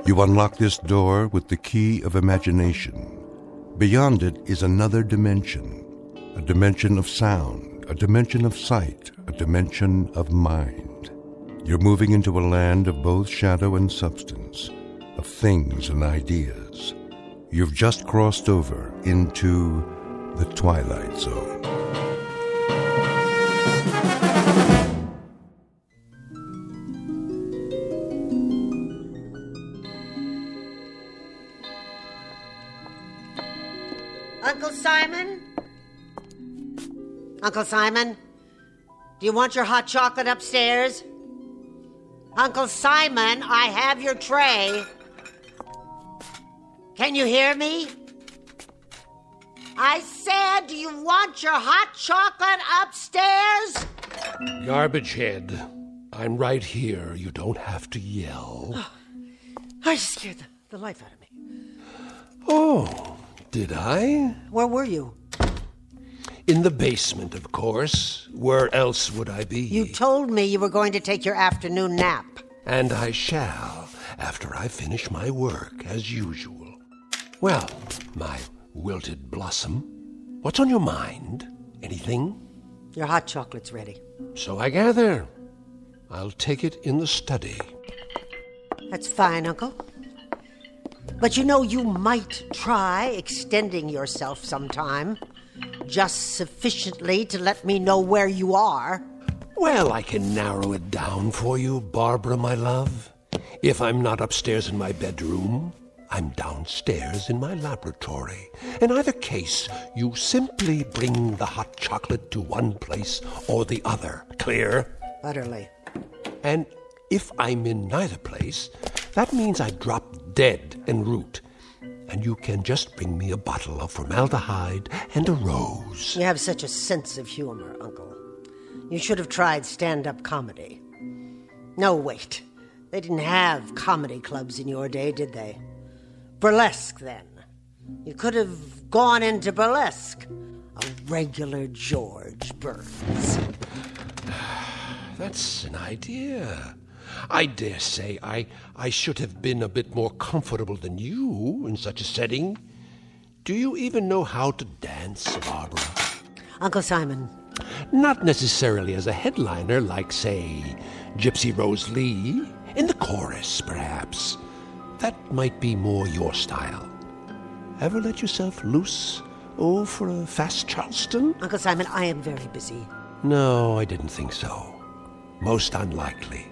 You unlock this door with the key of imagination. Beyond it is another dimension, a dimension of sound, a dimension of sight, a dimension of mind. You're moving into a land of both shadow and substance, of things and ideas. You've just crossed over into the Twilight Zone. Uncle Simon? Uncle Simon? Do you want your hot chocolate upstairs? Uncle Simon, I have your tray. Can you hear me? I said, do you want your hot chocolate upstairs? Garbage head. I'm right here. You don't have to yell. Oh, I scared the life out of me. Oh, did I? Where were you? In the basement, of course. Where else would I be? You told me you were going to take your afternoon nap. And I shall, after I finish my work, as usual. Well, my wilted blossom, what's on your mind? Anything? Your hot chocolate's ready. So I gather. I'll take it in the study. That's fine, Uncle. But you know, you might try extending yourself sometime. Just sufficiently to let me know where you are. Well, I can narrow it down for you, Barbara, my love. If I'm not upstairs in my bedroom, I'm downstairs in my laboratory. In either case, you simply bring the hot chocolate to one place or the other. Clear? Utterly. And if I'm in neither place, that means I drop dead en route. And you can just bring me a bottle of formaldehyde and a rose. You have such a sense of humor, Uncle. You should have tried stand-up comedy. No, wait. They didn't have comedy clubs in your day, did they? Burlesque, then. You could have gone into burlesque. A regular George Burns. That's an idea. I dare say I should have been a bit more comfortable than you in such a setting. Do you even know how to dance, Barbara? Uncle Simon. Not necessarily as a headliner like, say, Gypsy Rose Lee. In the chorus, perhaps. That might be more your style. Ever let yourself loose? Oh, for a fast Charleston? Uncle Simon, I am very busy. No, I didn't think so. Most unlikely.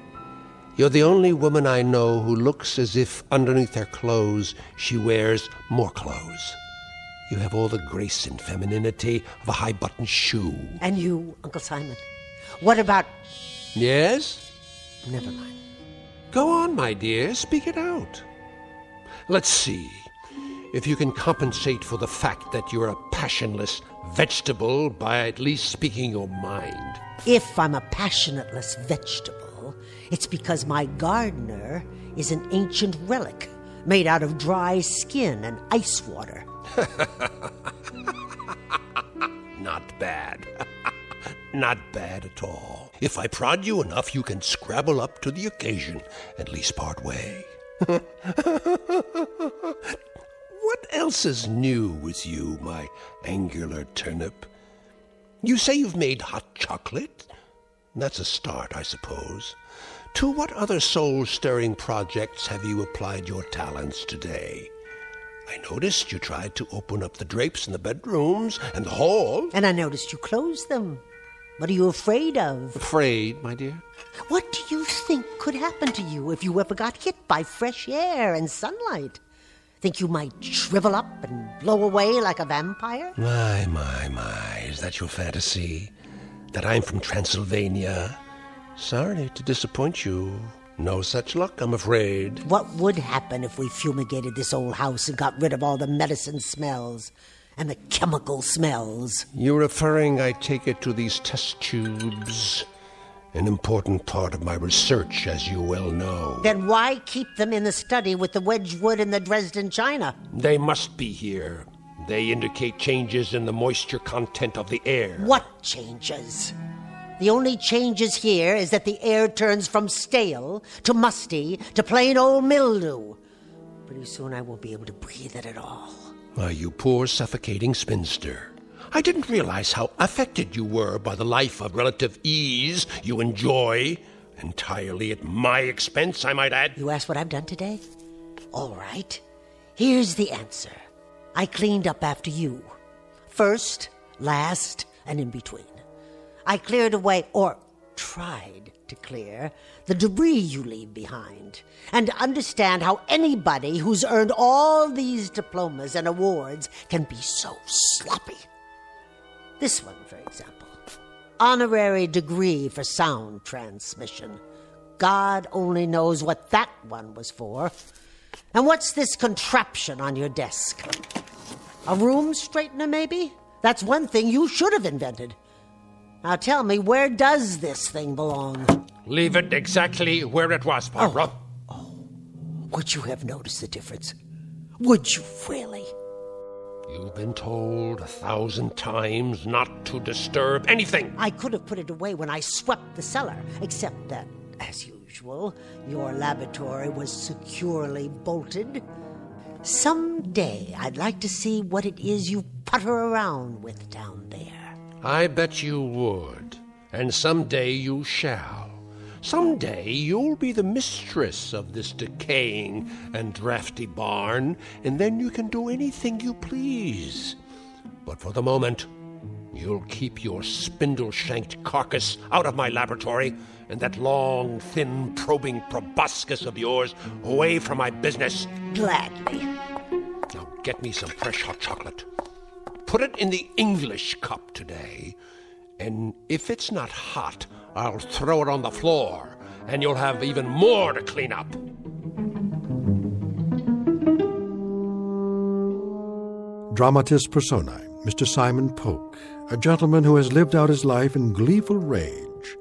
You're the only woman I know who looks as if underneath her clothes she wears more clothes. You have all the grace and femininity of a high-button shoe. And you, Uncle Simon, what about... Yes? Never mind. Go on, my dear, speak it out. Let's see if you can compensate for the fact that you're a passionless vegetable by at least speaking your mind. If I'm a passionateless vegetable, it's because my gardener is an ancient relic made out of dry skin and ice water. Not bad. Not bad at all. If I prod you enough, you can scrabble up to the occasion, at least part way. What else is new with you, my angular turnip? You say you've made hot chocolate? That's a start, I suppose. To what other soul-stirring projects have you applied your talents today? I noticed you tried to open up the drapes in the bedrooms and the hall. And I noticed you closed them. What are you afraid of? Afraid, my dear? What do you think could happen to you if you ever got hit by fresh air and sunlight? Think you might shrivel up and blow away like a vampire? My, is that your fantasy? That I'm from Transylvania? Sorry to disappoint you. No such luck, I'm afraid. What would happen if we fumigated this old house and got rid of all the medicine smells and the chemical smells? You're referring, I take it, to these test tubes. An important part of my research, as you well know. Then why keep them in the study with the Wedgwood and the Dresden china? They must be here. They indicate changes in the moisture content of the air. What changes? The only changes here is that the air turns from stale to musty to plain old mildew. Pretty soon I won't be able to breathe it at all. Why, you poor suffocating spinster. I didn't realize how affected you were by the life of relative ease you enjoy, entirely at my expense, I might add. You asked what I've done today? All right. Here's the answer. I cleaned up after you. First, last, and in between. I cleared away, or tried to clear, the debris you leave behind, and understand how anybody who's earned all these diplomas and awards can be so sloppy. This one, for example. Honorary degree for sound transmission. God only knows what that one was for. And what's this contraption on your desk? A room straightener, maybe? That's one thing you should have invented. Now tell me, where does this thing belong? Leave it exactly where it was, Barbara. Would you have noticed the difference? Would you really? You've been told 1,000 times not to disturb anything. I could have put it away when I swept the cellar, except that, as usual, your laboratory was securely bolted. Someday I'd like to see what it is you putter around with down there. I bet you would. And someday you shall. Someday you'll be the mistress of this decaying and drafty barn, and then you can do anything you please. But for the moment, you'll keep your spindle-shanked carcass out of my laboratory, and that long, thin, probing proboscis of yours away from my business. Gladly. Now get me some fresh hot chocolate. Put it in the English cup today, and if it's not hot, I'll throw it on the floor, and you'll have even more to clean up. Dramatis personae, Mr. Simon Polk, a gentleman who has lived out his life in gleeful rage.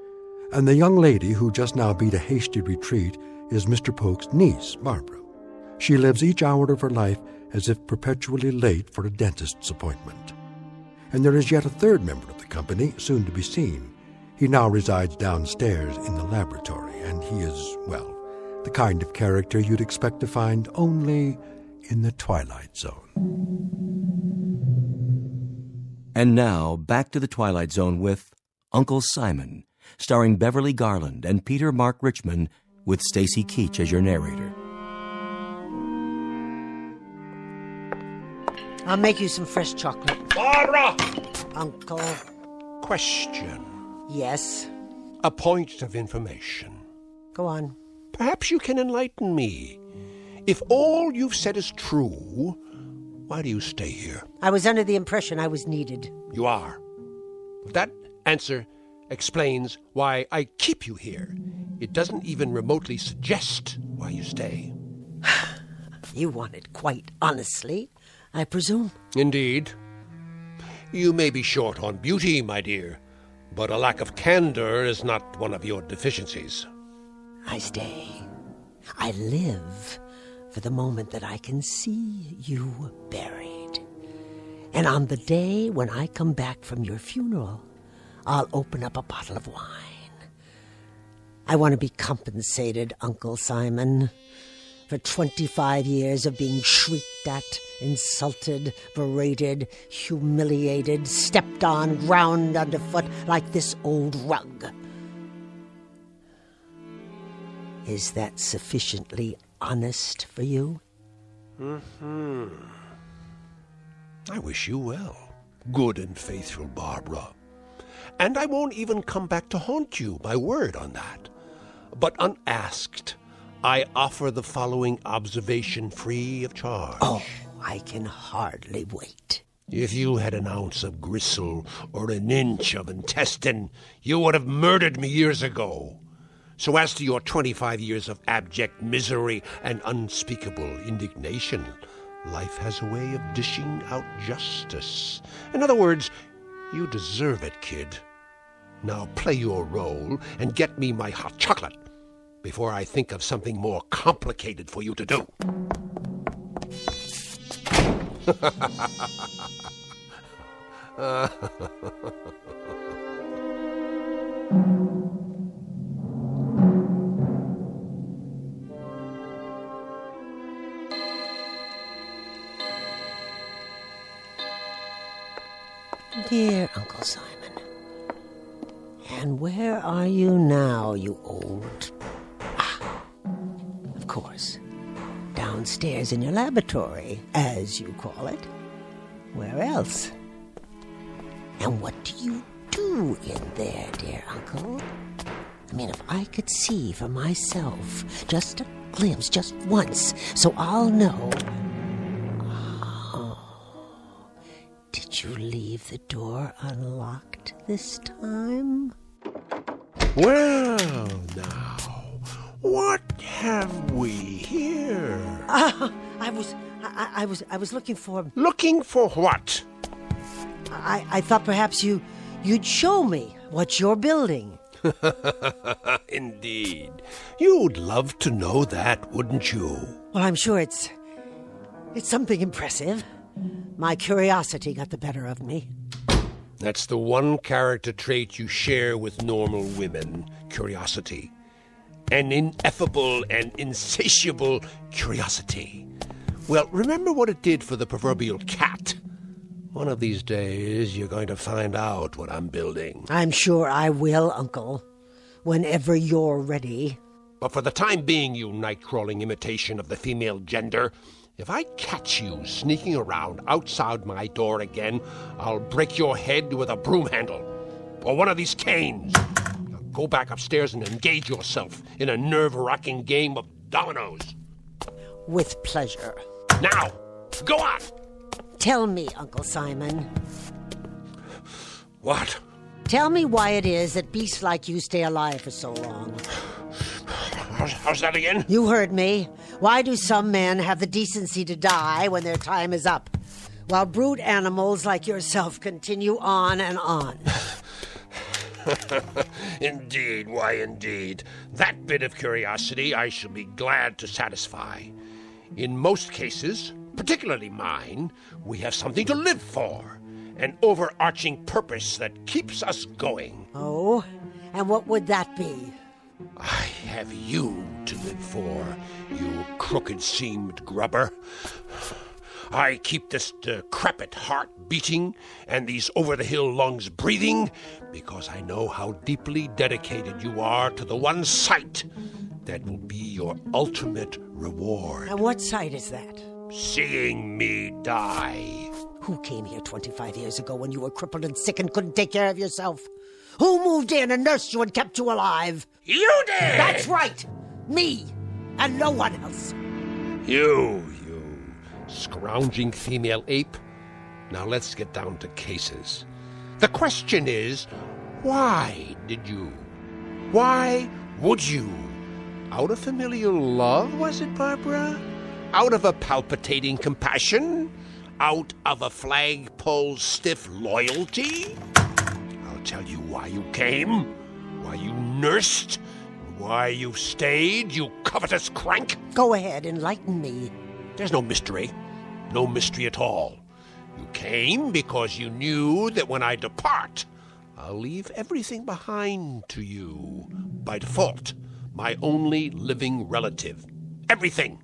And the young lady who just now beat a hasty retreat is Mr. Polk's niece, Barbara. She lives each hour of her life as if perpetually late for a dentist's appointment. And there is yet a third member of the company, soon to be seen. He now resides downstairs in the laboratory, and he is, well, the kind of character you'd expect to find only in the Twilight Zone. And now, back to the Twilight Zone with Uncle Simon, starring Beverly Garland and Peter Mark Richmond, with Stacy Keach as your narrator. I'll make you some fresh chocolate. Barbara! Uncle. Question. Yes? A point of information. Go on. Perhaps you can enlighten me. If all you've said is true, why do you stay here? I was under the impression I was needed. You are. That answer explains why I keep you here. It doesn't even remotely suggest why you stay. You want it quite honestly, I presume. Indeed. You may be short on beauty, my dear, but a lack of candor is not one of your deficiencies. I stay. I live for the moment that I can see you buried. And on the day when I come back from your funeral, I'll open up a bottle of wine. I want to be compensated, Uncle Simon, for 25 years of being shrieked at, insulted, berated, humiliated, stepped on, ground underfoot like this old rug. Is that sufficiently honest for you? I wish you well, good and faithful Barbara. And I won't even come back to haunt you, my word on that. But unasked, I offer the following observation free of charge. Oh, I can hardly wait. If you had an ounce of gristle or an inch of intestine, you would have murdered me years ago. So as to your 25 years of abject misery and unspeakable indignation, life has a way of dishing out justice. In other words, you deserve it, kid. Now play your role and get me my hot chocolate before I think of something more complicated for you to do. Dear Uncle Simon. And where are you now, you old... Of course. Downstairs in your laboratory, as you call it. Where else? And what do you do in there, dear Uncle? I mean, if I could see for myself, just a glimpse, just once, so I'll know... Did you leave the door unlocked this time? Well, now, what have we here? I was looking for... Looking for what? I thought perhaps you'd show me what you're building. Indeed. You'd love to know that, wouldn't you? Well, I'm sure it's something impressive. My curiosity got the better of me. That's the one character trait you share with normal women, curiosity. An ineffable and insatiable curiosity. Well, remember what it did for the proverbial cat. One of these days, you're going to find out what I'm building. I'm sure I will, Uncle. Whenever you're ready. But for the time being, you night-crawling imitation of the female gender... If I catch you sneaking around outside my door again, I'll break your head with a broom handle or one of these canes. Now go back upstairs and engage yourself in a nerve-wracking game of dominoes. With pleasure. Now, go on. Tell me, Uncle Simon. What? Tell me why it is that beasts like you stay alive for so long. How's that again? You heard me. Why do some men have the decency to die when their time is up, while brute animals like yourself continue on and on? Indeed, why indeed. That bit of curiosity I shall be glad to satisfy. In most cases, particularly mine, we have something to live for, an overarching purpose that keeps us going. Oh, and what would that be? I have you to live for, you crooked-seamed grubber. I keep this decrepit heart beating and these over-the-hill lungs breathing because I know how deeply dedicated you are to the one sight that will be your ultimate reward. And what sight is that? Seeing me die. Who came here 25 years ago when you were crippled and sick and couldn't take care of yourself? Who moved in and nursed you and kept you alive? You did! That's right! Me! And no one else! You scrounging female ape. Now let's get down to cases. The question is, why did you? Why would you? Out of familial love, was it, Barbara? Out of a palpitating compassion? Out of a flagpole stiff loyalty? I'll tell you why you came, why you nursed, why you stayed, you covetous crank. Go ahead, enlighten me. There's no mystery at all. You came because you knew that when I depart, I'll leave everything behind to you. By default, my only living relative. Everything.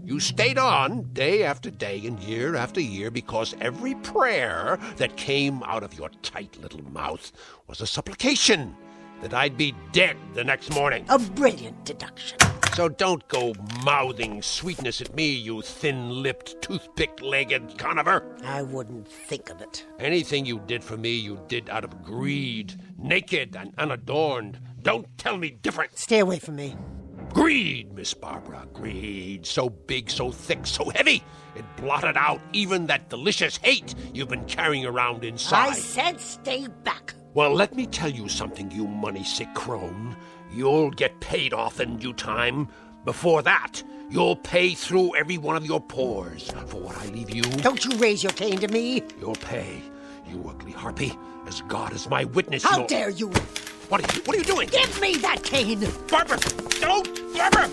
You stayed on day after day and year after year because every prayer that came out of your tight little mouth was a supplication that I'd be dead the next morning. A brilliant deduction. So don't go mouthing sweetness at me, you thin-lipped, toothpick-legged conover. I wouldn't think of it. Anything you did for me, you did out of greed, naked and unadorned. Don't tell me different. Stay away from me. Greed, Miss Barbara, greed. So big, so thick, so heavy. It blotted out even that delicious hate you've been carrying around inside. I said stay back. Well, let me tell you something, you money-sick crone. You'll get paid off in due time. Before that, you'll pay through every one of your pores for what I leave you. Don't you raise your cane to me. You'll pay, you ugly harpy. As God is my witness, How dare you? What are you doing? Give me that cane! Barbara! Don't! Barbara!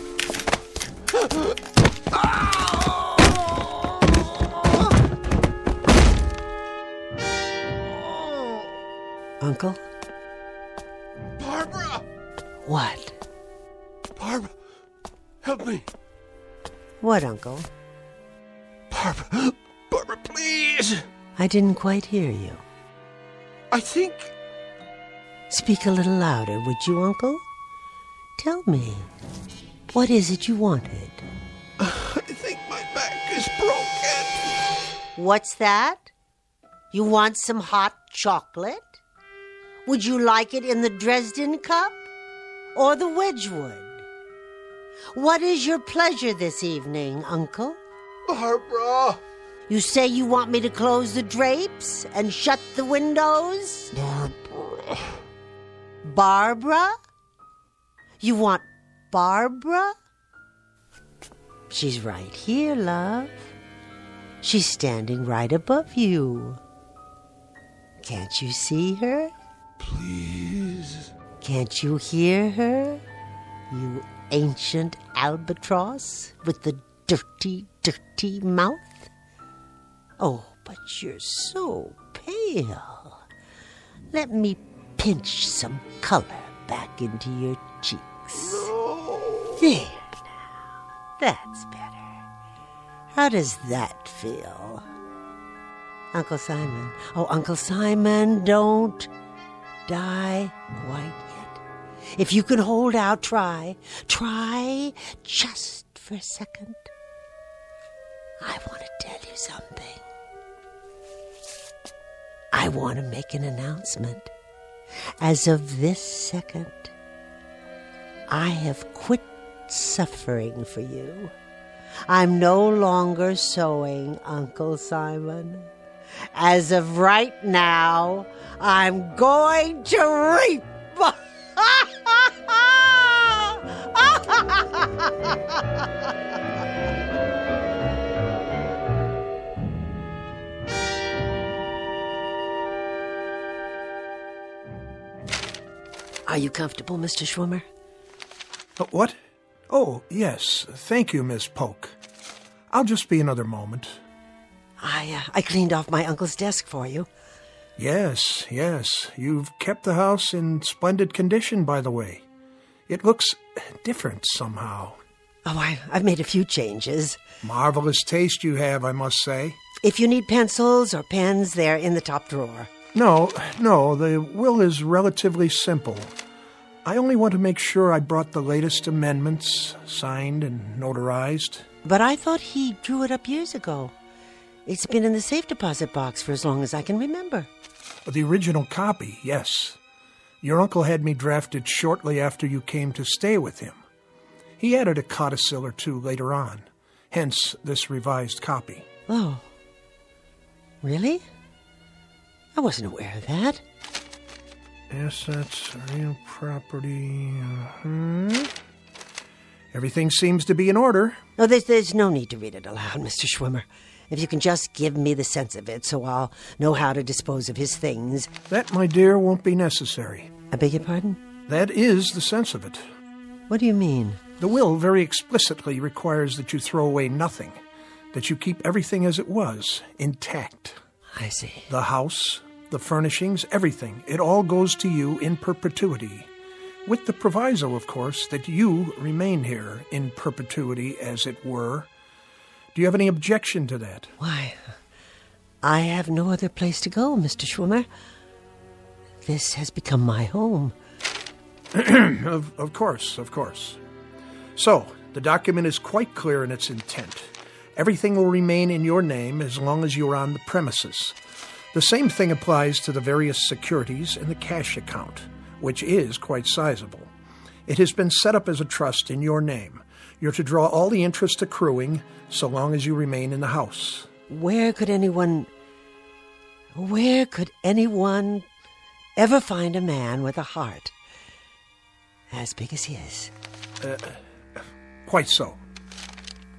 Uncle? Barbara! What? Barbara! Help me! What, Uncle? Barbara! Barbara, please! I didn't quite hear you. I think... Speak a little louder, would you, Uncle? Tell me, what is it you wanted? I think my back is broken. What's that? You want some hot chocolate? Would you like it in the Dresden cup or the Wedgwood? What is your pleasure this evening, Uncle? Barbara! You say you want me to close the drapes and shut the windows? Barbara. Barbara? You want Barbara? She's right here, love. She's standing right above you. Can't you see her? Please. Can't you hear her? You ancient albatross with the dirty, dirty mouth? Oh, but you're so pale. Let me pinch some color back into your cheeks. No. There now. That's better. How does that feel? Uncle Simon. Oh, Uncle Simon, don't die quite yet. If you can hold out, try. Try just for a second. I want to tell you something. I want to make an announcement. As of this second, I have quit suffering for you. I'm no longer sewing, Uncle Simon. As of right now, I'm going to reap. Are you comfortable, Mr. Schwimmer? What? Oh, yes. Thank you, Miss Polk. I'll just be another moment. I cleaned off my uncle's desk for you. Yes. You've kept the house in splendid condition, by the way. It looks different somehow. Oh, I've made a few changes. Marvelous taste you have, I must say. If you need pencils or pens, they're in the top drawer. No, the will is relatively simple. I only want to make sure I brought the latest amendments, signed and notarized. But I thought he drew it up years ago. It's been in the safe deposit box for as long as I can remember. The original copy, yes. Your uncle had me drafted shortly after you came to stay with him. He added a codicil or two later on, hence this revised copy. Oh, really? I wasn't aware of that. Assets, real property. Everything seems to be in order. Oh, there's no need to read it aloud, Mr. Schwimmer. If you can just give me the sense of it so I'll know how to dispose of his things. That, my dear, won't be necessary. I beg your pardon? That is the sense of it. What do you mean? The will very explicitly requires that you throw away nothing, that you keep everything as it was, intact. I see. The house, the furnishings, everything. It all goes to you in perpetuity. With the proviso, of course, that you remain here in perpetuity, as it were. Do you have any objection to that? Why, I have no other place to go, Mr. Schwimmer. This has become my home. Of course. So, the document is quite clear in its intent. Everything will remain in your name as long as you are on the premises. The same thing applies to the various securities in the cash account, which is quite sizable. It has been set up as a trust in your name. You're to draw all the interest accruing so long as you remain in the house. Where could anyone ever find a man with a heart as big as his? Quite so.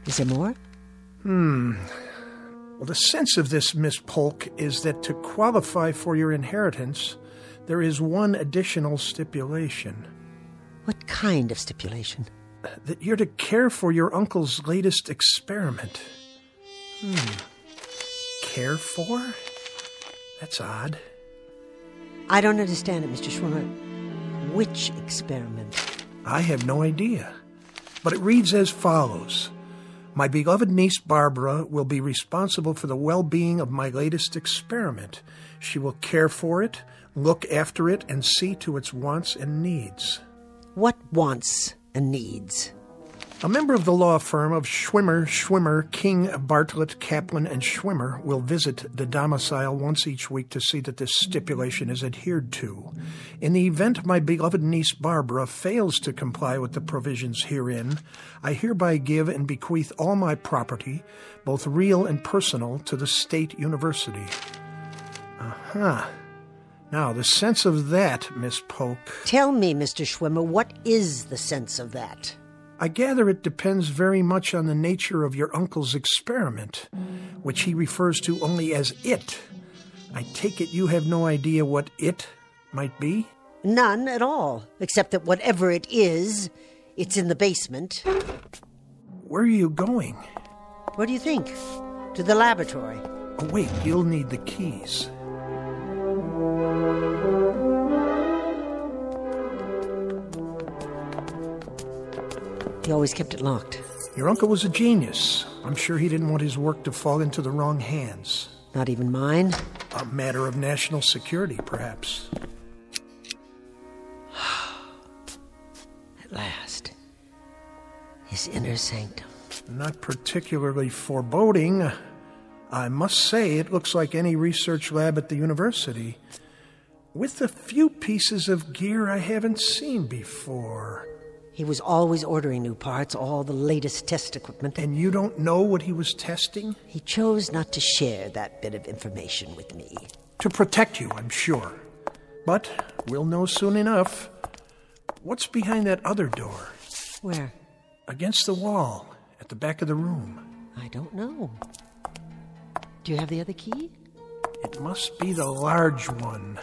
Is there more? Well, the sense of this, Miss Polk, is that to qualify for your inheritance, there is one additional stipulation. What kind of stipulation? That you're to care for your uncle's latest experiment. Care for? That's odd. I don't understand it, Mr. Schwimmer. Which experiment? I have no idea. But it reads as follows. My beloved niece Barbara will be responsible for the well-being of my latest experiment. She will care for it, look after it, and see to its wants and needs. What wants and needs? A member of the law firm of Schwimmer, King, Bartlett, Kaplan, and Schwimmer will visit the domicile once each week to see that this stipulation is adhered to. In the event my beloved niece Barbara fails to comply with the provisions herein, I hereby give and bequeath all my property, both real and personal, to the State University. Aha. Now, the sense of that, Miss Polk... Tell me, Mr. Schwimmer, what is the sense of that? I gather it depends very much on the nature of your uncle's experiment, which he refers to only as it. I take it you have no idea what it might be? None at all, except that whatever it is, it's in the basement. Where are you going? Where do you think? To the laboratory. Oh, wait, you'll need the keys. He always kept it locked. Your uncle was a genius. I'm sure he didn't want his work to fall into the wrong hands. Not even mine? A matter of national security, perhaps. At last. His inner sanctum. Not particularly foreboding. I must say it looks like any research lab at the university, with a few pieces of gear I haven't seen before. He was always ordering new parts, all the latest test equipment. And you don't know what he was testing? He chose not to share that bit of information with me. To protect you, I'm sure. But we'll know soon enough. What's behind that other door? Where? Against the wall, at the back of the room. I don't know. Do you have the other key? It must be the large one.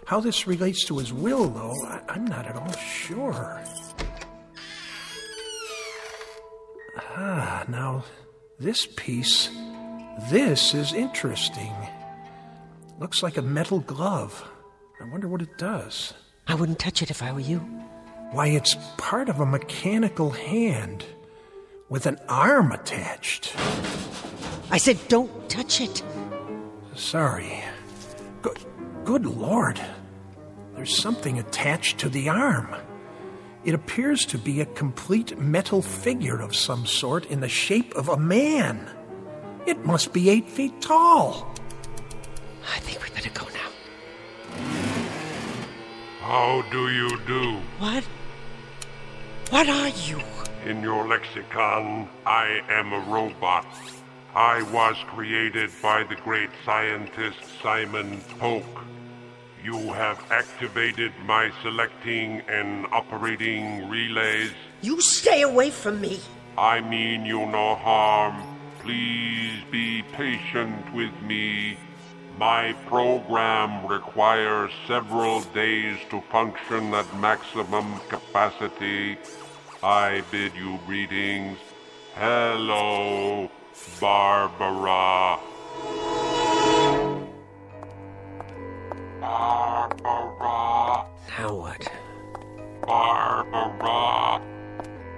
How this relates to his will, though, I'm not at all sure. Now, this piece, this is interesting. Looks like a metal glove. I wonder what it does. I wouldn't touch it if I were you. Why, it's part of a mechanical hand with an arm attached. I said don't touch it. Sorry. Good Lord. There's something attached to the arm. It appears to be a complete metal figure of some sort in the shape of a man. It must be 8 feet tall. I think we better go now. How do you do? What? What are you? In your lexicon, I am a robot. I was created by the great scientist Simon Polk. You have activated my selecting and operating relays. You stay away from me. I mean you no harm. Please be patient with me. My program requires several days to function at maximum capacity. I bid you greetings. Hello, Barbara. Barbara. Now what? Barbara.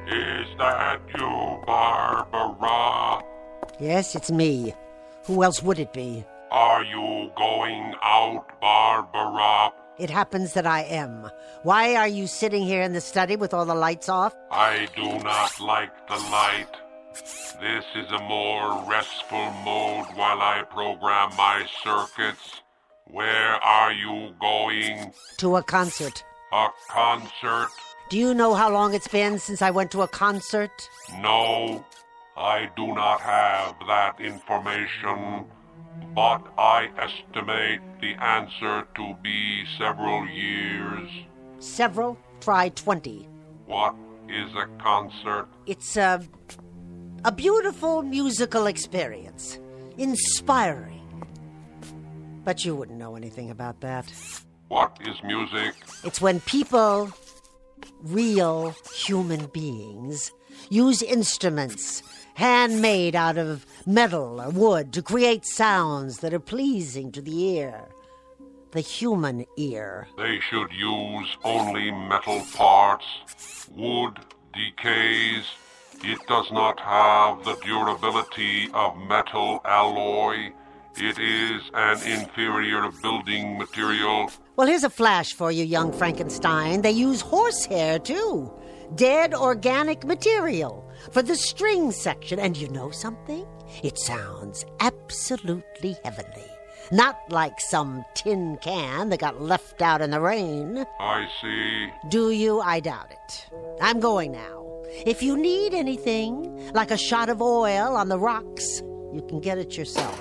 Is that you, Barbara? Yes, it's me. Who else would it be? Are you going out, Barbara? It happens that I am. Why are you sitting here in the study with all the lights off? I do not like the light. This is a more restful mode while I program my circuits. Where are you going? To a concert. A concert? Do you know how long it's been since I went to a concert? No, I do not have that information, but I estimate the answer to be several years. Several? Try 20. What is a concert? It's a beautiful musical experience. Inspiring. But you wouldn't know anything about that. What is music? It's when people, real human beings, use instruments handmade out of metal or wood to create sounds that are pleasing to the ear. The human ear. They should use only metal parts. Wood decays. It does not have the durability of metal alloy. It is an inferior building material. Well, here's a flash for you, young Frankenstein. They use horsehair, too. Dead organic material for the string section. And you know something? It sounds absolutely heavenly. Not like some tin can that got left out in the rain. I see. Do you? I doubt it. I'm going now. If you need anything, like a shot of oil on the rocks, you can get it yourself.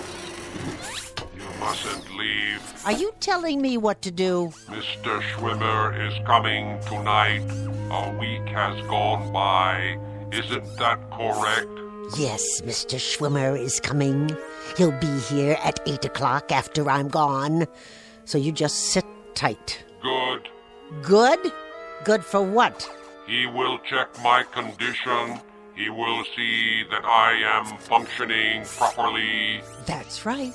You mustn't leave. Are you telling me what to do? Mr. Schwimmer is coming tonight. A week has gone by. Isn't that correct? Yes, Mr. Schwimmer is coming. He'll be here at 8 o'clock after I'm gone. So you just sit tight. Good. Good? Good for what? He will check my condition. He will see that I am functioning properly. That's right.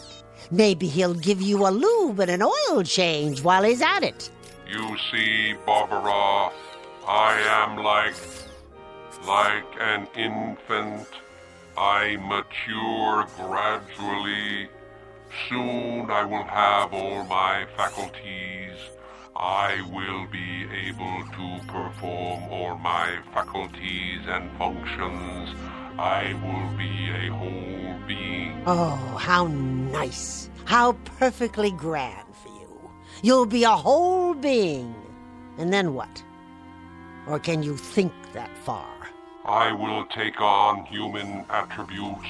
Maybe he'll give you a lube and an oil change while he's at it. You see, Barbara, I am like an infant. I mature gradually. Soon I will have all my faculties. I will be able to perform all my faculties and functions. I will be a whole being. Oh, how nice. How perfectly grand for you. You'll be a whole being. And then what? Or can you think that far? I will take on human attributes,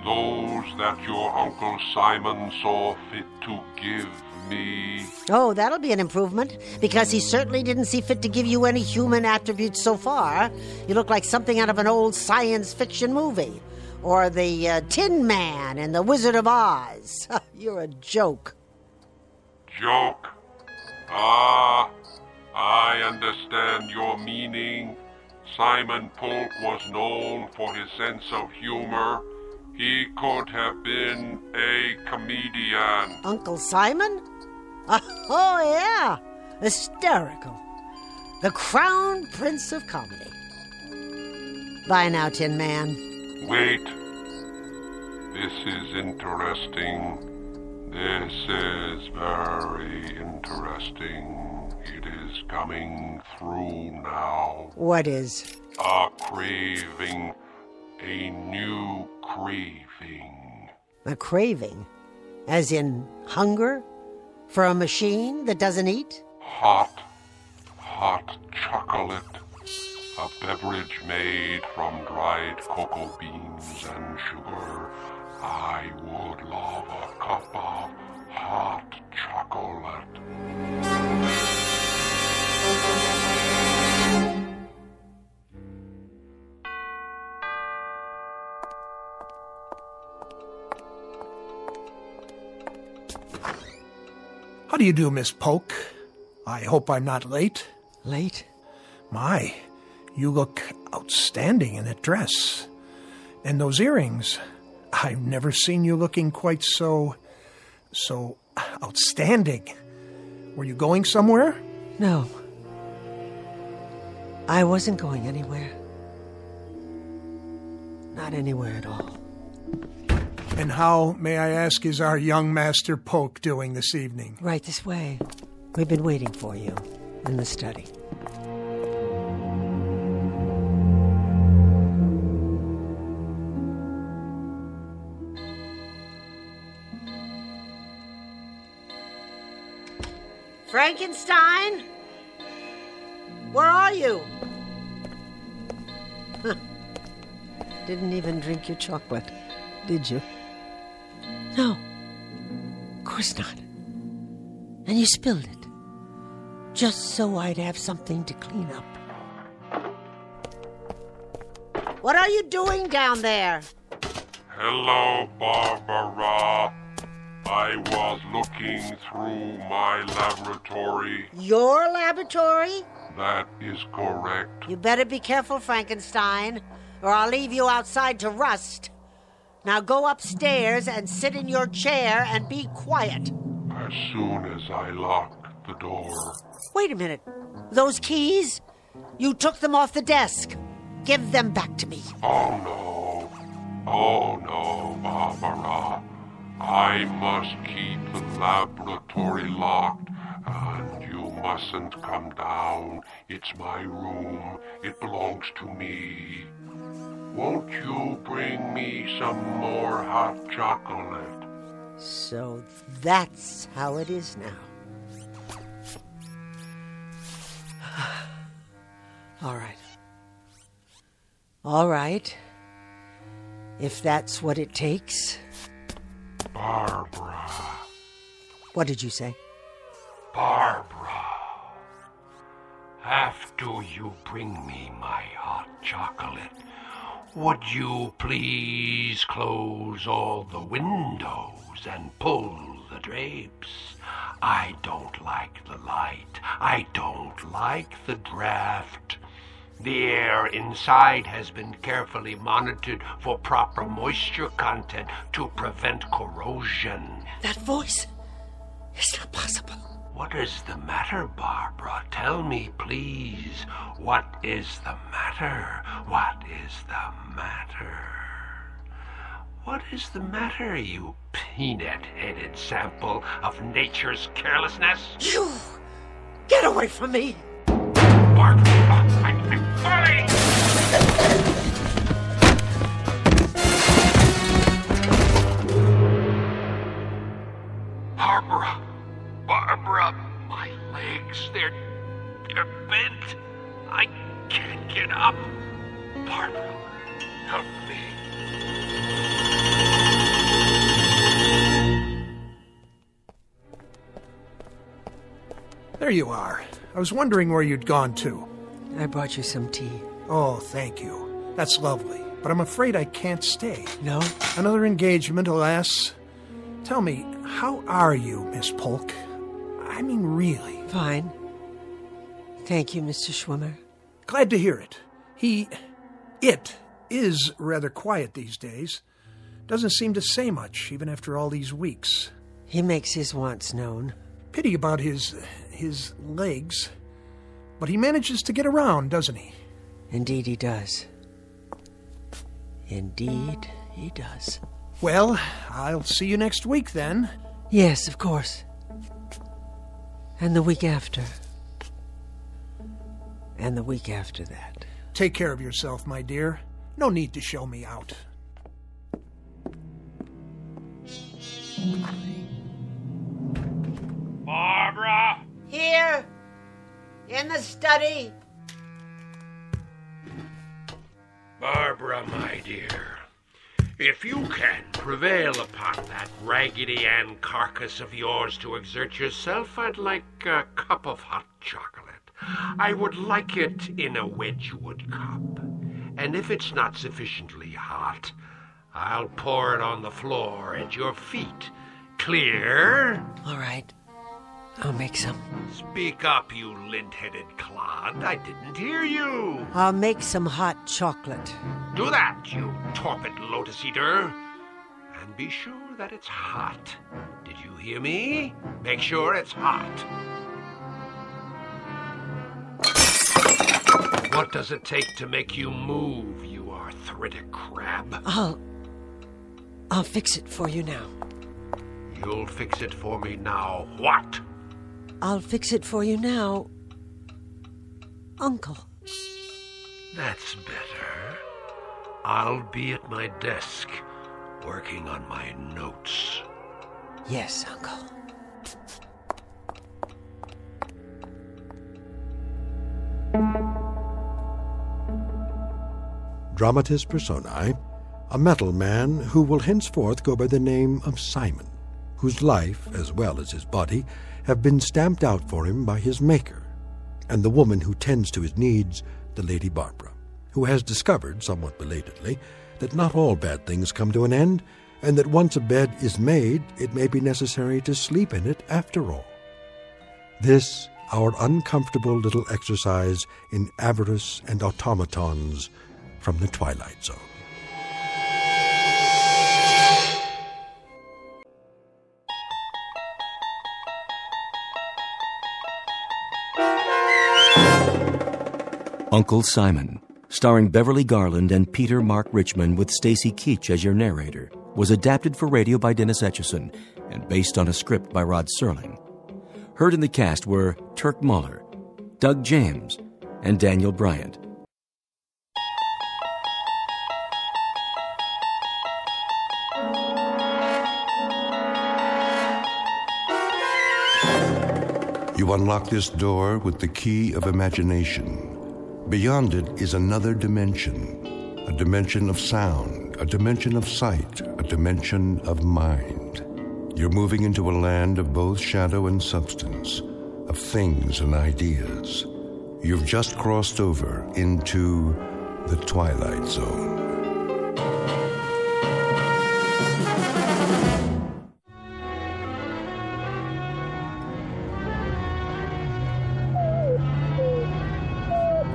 those that your Uncle Simon saw fit to give me. Oh, that'll be an improvement, because he certainly didn't see fit to give you any human attributes so far. You look like something out of an old science fiction movie, or the Tin Man in The Wizard of Oz. You're a joke. Joke? Ah, I understand your meaning. Simon Polk was known for his sense of humor. He could have been a comedian. Uncle Simon? Oh, yeah. Hysterical. The crown prince of comedy. Bye now, Tin Man. Wait. This is interesting. This is very interesting. It is coming through now. What is? A craving. A new craving. A craving? As in hunger? For a machine that doesn't eat? Hot chocolate. A beverage made from dried cocoa beans and sugar. I would love a cup of hot chocolate. How do you do, Miss Polk? I hope I'm not late. Late? My, you look outstanding in that dress. And those earrings. I've never seen you looking quite so outstanding. Were you going somewhere? No. I wasn't going anywhere. Not anywhere at all. And how, may I ask, is our young Master Polk doing this evening? Right this way. We've been waiting for you in the study. Frankenstein? Where are you? Huh. Didn't even drink your chocolate, did you? No, of course not. And you spilled it, just so I'd have something to clean up. What are you doing down there? Hello, Barbara. I was looking through my laboratory. Your laboratory? That is correct. You better be careful, Frankenstein, or I'll leave you outside to rust. Now go upstairs and sit in your chair and be quiet. As soon as I lock the door. Wait a minute. Those keys? You took them off the desk. Give them back to me. Oh no, Barbara. I must keep the laboratory locked, and you mustn't come down. It's my room. It belongs to me. Won't you bring me some more hot chocolate? So that's how it is now. All right. If that's what it takes. Barbara. What did you say? Barbara, after you bring me my hot chocolate, would you please close all the windows and pull the drapes? I don't like the light. I don't like the draft. The air inside has been carefully monitored for proper moisture content to prevent corrosion. That voice is not possible. What is the matter, Barbara? Tell me, please. What is the matter? What is the matter? What is the matter, you peanut-headed sample of nature's carelessness? You! Get away from me! Barbara, I'm falling! Barbara, my legs, they're bent. I can't get up. Barbara, help me. There you are. I was wondering where you'd gone to. I brought you some tea. Oh, thank you. That's lovely. But I'm afraid I can't stay. No? Another engagement, alas. Tell me, how are you, Miss Polk? I mean, really. Fine. Thank you, Mr. Schwimmer. Glad to hear it. It is rather quiet these days. Doesn't seem to say much, even after all these weeks. He makes his wants known. Pity about his legs. But he manages to get around, doesn't he? Indeed he does. Indeed he does. Well, I'll see you next week then. Yes, of course. And the week after. And the week after that. Take care of yourself, my dear. No need to show me out. Barbara! Here! In the study! Barbara, my dear, if you can prevail upon that Raggedy Ann carcass of yours to exert yourself, I'd like a cup of hot chocolate. I would like it in a Wedgwood cup. And if it's not sufficiently hot, I'll pour it on the floor at your feet. Clear? All right. I'll make some. Speak up, you lint-headed clod. I didn't hear you. I'll make some hot chocolate. Do that, you torpid lotus eater. And be sure that it's hot. Did you hear me? Make sure it's hot. What does it take to make you move, you arthritic crab? I'll fix it for you now. You'll fix it for me now. What? I'll fix it for you now, Uncle. That's better. I'll be at my desk, working on my notes. Yes, Uncle. Dramatis personae, a metal man who will henceforth go by the name of Simon, whose life, as well as his body, have been stamped out for him by his maker, and the woman who tends to his needs, the Lady Barbara, who has discovered, somewhat belatedly, that not all bad things come to an end, and that once a bed is made, it may be necessary to sleep in it after all. This, our uncomfortable little exercise in avarice and automatons from the Twilight Zone. Uncle Simon, starring Beverly Garland and Peter Mark Richmond with Stacy Keach as your narrator, was adapted for radio by Dennis Etchison and based on a script by Rod Serling. Heard in the cast were Turk Muller, Doug James, and Daniel Bryant. You unlock this door with the key of imagination. Beyond it is another dimension, a dimension of sound, a dimension of sight, a dimension of mind. You're moving into a land of both shadow and substance, of things and ideas. You've just crossed over into the Twilight Zone.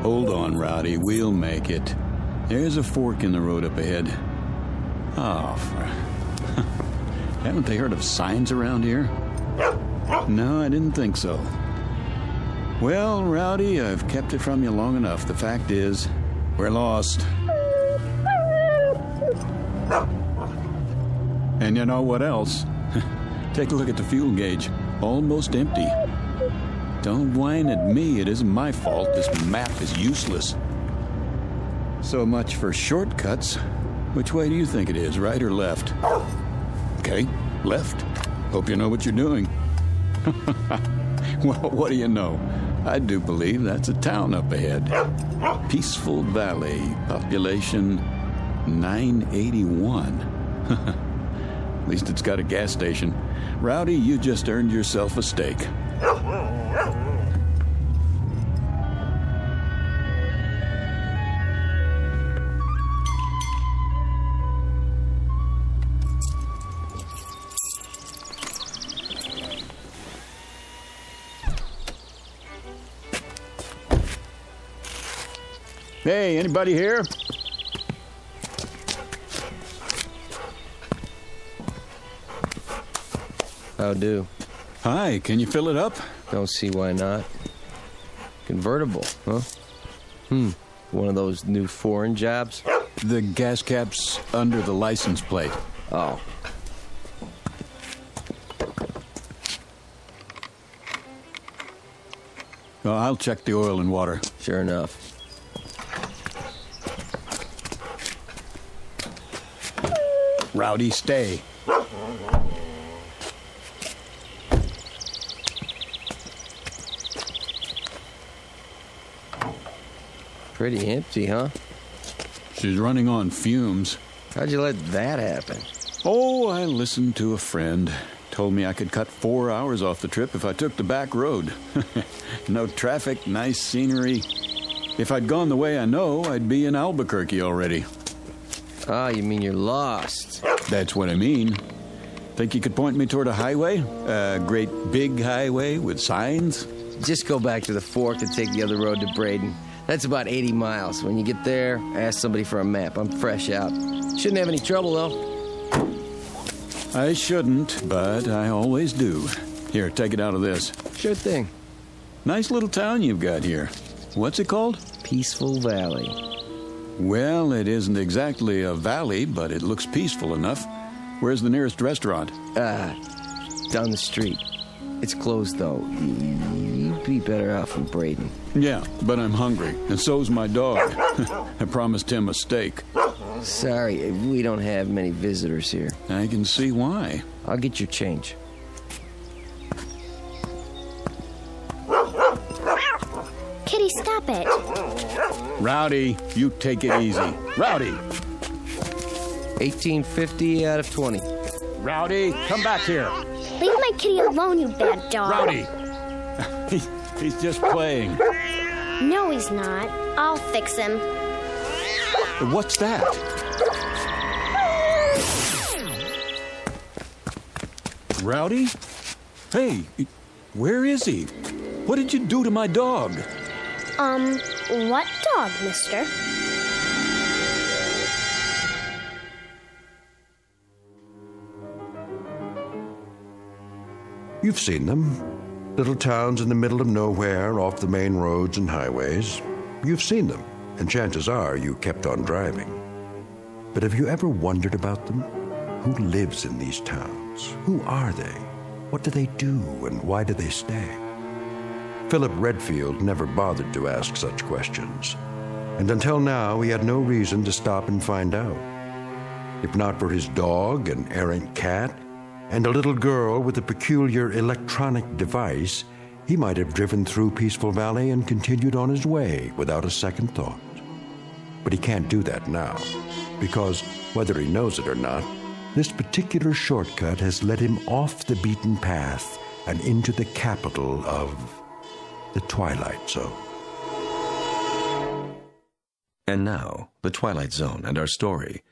Hold on, Rowdy. We'll make it. There's a fork in the road up ahead. Haven't they heard of signs around here? No, I didn't think so. Well, Rowdy, I've kept it from you long enough. The fact is, we're lost. And you know what else? Take a look at the fuel gauge. Almost empty. Don't whine at me. It isn't my fault. This map is useless. So much for shortcuts. Which way do you think it is, right or left? Okay, left. Hope you know what you're doing. Well, what do you know? I do believe that's a town up ahead. Peaceful Valley, population 981. At least it's got a gas station. Rowdy, you just earned yourself a steak. Hey, anybody here? How do? Hi, can you fill it up? Don't see why not. Convertible, huh? One of those new foreign jobs? The gas cap's under the license plate. Oh. Well, I'll check the oil and water. Sure enough. Rowdy, stay. Pretty empty, huh? She's running on fumes. How'd you let that happen? Oh, I listened to a friend. Told me I could cut 4 hours off the trip if I took the back road. No traffic, nice scenery. If I'd gone the way I know, I'd be in Albuquerque already. Ah, you mean you're lost? That's what I mean. Think you could point me toward a highway? A great big highway with signs? Just go back to the fork and take the other road to Braden. That's about 80 miles. When you get there, ask somebody for a map. I'm fresh out. Shouldn't have any trouble, though. I shouldn't, but I always do. Here, take it out of this. Sure thing. Nice little town you've got here. What's it called? Peaceful Valley. Well, it isn't exactly a valley, but it looks peaceful enough. Where's the nearest restaurant? Down the street. It's closed, though. You'd be better off in Braden. Yeah, but I'm hungry, and so's my dog. I promised him a steak. Sorry, we don't have many visitors here. I can see why. I'll get your change. Kitty, stop it. Rowdy, you take it easy. Rowdy! 1850 out of 20. Rowdy, come back here. Leave my kitty alone, you bad dog. Rowdy! He's just playing. No, he's not. I'll fix him. What's that? Rowdy? Hey, where is he? What did you do to my dog? What dog, mister? You've seen them. Little towns in the middle of nowhere, off the main roads and highways. You've seen them. and chances are you kept on driving. But have you ever wondered about them? Who lives in these towns? Who are they? What do they do, and why do they stay? Philip Redfield never bothered to ask such questions, and until now he had no reason to stop and find out. If not for his dog, an errant cat, and a little girl with a peculiar electronic device, he might have driven through Peaceful Valley and continued on his way without a second thought. But he can't do that now, because, whether he knows it or not, this particular shortcut has led him off the beaten path and into the capital of the Twilight Zone. And now, the Twilight Zone and our story,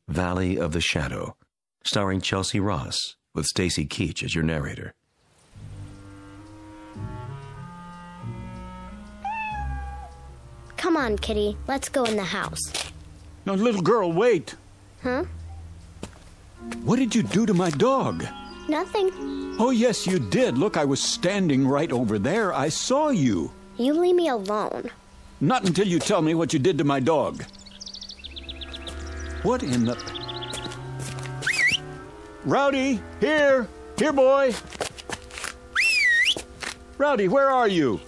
Valley of the Shadow, starring Chelsea Ross, with Stacy Keach as your narrator. Come on, Kitty. Let's go in the house. No, little girl, wait. Huh? What did you do to my dog? Nothing. Oh, yes, you did. Look, I was standing right over there. I saw you. You leave me alone. Not until you tell me what you did to my dog. What in the... Rowdy, here! Here, boy! Rowdy, where are you?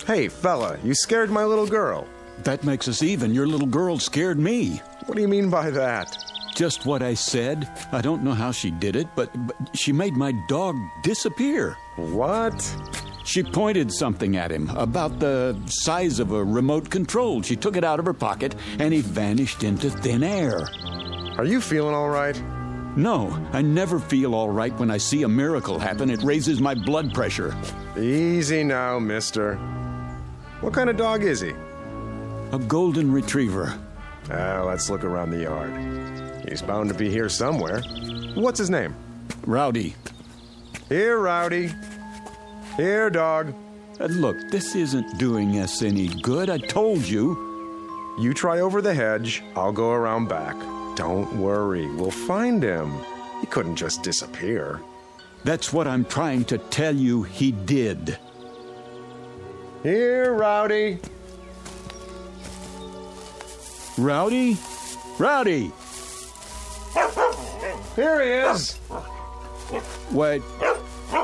Hey, fella, you scared my little girl. That makes us even. Your little girl scared me. What do you mean by that? Just what I said. I don't know how she did it, but she made my dog disappear. What? She pointed something at him about the size of a remote control. She took it out of her pocket, and he vanished into thin air. Are you feeling all right? No, I never feel all right when I see a miracle happen. It raises my blood pressure. Easy now, mister. What kind of dog is he? A golden retriever. Let's look around the yard. He's bound to be here somewhere. What's his name? Rowdy. Here, Rowdy. Here, dog. Look, this isn't doing us any good. I told you. You try over the hedge. I'll go around back. Don't worry. We'll find him. He couldn't just disappear. That's what I'm trying to tell you he did. Here, Rowdy. Rowdy? Rowdy! Here he is. Wait,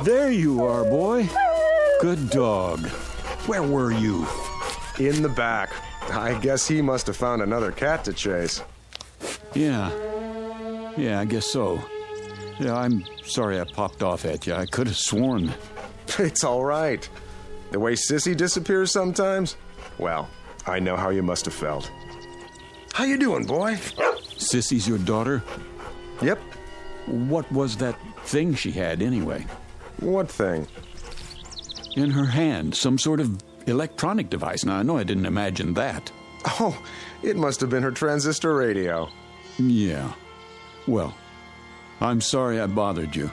there you are, boy. Good dog. Where were you? In the back. I guess he must have found another cat to chase. Yeah, I guess so. Yeah, I'm sorry I popped off at you. I could have sworn. It's all right. The way Sissy disappears sometimes? Well, I know how you must have felt. How you doing, boy? Sissy's your daughter? Yep. What was that thing she had, anyway? What thing? In her hand, some sort of electronic device. Now, I know I didn't imagine that. Oh, it must have been her transistor radio. Yeah. Well, I'm sorry I bothered you.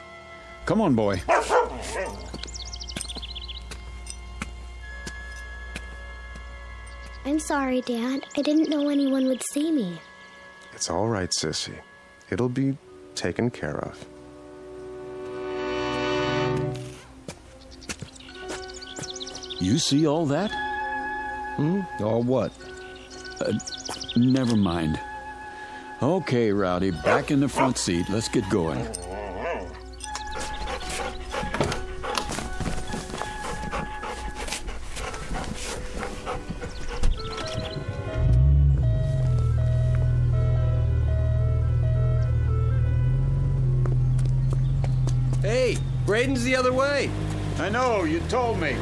Come on, boy. I'm sorry, Dad. I didn't know anyone would see me. It's all right, Sissy. It'll be taken care of. You see all that? All what? Never mind. Okay, Rowdy, back in the front seat. Let's get going. Hey, Braden's the other way. I know, you told me.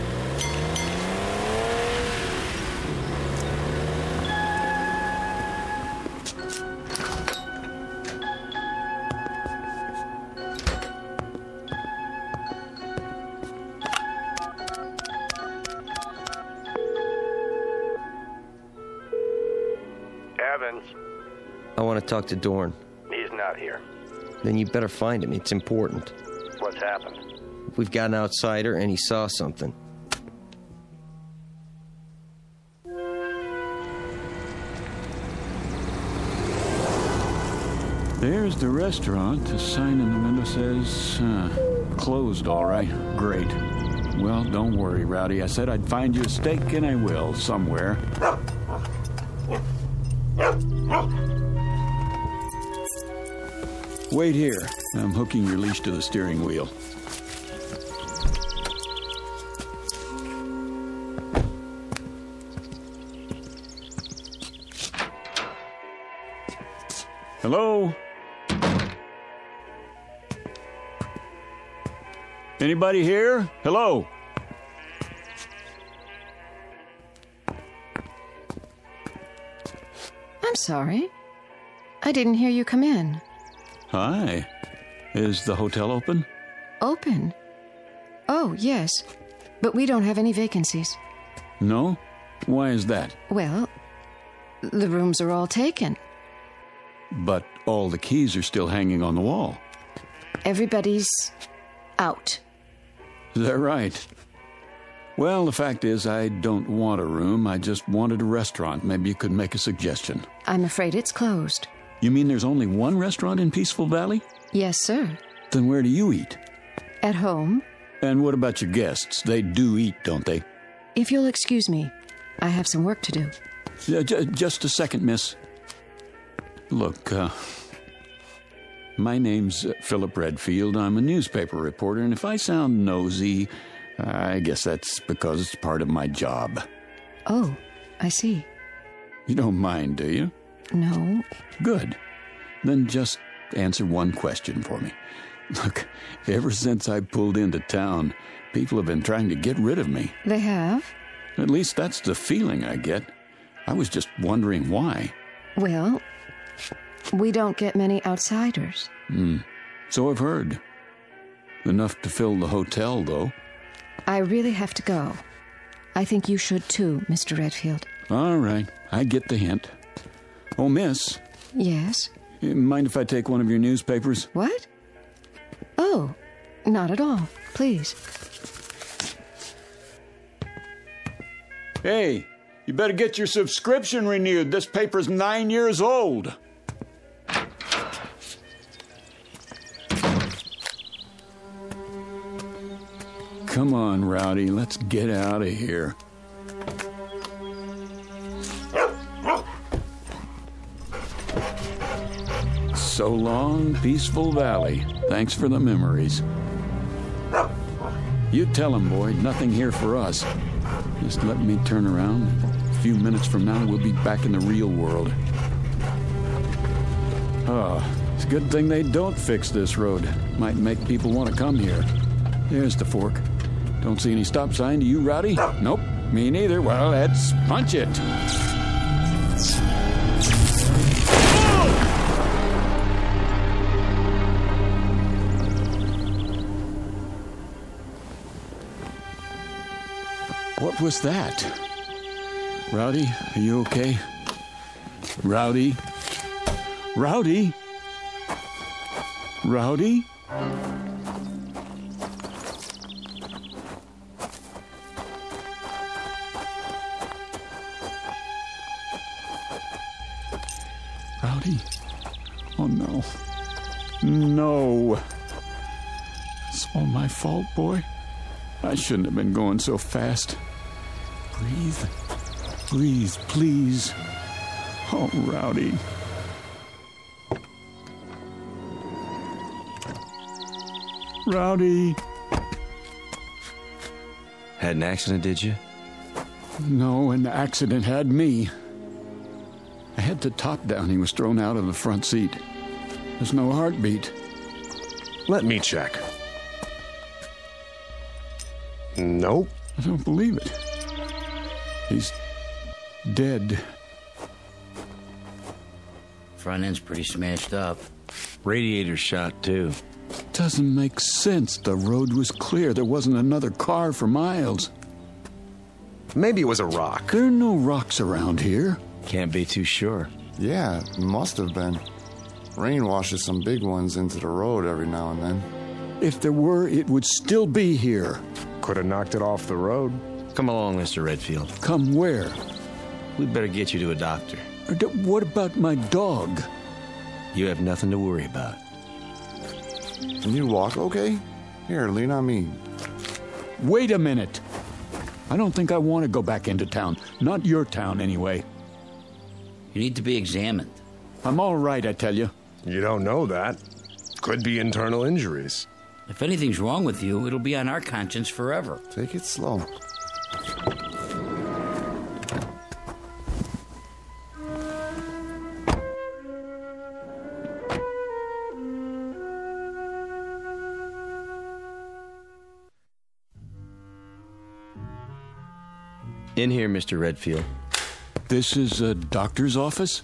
Evans. I want to talk to Dorn. He's not here. Then you better find him. It's important. What's happened? We've got an outsider, and he saw something. There's the restaurant. The sign in the window says, closed, all right. Great. Well, don't worry, Rowdy. I said I'd find you a steak, and I will, somewhere. Wait here. I'm hooking your leash to the steering wheel. Hello? Anybody here? Hello? I'm sorry. I didn't hear you come in. Hi. Is the hotel open? Open? Oh, yes. But we don't have any vacancies. No? Why is that? Well, the rooms are all taken. But all the keys are still hanging on the wall. Everybody's out. Is that right? Well, the fact is, I don't want a room. I just wanted a restaurant. Maybe you could make a suggestion. I'm afraid it's closed. You mean there's only one restaurant in Peaceful Valley? Yes, sir. Then where do you eat? At home. And what about your guests? They do eat, don't they? If you'll excuse me, I have some work to do. Just a second, miss. Look, my name's Philip Redfield. I'm a newspaper reporter, and if I sound nosy, I guess that's because it's part of my job. Oh, I see. You don't mind, do you? No. Good. Then just answer one question for me. Look, ever since I pulled into town, people have been trying to get rid of me. They have? At least that's the feeling I get. I was just wondering why. Well, we don't get many outsiders. So I've heard. Enough to fill the hotel, though. I really have to go. I think you should too, Mr. Redfield. All right, I get the hint. Oh, miss. Yes? Mind if I take one of your newspapers? What? Oh, not at all. Please. Hey, you better get your subscription renewed. This paper's 9 years old. Come on, Rowdy, let's get out of here. So long, Peaceful Valley. Thanks for the memories. You tell him, boy, nothing here for us. Just let me turn around. A few minutes from now, we'll be back in the real world. Oh, it's a good thing they don't fix this road. Might make people want to come here. There's the fork. Don't see any stop sign. Do you, Rowdy? Nope, me neither. Well, let's punch it. What was that? Rowdy, are you okay? Rowdy? Rowdy? Rowdy? Rowdy? Oh, no. No. It's all my fault, boy. I shouldn't have been going so fast. Breathe. Breathe, please. Oh, Rowdy. Rowdy. Had an accident, did you? No, an accident had me. I had the top down. He was thrown out of the front seat. There's no heartbeat. Let me check. Nope. I don't believe it. He's dead. Front end's pretty smashed up. Radiator shot, too. Doesn't make sense. The road was clear. There wasn't another car for miles. Maybe it was a rock. There are no rocks around here. Can't be too sure. Yeah, must have been. Rain washes some big ones into the road every now and then. If there were, it would still be here. Could have knocked it off the road. Come along, Mr. Redfield. Come where? We'd better get you to a doctor. What about my dog? You have nothing to worry about. Can you walk okay? Here, lean on me. Wait a minute. I don't think I want to go back into town. Not your town, anyway. You need to be examined. I'm all right, I tell you. You don't know that. Could be internal injuries. If anything's wrong with you, it'll be on our conscience forever. Take it slow. In here, Mr. Redfield. This is a doctor's office?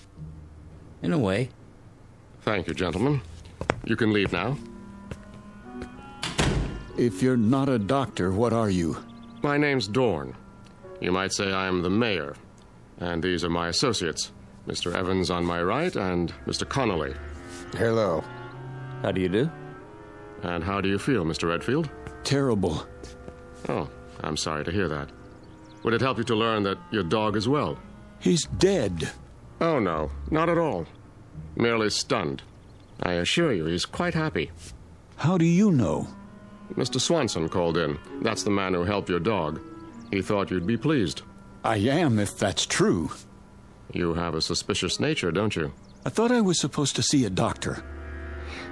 In a way. Thank you, gentlemen. You can leave now. If you're not a doctor, what are you? My name's Dorn. You might say I'm the mayor. And these are my associates. Mr. Evans on my right and Mr. Connolly. Hello. How do you do? And how do you feel, Mr. Redfield? Terrible. Oh, I'm sorry to hear that. Would it help you to learn that your dog is well? He's dead. Oh, no, not at all. Merely stunned. I assure you, he's quite happy. How do you know? Mr. Swanson called in. That's the man who helped your dog. He thought you'd be pleased. I am, if that's true. You have a suspicious nature, don't you? I thought I was supposed to see a doctor.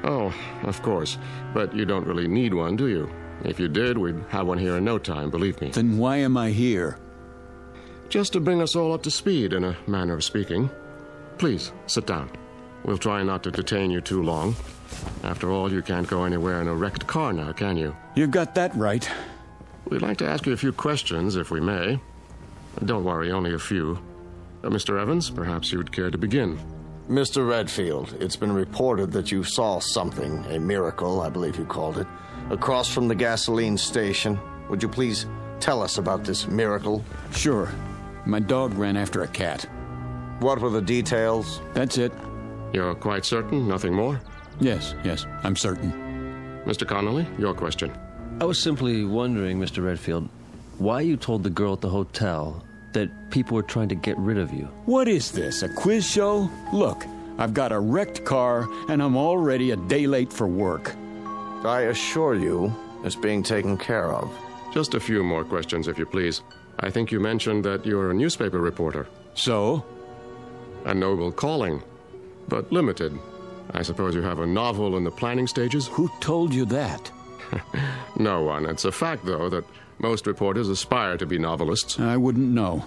Oh, of course. But you don't really need one, do you? If you did, we'd have one here in no time, believe me. Then why am I here? Just to bring us all up to speed, in a manner of speaking. Please, sit down. We'll try not to detain you too long. After all, you can't go anywhere in a wrecked car now, can you? You've got that right. We'd like to ask you a few questions, if we may. Don't worry, only a few. Mr. Evans, perhaps you'd care to begin. Mr. Redfield, it's been reported that you saw something, a miracle, I believe you called it, across from the gasoline station. Would you please tell us about this miracle? Sure. My dog ran after a cat. What were the details? That's it. You're quite certain? Nothing more? Yes, I'm certain. Mr. Connolly, your question. I was simply wondering, Mr. Redfield, why you told the girl at the hotel that people were trying to get rid of you. What is this, a quiz show? Look, I've got a wrecked car, and I'm already a day late for work. I assure you, it's being taken care of. Just a few more questions, if you please. I think you mentioned that you're a newspaper reporter. So? A noble calling, but limited. I suppose you have a novel in the planning stages? Who told you that? No one. It's a fact, though, that most reporters aspire to be novelists. I wouldn't know.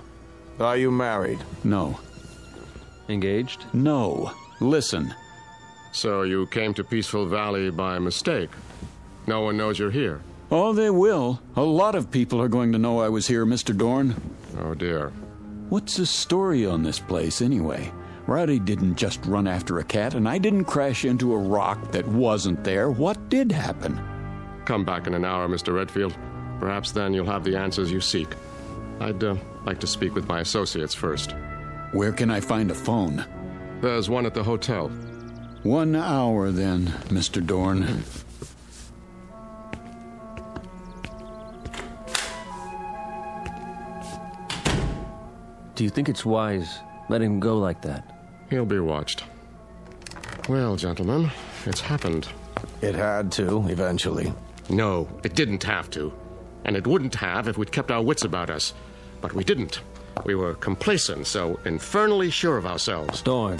Are you married? No. Engaged? No. Listen. So you came to Peaceful Valley by mistake? No one knows you're here? Oh, they will. A lot of people are going to know I was here, Mr. Dorn. Oh, dear. What's the story on this place, anyway? Roddy didn't just run after a cat, and I didn't crash into a rock that wasn't there. What did happen? Come back in an hour, Mr. Redfield. Perhaps then you'll have the answers you seek. I'd like to speak with my associates first. Where can I find a phone? There's one at the hotel. 1 hour, then, Mr. Dorn. Do you think it's wise letting him go like that? He'll be watched. Well, gentlemen, it's happened. It had to, eventually. No, it didn't have to. And it wouldn't have if we'd kept our wits about us. But we didn't. We were complacent, so infernally sure of ourselves. Dorn.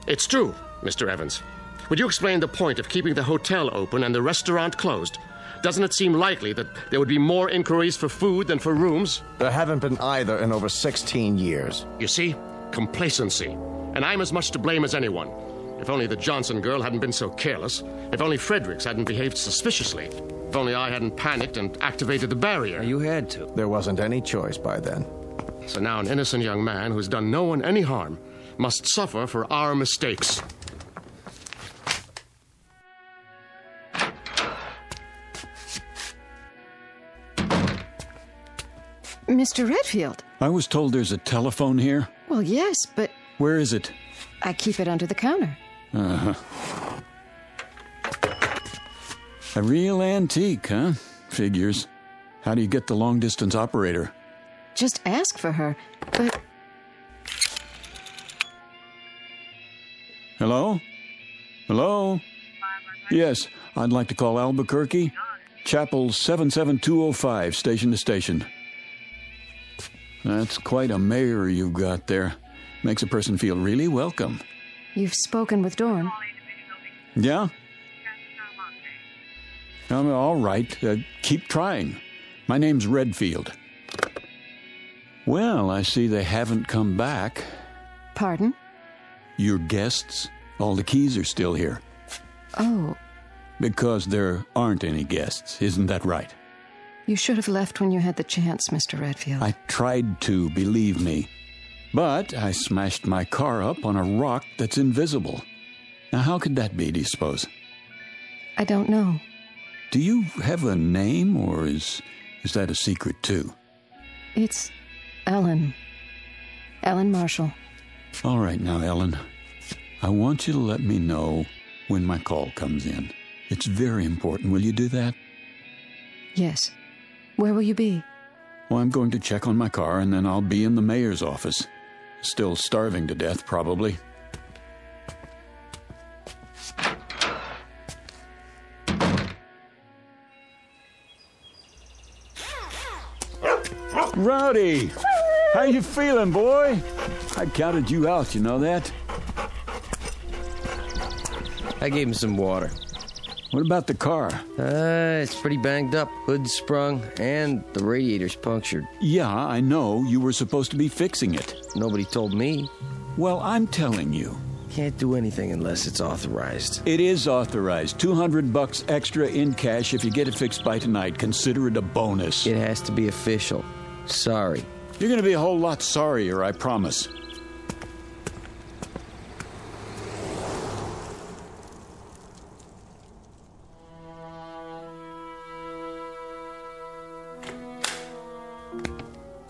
It's true, Mr. Evans. Would you explain the point of keeping the hotel open and the restaurant closed? Doesn't it seem likely that there would be more inquiries for food than for rooms? There haven't been either in over 16 years. You see? Complacency. And I'm as much to blame as anyone. If only the Johnson girl hadn't been so careless. If only Fredericks hadn't behaved suspiciously. If only I hadn't panicked and activated the barrier. You had to. There wasn't any choice by then. So now an innocent young man who's done no one any harm must suffer for our mistakes. Mr. Redfield. I was told there's a telephone here. Well, yes, but... Where is it? I keep it under the counter. Uh-huh. A real antique, huh? Figures. How do you get the long-distance operator? Just ask for her, but... Hello? Hello? Yes, I'd like to call Albuquerque. Chapel 77205, station to station. That's quite a mare you've got there. Makes a person feel really welcome. You've spoken with Dorn. Yeah? All right. Keep trying. My name's Redfield. Well, I see they haven't come back. Pardon? Your guests? All the keys are still here. Oh. Because there aren't any guests, isn't that right? You should have left when you had the chance, Mr. Redfield. I tried to, believe me. But I smashed my car up on a rock that's invisible. Now, how could that be, do you suppose? I don't know. Do you have a name, or is that a secret, too? It's Ellen. Ellen Marshall. All right now, Ellen. I want you to let me know when my call comes in. It's very important. Will you do that? Yes. Where will you be? Well, I'm going to check on my car, and then I'll be in the mayor's office. Still starving to death, probably. Rowdy! How you feeling, boy? I counted you out, you know that? I gave him some water. What about the car? It's pretty banged up. Hood's sprung, and the radiator's punctured. Yeah, I know. You were supposed to be fixing it. Nobody told me. Well, I'm telling you. Can't do anything unless it's authorized. It is authorized. $200 extra in cash if you get it fixed by tonight. Consider it a bonus. It has to be official. Sorry. You're going to be a whole lot sorrier, I promise.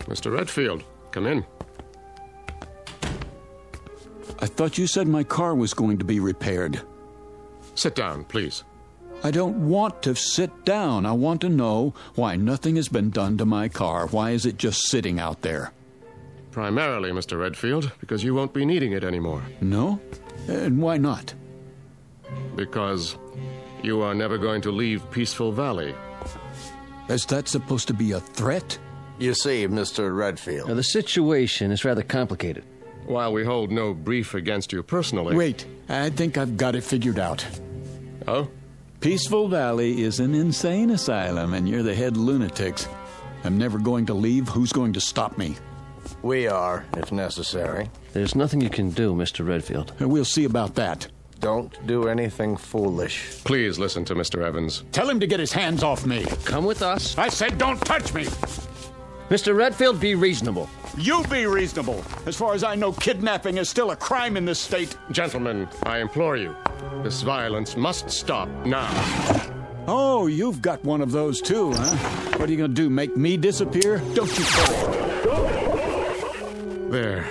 Mr. Redfield, come in. I thought you said my car was going to be repaired. Sit down, please. I don't want to sit down. I want to know why nothing has been done to my car. Why is it just sitting out there? Primarily, Mr. Redfield, because you won't be needing it anymore. No? And why not? Because you are never going to leave Peaceful Valley. Is that supposed to be a threat? You see, Mr. Redfield. Now, the situation is rather complicated. While we hold no brief against you personally... Wait, I think I've got it figured out. Oh? Peaceful Valley is an insane asylum, and you're the head lunatics. I'm never going to leave. Who's going to stop me? We are, if necessary. There's nothing you can do, Mr. Redfield. We'll see about that. Don't do anything foolish. Please listen to Mr. Evans. Tell him to get his hands off me. Come with us. I said don't touch me. Mr. Redfield, be reasonable. You be reasonable. As far as I know, kidnapping is still a crime in this state. Gentlemen, I implore you. This violence must stop now. Oh, you've got one of those too, huh? What are you going to do, make me disappear? Don't you There.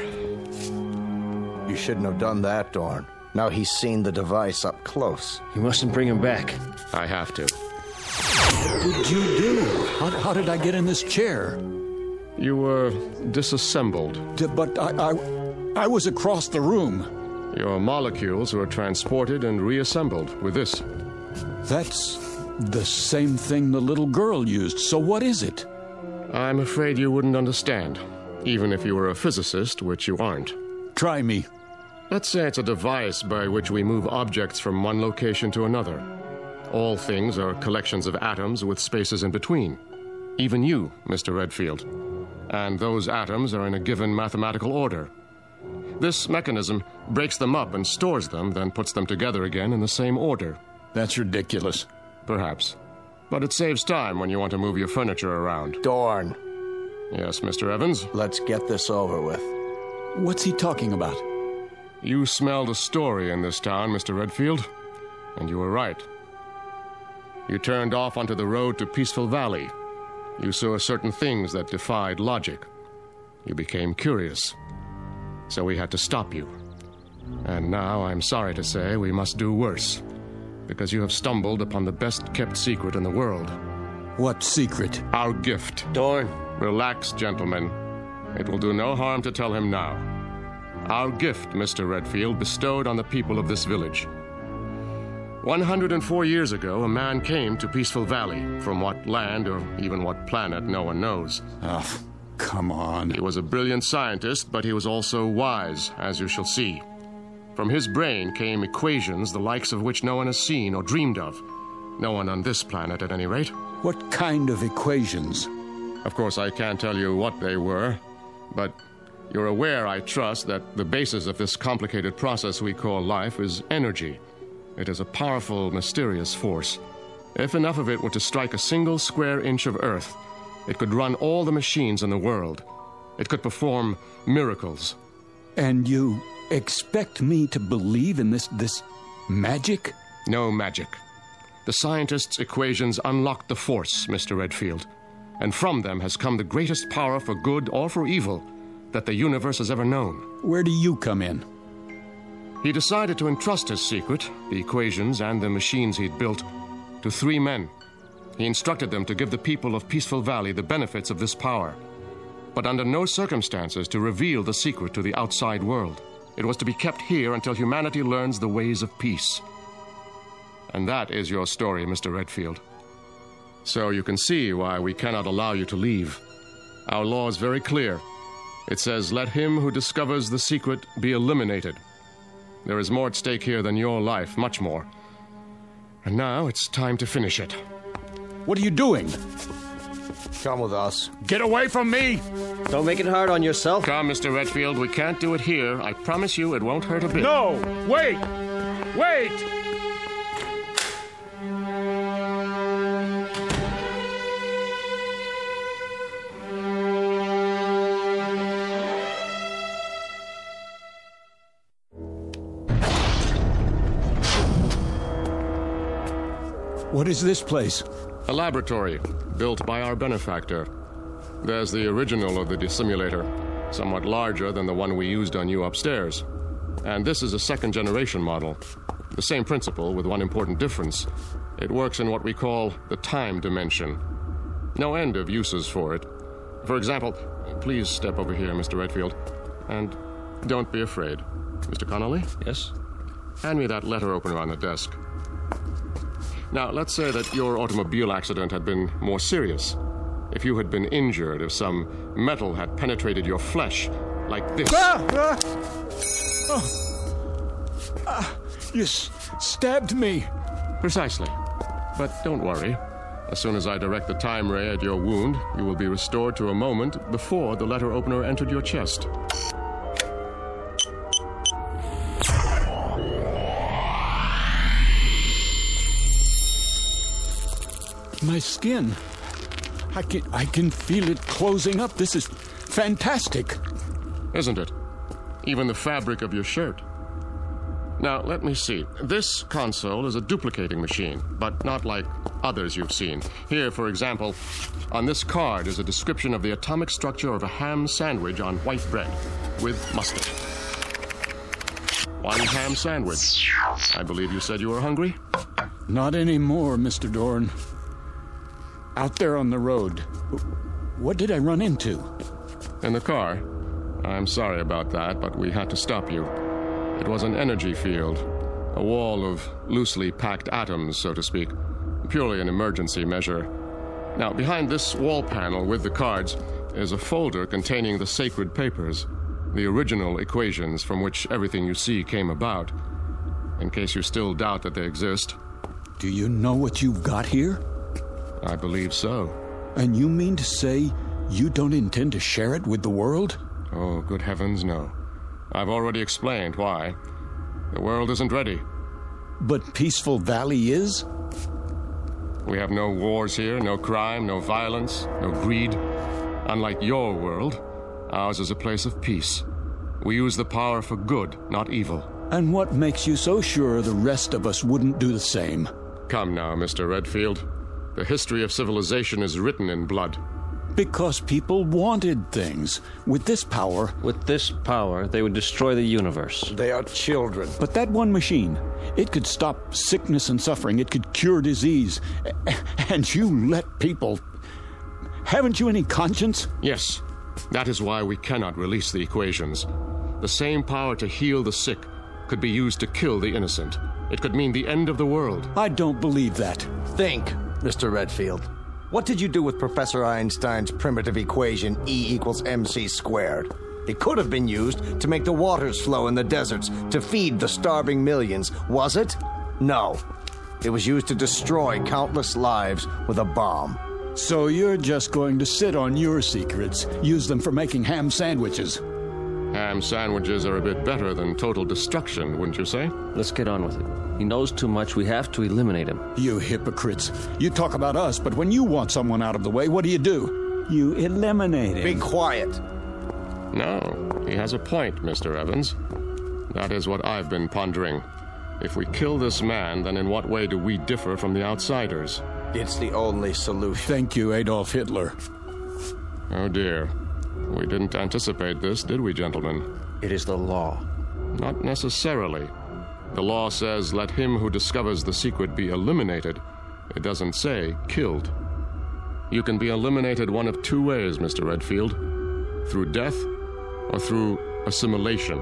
You shouldn't have done that, Dorn. Now he's seen the device up close. You mustn't bring him back. I have to. What did you do? How did I get in this chair? You were disassembled. But I was across the room. Your molecules were transported and reassembled with this. That's the same thing the little girl used. So what is it? I'm afraid you wouldn't understand, even if you were a physicist, which you aren't. Try me. Let's say it's a device by which we move objects from one location to another. All things are collections of atoms with spaces in between. Even you, Mr. Redfield. And those atoms are in a given mathematical order. This mechanism breaks them up and stores them, then puts them together again in the same order. That's ridiculous. Perhaps. But it saves time when you want to move your furniture around. Dorn. Yes, Mr. Evans? Let's get this over with. What's he talking about? You smelled a story in this town, Mr. Redfield. And you were right. You turned off onto the road to Peaceful Valley. You saw certain things that defied logic. You became curious. So we had to stop you. And now, I'm sorry to say, we must do worse. Because you have stumbled upon the best-kept secret in the world. What secret? Our gift. Dorn. Relax, gentlemen. It will do no harm to tell him now. Our gift, Mr. Redfield, bestowed on the people of this village. 104 years ago, a man came to Peaceful Valley, from what land or even what planet, no one knows. Oh, come on. He was a brilliant scientist, but he was also wise, as you shall see. From his brain came equations the likes of which no one has seen or dreamed of. No one on this planet, at any rate. What kind of equations? Of course, I can't tell you what they were, but you're aware, I trust, that the basis of this complicated process we call life is energy. It is a powerful, mysterious force. If enough of it were to strike a single square inch of Earth, it could run all the machines in the world. It could perform miracles. And you expect me to believe in this magic? No magic. The scientists' equations unlocked the force, Mr. Redfield. And from them has come the greatest power for good or for evil that the universe has ever known. Where do you come in? He decided to entrust his secret, the equations and the machines he'd built, to 3 men. He instructed them to give the people of Peaceful Valley the benefits of this power, but under no circumstances to reveal the secret to the outside world. It was to be kept here until humanity learns the ways of peace. And that is your story, Mr. Redfield. So you can see why we cannot allow you to leave. Our law is very clear. It says, let him who discovers the secret be eliminated. There is more at stake here than your life, much more. And now it's time to finish it. What are you doing? Come with us. Get away from me! Don't make it hard on yourself. Come, Mr. Redfield, we can't do it here. I promise you it won't hurt a bit. No! Wait! Wait! What is this place? A laboratory, built by our benefactor. There's the original of the dissimulator, somewhat larger than the one we used on you upstairs. And this is a second-generation model. The same principle, with one important difference. It works in what we call the time dimension. No end of uses for it. For example, please step over here, Mr. Redfield. And don't be afraid. Mr. Connolly? Yes? Hand me that letter opener on the desk. Now, let's say that your automobile accident had been more serious. If you had been injured, if some metal had penetrated your flesh, like this. You stabbed me. Precisely. But don't worry. As soon as I direct the time ray at your wound, you will be restored to a moment before the letter opener entered your chest. My skin. I can feel it closing up. This is fantastic. Isn't it? Even the fabric of your shirt. Now, let me see. This console is a duplicating machine, but not like others you've seen. Here, for example, on this card is a description of the atomic structure of a ham sandwich on white bread with mustard. One ham sandwich. I believe you said you were hungry? Not anymore, Mr. Dorn. Out there on the road, what did I run into? In the car. I'm sorry about that, but we had to stop you. It was an energy field, a wall of loosely packed atoms, so to speak. Purely an emergency measure. Now, behind this wall panel with the cards is a folder containing the sacred papers, the original equations from which everything you see came about. In case you still doubt that they exist. Do you know what you've got here? I believe so. And you mean to say you don't intend to share it with the world? Oh, good heavens, no. I've already explained why. The world isn't ready. But Peaceful Valley is? We have no wars here, no crime, no violence, no greed. Unlike your world, ours is a place of peace. We use the power for good, not evil. And what makes you so sure the rest of us wouldn't do the same? Come now, Mr. Redfield. The history of civilization is written in blood. Because people wanted things. With this power... With this power, they would destroy the universe. They are children. But that one machine, it could stop sickness and suffering. It could cure disease. And you let people... Haven't you any conscience? Yes. That is why we cannot release the equations. The same power to heal the sick could be used to kill the innocent. It could mean the end of the world. I don't believe that. Think, Mr. Redfield. What did you do with Professor Einstein's primitive equation E equals mc squared? It could have been used to make the waters flow in the deserts to feed the starving millions, was it? No. It was used to destroy countless lives with a bomb. So you're just going to sit on your secrets, use them for making ham sandwiches. Ham sandwiches are a bit better than total destruction, wouldn't you say? Let's get on with it. He knows too much. We have to eliminate him. You hypocrites. You talk about us, but when you want someone out of the way, what do? You eliminate him. Be quiet. No, he has a point, Mr. Evans. That is what I've been pondering. If we kill this man, then in what way do we differ from the outsiders? It's the only solution. Thank you, Adolf Hitler. Oh, dear. We didn't anticipate this, did we, gentlemen? It is the law. Not necessarily. The law says, let him who discovers the secret be eliminated. It doesn't say killed. You can be eliminated one of two ways, Mr. Redfield. Through death or through assimilation.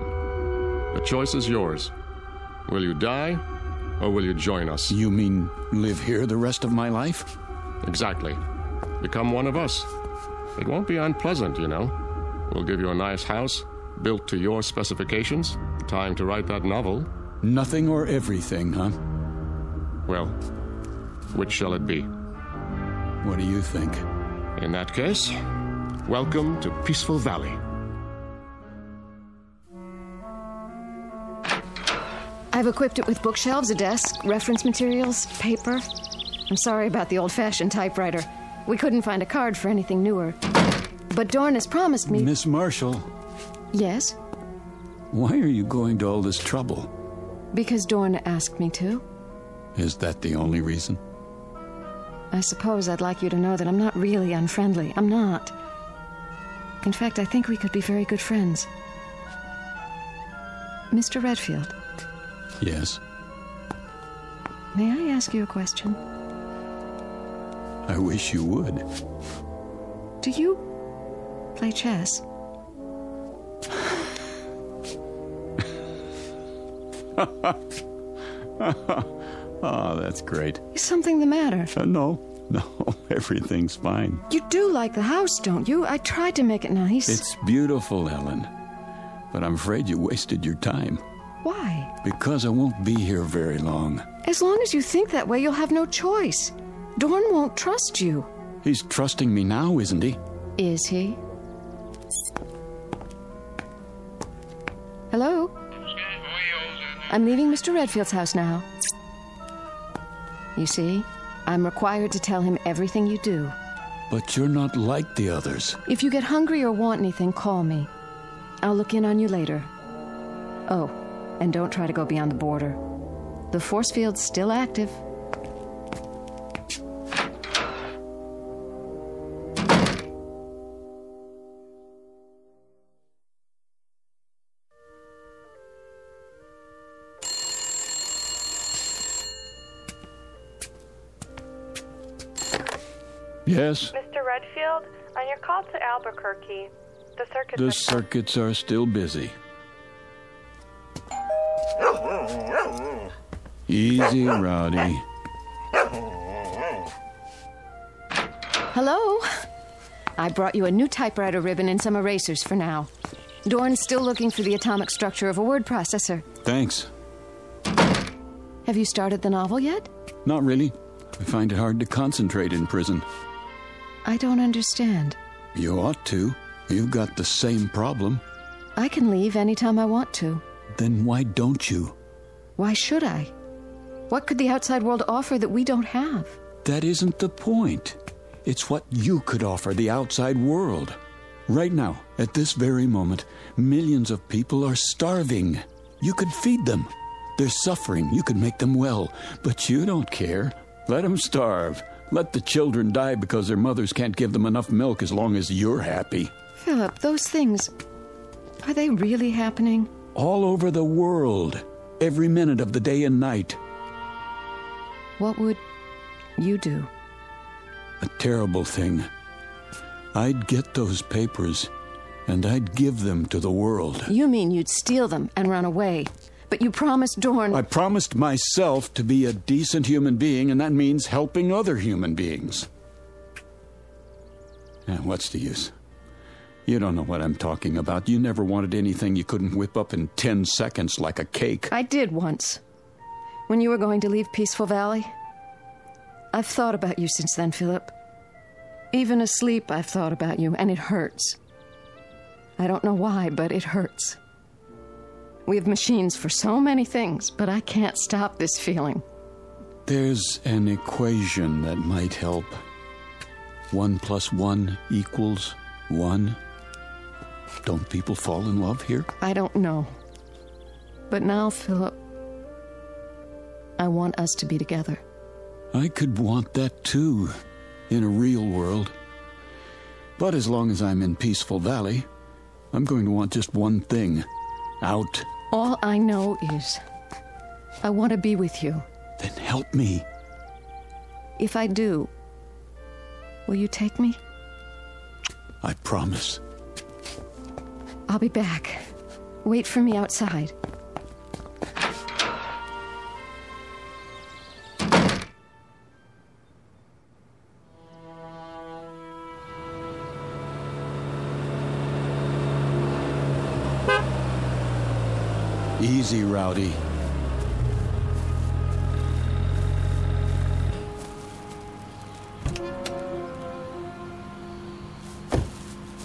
The choice is yours. Will you die or will you join us? You mean live here the rest of my life? Exactly. Become one of us. It won't be unpleasant, you know. We'll give you a nice house, built to your specifications. Time to write that novel. Nothing or everything, huh? Well, which shall it be? What do you think? In that case, welcome to Peaceful Valley. I've equipped it with bookshelves, a desk, reference materials, paper. I'm sorry about the old-fashioned typewriter. We couldn't find a card for anything newer. But Dorn has promised me... Miss Marshall. Yes? Why are you going to all this trouble? Because Dorn asked me to. Is that the only reason? I suppose I'd like you to know that I'm not really unfriendly. I'm not. In fact, I think we could be very good friends. Mr. Redfield. Yes? May I ask you a question? I wish you would. Do you play chess? Oh, that's great. Is something the matter? No, everything's fine. You do like the house, don't you? I tried to make it nice. It's beautiful, Ellen. But I'm afraid you wasted your time. Why? Because I won't be here very long. As long as you think that way, you'll have no choice. Dorn won't trust you. He's trusting me now, isn't he? Is he? Hello? I'm leaving Mr. Redfield's house now. You see, I'm required to tell him everything you do. But you're not like the others. If you get hungry or want anything, call me. I'll look in on you later. Oh, and don't try to go beyond the border. The force field's still active. Yes? Mr. Redfield, on your call to Albuquerque, the circuits are still busy. Easy, Rowdy. Hello? I brought you a new typewriter ribbon and some erasers for now. Dorn's still looking for the atomic structure of a word processor. Thanks. Have you started the novel yet? Not really. I find it hard to concentrate in prison. I don't understand. You ought to. You've got the same problem. I can leave anytime I want to. Then why don't you? Why should I? What could the outside world offer that we don't have? That isn't the point. It's what you could offer the outside world. Right now, at this very moment, millions of people are starving. You could feed them. They're suffering. You could make them well. But you don't care. Let them starve. Let the children die because their mothers can't give them enough milk as long as you're happy. Philip, those things, are they really happening? All over the world. Every minute of the day and night. What would you do? A terrible thing. I'd get those papers, and I'd give them to the world. You mean you'd steal them and run away? But you promised Dorn... I promised myself to be a decent human being, and that means helping other human beings. And what's the use? You don't know what I'm talking about. You never wanted anything you couldn't whip up in 10 seconds like a cake. I did once. When you were going to leave Peaceful Valley. I've thought about you since then, Philip. Even asleep, I've thought about you, and it hurts. I don't know why, but it hurts. We have machines for so many things, but I can't stop this feeling. There's an equation that might help. 1 + 1 = 1. Don't people fall in love here? I don't know. But now, Philip, I want us to be together. I could want that too, in a real world. But as long as I'm in Peaceful Valley, I'm going to want just one thing. Out. All I know is I want to be with you. Then help me. If I do, will you take me? I promise. I'll be back. Wait for me outside. Easy, Rowdy.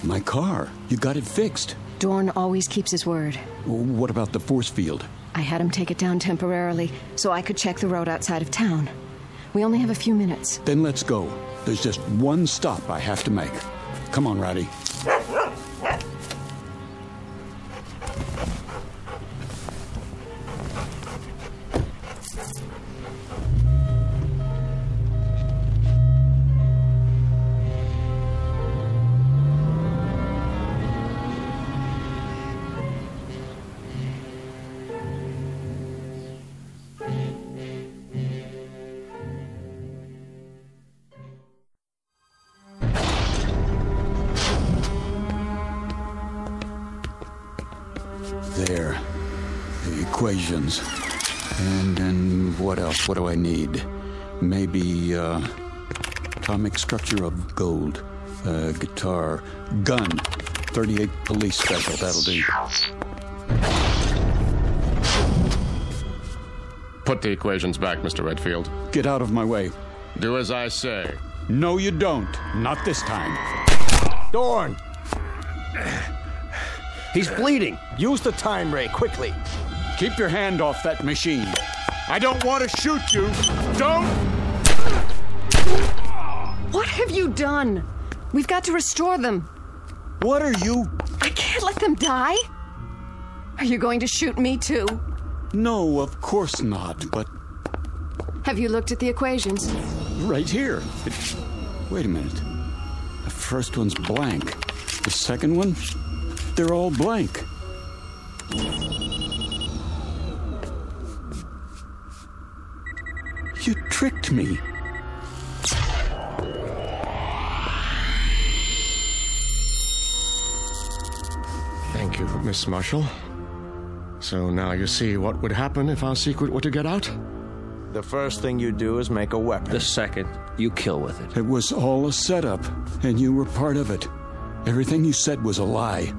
My car. You got it fixed. Dorn always keeps his word. What about the force field? I had him take it down temporarily so I could check the road outside of town. We only have a few minutes. Then let's go. There's just one stop I have to make. Come on, Rowdy. There. The equations. And then what else? What do I need? Maybe, atomic structure of gold. Guitar. Gun. 38 police special. That'll do. Put the equations back, Mr. Redfield. Get out of my way. Do as I say. No, you don't. Not this time. Dorn! He's bleeding. Use the time ray, quickly. Keep your hand off that machine. I don't want to shoot you. Don't! What have you done? We've got to restore them. What are you? I can't let them die. Are you going to shoot me too? No, of course not, but... Have you looked at the equations? Right here. Wait a minute. The first one's blank. The second one? They're all blank. You tricked me. Thank you, Miss Marshall. So now you see what would happen if our secret were to get out? The first thing you do is make a weapon. The second, you kill with it. It was all a setup, and you were part of it. Everything you said was a lie.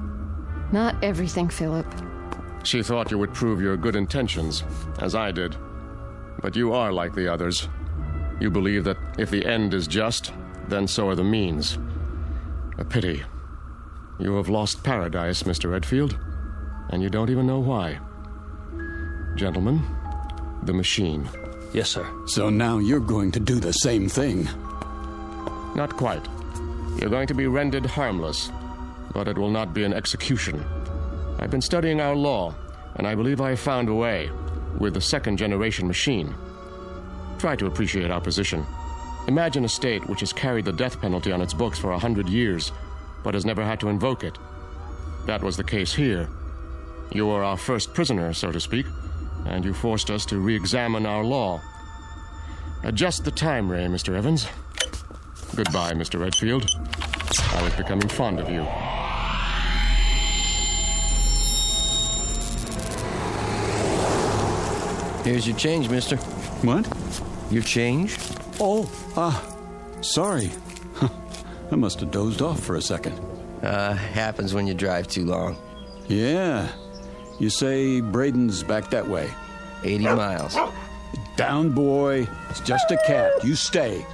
Not everything, Philip. She thought you would prove your good intentions, as I did. But you are like the others. You believe that if the end is just, then so are the means. A pity. You have lost paradise, Mr. Redfield, and you don't even know why. Gentlemen, the machine. Yes, sir. So now you're going to do the same thing. Not quite. You're going to be rendered harmless, but it will not be an execution. I've been studying our law, and I believe I have found a way with the second-generation machine. Try to appreciate our position. Imagine a state which has carried the death penalty on its books for 100 years, but has never had to invoke it. That was the case here. You were our first prisoner, so to speak, and you forced us to re-examine our law. Adjust the time ray, Mr. Evans. Goodbye, Mr. Redfield. I was becoming fond of you. Here's your change, mister. What? Your change? Oh, sorry. I must have dozed off for a second. Happens when you drive too long. Yeah. You say Braden's back that way? 80 miles. Down, boy. It's just a cat. You stay.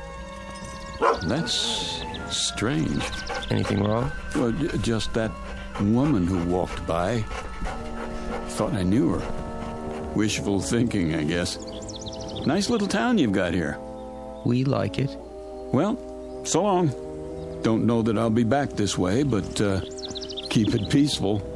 That's strange. Anything wrong? Well, just that woman who walked by. Thought I knew her. Wishful thinking, I guess. Nice little town you've got here. We like it. Well, so long. Don't know that I'll be back this way, but keep it peaceful.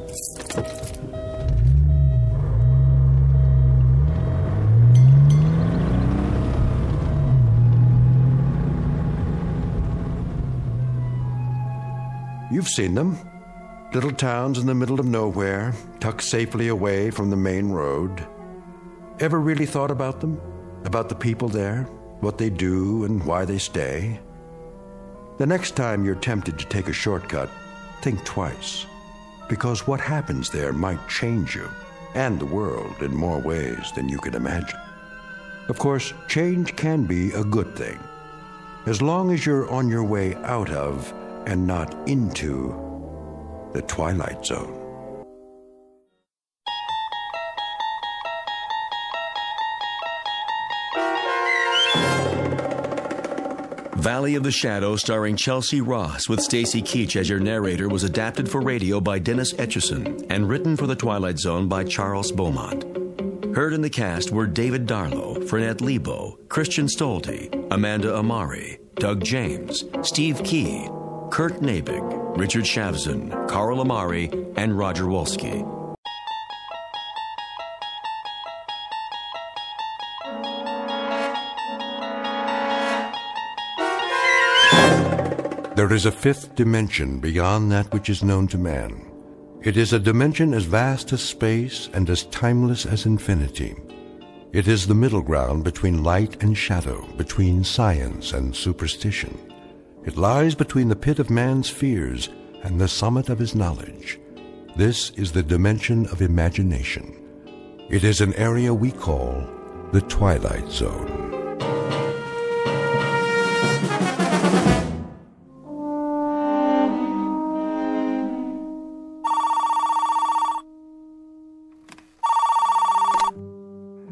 You've seen them. Little towns in the middle of nowhere, tucked safely away from the main road. Ever really thought about them? About the people there? What they do and why they stay? The next time you're tempted to take a shortcut, think twice. Because what happens there might change you and the world in more ways than you can imagine. Of course, change can be a good thing, as long as you're on your way out of and not into the Twilight Zone. Valley of the Shadow, starring Chelsea Ross with Stacy Keach as your narrator, was adapted for radio by Dennis Etchison and written for the Twilight Zone by Charles Beaumont. Heard in the cast were David Darlow, Frenette Lebo, Christian Stolte, Amanda Amari, Doug James, Steve Key, Kurt Nabig, Richard Shavzin, Carl Amari, and Roger Wolski. There is a fifth dimension beyond that which is known to man. It is a dimension as vast as space and as timeless as infinity. It is the middle ground between light and shadow, between science and superstition. It lies between the pit of man's fears and the summit of his knowledge. This is the dimension of imagination. It is an area we call the Twilight Zone.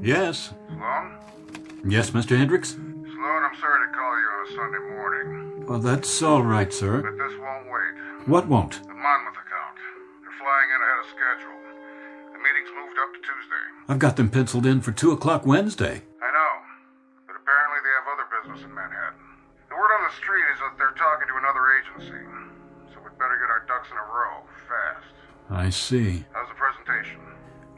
Yes. Sloan? Yes, Mr. Hendricks? Sloan, I'm sorry to call you on a Sunday morning. Well, that's all right, sir. But this won't wait. What won't? The Monmouth account. They're flying in ahead of schedule. The meeting's moved up to Tuesday. I've got them penciled in for 2 o'clock Wednesday. I know, but apparently they have other business in Manhattan. The word on the street is that they're talking to another agency, so we'd better get our ducks in a row, fast. I see. How's the presentation?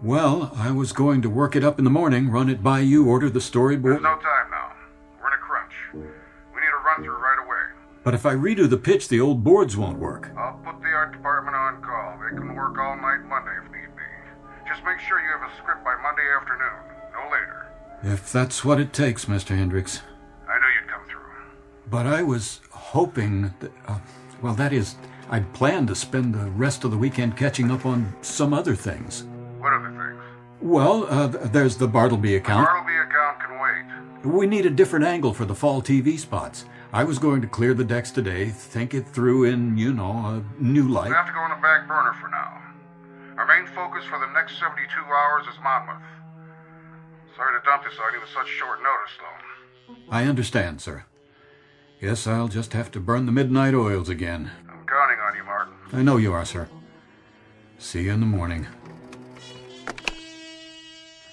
Well, I was going to work it up in the morning, run it by you, order the storyboard. There's no time now. We're in a crunch. We need a run-through right away. But if I redo the pitch, the old boards won't work. I'll put the art department on call. They can work all night Monday if need be. Just make sure you have a script by Monday afternoon, no later. If that's what it takes, Mr. Hendricks. I knew you'd come through. But I was hoping that, that is, I'd planned to spend the rest of the weekend catching up on some other things. What other things? Well, there's the Bartleby account. The Bartleby account can wait. We need a different angle for the fall TV spots. I was going to clear the decks today, think it through in, a new light. We have to go on the back burner for now. Our main focus for the next 72 hours is Monmouth. Sorry to dump this on you with such short notice, Sloan. I understand, sir. Guess I'll just have to burn the midnight oils again. I'm counting on you, Martin. I know you are, sir. See you in the morning.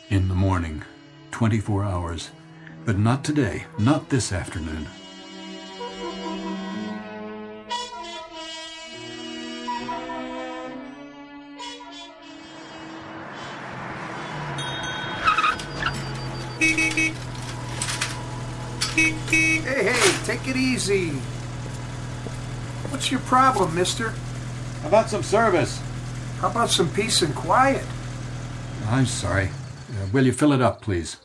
In the morning. 24 hours. But not today. Not this afternoon. Hey, take it easy. What's your problem, mister? How about some service? How about some peace and quiet? I'm sorry. Will you fill it up, please?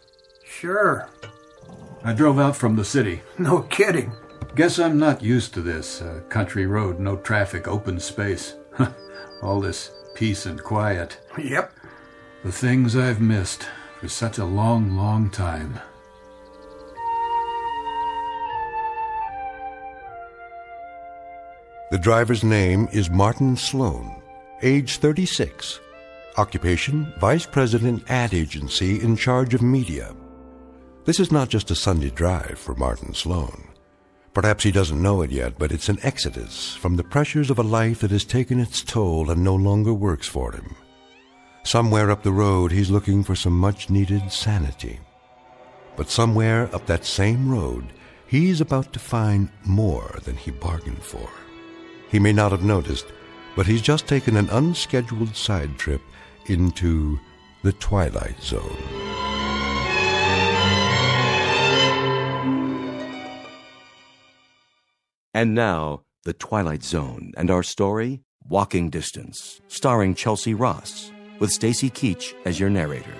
Sure. I drove out from the city. No kidding. Guess I'm not used to this. Country road, no traffic, open space. All this peace and quiet. Yep. The things I've missed. For for such a long, long time. The driver's name is Martin Sloan, age 36. Occupation, Vice President ad agency in charge of media. This is not just a Sunday drive for Martin Sloan. Perhaps he doesn't know it yet, but it's an exodus from the pressures of a life that has taken its toll and no longer works for him. Somewhere up the road, he's looking for some much-needed sanity. But somewhere up that same road, he's about to find more than he bargained for. He may not have noticed, but he's just taken an unscheduled side trip into the Twilight Zone. And now, The Twilight Zone and our story, Walking Distance, starring Chelsea Ross, with Stacy Keach as your narrator.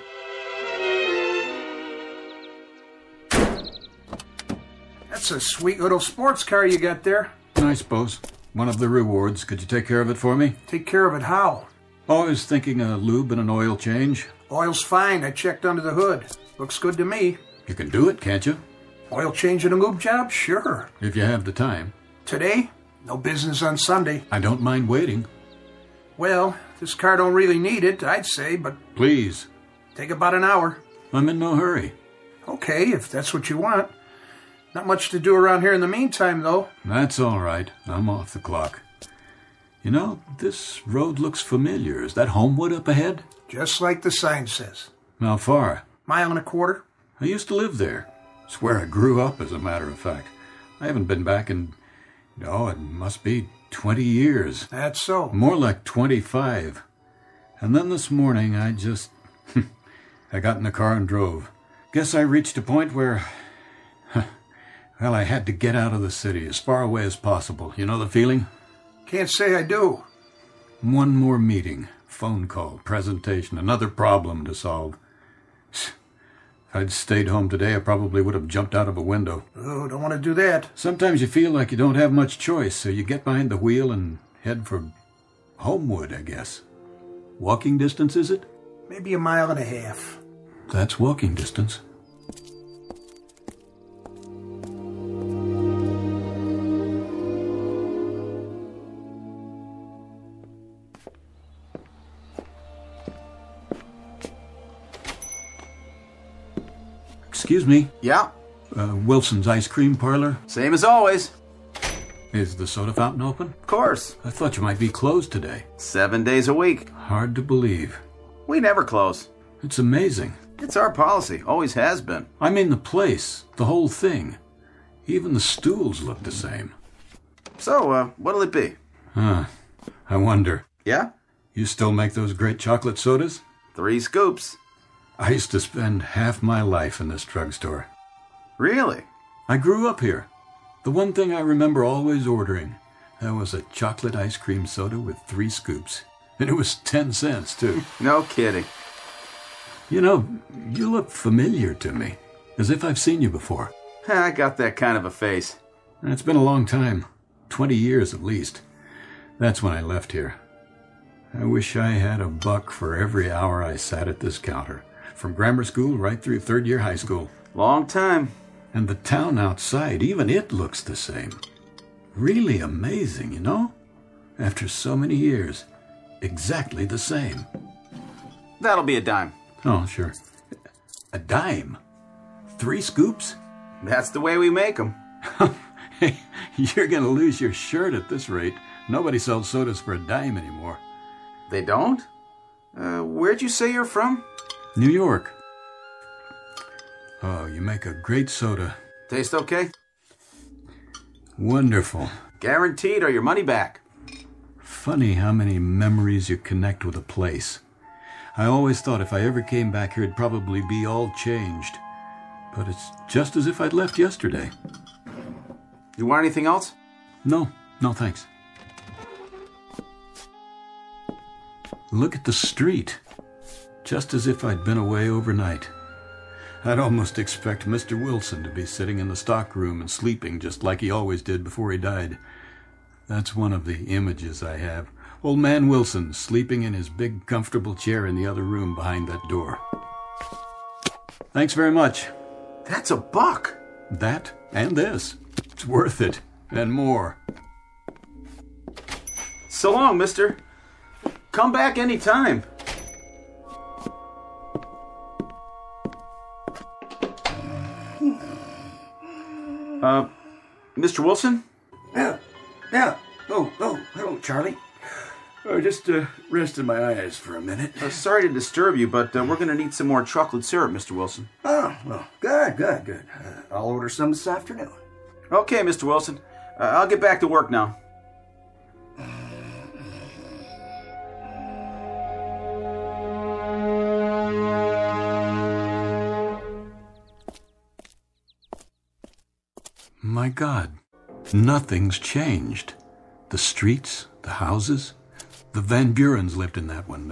That's a sweet little sports car you got there. I suppose. One of the rewards. Could you take care of it for me? Take care of it how? Oh, I was thinking a lube and an oil change. Oil's fine. I checked under the hood. Looks good to me. You can do it, can't you? Oil change and a lube job? Sure. If you have the time. Today? No business on Sunday. I don't mind waiting. Well, this car don't really need it, I'd say, but... Please. Take about an hour. I'm in no hurry. Okay, if that's what you want. Not much to do around here in the meantime, though. That's all right. I'm off the clock. You know, this road looks familiar. Is that Homewood up ahead? Just like the sign says. How far? 1.25 miles. I used to live there. It's where I grew up, as a matter of fact. I haven't been back in... Oh, it must be 20 years. That's so. More like 25. And then this morning, I just... I got in the car and drove. Guess I reached a point where... Well, I had to get out of the city, as far away as possible. You know the feeling? Can't say I do. One more meeting, phone call, presentation, another problem to solve. If I'd stayed home today, I probably would have jumped out of a window. Oh, don't want to do that. Sometimes you feel like you don't have much choice, so you get behind the wheel and head for Homewood, I guess. Walking distance, is it? Maybe 1.5 miles. That's walking distance. Excuse me. Yeah? Wilson's Ice Cream Parlor? Same as always. Is the soda fountain open? Of course. I thought you might be closed today. 7 days a week. Hard to believe. We never close. It's amazing. It's our policy. Always has been. I mean the place. The whole thing. Even the stools look the same. So, what'll it be? I wonder. Yeah? You still make those great chocolate sodas? 3 scoops. I used to spend half my life in this drugstore. Really? I grew up here. The one thing I remember always ordering, that was a chocolate ice cream soda with 3 scoops. And it was 10 cents, too. No kidding. You know, you look familiar to me, as if I've seen you before. I got that kind of a face. It's been a long time. 20 years at least. That's when I left here. I wish I had $1 for every hour I sat at this counter. From grammar school right through 3rd year high school. Long time. And the town outside, even it looks the same. Really amazing, you know? After so many years, exactly the same. That'll be a dime. Oh, sure. A dime? 3 scoops? That's the way we make them. Hey, you're gonna lose your shirt at this rate. Nobody sells sodas for a dime anymore. They don't? Where'd you say you're from? New York. Oh, you make a great soda. Taste okay? Wonderful. Guaranteed or your money back. Funny how many memories you connect with a place. I always thought if I ever came back here, it'd probably be all changed. But it's just as if I'd left yesterday. You want anything else? No, thanks. Look at the street. Just as if I'd been away overnight. I'd almost expect Mr. Wilson to be sitting in the stockroom and sleeping just like he always did before he died. That's one of the images I have. Old man Wilson sleeping in his big comfortable chair in the other room behind that door. Thanks very much. That's $1. That and this. It's worth it. And more. So long, mister. Come back anytime. Mr. Wilson? Yeah. Oh, hello, Charlie. Just rested my eyes for a minute. Sorry to disturb you, but we're going to need some more chocolate syrup, Mr. Wilson. Oh, well, good. I'll order some this afternoon. Okay, Mr. Wilson. I'll get back to work now. My God, nothing's changed. The streets, the houses. The Van Burens lived in that one.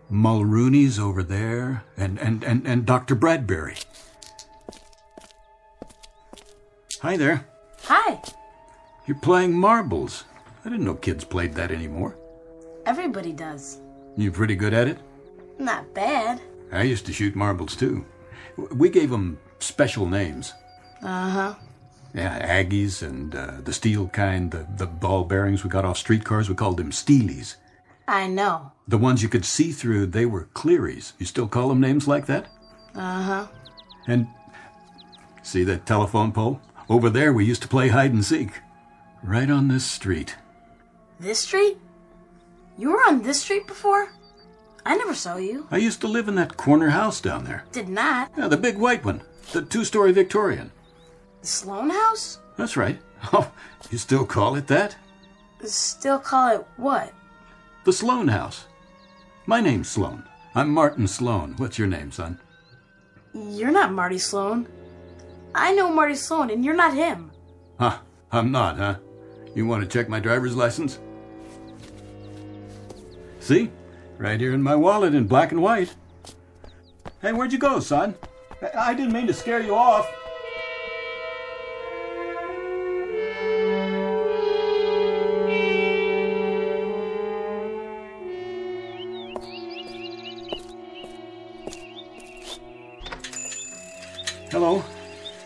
Mulrooney's over there, and Dr. Bradbury. Hi there. Hi. You're playing marbles. I didn't know kids played that anymore. Everybody does. You pretty good at it? Not bad. I used to shoot marbles, too. We gave them special names. Uh-huh. Yeah, Aggies and the steel kind, the ball bearings we got off streetcars, we called them Steelies. I know. The ones you could see through, they were Clearys. You still call them names like that? Uh-huh. And see that telephone pole? Over there we used to play hide and seek. Right on this street. This street? You were on this street before? I never saw you. I used to live in that corner house down there. Did not. Yeah, the big white one. The 2-story Victorian. The Sloan House? That's right. Oh, you still call it that? Still call it what? The Sloan House. My name's Sloan. I'm Martin Sloan. What's your name, son? You're not Marty Sloan. I know Marty Sloan, and you're not him. Huh, I'm not, huh? You want to check my driver's license? See? Right here in my wallet in black and white. Hey, where'd you go, son? I didn't mean to scare you off. Hello.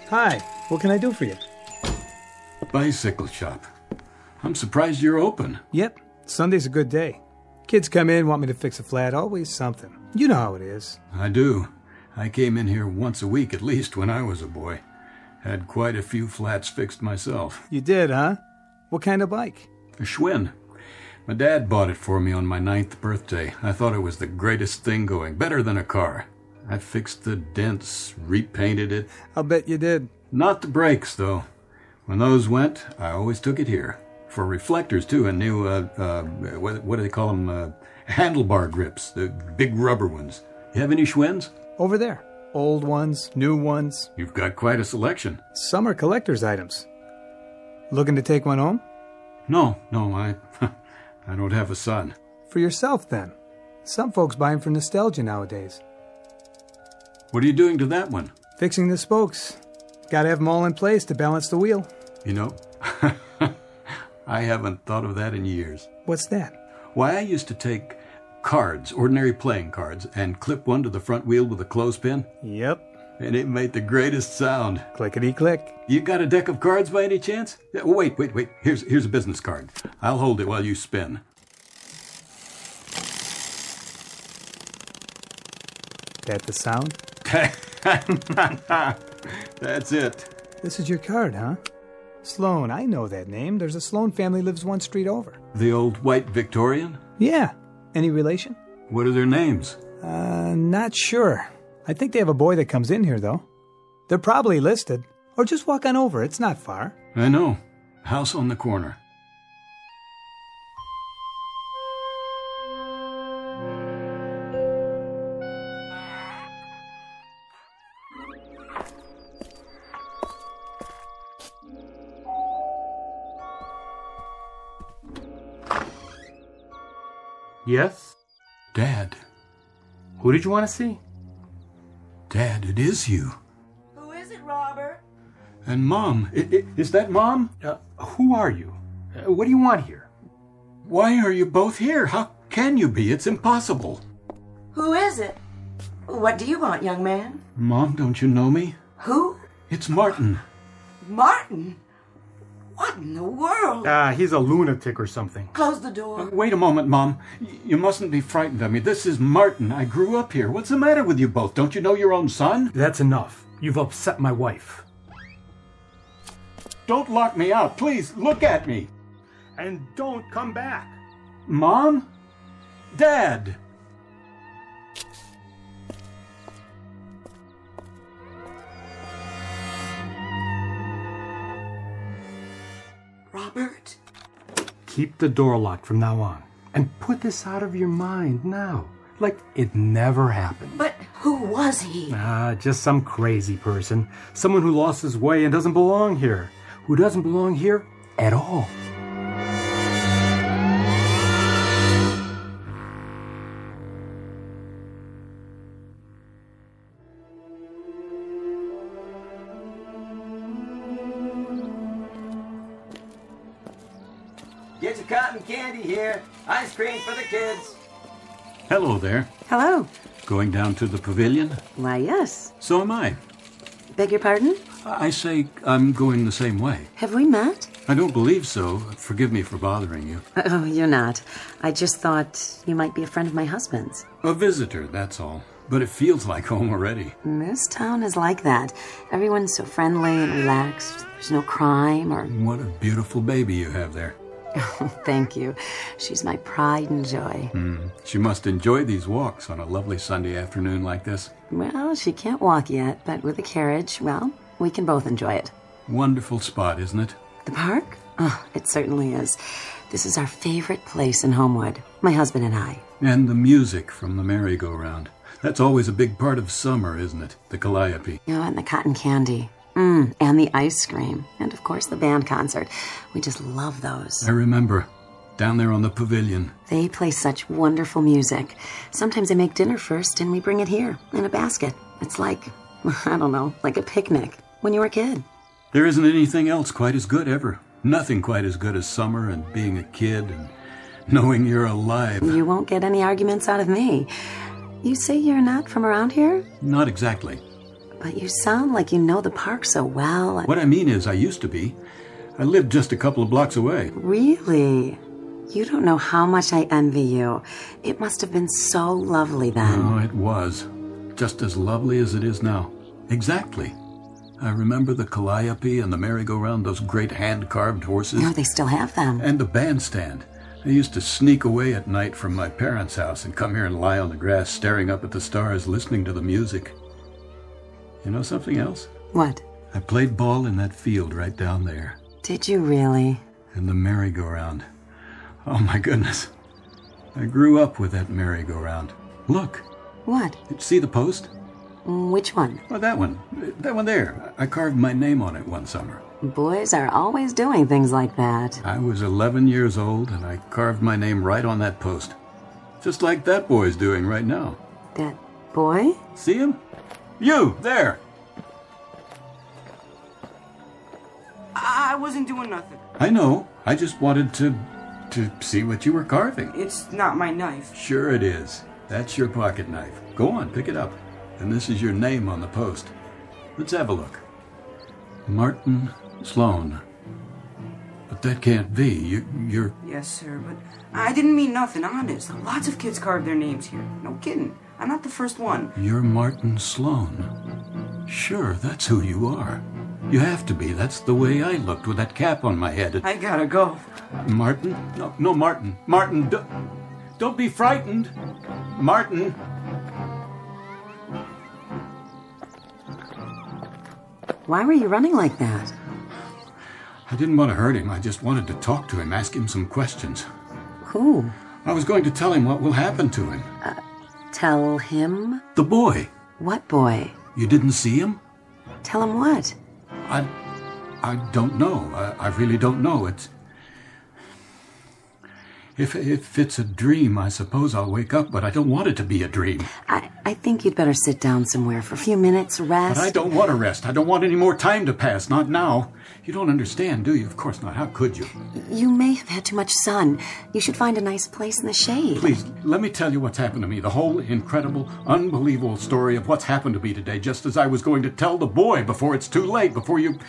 Hi. What can I do for you? Bicycle shop. I'm surprised you're open. Yep. Sunday's a good day. Kids come in, want me to fix a flat. Always something. You know how it is. I do. I came in here once a week at least when I was a boy. Had quite a few flats fixed myself. You did, huh? What kind of bike? A Schwinn. My dad bought it for me on my 9th birthday. I thought it was the greatest thing going. Better than a car. I fixed the dents, repainted it. I'll bet you did. Not the brakes, though. When those went, I always took it here. For reflectors, too, and new, what do they call them? Handlebar grips, the big rubber ones. You have any Schwinns? Over there. Old ones, new ones. You've got quite a selection. Some are collector's items. Looking to take one home? No, I don't have a son. For yourself, then. Some folks buy them for nostalgia nowadays. What are you doing to that one? Fixing the spokes. Gotta have them all in place to balance the wheel. You know, I haven't thought of that in years. What's that? Why, I used to take cards, ordinary playing cards, and clip one to the front wheel with a clothespin. Yep. And it made the greatest sound. Clickety-click. You got a deck of cards by any chance? Wait. Here's a business card. I'll hold it while you spin. That the sound? That's it. This is your card, huh? Sloan, I know that name. There's a Sloan family lives one street over. The old white Victorian? Yeah. Any relation? What are their names? Not sure. I think they have a boy that comes in here, though. They're probably listed. Or just walk on over. It's not far. I know. House on the corner. Yes? Dad. Who did you want to see? Dad, it is you. Who is it, Robert? And Mom. Is that Mom? Who are you? What do you want here? Why are you both here? How can you be? It's impossible. Who is it? What do you want, young man? Mom, don't you know me? Who? It's Martin. Martin? What in the world? He's a lunatic or something. Close the door. Wait a moment, Mom. You mustn't be frightened of me. This is Martin. I grew up here. What's the matter with you both? Don't you know your own son? That's enough. You've upset my wife. Don't lock me out. Please, look at me. And don't come back. Mom? Dad? Robert? Keep the door locked from now on. And put this out of your mind now. Like it never happened. But who was he? Just some crazy person. Someone who lost his way and doesn't belong here. Who doesn't belong here at all. Get your cotton candy here. Ice cream for the kids. Hello there. Hello. Going down to the pavilion? Why, yes. So am I. Beg your pardon? I say I'm going the same way. Have we met? I don't believe so. Forgive me for bothering you. Oh, you're not. I just thought you might be a friend of my husband's. A visitor, that's all. But it feels like home already. This town is like that. Everyone's so friendly and relaxed. There's no crime or... What a beautiful baby you have there. Oh, thank you. She's my pride and joy. She must enjoy these walks on a lovely Sunday afternoon like this. Well, she can't walk yet, but with a carriage, well, we can both enjoy it. Wonderful spot, isn't it? The park? Oh, it certainly is. This is our favorite place in Homewood, my husband and I. And the music from the merry-go-round. That's always a big part of summer, isn't it? The calliope. Oh, and the cotton candy. And the ice cream. And, of course, the band concert. We just love those. I remember. Down there on the pavilion. They play such wonderful music. Sometimes they make dinner first, and we bring it here in a basket. It's like, I don't know, like a picnic when you were a kid. There isn't anything else quite as good ever. Nothing quite as good as summer and being a kid and knowing you're alive. You won't get any arguments out of me. You say you're not from around here? Not exactly. But you sound like you know the park so well. What I mean is I used to be. I lived just a couple of blocks away. Really? You don't know how much I envy you. It must have been so lovely then. Oh, it was. Just as lovely as it is now. Exactly. I remember the calliope and the merry-go-round, those great hand-carved horses. No, they still have them. And the bandstand. I used to sneak away at night from my parents' house and come here and lie on the grass staring up at the stars, listening to the music. You know something else? What? I played ball in that field right down there. Did you really? And the merry-go-round. Oh, my goodness. I grew up with that merry-go-round. Look. What? See the post? Which one? Oh, that one. That one there. I carved my name on it one summer. Boys are always doing things like that. I was 11 years old, and I carved my name right on that post. Just like that boy's doing right now. That boy? See him? You, there! I wasn't doing nothing. I know. I just wanted to see what you were carving. It's not my knife. Sure it is. That's your pocket knife. Go on, pick it up. And this is your name on the post. Let's have a look. Martin Sloan. But that can't be. You're... Yes, sir, but I didn't mean nothing, honest. Lots of kids carve their names here. No kidding. I'm not the first one. You're Martin Sloan. Sure, that's who you are. You have to be. That's the way I looked with that cap on my head. I gotta go. Martin? No, Martin. Martin, don't be frightened. Martin. Why were you running like that? I didn't want to hurt him. I just wanted to talk to him, ask him some questions. Who? I was going to tell him what will happen to him. Tell him? The boy. What boy? You didn't see him? Tell him what? I don't know. I really don't know. If it's a dream, I suppose I'll wake up, but I don't want it to be a dream. I think you'd better sit down somewhere for a few minutes, rest. But I don't want to rest. I don't want any more time to pass. Not now. You don't understand, do you? Of course not. How could you? You may have had too much sun. You should find a nice place in the shade. Please, let me tell you what's happened to me. The whole incredible, unbelievable story of what's happened to me today, just as I was going to tell the boy before it's too late, before you...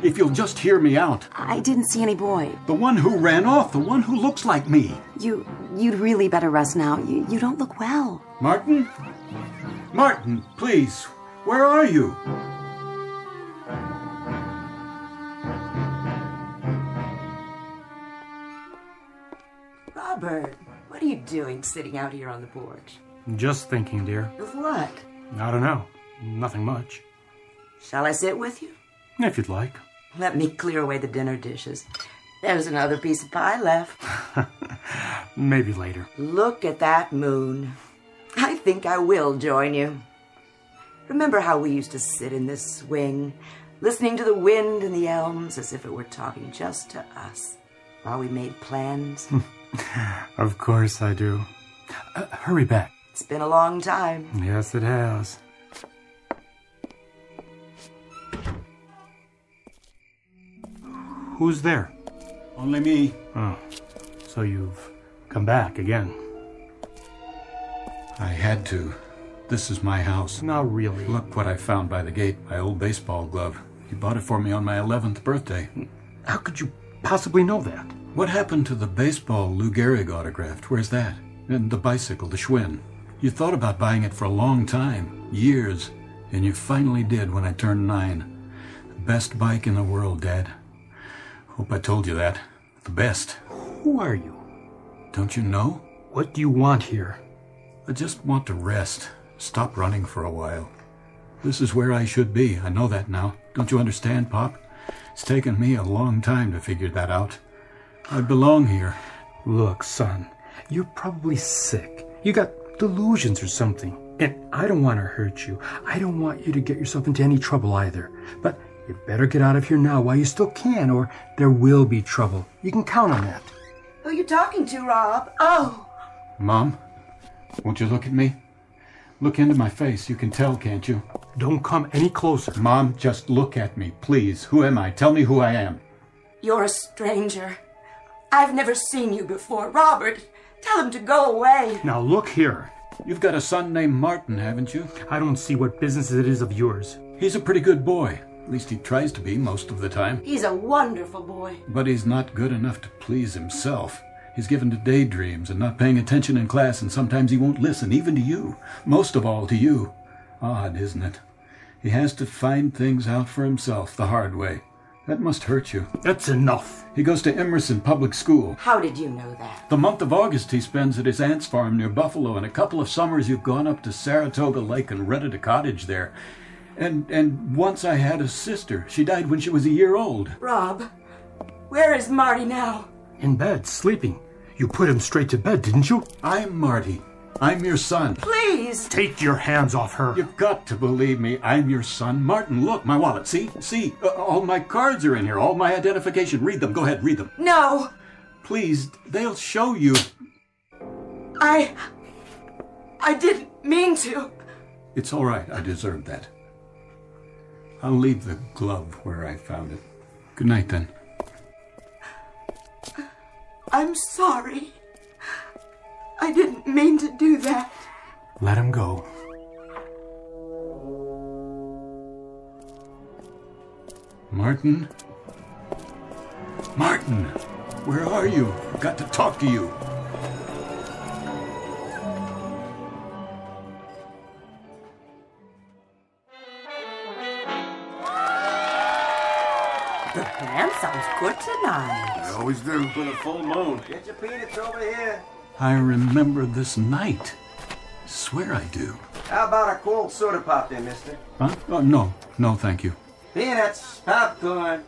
If you'll just hear me out. I didn't see any boy. The one who ran off, the one who looks like me. You'd really better rest now. You don't look well. Martin? Martin, please. Where are you? Robert, what are you doing sitting out here on the porch? Just thinking, dear. Of what? I don't know. Nothing much. Shall I sit with you? If you'd like. Let me clear away the dinner dishes. There's another piece of pie left. Maybe later. Look at that moon. I think I will join you. Remember how we used to sit in this swing, listening to the wind in the elms as if it were talking just to us, while we made plans? Of course I do. Hurry back. It's been a long time. Yes, it has. Who's there? Only me. Oh, so you've come back again. I had to. This is my house. Not really. Look what I found by the gate, my old baseball glove. You bought it for me on my 11th birthday. How could you possibly know that? What happened to the baseball Lou Gehrig autographed? Where's that? And the bicycle, the Schwinn. You thought about buying it for a long time, years, and you finally did when I turned 9. The best bike in the world, Dad. Hope I told you that. The best. Who are you? Don't you know? What do you want here? I just want to rest. Stop running for a while. This is where I should be. I know that now. Don't you understand, Pop? It's taken me a long time to figure that out. I belong here. Look, son, you're probably sick. You got delusions or something. And I don't want to hurt you. I don't want you to get yourself into any trouble either. But you better get out of here now while you still can, or there will be trouble. You can count on that. Who are you talking to, Rob? Oh! Mom, won't you look at me? Look into my face. You can tell, can't you? Don't come any closer. Mom, just look at me, please. Who am I? Tell me who I am. You're a stranger. I've never seen you before. Robert, tell him to go away. Now look here. You've got a son named Martin, haven't you? I don't see what business it is of yours. He's a pretty good boy. At least he tries to be most of the time. He's a wonderful boy. But he's not good enough to please himself. He's given to daydreams and not paying attention in class, and sometimes he won't listen, even to you. Most of all to you. Odd, isn't it? He has to find things out for himself the hard way. That must hurt you. That's enough. He goes to Emerson Public School. How did you know that? The month of August he spends at his aunt's farm near Buffalo, and a couple of summers you've gone up to Saratoga Lake and rented a cottage there. And once I had a sister. She died when she was a year old. Rob, where is Marty now? In bed, sleeping. You put him straight to bed, didn't you? I'm Marty. I'm your son. Please! Take your hands off her. You've got to believe me. I'm your son. Martin, look, my wallet. See? All my cards are in here. All my identification. Read them. Go ahead, read them. No! Please, they'll show you. I didn't mean to. It's all right. I deserve that. I'll leave the glove where I found it. Good night, then. I'm sorry. I didn't mean to do that. Let him go. Martin? Martin! Where are you? I've got to talk to you. The band sounds good tonight. They always do. For the full moon. Get your peanuts over here. I remember this night. I swear I do. How about a cold soda pop there, mister? Huh? Oh, no. No, thank you. Peanuts, popcorn.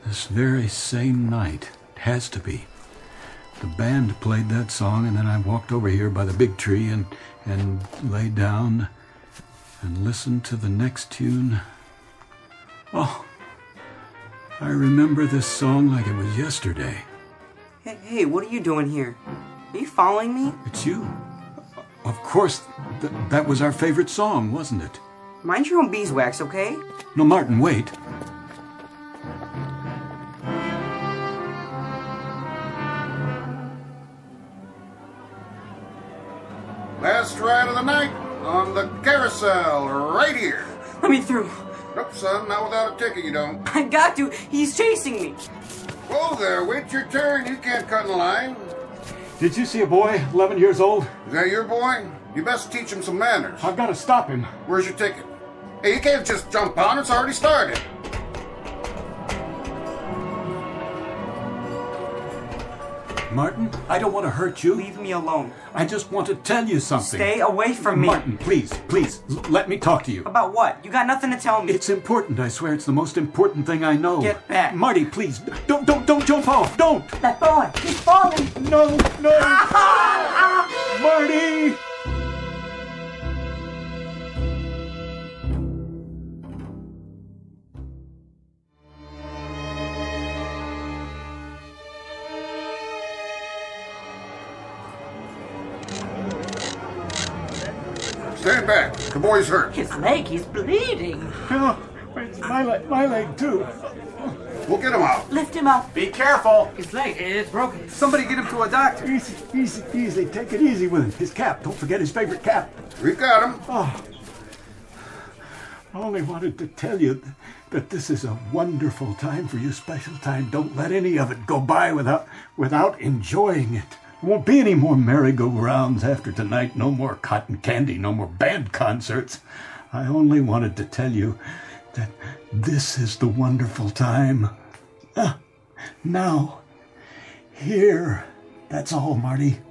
This very same night. It has to be. The band played that song, and then I walked over here by the big tree and lay down and listened to the next tune. Oh, I remember this song like it was yesterday. Hey, what are you doing here? Are you following me? It's you. Of course, that was our favorite song, wasn't it? Mind your own beeswax, okay? No, Martin, wait. Last ride of the night on the carousel, right here. Let me through. Nope, son, not without a ticket, you don't. I got to. He's chasing me. Whoa there, wait your turn. You can't cut in line. Did you see a boy, 11 years old? Is that your boy? You best teach him some manners. I've got to stop him. Where's your ticket? Hey, you can't just jump on. It's already started. Martin, I don't want to hurt you. Leave me alone. I just want to tell you something. Stay away from me. Martin, please, let me talk to you. About what? You got nothing to tell me. It's important, I swear. It's the most important thing I know. Get back. Marty, please, don't jump off. Don't. That boy, he's falling. No. Marty! Stand back. The boy's hurt. His leg is bleeding. Oh, it's my leg, too. We'll get him out. Lift him up. Be careful. His leg is broken. Somebody get him to a doctor. Easy. Take it easy with him. His cap. Don't forget his favorite cap. We've got him. Oh. I only wanted to tell you that this is a wonderful time for you, special time. Don't let any of it go by without enjoying it. There won't be any more merry-go-rounds after tonight, no more cotton candy, no more band concerts. I only wanted to tell you that this is the wonderful time. Now, here. That's all, Marty.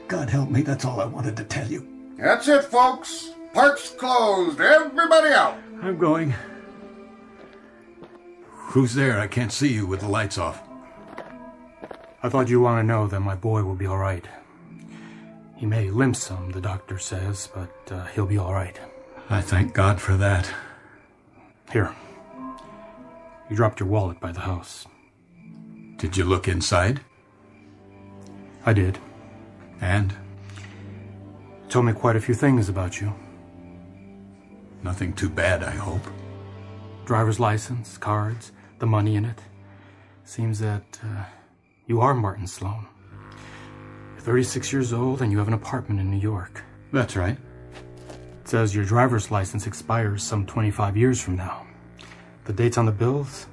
God help me, that's all I wanted to tell you. That's it, folks. Park's closed. Everybody out. I'm going. Who's there? I can't see you with the lights off. I thought you want to know that my boy will be all right. He may limp some, the doctor says, but he'll be all right. I thank God for that. Here. You dropped your wallet by the house. Did you look inside? I did. And? It told me quite a few things about you. Nothing too bad, I hope. Driver's license, cards, the money in it. Seems that you are Martin Sloan. You're 36 years old and you have an apartment in New York. That's right. It says your driver's license expires some 25 years from now. The dates on the bills?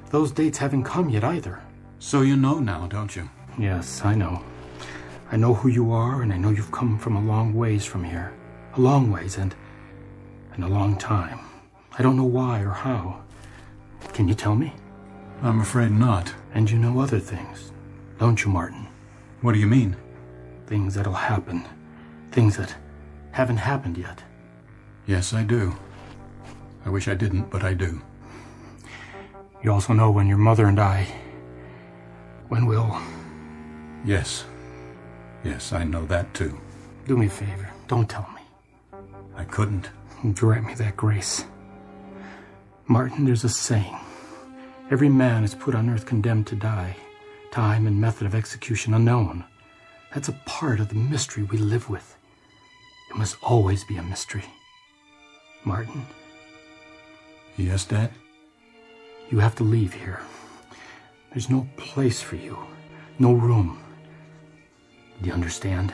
Those dates haven't come yet either. So you know now, don't you? Yes, I know. I know who you are, and I know you've come from a long ways from here. A long ways, and a long time. I don't know why or how. Can you tell me? I'm afraid not. And you know other things, don't you, Martin? What do you mean? Things that'll happen. Things that haven't happened yet. Yes, I do. I wish I didn't, but I do. You also know when your mother and when we'll... Yes, I know that too. Do me a favor, don't tell me. I couldn't. Grant me that grace. Martin, there's a saying. Every man is put on earth condemned to die. Time and method of execution unknown. That's a part of the mystery we live with. It must always be a mystery. Martin? Yes, Dad? You have to leave here. There's no place for you. No room. Do you understand?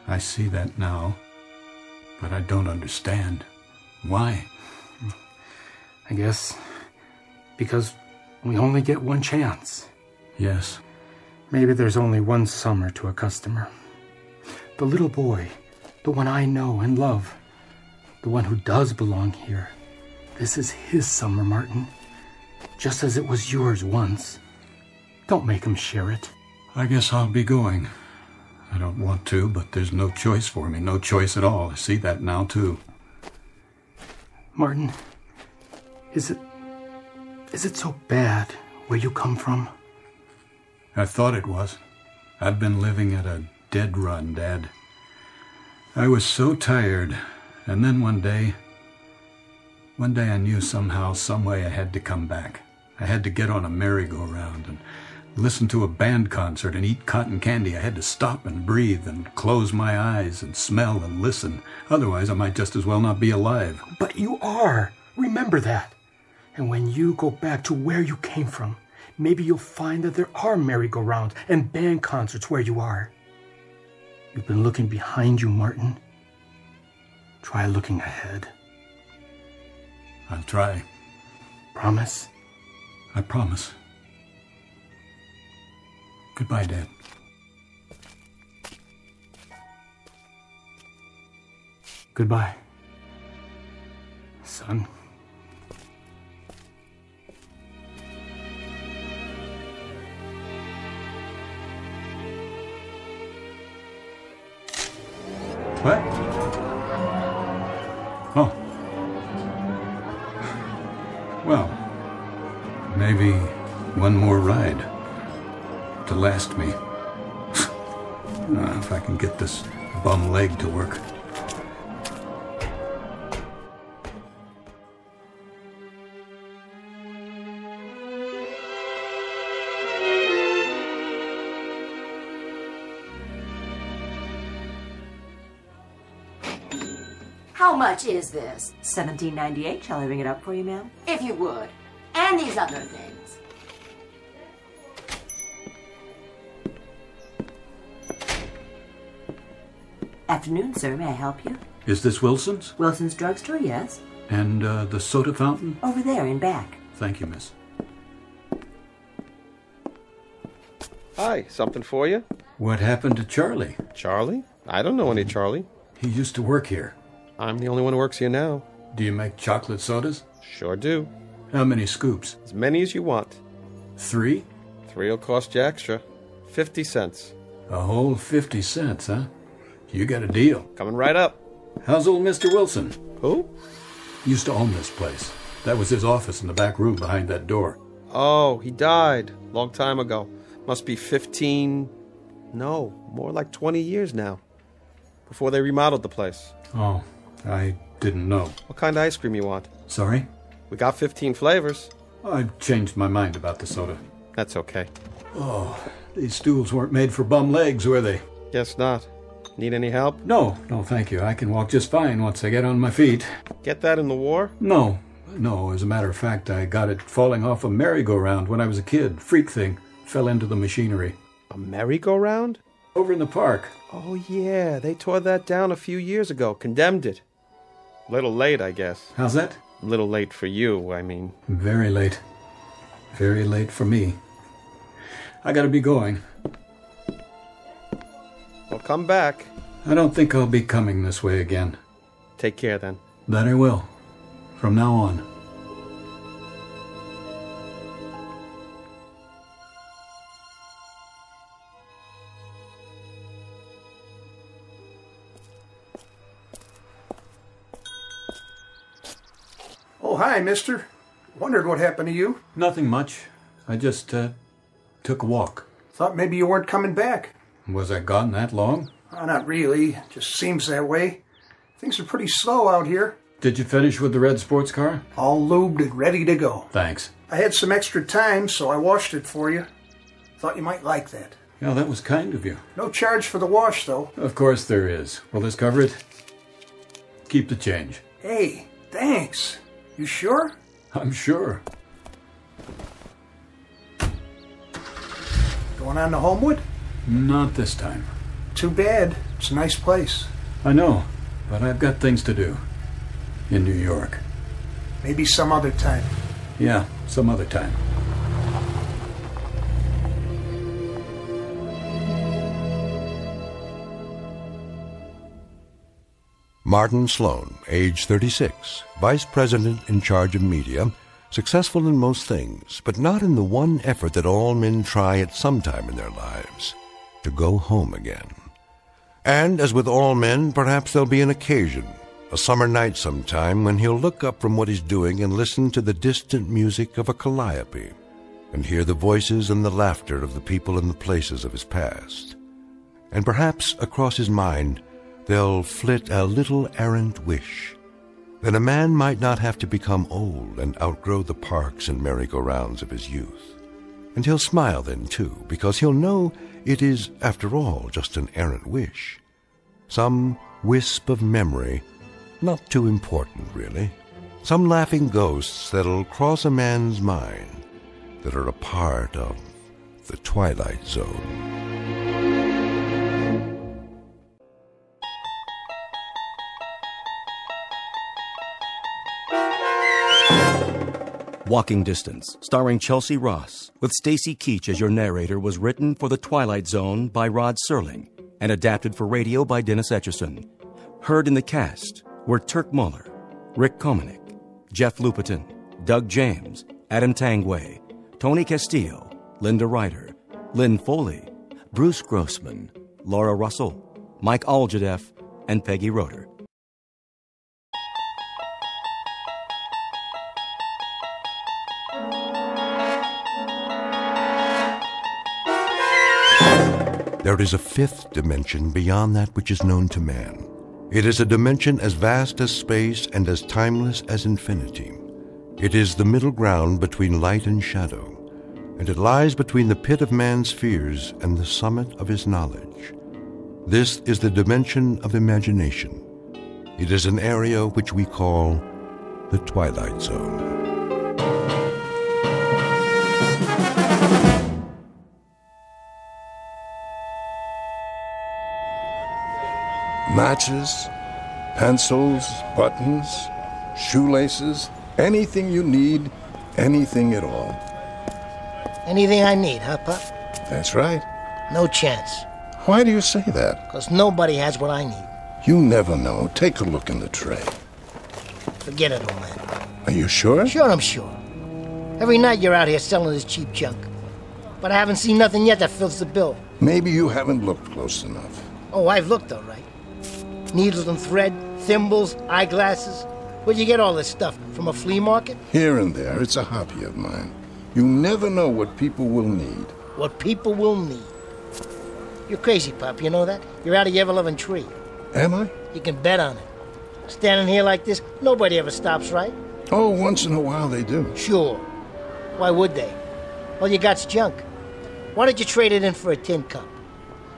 I see that now, but I don't understand. Why? I guess because we only get one chance. Yes. Maybe there's only one summer to a customer. The little boy, the one I know and love, the one who does belong here. This is his summer, Martin, just as it was yours once. Don't make him share it. I guess I'll be going. I don't want to, but there's no choice for me. No choice at all. I see that now, too. Martin, is it so bad where you come from? I thought it was. I've been living at a dead run, Dad. I was so tired, and then one day I knew somehow, some way I had to come back. I had to get on a merry-go-round and listen to a band concert and eat cotton candy, I had to stop and breathe and close my eyes and smell and listen. Otherwise, I might just as well not be alive. But you are. Remember that. And when you go back to where you came from, maybe you'll find that there are merry-go-rounds and band concerts where you are. You've been looking behind you, Martin. Try looking ahead. I'll try. Promise? I promise. Goodbye, Dad. Goodbye, son. What? Oh. Well, maybe one more ride to last me. If I can get this bum leg to work. How much is this? $17.98. Shall I ring it up for you, ma'am? If you would. And these other things. Afternoon, sir. May I help you? Is this Wilson's? Wilson's Drugstore, yes. And the soda fountain? Over there in back. Thank you, miss. Hi, something for you? What happened to Charlie? Charlie? I don't know any Charlie. He used to work here. I'm the only one who works here now. Do you make chocolate sodas? Sure do. How many scoops? As many as you want. 3? 3 will cost you extra. 50 cents. A whole 50 cents, huh? You got a deal. Coming right up. How's old Mr. Wilson? Who? Used to own this place. That was his office in the back room behind that door. Oh, he died. Long time ago. Must be 15... No, more like 20 years now. Before they remodeled the place. Oh, I didn't know. What kind of ice cream you want? Sorry? We got 15 flavors. I've changed my mind about the soda. That's okay. Oh, these stools weren't made for bum legs, were they? Guess not. Need any help? No, thank you. I can walk just fine once I get on my feet. Get that in the war? No, as a matter of fact, I got it falling off a merry-go-round when I was a kid. Freak thing. Fell into the machinery. A merry-go-round? Over in the park. Oh, yeah. They tore that down a few years ago. Condemned it. Little late, I guess. How's that? Little late for you, I mean. Very late. Very late for me. I gotta be going. Well, come back. I don't think I'll be coming this way again. Take care, then. That I will. From now on. Oh, hi, mister. Wondered what happened to you. Nothing much. I just, took a walk. Thought maybe you weren't coming back. Was I gone that long? Oh, not really. Just seems that way. Things are pretty slow out here. Did you finish with the red sports car? All lubed and ready to go. Thanks. I had some extra time, so I washed it for you. Thought you might like that. Yeah, that was kind of you. No charge for the wash, though. Of course there is. Will this cover it? Keep the change. Hey, thanks. You sure? I'm sure. Going on to Homewood? Not this time. Too bad. It's a nice place. I know, but I've got things to do. In New York. Maybe some other time. Yeah, some other time. Martin Sloan, age 36, vice president in charge of media, successful in most things, but not in the one effort that all men try at some time in their lives, to go home again. And, as with all men, perhaps there'll be an occasion, a summer night sometime, when he'll look up from what he's doing and listen to the distant music of a calliope, and hear the voices and the laughter of the people and the places of his past. And perhaps across his mind there'll flit a little errant wish that a man might not have to become old and outgrow the parks and merry-go-rounds of his youth, And he'll smile then, too, because he'll know it is, after all, just an errant wish. Some wisp of memory, not too important, really. Some laughing ghosts that'll cross a man's mind that are a part of the Twilight Zone. Walking Distance, starring Chelsea Ross, with Stacy Keach as your narrator, was written for The Twilight Zone by Rod Serling and adapted for radio by Dennis Etchison. Heard in the cast were Turk Muller, Rick Komanek, Jeff Lupetin, Doug James, Adam Tangway, Tony Castillo, Linda Ryder, Lynn Foley, Bruce Grossman, Laura Russell, Mike Aljadeff, and Peggy Roeder. There is a fifth dimension beyond that which is known to man. It is a dimension as vast as space and as timeless as infinity. It is the middle ground between light and shadow, and it lies between the pit of man's fears and the summit of his knowledge. This is the dimension of imagination. It is an area which we call the Twilight Zone. Matches, pencils, buttons, shoelaces, anything you need, anything at all. Anything I need, huh, Pop? That's right. No chance. Why do you say that? Because nobody has what I need. You never know. Take a look in the tray. Forget it, old man. Are you sure? Sure, I'm sure. Every night you're out here selling this cheap junk. But I haven't seen nothing yet that fills the bill. Maybe you haven't looked close enough. Oh, I've looked, all right. Needles and thread, thimbles, eyeglasses. Where'd you get all this stuff? From a flea market? Here and there. It's a hobby of mine. You never know what people will need. What people will need. You're crazy, Pop, you know that? You're out of your ever-loving tree. Am I? You can bet on it. Standing here like this, nobody ever stops, right? Oh, once in a while they do. Sure. Why would they? All you got's junk. Why don't you trade it in for a tin cup?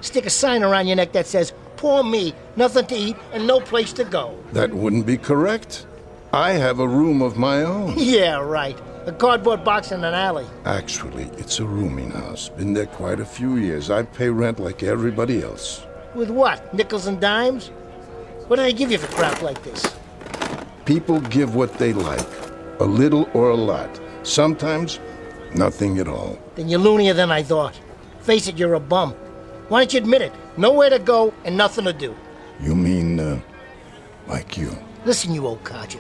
Stick a sign around your neck that says, "Poor me, nothing to eat and no place to go." That wouldn't be correct. I have a room of my own. Yeah, right. A cardboard box in an alley. Actually, it's a rooming house. Been there quite a few years. I pay rent like everybody else. With what? Nickels and dimes? What do they give you for crap like this? People give what they like. A little or a lot. Sometimes, nothing at all. Then you're loonier than I thought. Face it, you're a bum. Why don't you admit it? Nowhere to go and nothing to do. You mean, like you? Listen, you old codger.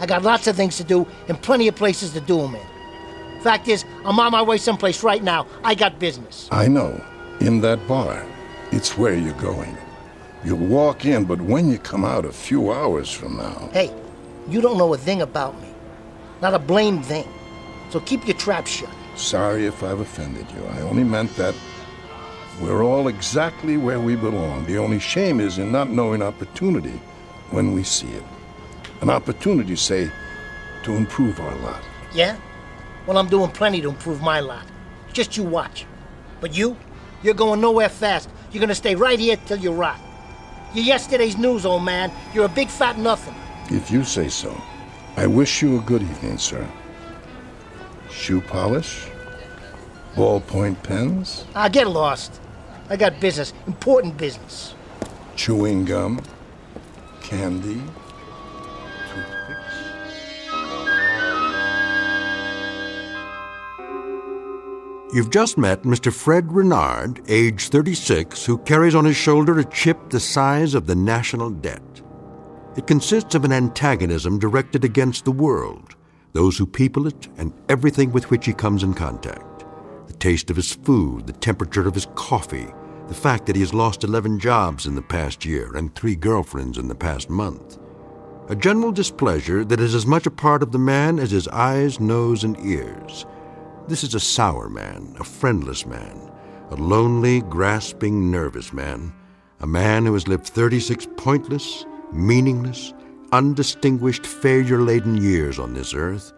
I got lots of things to do and plenty of places to do them in. Fact is, I'm on my way someplace right now. I got business. I know. In that bar. It's where you're going. You'll walk in, but when you come out a few hours from now... Hey, you don't know a thing about me. Not a blamed thing. So keep your trap shut. Sorry if I've offended you. I only meant that we're all exactly where we belong. The only shame is in not knowing opportunity when we see it. An opportunity, say, to improve our lot. Yeah? Well, I'm doing plenty to improve my lot. Just you watch. But you're going nowhere fast. You're going to stay right here till you rot. You're yesterday's news, old man. You're a big fat nothing. If you say so. I wish you a good evening, sir. Shoe polish? Ballpoint pens? Get lost. I got business. Important business. Chewing gum? Candy? You've just met Mr. Fred Renard, age 36, who carries on his shoulder a chip the size of the national debt. It consists of an antagonism directed against the world, those who people it, and everything with which he comes in contact. The taste of his food, the temperature of his coffee, the fact that he has lost 11 jobs in the past year and 3 girlfriends in the past month. A general displeasure that is as much a part of the man as his eyes, nose, and ears. This is a sour man, a friendless man, a lonely, grasping, nervous man, a man who has lived 36 pointless, meaningless, undistinguished, failure-laden years on this earth,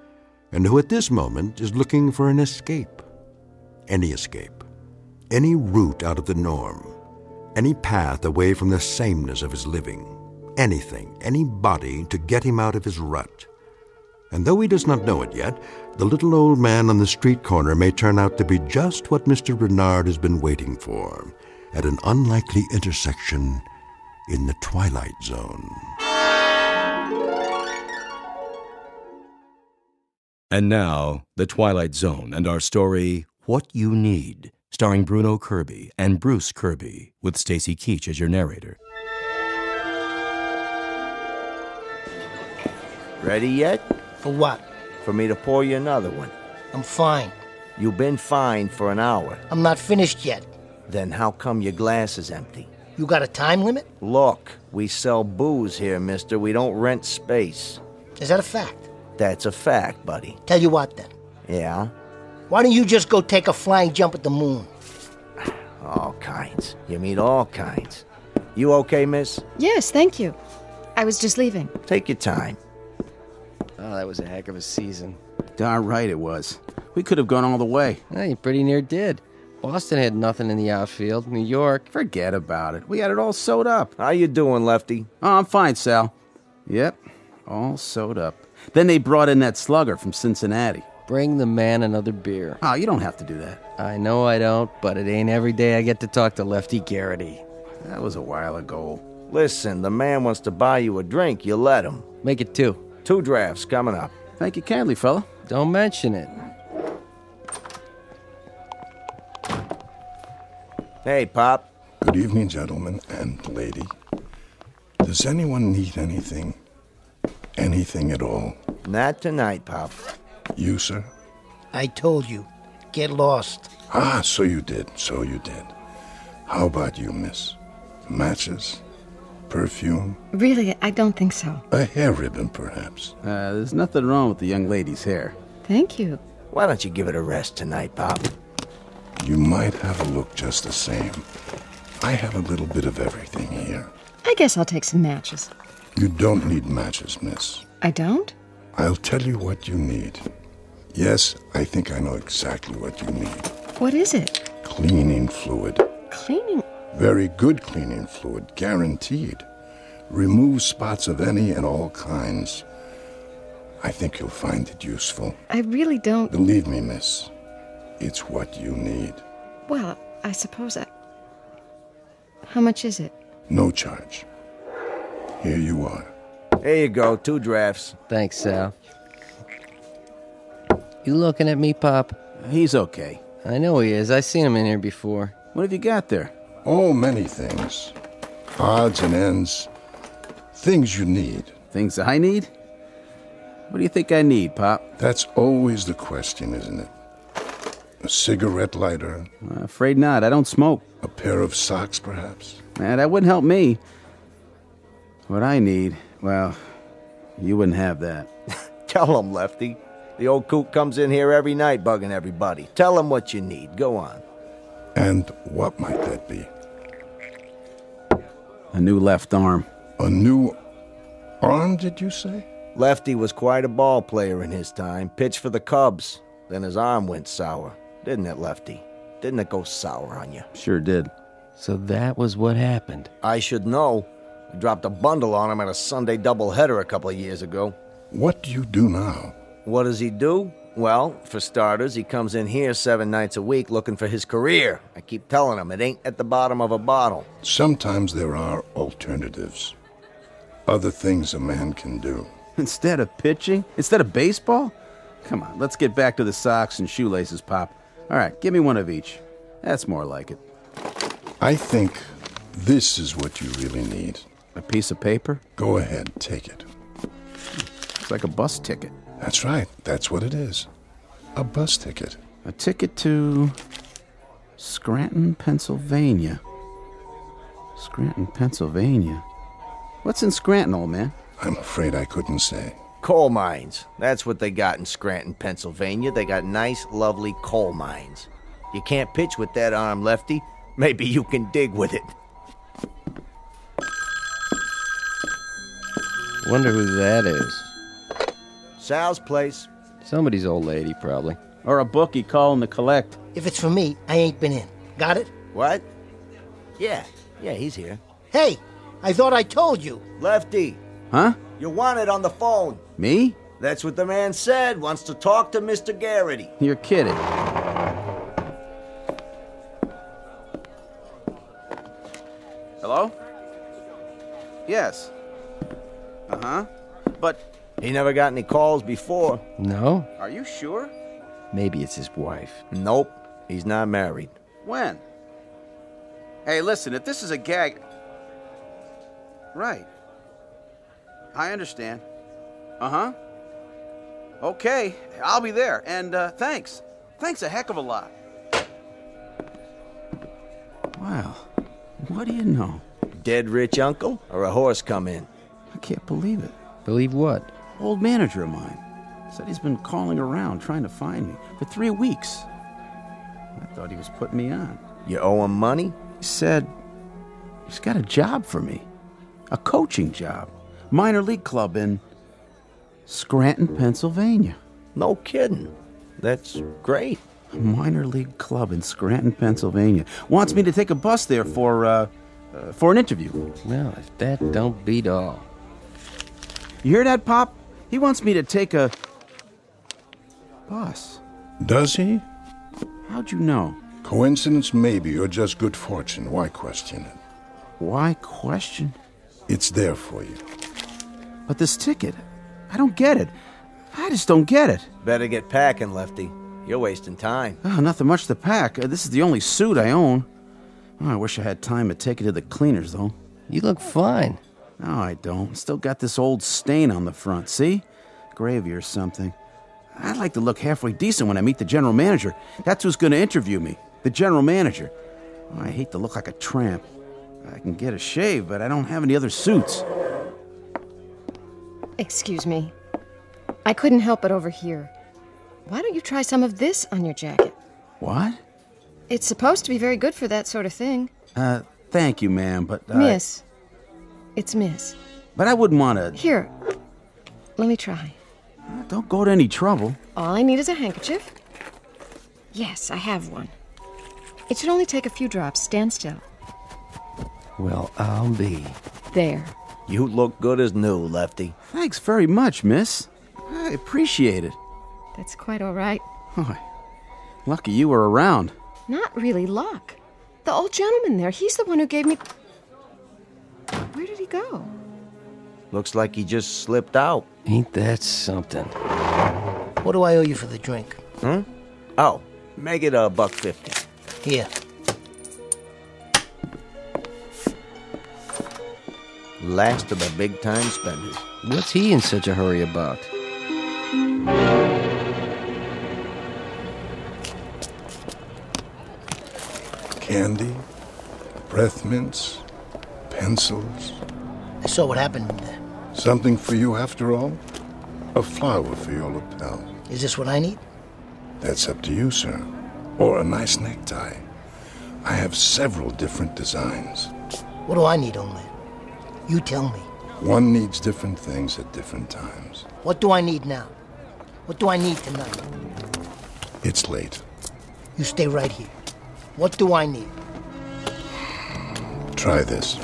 and who at this moment is looking for an escape. any escape, any route out of the norm, any path away from the sameness of his living, anything, anybody to get him out of his rut. And though he does not know it yet, the little old man on the street corner may turn out to be just what Mr. Renard has been waiting for, at an unlikely intersection in the Twilight Zone. And now, The Twilight Zone and our story, What You Need, starring Bruno Kirby and Bruce Kirby, with Stacy Keach as your narrator. Ready yet? For what? For me to pour you another one. I'm fine. You've been fine for an hour. I'm not finished yet. Then how come your glass is empty? You got a time limit? Look, we sell booze here, mister. We don't rent space. Is that a fact? That's a fact, buddy. Tell you what, then. Yeah? Why don't you just go take a flying jump at the moon? All kinds. You meet all kinds. You okay, miss? Yes, thank you. I was just leaving. Take your time. Oh, that was a heck of a season. Darn right it was. We could have gone all the way. Yeah, you pretty near did. Boston had nothing in the outfield. New York... Forget about it. We had it all sewed up. How you doing, Lefty? Oh, I'm fine, Sal. Yep, all sewed up. Then they brought in that slugger from Cincinnati. Bring the man another beer. Oh, you don't have to do that. I know I don't, but it ain't every day I get to talk to Lefty Garrity. That was a while ago. Listen, the man wants to buy you a drink. You let him. Make it 2. 2 drafts coming up. Thank you kindly, fella. Don't mention it. Hey, Pop. Good evening, gentlemen and lady. Does anyone need anything? Anything at all? Not tonight, Pop. You, sir? I told you. Get lost. Ah, so you did. How about you, miss? Matches? Perfume? Really, I don't think so. A hair ribbon, perhaps? There's nothing wrong with the young lady's hair. Thank you. Why don't you give it a rest tonight, Pop? You might have a look just the same. I have a little bit of everything here. I guess I'll take some matches. You don't need matches, miss. I don't? I'll tell you what you need. Yes, I think I know exactly what you need. What is it? Cleaning fluid. Cleaning? Very good cleaning fluid, guaranteed. Removes spots of any and all kinds. I think you'll find it useful. I really don't... Believe me, miss, it's what you need. Well, I suppose I... How much is it? No charge. Here you are. Here you go, 2 drafts. Thanks, Sal. You looking at me, Pop? He's okay. I know he is. I seen him in here before. What have you got there? Oh, many things. Odds and ends. Things you need. Things I need? What do you think I need, Pop? That's always the question, isn't it? A cigarette lighter? Afraid not. I don't smoke. A pair of socks, perhaps? That wouldn't help me. What I need, well, you wouldn't have that. Tell him, Lefty. The old coot comes in here every night bugging everybody. Tell him what you need. Go on. And what might that be? A new left arm. A new arm, did you say? Lefty was quite a ball player in his time. Pitched for the Cubs. Then his arm went sour. Didn't it, Lefty? Didn't it go sour on you? Sure did. So that was what happened. I should know. I dropped a bundle on him at a Sunday doubleheader a couple of years ago. What do you do now? What does he do? Well, for starters, he comes in here 7 nights a week looking for his career. I keep telling him it ain't at the bottom of a bottle. Sometimes there are alternatives. Other things a man can do. Instead of pitching? Instead of baseball? Come on, let's get back to the socks and shoelaces, Pop. All right, give me one of each. That's more like it. I think this is what you really need. A piece of paper? Go ahead, take it. It's like a bus ticket. That's right. That's what it is. A bus ticket. A ticket to Scranton, Pennsylvania. Scranton, Pennsylvania. What's in Scranton, old man? I'm afraid I couldn't say. Coal mines. That's what they got in Scranton, Pennsylvania. They got nice, lovely coal mines. You can't pitch with that arm, Lefty. Maybe you can dig with it. Wonder who that is. Sal's place. Somebody's old lady, probably. Or a bookie calling to collect. If it's for me, I ain't been in. Got it? What? Yeah, he's here. Hey, I thought I told you. Lefty. Huh? You're wanted on the phone. Me? That's what the man said. Wants to talk to Mr. Garrity. You're kidding. Hello? Yes. Uh-huh. But... He never got any calls before. No? Are you sure? Maybe it's his wife. Nope. He's not married. When? Hey, listen, if this is a gag... Right. I understand. Uh-huh. Okay, I'll be there. And, thanks. Thanks a heck of a lot. Wow. What do you know? Dead rich uncle or a horse come in? I can't believe it. Believe what? Old manager of mine. Said he's been calling around trying to find me for 3 weeks. I thought he was putting me on. You owe him money? He said he's got a job for me. A coaching job. Minor league club in Scranton, Pennsylvania. No kidding. That's great. A minor league club in Scranton, Pennsylvania. Wants me to take a bus there for an interview. Well, if that don't beat all. You hear that, Pop? He wants me to take a bus. Does he? How'd you know? Coincidence maybe, or just good fortune. Why question it? Why question? It's there for you. But this ticket, I don't get it. I just don't get it. Better get packing, Lefty. You're wasting time. Oh, nothing much to pack. This is the only suit I own. Oh, I wish I had time to take it to the cleaners, though. You look fine. No, I don't. Still got this old stain on the front, see? Gravy or something. I'd like to look halfway decent when I meet the general manager. That's who's going to interview me. The general manager. Oh, I hate to look like a tramp. I can get a shave, but I don't have any other suits. Excuse me. I couldn't help but overhear. Why don't you try some of this on your jacket? What? It's supposed to be very good for that sort of thing. Thank you, ma'am, but... Miss. It's Miss. But I wouldn't want to... Here. Let me try. Don't go to any trouble. All I need is a handkerchief. Yes, I have one. It should only take a few drops. Stand still. Well, I'll be. There. You look good as new, Lefty. Thanks very much, miss. I appreciate it. That's quite all right. Oh, lucky you were around. Not really luck. The old gentleman there, he's the one who gave me... Where did he go? Looks like he just slipped out. Ain't that something? What do I owe you for the drink? Oh, make it $1.50. Here. Last of the big-time spenders. What's he in such a hurry about? Candy, breath mints, pencils. I saw what happened in there. Something for you after all? A flower for your lapel. Is this what I need? That's up to you, sir. Or a nice necktie. I have several different designs. What do I need, old man? You tell me. One needs different things at different times. What do I need now? What do I need tonight? It's late. You stay right here. What do I need? Try this.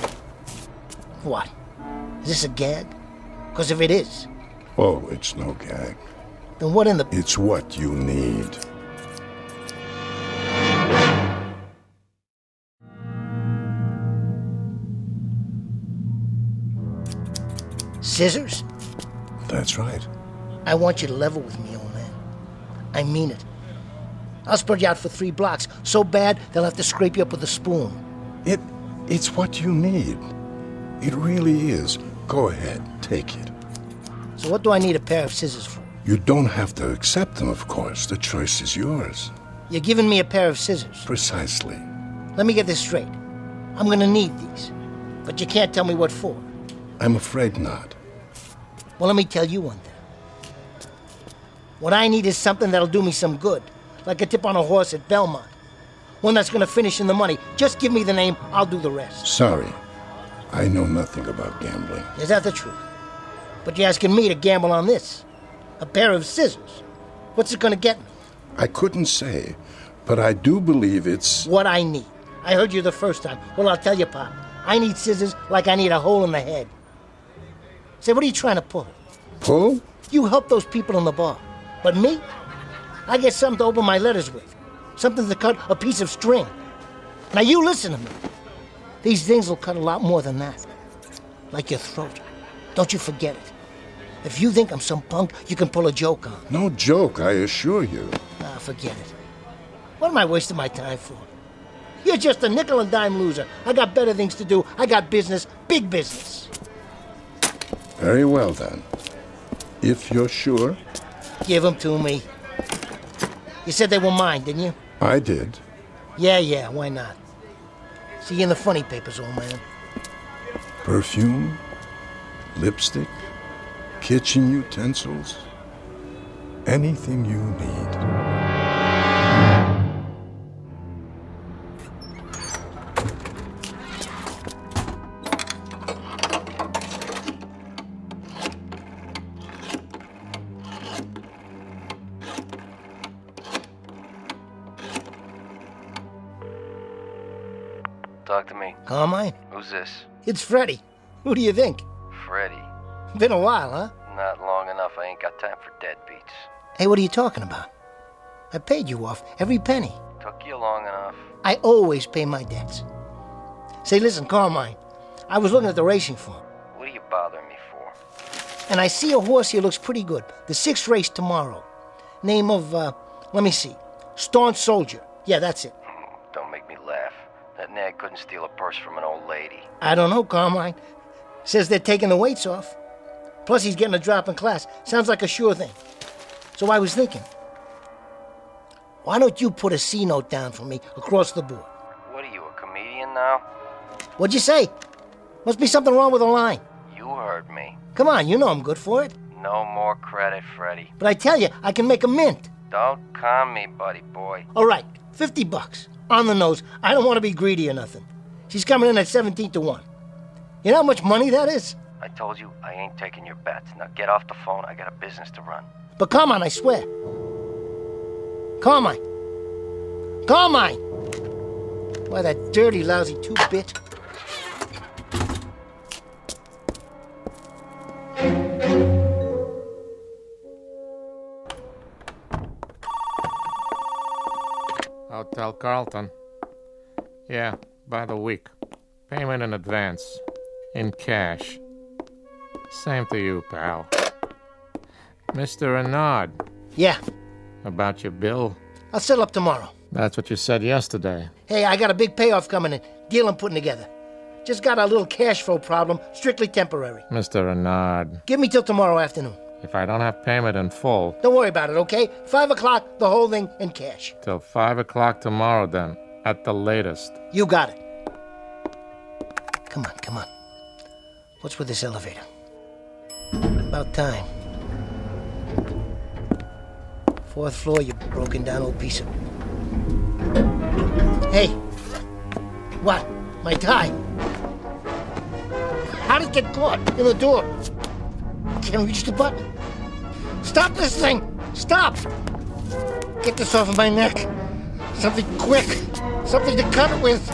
What? Is this a gag? Because if it is... Oh, it's no gag. Then what in the... It's what you need. Scissors? That's right. I want you to level with me, old man. I mean it. I'll spread you out for 3 blocks. So bad, they'll have to scrape you up with a spoon. It's what you need. It really is. Go ahead, take it. So what do I need a pair of scissors for? You don't have to accept them, of course. The choice is yours. You're giving me a pair of scissors. Precisely. Let me get this straight. I'm gonna need these. But you can't tell me what for. I'm afraid not. Well, let me tell you one thing. What I need is something that'll do me some good. Like a tip on a horse at Belmont. One that's gonna finish in the money. Just give me the name, I'll do the rest. Sorry. I know nothing about gambling. Is that the truth? But you're asking me to gamble on this. A pair of scissors. What's it gonna get me? I couldn't say, But I do believe it's... What I need. I heard you the first time. Well, I'll tell you, Pop. I need scissors like I need a hole in the head. Say, what are you trying to pull? Pull? You help those people in the bar. But me? I get something to open my letters with. Something to cut a piece of string. Now you listen to me. These things will cut a lot more than that. Like your throat. Don't you forget it. If you think I'm some punk you can pull a joke on. No joke, I assure you. Ah, forget it. What am I wasting my time for? You're just a nickel and dime loser. I got better things to do. I got business, big business. Very well, then. If you're sure. Give them to me. You said they were mine, didn't you? I did. Yeah, why not? See you in the funny papers, old man. Perfume, lipstick, kitchen utensils, anything you need. Talk to me. Carmine? Who's this? It's Freddie. Who do you think? Freddie. Been a while, huh? Not long enough. I ain't got time for deadbeats. Hey, what are you talking about? I paid you off every penny. Took you long enough. I always pay my debts. Say, listen, Carmine, I was looking at the racing form. What are you bothering me for? And I see a horse here looks pretty good. The 6th race tomorrow. Name of, let me see. Staunch Soldier. Yeah, that's it. Don't make me laugh. That nag couldn't steal a purse from an old lady. I don't know, Carmine. Says they're taking the weights off. Plus he's getting a drop in class. Sounds like a sure thing. So I was thinking, why don't you put a C note down for me across the board? What are you, a comedian now? What'd you say? Must be something wrong with the line. You heard me. Come on, you know I'm good for it. No more credit, Freddie. But I tell you, I can make a mint. Don't calm me, buddy boy. All right, $50. On the nose. I don't want to be greedy or nothing. She's coming in at 17-1. You know how much money that is? I told you I ain't taking your bets. Now get off the phone. I got a business to run. But Carmine, I swear. Carmine. Carmine! Why, that dirty, lousy 2-bit. Hotel Carlton. Yeah, by the week. Payment in advance. In cash. Same to you, pal. Mr. Renard. Yeah. About your bill? I'll settle up tomorrow. That's what you said yesterday. Hey, I got a big payoff coming in. Deal I'm putting together. Just got a little cash flow problem, strictly temporary. Mr. Renard. Give me till tomorrow afternoon. If I don't have payment in full... Don't worry about it, okay? 5 o'clock, the whole thing in cash. Till 5 o'clock tomorrow, then. At the latest. You got it. Come on. What's with this elevator? About time. 4th floor, you broken down old piece of... Hey! What? My tie? How did it get caught in the door? Can't reach the button. Stop this thing! Stop! Get this off of my neck. Something quick. Something to cut it with.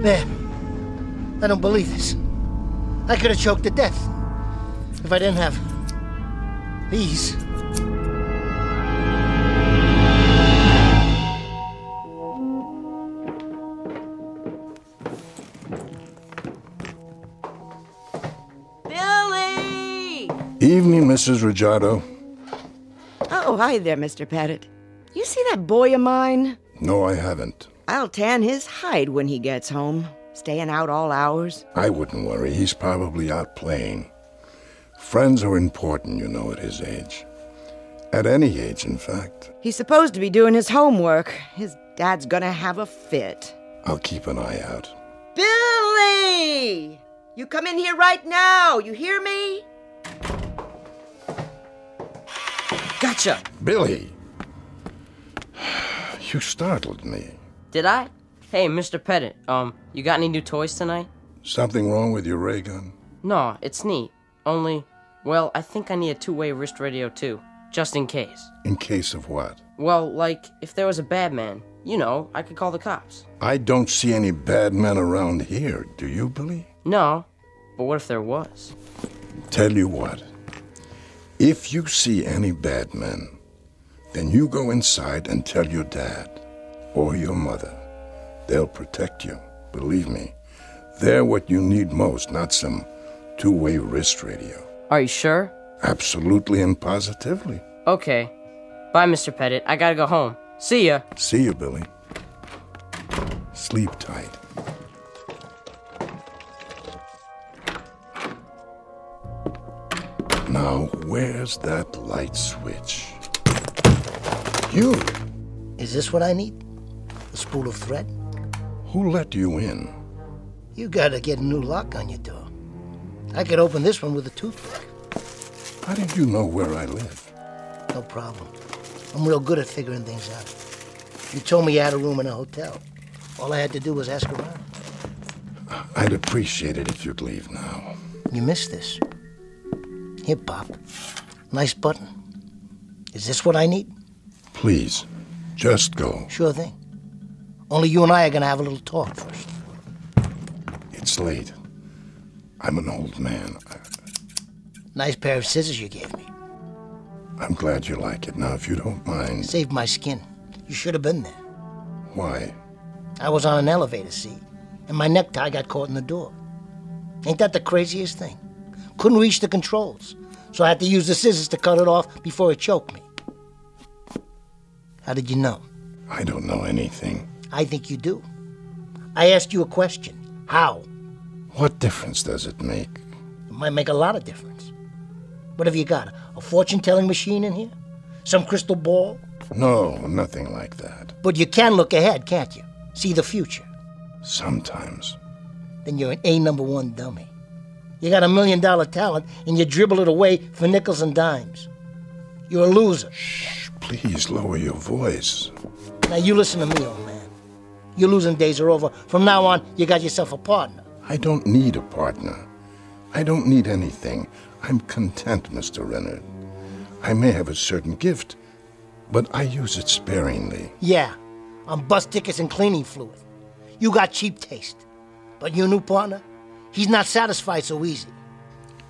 There. I don't believe this. I could have choked to death if I didn't have these. Billy! Evening, Mrs. Rajado. Oh, hi there, Mr. Pettit. You see that boy of mine? No, I haven't. I'll tan his hide when he gets home. Staying out all hours. I wouldn't worry. He's probably out playing. Friends are important, you know, at his age. At any age, in fact. He's supposed to be doing his homework. His dad's gonna have a fit. I'll keep an eye out. Billy! You come in here right now. You hear me? Gotcha. Billy! You startled me. Did I? Hey, Mr. Pettit, you got any new toys tonight? Something wrong with your ray gun? No, it's neat. Only, well, I think I need a two-way wrist radio too, just in case. In case of what? Well, like, if there was a bad man, you know, I could call the cops. I don't see any bad men around here, do you, Billy? No, but what if there was? Tell you what. If you see any bad men, then you go inside and tell your dad or your mother. They'll protect you, believe me. They're what you need most, not some two-way wrist radio. Are you sure? Absolutely and positively. Okay. Bye, Mr. Pettit. I gotta go home. See ya. See you, Billy. Sleep tight. Now, where's that light switch? You! Is this what I need? A spool of thread? Who let you in? You gotta get a new lock on your door. I could open this one with a toothpick. How did you know where I live? No problem. I'm real good at figuring things out. You told me you had a room in a hotel. All I had to do was ask around. I'd appreciate it if you'd leave now. You missed this. Here, Pop. Nice button. Is this what I need? Please, just go. Sure thing. Only you and I are gonna have a little talk first. It's late. I'm an old man. Nice pair of scissors you gave me. I'm glad you like it. Now, if you don't mind... Saved my skin. You should have been there. Why? I was on an elevator seat, and my necktie got caught in the door. Ain't that the craziest thing? Couldn't reach the controls, so I had to use the scissors to cut it off before it choked me. How did you know? I don't know anything. I think you do. I asked you a question. How? What difference does it make? It might make a lot of difference. What have you got? A fortune-telling machine in here? Some crystal ball? No, nothing like that. But you can look ahead, can't you? See the future. Sometimes. Then you're an A1 dummy. You got $1 million talent, and you dribble it away for nickels and dimes. You're a loser. Shh, please lower your voice. Now you listen to me, old man. Your losing days are over. From now on, you got yourself a partner. I don't need a partner. I don't need anything. I'm content, Mr. Renard. I may have a certain gift, but I use it sparingly. Yeah, on bus tickets and cleaning fluid. You got cheap taste. But your new partner, he's not satisfied so easy.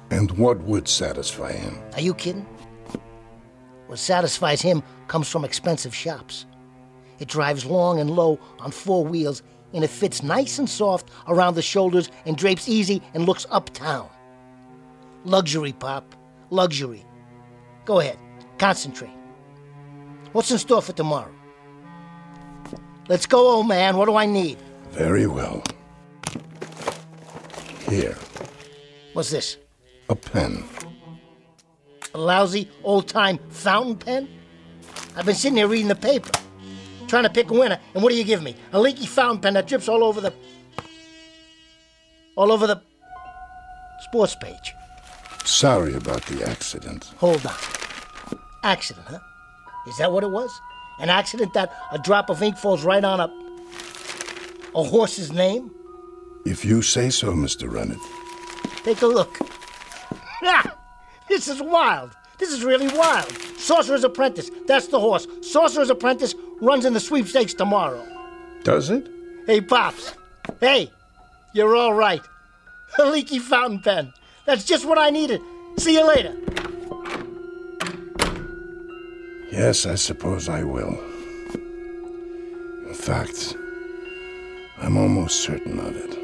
And what would satisfy him? Are you kidding? What satisfies him comes from expensive shops. It drives long and low on 4 wheels, and it fits nice and soft around the shoulders and drapes easy and looks uptown. Luxury, Pop. Luxury. Go ahead. Concentrate. What's in store for tomorrow? Let's go, old man. What do I need? Very well. Here. What's this? A pen. A lousy, old-time fountain pen? I've been sitting here reading the paper, trying to pick a winner, and what do you give me? A leaky fountain pen that drips all over the sports page. Sorry about the accident. Hold on. Accident, huh? Is that what it was? An accident that a drop of ink falls right on a horse's name? If you say so, Mr. Renard. Take a look. This is wild. This is really wild. Sorcerer's Apprentice. That's the horse. Sorcerer's Apprentice runs in the sweepstakes tomorrow. Does it? Hey, Pops. Hey, you're all right. A leaky fountain pen. That's just what I needed. See you later. Yes, I suppose I will. In fact, I'm almost certain of it.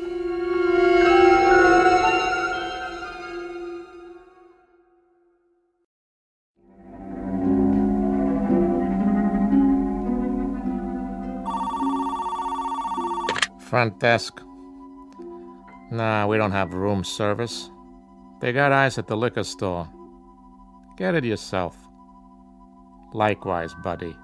Front desk. Nah, we don't have room service. They got ice at the liquor store. Get it yourself. Likewise, buddy.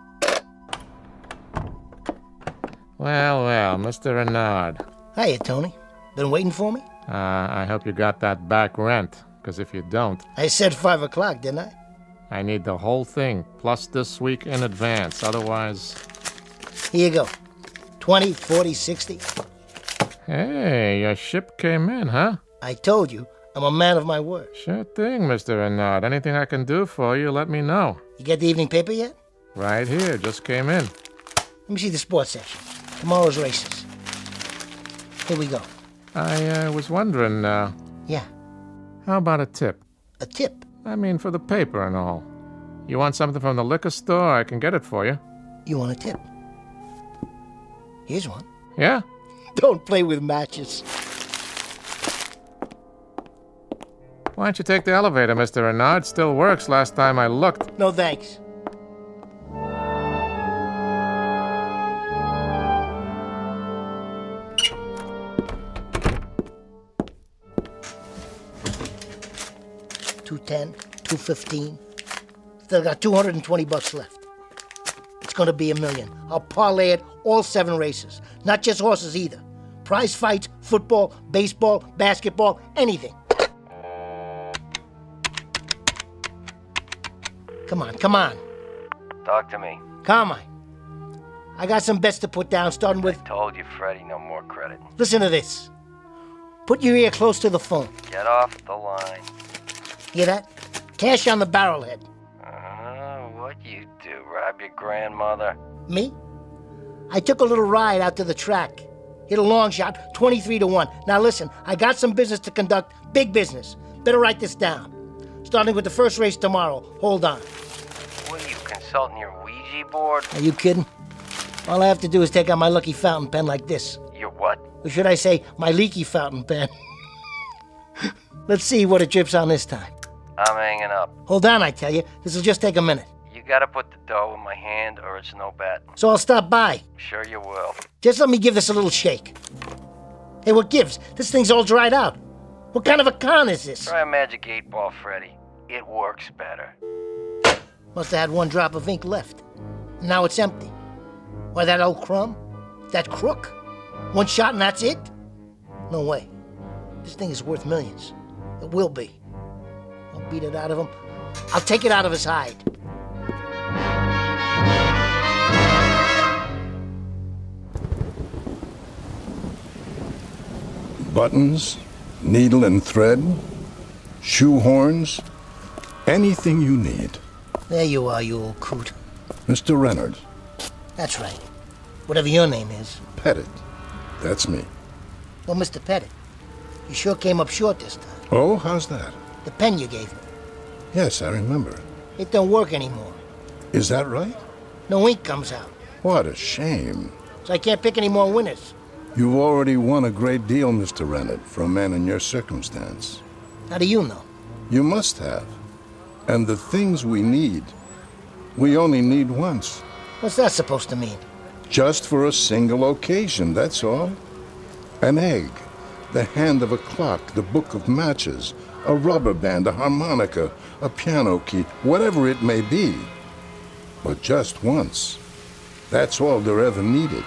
Well, Mr. Renard. Hiya, Tony. Been waiting for me? I hope you got that back rent, because if you don't... I said 5 o'clock, didn't I? I need the whole thing, plus this week in advance, otherwise... Here you go. 20, 40, 60. Hey, your ship came in, huh? I told you, I'm a man of my word. Sure thing, Mr. Renard. Anything I can do for you, let me know. You get the evening paper yet? Right here, just came in. Let me see the sports section. Tomorrow's races. Here we go. I was wondering, Yeah. how about a tip? A tip? I mean, for the paper and all. You want something from the liquor store? I can get it for you. You want a tip? Here's one. Yeah? Don't play with matches. Why don't you take the elevator, Mr. Renard? Still works last time I looked. No thanks. $210, $215. Still got $220 left. It's gonna be $1 million. I'll parlay it all 7 races. Not just horses either. Prize fights, football, baseball, basketball, anything. Come on, come on. Talk to me. Come on. I got some bets to put down, starting with... I told you, Freddie, no more credit. Listen to this. Put your ear close to the phone. Get off the line. Hear that? Cash on the barrelhead. What you do, rob your grandmother? Me? I took a little ride out to the track. Hit a long shot, 23-1. Now listen, I got some business to conduct, big business. Better write this down. Starting with the first race tomorrow. Hold on. What are you, consulting your Ouija board? Are you kidding? All I have to do is take out my lucky fountain pen like this. Your what? Or should I say, my leaky fountain pen? Let's see what it drips on this time. I'm hanging up. Hold on, I tell you. This'll just take a minute. You gotta put the dough in my hand or it's no bet. So I'll stop by. Sure you will. Just let me give this a little shake. Hey, what gives? This thing's all dried out. What kind of a con is this? Try a magic 8-ball, Freddie. It works better. Must have had 1 drop of ink left. Now it's empty. Why, that old crumb? That crook? 1 shot and that's it? No way. This thing is worth millions. It will be. I'll beat it out of him. I'll take it out of his hide. Buttons, needle and thread, shoehorns, anything you need. There you are, you old coot. Mr. Renard. That's right. Whatever your name is. Pettit. That's me. Well, Mr. Pettit, you sure came up short this time. Oh, how's that? The pen you gave me. Yes, I remember. It don't work anymore. Is that right? No ink comes out. What a shame. So I can't pick any more winners. You've already won a great deal, Mr. Renard, for a man in your circumstance. How do you know? You must have. And the things we need, we only need once. What's that supposed to mean? Just for a single occasion, that's all. An egg, the hand of a clock, the book of matches, a rubber band, a harmonica, a piano key, whatever it may be. But just once. That's all they're ever needed.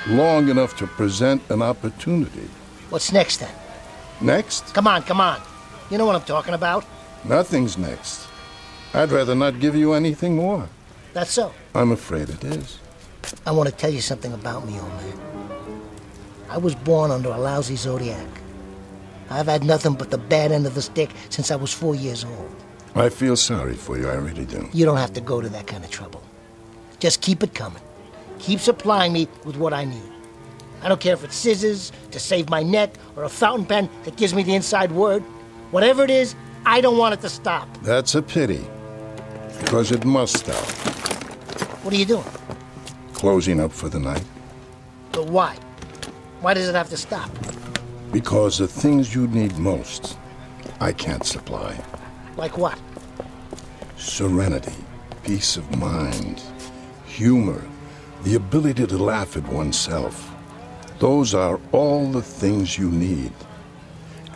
Long enough to present an opportunity. What's next, then? Next? Come on, come on. You know what I'm talking about. Nothing's next. I'd rather not give you anything more. That's so. I'm afraid it is. I want to tell you something about me, old man. I was born under a lousy zodiac. I've had nothing but the bad end of the stick since I was 4 years old. I feel sorry for you, I really do. You don't have to go to that kind of trouble. Just keep it coming. Keep supplying me with what I need. I don't care if it's scissors to save my neck or a fountain pen that gives me the inside word. Whatever it is, I don't want it to stop. That's a pity. Because it must stop. What are you doing? Closing up for the night. But why? Why does it have to stop? Because the things you need most, I can't supply. Like what? Serenity, peace of mind, humor, the ability to laugh at oneself. Those are all the things you need.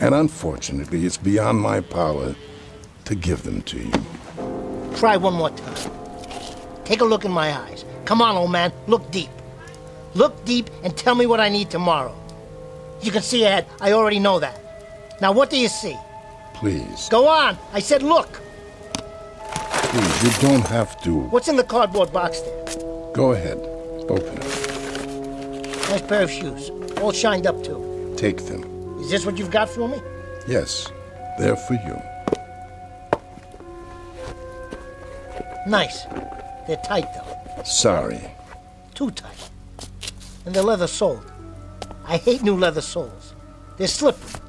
And unfortunately, it's beyond my power to give them to you. Try one more time. Take a look in my eyes. Come on, old man, look deep. Look deep and tell me what I need tomorrow. You can see ahead. I already know that. Now, what do you see? Please. Go on. I said look. Please, you don't have to. What's in the cardboard box there? Go ahead. Open it. Nice pair of shoes. All shined up, too. Take them. Is this what you've got for me? Yes. They're for you. Nice. They're tight, though. Sorry. Too tight. And they're leather soled. I hate new leather soles. They're slippery.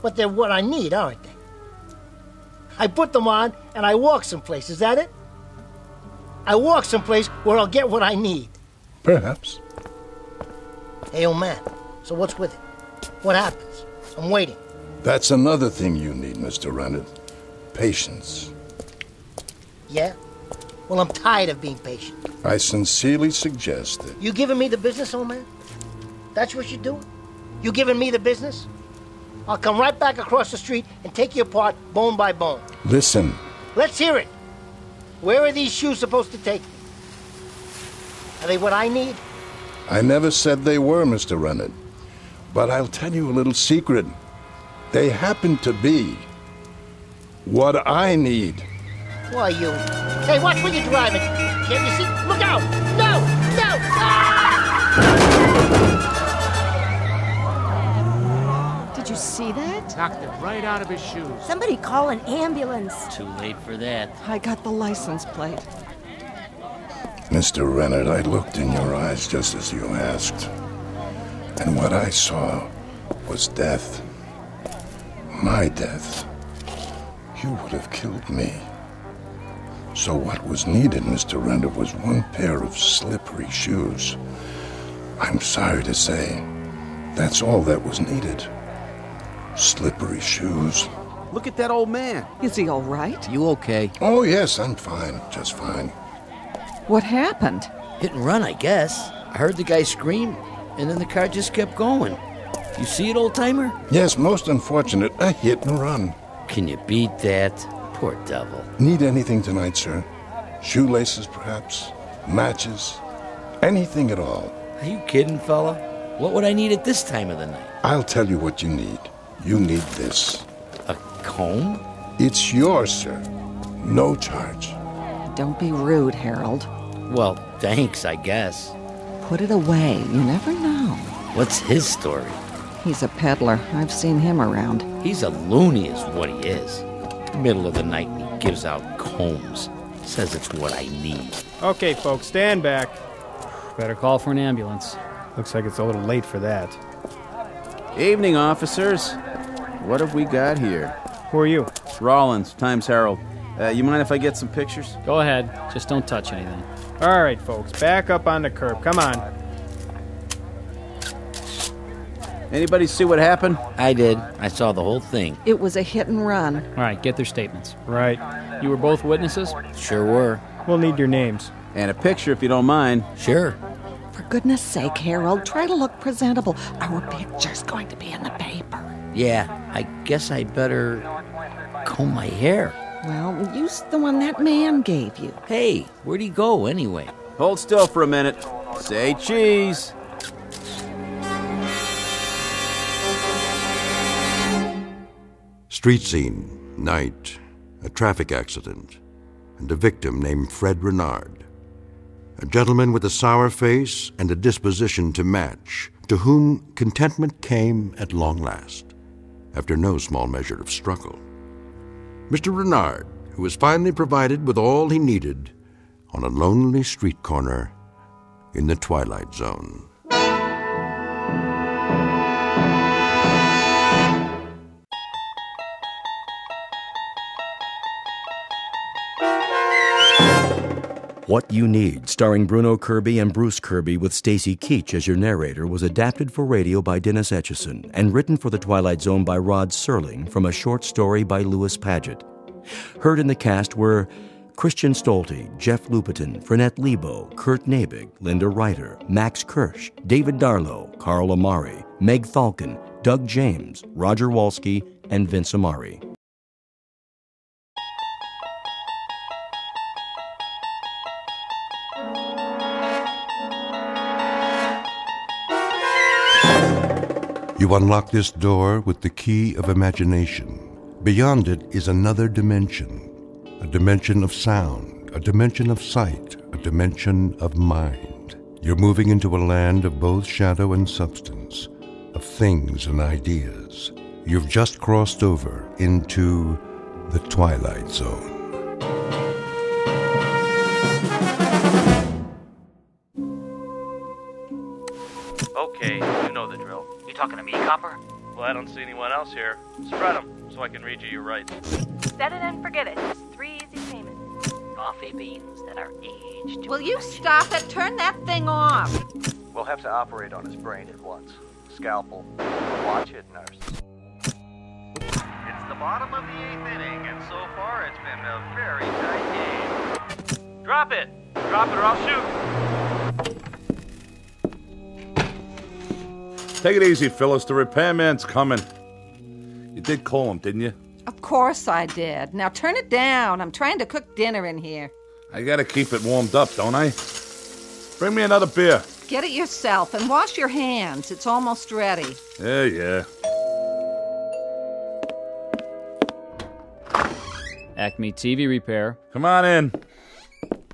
But they're what I need, aren't they? I put them on and I walk someplace. Is that it? I walk someplace where I'll get what I need. Perhaps. Hey, old man. So what's with it? What happens? I'm waiting. That's another thing you need, Mr. Rennet. Patience. Yeah? Well, I'm tired of being patient. I sincerely suggest that... You giving me the business, old man? That's what you're doing? You giving me the business? I'll come right back across the street and take you apart bone by bone. Listen. Let's hear it. Where are these shoes supposed to take me? Are they what I need? I never said they were, Mr. Rennet. But I'll tell you a little secret. They happen to be what I need. Why, you... Hey, watch where you're driving. Can't you see? Look out! No! No! Ah! Did you see that? Knocked it right out of his shoes. Somebody call an ambulance. Too late for that. I got the license plate. Mr. Rennet, I looked in your eyes just as you asked. And what I saw was death. My death. You would have killed me. So what was needed, Mr. Rennet, was one pair of slippery shoes. I'm sorry to say, that's all that was needed. Slippery shoes. Look at that old man. Is he all right? You okay? Oh, yes, I'm fine. Just fine. What happened? Hit and run, I guess. I heard the guy scream, and then the car just kept going. You see it, old-timer? Yes, most unfortunate. A hit and run. Can you beat that? Poor devil. Need anything tonight, sir? Shoelaces, perhaps? Matches? Anything at all? Are you kidding, fella? What would I need at this time of the night? I'll tell you what you need. You need this. A comb? It's yours, sir. No charge. Don't be rude, Harold. Well, thanks, I guess. Put it away. You never know. What's his story? He's a peddler. I've seen him around. He's a loony is what he is. Middle of the night and he gives out combs. Says it's what I need. Okay, folks, stand back. Better call for an ambulance. Looks like it's a little late for that. Evening, officers. What have we got here? Who are you? Rollins, Times Herald. You mind if I get some pictures? Go ahead. Just don't touch anything. All right, folks, back up on the curb. Come on. Anybody see what happened? I did. I saw the whole thing. It was a hit and run. All right, get their statements. Right. You were both witnesses? Sure were. We'll need your names. And a picture if you don't mind. Sure. For goodness sake, Harold, try to look presentable. Our picture's going to be in the paper. Yeah, I guess I better comb my hair. Well, use the one that man gave you. Hey, where'd he go anyway? Hold still for a minute. Say cheese. Street scene, night, a traffic accident, and a victim named Fred Renard. A gentleman with a sour face and a disposition to match, to whom contentment came at long last, after no small measure of struggle. Mr. Renard, who was finally provided with all he needed on a lonely street corner in the Twilight Zone. What You Need, starring Bruno Kirby and Bruce Kirby with Stacy Keach as your narrator, was adapted for radio by Dennis Etchison and written for The Twilight Zone by Rod Serling from a short story by Louis Paget. Heard in the cast were Christian Stolte, Jeff Lupiton, Frenette Lebo, Kurt Nabig, Linda Ryder, Max Kirsch, David Darlow, Carl Amari, Meg Thalken, Doug James, Roger Walski, and Vince Amari. You unlock this door with the key of imagination. Beyond it is another dimension, a dimension of sound, a dimension of sight, a dimension of mind. You're moving into a land of both shadow and substance, of things and ideas. You've just crossed over into the Twilight Zone. Okay, you know the drill. You talking to me, Copper? Well, I don't see anyone else here. Spread them so I can read you your rights. Set it and forget it. 3 easy payments. Coffee beans that are aged. Will you stop it? Turn that thing off. We'll have to operate on his brain at once. Scalpel. Watch it, nurse. It's the bottom of the 8th inning, and so far it's been a very tight game. Drop it! Drop it or I'll shoot! Take it easy, Phyllis. The repairman's coming. You did call him, didn't you? Of course I did. Now turn it down. I'm trying to cook dinner in here. I gotta keep it warmed up, don't I? Bring me another beer. Get it yourself and wash your hands. It's almost ready. Yeah. Acme TV repair. Come on in.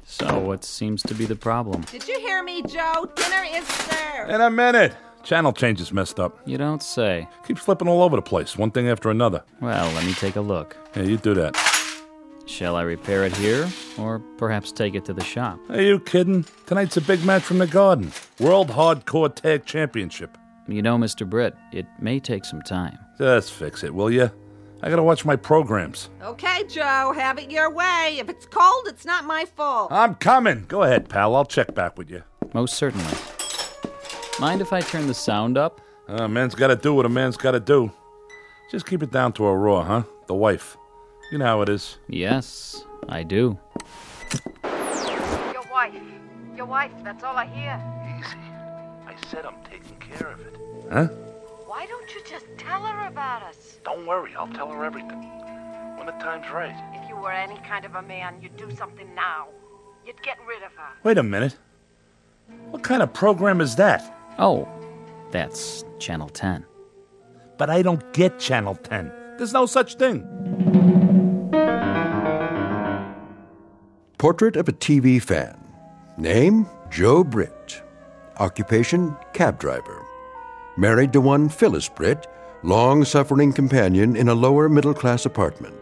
So, what seems to be the problem? Did you hear me, Joe? Dinner is served. In a minute. Channel change is messed up. You don't say. Keeps flipping all over the place, one thing after another. Well, let me take a look. Yeah, you do that. Shall I repair it here, or perhaps take it to the shop? Are you kidding? Tonight's a big match from the Garden. World Hardcore Tag Championship. You know, Mr. Britt, it may take some time. Just fix it, will you? I gotta watch my programs. Okay, Joe, have it your way. If it's cold, it's not my fault. I'm coming. Go ahead, pal. I'll check back with you. Most certainly. Mind if I turn the sound up? A man's gotta do what a man's gotta do. Just keep it down to a raw, huh? The wife. You know how it is. Yes, I do. Your wife, that's all I hear. Easy. I said I'm taking care of it. Huh? Why don't you just tell her about us? Don't worry, I'll tell her everything. When the time's right. If you were any kind of a man, you'd do something now. You'd get rid of her. Wait a minute. What kind of program is that? Oh, that's Channel 10. But I don't get Channel 10. There's no such thing. Portrait of a TV fan. Name, Joe Britt. Occupation, cab driver. Married to one Phyllis Britt, long-suffering companion in a lower middle-class apartment.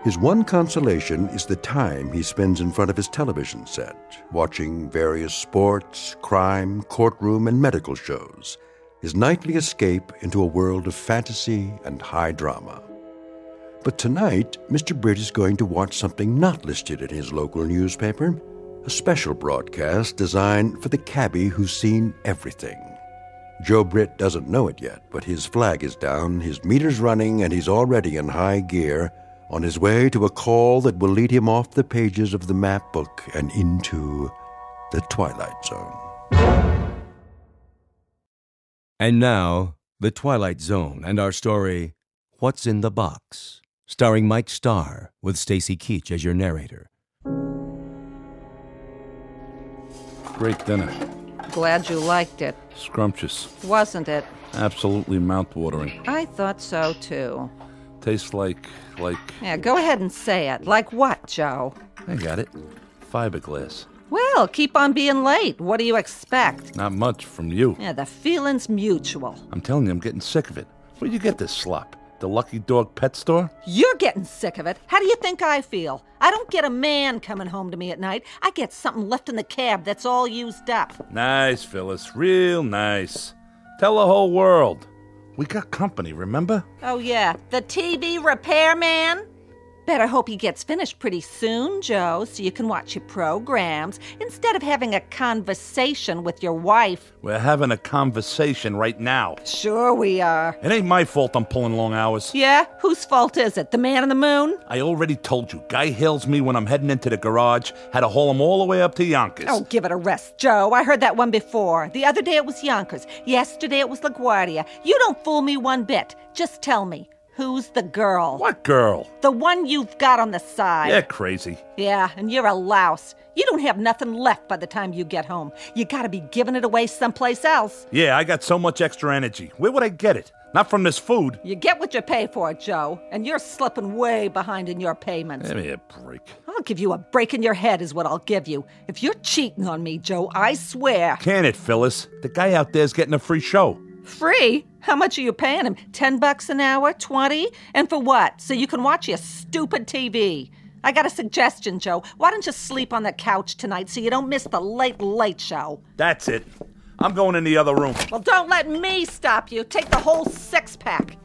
His one consolation is the time he spends in front of his television set, watching various sports, crime, courtroom, and medical shows, his nightly escape into a world of fantasy and high drama. But tonight, Mr. Britt is going to watch something not listed in his local newspaper, a special broadcast designed for the cabbie who's seen everything. Joe Britt doesn't know it yet, but his flag is down, his meter's running, and he's already in high gear, on his way to a call that will lead him off the pages of the map book and into the Twilight Zone. And now, the Twilight Zone and our story, What's in the Box, starring Mike Starr with Stacy Keach as your narrator. Great dinner. Glad you liked it. Scrumptious. Wasn't it? Absolutely mouth-watering. I thought so, too. Tastes like... Yeah, go ahead and say it. Like what, Joe? I got it. Fiberglass. Well, keep on being late. What do you expect? Not much from you. Yeah, the feeling's mutual. I'm telling you, I'm getting sick of it. Where'd you get this slop? The Lucky Dog pet store? You're getting sick of it. How do you think I feel? I don't get a man coming home to me at night. I get something left in the cab that's all used up. Nice, Phyllis. Real nice. Tell the whole world. We got company, remember? Oh, yeah. The TV repairman? Better hope he gets finished pretty soon, Joe, so you can watch your programs instead of having a conversation with your wife. We're having a conversation right now. Sure we are. It ain't my fault I'm pulling long hours. Yeah? Whose fault is it? The man in the moon? I already told you. Guy hails me when I'm heading into the garage. Had to haul him all the way up to Yonkers. Oh, give it a rest, Joe. I heard that one before. The other day it was Yonkers. Yesterday it was LaGuardia. You don't fool me one bit. Just tell me. Who's the girl? What girl? The one you've got on the side. You're crazy. Yeah, and you're a louse. You don't have nothing left by the time you get home. You gotta be giving it away someplace else. Yeah, I got so much extra energy. Where would I get it? Not from this food. You get what you pay for, Joe, and you're slipping way behind in your payments. Give me a break. I'll give you a break in your head is what I'll give you. If you're cheating on me, Joe, I swear. Can it, Phyllis? The guy out there's getting a free show. Free? How much are you paying him? $10 an hour? 20? And for what? So you can watch your stupid TV. I got a suggestion, Joe. Why don't you sleep on the couch tonight so you don't miss the late show? That's it. I'm going in the other room. Well, don't let me stop you. Take the whole six-pack.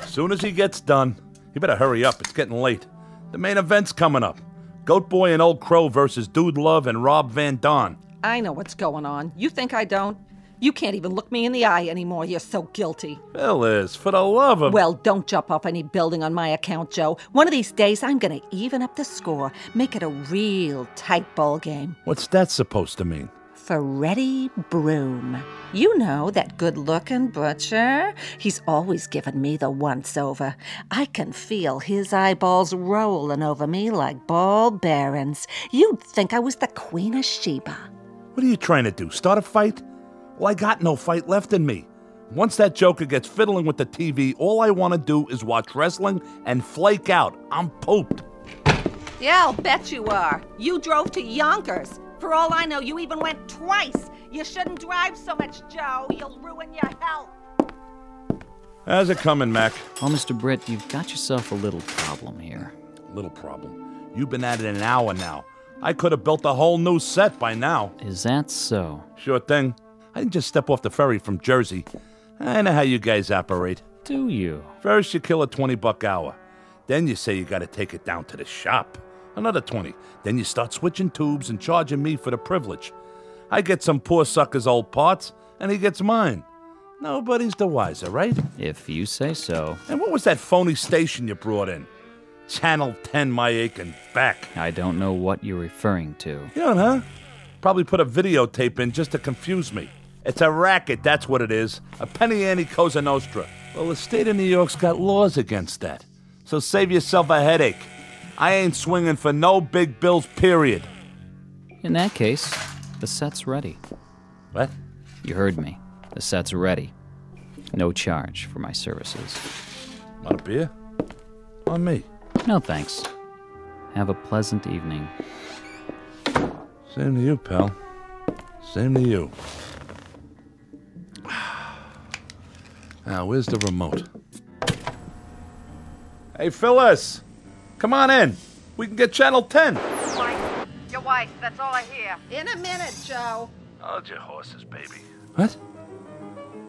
As soon as he gets done, you better hurry up. It's getting late. The main event's coming up. Goat Boy and Old Crow versus Dude Love and Rob Van Dam. I know what's going on. You think I don't? You can't even look me in the eye anymore. You're so guilty. Phyllis, for the love of... Well, don't jump off any building on my account, Joe. One of these days, I'm going to even up the score. Make it a real tight ball game. What's that supposed to mean? Freddie Broom. You know, that good-looking butcher? He's always given me the once-over. I can feel his eyeballs rolling over me like ball bearings. You'd think I was the Queen of Sheba. What are you trying to do, start a fight? Well, I got no fight left in me. Once that joker gets fiddling with the TV, all I want to do is watch wrestling and flake out. I'm pooped. Yeah, I'll bet you are. You drove to Yonkers. For all I know, you even went twice. You shouldn't drive so much, Joe. You'll ruin your health. How's it coming, Mac? Well, Mr. Britt, you've got yourself a little problem here. Little problem? You've been at it an hour now. I could have built a whole new set by now. Is that so? Sure thing. I didn't just step off the ferry from Jersey. I know how you guys operate. Do you? First, you kill a $20 hour. Then you say you got to take it down to the shop. Another 20. Then you start switching tubes and charging me for the privilege. I get some poor sucker's old parts, and he gets mine. Nobody's the wiser, right? If you say so. And what was that phony station you brought in? Channel 10, my aching back. I don't know what you're referring to. You don't, huh? Probably put a videotape in just to confuse me. It's a racket, that's what it is. A penny ante Cosa Nostra. Well, the state of New York's got laws against that. So save yourself a headache. I ain't swinging for no big bills, period. In that case, the set's ready. What? You heard me. The set's ready. No charge for my services. Want a beer? On me. No, thanks. Have a pleasant evening. Same to you, pal. Same to you. Now, where's the remote? Hey, Phyllis! Come on in. We can get Channel 10. Your wife, that's all I hear. In a minute, Joe. Hold your horses, baby. What?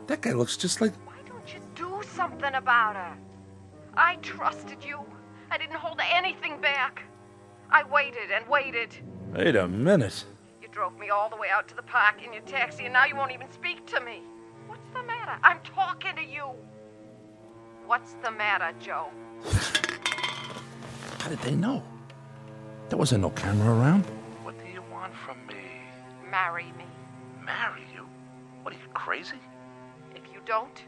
That guy looks just like... Why don't you do something about her? I trusted you. I didn't hold anything back. I waited and waited. Wait a minute. You drove me all the way out to the park in your taxi, and now you won't even speak to me. What's the matter? I'm talking to you. What's the matter, Joe? How did they know? There wasn't no camera around. What do you want from me? Marry me. Marry you? What are you, crazy? If you don't,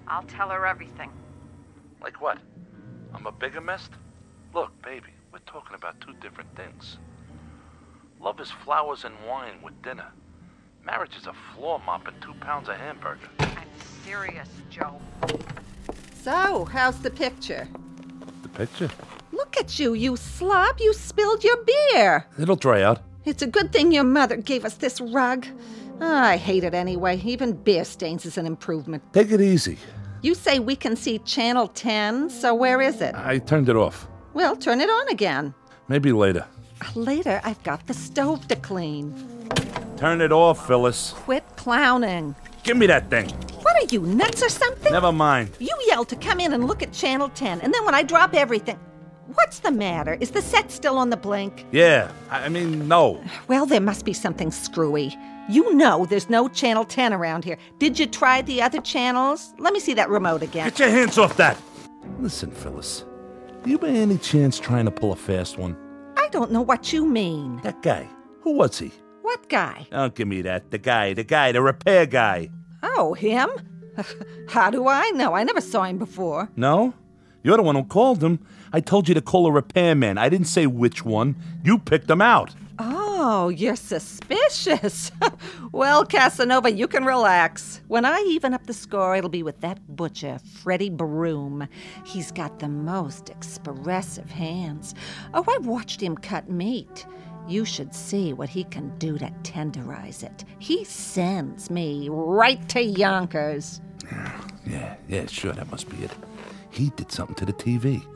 I'll tell her everything. Like what? I'm a bigamist? Look, baby, we're talking about two different things. Love is flowers and wine with dinner. Marriage is a floor mop and 2 pounds of hamburger. I'm serious, Joe. So, how's the picture? The picture? Look at you, you slob. You spilled your beer. It'll dry out. It's a good thing your mother gave us this rug. I hate it anyway. Even beer stains is an improvement. Take it easy. You say we can see Channel 10, so where is it? I turned it off. Well, turn it on again. Maybe later. Later, I've got the stove to clean. Turn it off, Phyllis. Quit clowning. Give me that thing. What are you, nuts or something? Never mind. You yelled to come in and look at Channel 10, and then when I drop everything... What's the matter? Is the set still on the blink? Yeah, I mean, no. Well, there must be something screwy. You know there's no Channel 10 around here. Did you try the other channels? Let me see that remote again. Get your hands off that! Listen, Phyllis. Are you by any chance trying to pull a fast one? I don't know what you mean. That guy. Who was he? What guy? Don't give me that. The guy, the repair guy. Oh, him? How do I know? I never saw him before. No? You're the one who called him. I told you to call a repairman. I didn't say which one. You picked him out. Oh, you're suspicious. Well, Casanova, you can relax. When I even up the score, it'll be with that butcher, Freddie Broom. He's got the most expressive hands. Oh, I watched him cut meat. You should see what he can do to tenderize it. He sends me right to Yonkers. Yeah, sure, that must be it. He did something to the TV.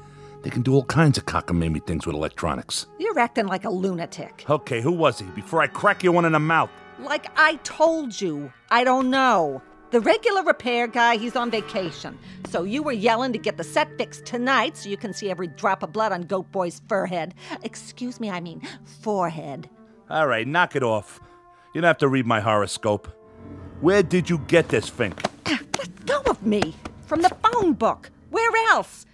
They can do all kinds of cockamamie things with electronics. You're acting like a lunatic. Okay, who was he? Before I crack you one in the mouth. Like I told you, I don't know. The regular repair guy, he's on vacation. So you were yelling to get the set fixed tonight so you can see every drop of blood on Goat Boy's forehead. Excuse me, I mean forehead. All right, knock it off. You don't have to read my horoscope. Where did you get this, Fink? Let go of me. From the phone book. Where else?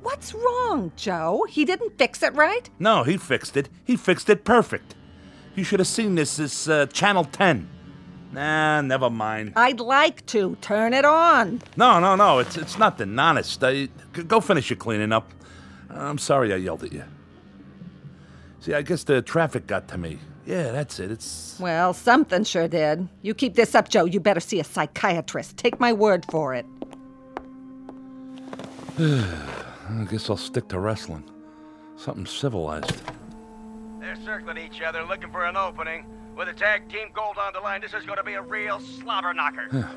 What's wrong, Joe? He didn't fix it right? No, he fixed it. He fixed it perfect. You should have seen this. This Channel 10. Nah, never mind. I'd like to. Turn it on. No. It's nothing. Honest. Go finish your cleaning up. I'm sorry I yelled at you. See, I guess the traffic got to me. Yeah, that's it. Well, something sure did. You keep this up, Joe, you better see a psychiatrist. Take my word for it. I guess I'll stick to wrestling. Something civilized. They're circling each other, looking for an opening. With a tag team gold on the line, this is going to be a real slobber knocker.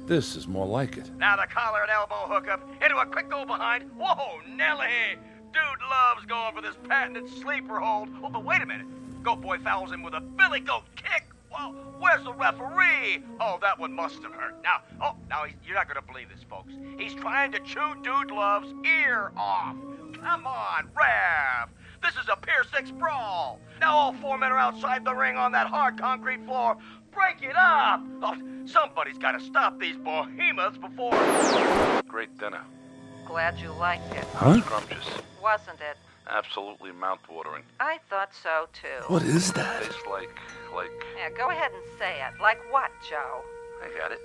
This is more like it. Now the collar and elbow hookup into a quick go behind. Whoa, Nelly! Dude loves going for this patented sleeper hold. Oh, but wait a minute. Goat Boy fouls him with a billy goat kick. Well, where's the referee? Oh, that one must have hurt. Now, you're not going to believe this, folks. He's trying to chew Dude Love's ear off. Come on, Rev. This is a Pier 6 brawl. Now all four men are outside the ring on that hard concrete floor. Break it up. Oh, somebody's got to stop these behemoths before... Great dinner. Glad you liked it. Huh? Scrumptious. Wasn't it? Absolutely mouth-watering. I thought so, too. What is that? Tastes like... Yeah, go ahead and say it. Like what, Joe? I got it.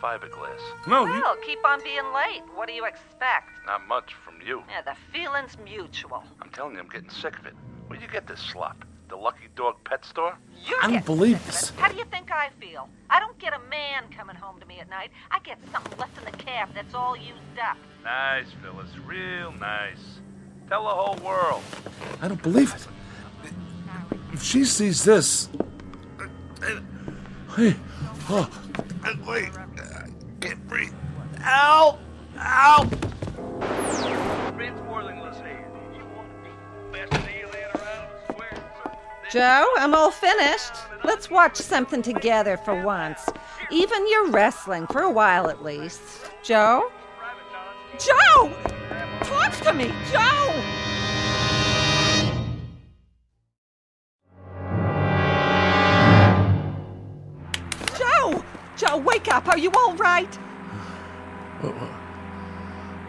Fiberglass. Well, keep on being late. What do you expect? Not much from you. Yeah, the feeling's mutual. I'm telling you, I'm getting sick of it. Where'd you get this slop? The Lucky Dog pet store? I don't believe this. How do you think I feel? I don't get a man coming home to me at night. I get something left in the cab that's all used up. Nice, Phyllis. Real nice. Tell the whole world. I don't believe it. If she sees this... Hey, wait. Can't breathe. Ow! Ow! Joe, I'm all finished. Let's watch something together for once. Even your wrestling, for a while at least. Joe? Joe! Talk to me, Joe! Joe, wake up. Are you all right?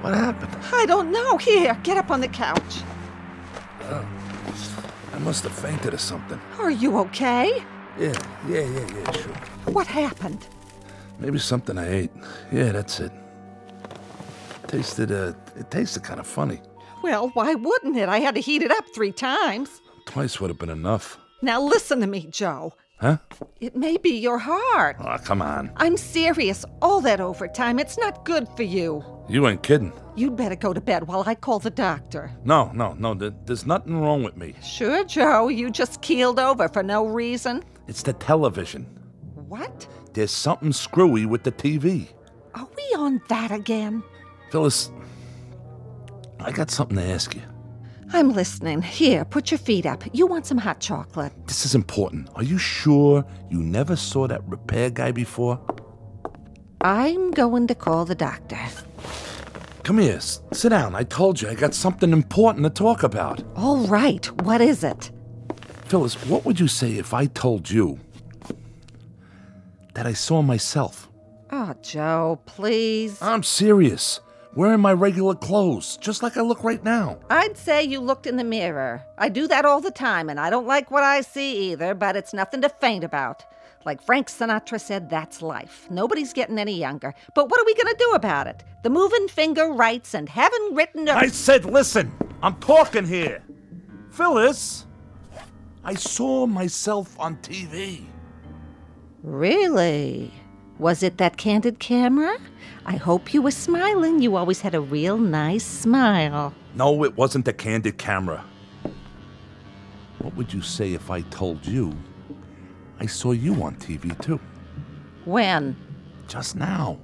What happened? I don't know. Here, get up on the couch. I must have fainted or something. Are you okay? Yeah, sure. What happened? Maybe something I ate. Yeah, that's it. It tasted kind of funny. Well, why wouldn't it? I had to heat it up 3 times. Twice would have been enough. Now listen to me, Joe. Huh? It may be your heart. Oh, come on. I'm serious. All that overtime, it's not good for you. You ain't kidding. You'd better go to bed while I call the doctor. No. There's nothing wrong with me. Sure, Joe. You just keeled over for no reason. It's the television. What? There's something screwy with the TV. Are we on that again? Phyllis, I got something to ask you. I'm listening. Here, put your feet up. You want some hot chocolate? This is important. Are you sure you never saw that repair guy before? I'm going to call the doctor. Come here. Sit down. I told you I got something important to talk about. All right. What is it? Phyllis, what would you say if I told you that I saw myself? Oh, Joe, please. I'm serious. Wearing my regular clothes, just like I look right now. I'd say you looked in the mirror. I do that all the time, and I don't like what I see either, but it's nothing to faint about. Like Frank Sinatra said, that's life. Nobody's getting any younger. But what are we going to do about it? The moving finger writes and haven't written... I said, listen, I'm talking here. Phyllis, I saw myself on TV. Really? Was it that candid camera? I hope you were smiling. You always had a real nice smile. No, it wasn't the candid camera. What would you say if I told you I saw you on TV, too? When? Just now.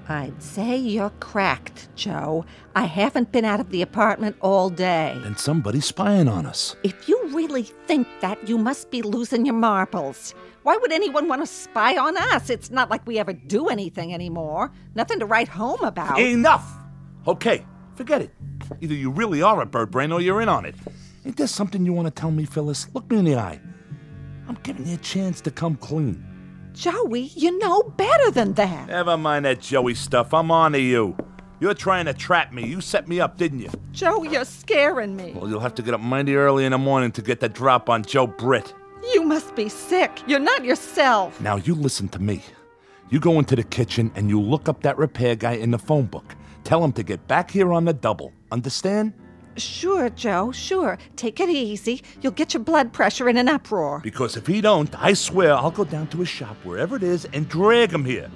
I'd say you're cracked, Joe. I haven't been out of the apartment all day. Then somebody's spying on us. If you really think that, you must be losing your marbles. Why would anyone want to spy on us? It's not like we ever do anything anymore. Nothing to write home about. Enough! Okay, forget it. Either you really are a bird brain or you're in on it. Ain't there something you want to tell me, Phyllis? Look me in the eye. I'm giving you a chance to come clean. Joey, you know better than that. Never mind that Joey stuff. I'm on to you. You're trying to trap me. You set me up, didn't you? Joe, you're scaring me. Well, you'll have to get up mighty early in the morning to get the drop on Joe Britt. You must be sick. You're not yourself. Now, you listen to me. You go into the kitchen and you look up that repair guy in the phone book. Tell him to get back here on the double. Understand? Sure, Joe, sure. Take it easy. You'll get your blood pressure in an uproar. Because if he don't, I swear I'll go down to his shop, wherever it is, and drag him here.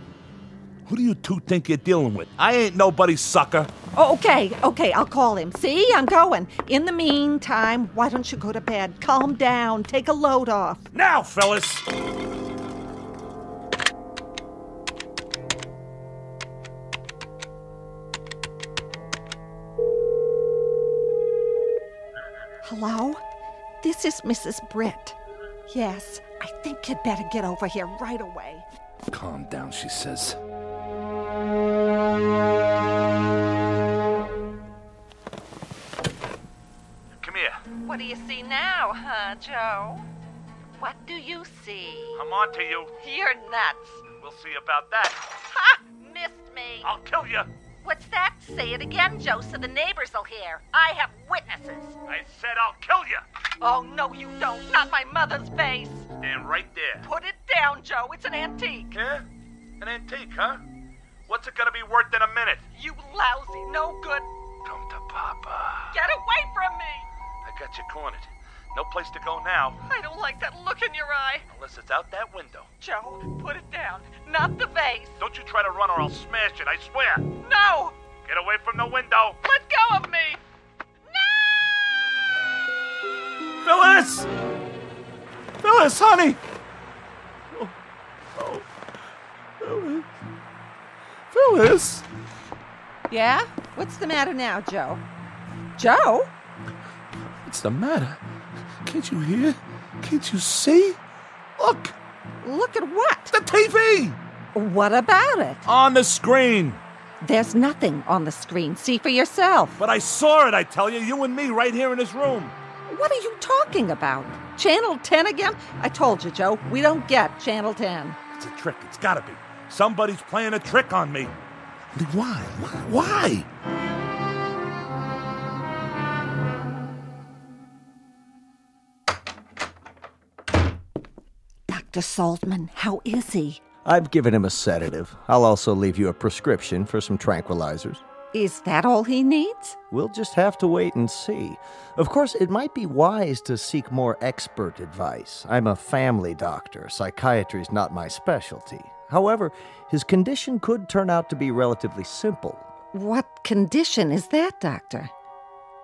Who do you two think you're dealing with? I ain't nobody's sucker. Oh, okay, I'll call him. See, I'm going. In the meantime, why don't you go to bed? Calm down. Take a load off. Now, fellas! Hello? This is Mrs. Britt. Yes, I think you'd better get over here right away. Calm down, she says. Come here. What do you see now, huh, Joe? What do you see? I'm on to you. You're nuts. We'll see about that. Ha! Missed me. I'll kill you. What's that? Say it again, Joe, so the neighbors will hear. I have witnesses. I said I'll kill you. Oh, no, you don't. Not my mother's face. Stand right there. Put it down, Joe. It's an antique. Yeah? An antique, huh? What's it gonna be worth in a minute? You lousy, no good. Come to Papa. Get away from me. I got you cornered. No place to go now. I don't like that look in your eye. Unless it's out that window. Joe, put it down. Not the vase. Don't you try to run or I'll smash it, I swear. No! Get away from the window. Let go of me! No! Phyllis! Phyllis, honey! Oh. Phyllis. Phyllis! Yeah? What's the matter now, Joe? Joe? What's the matter? Can't you hear? Can't you see? Look! Look at what? The TV! What about it? On the screen! There's nothing on the screen. See for yourself. But I saw it, I tell you. You and me right here in this room. What are you talking about? Channel 10 again? I told you, Joe, we don't get Channel 10. It's a trick. It's gotta be. Somebody's playing a trick on me. Why? Why? Dr. Saltman, how is he? I've given him a sedative. I'll also leave you a prescription for some tranquilizers. Is that all he needs? We'll just have to wait and see. Of course, it might be wise to seek more expert advice. I'm a family doctor. Psychiatry's not my specialty. However, his condition could turn out to be relatively simple. What condition is that, Doctor?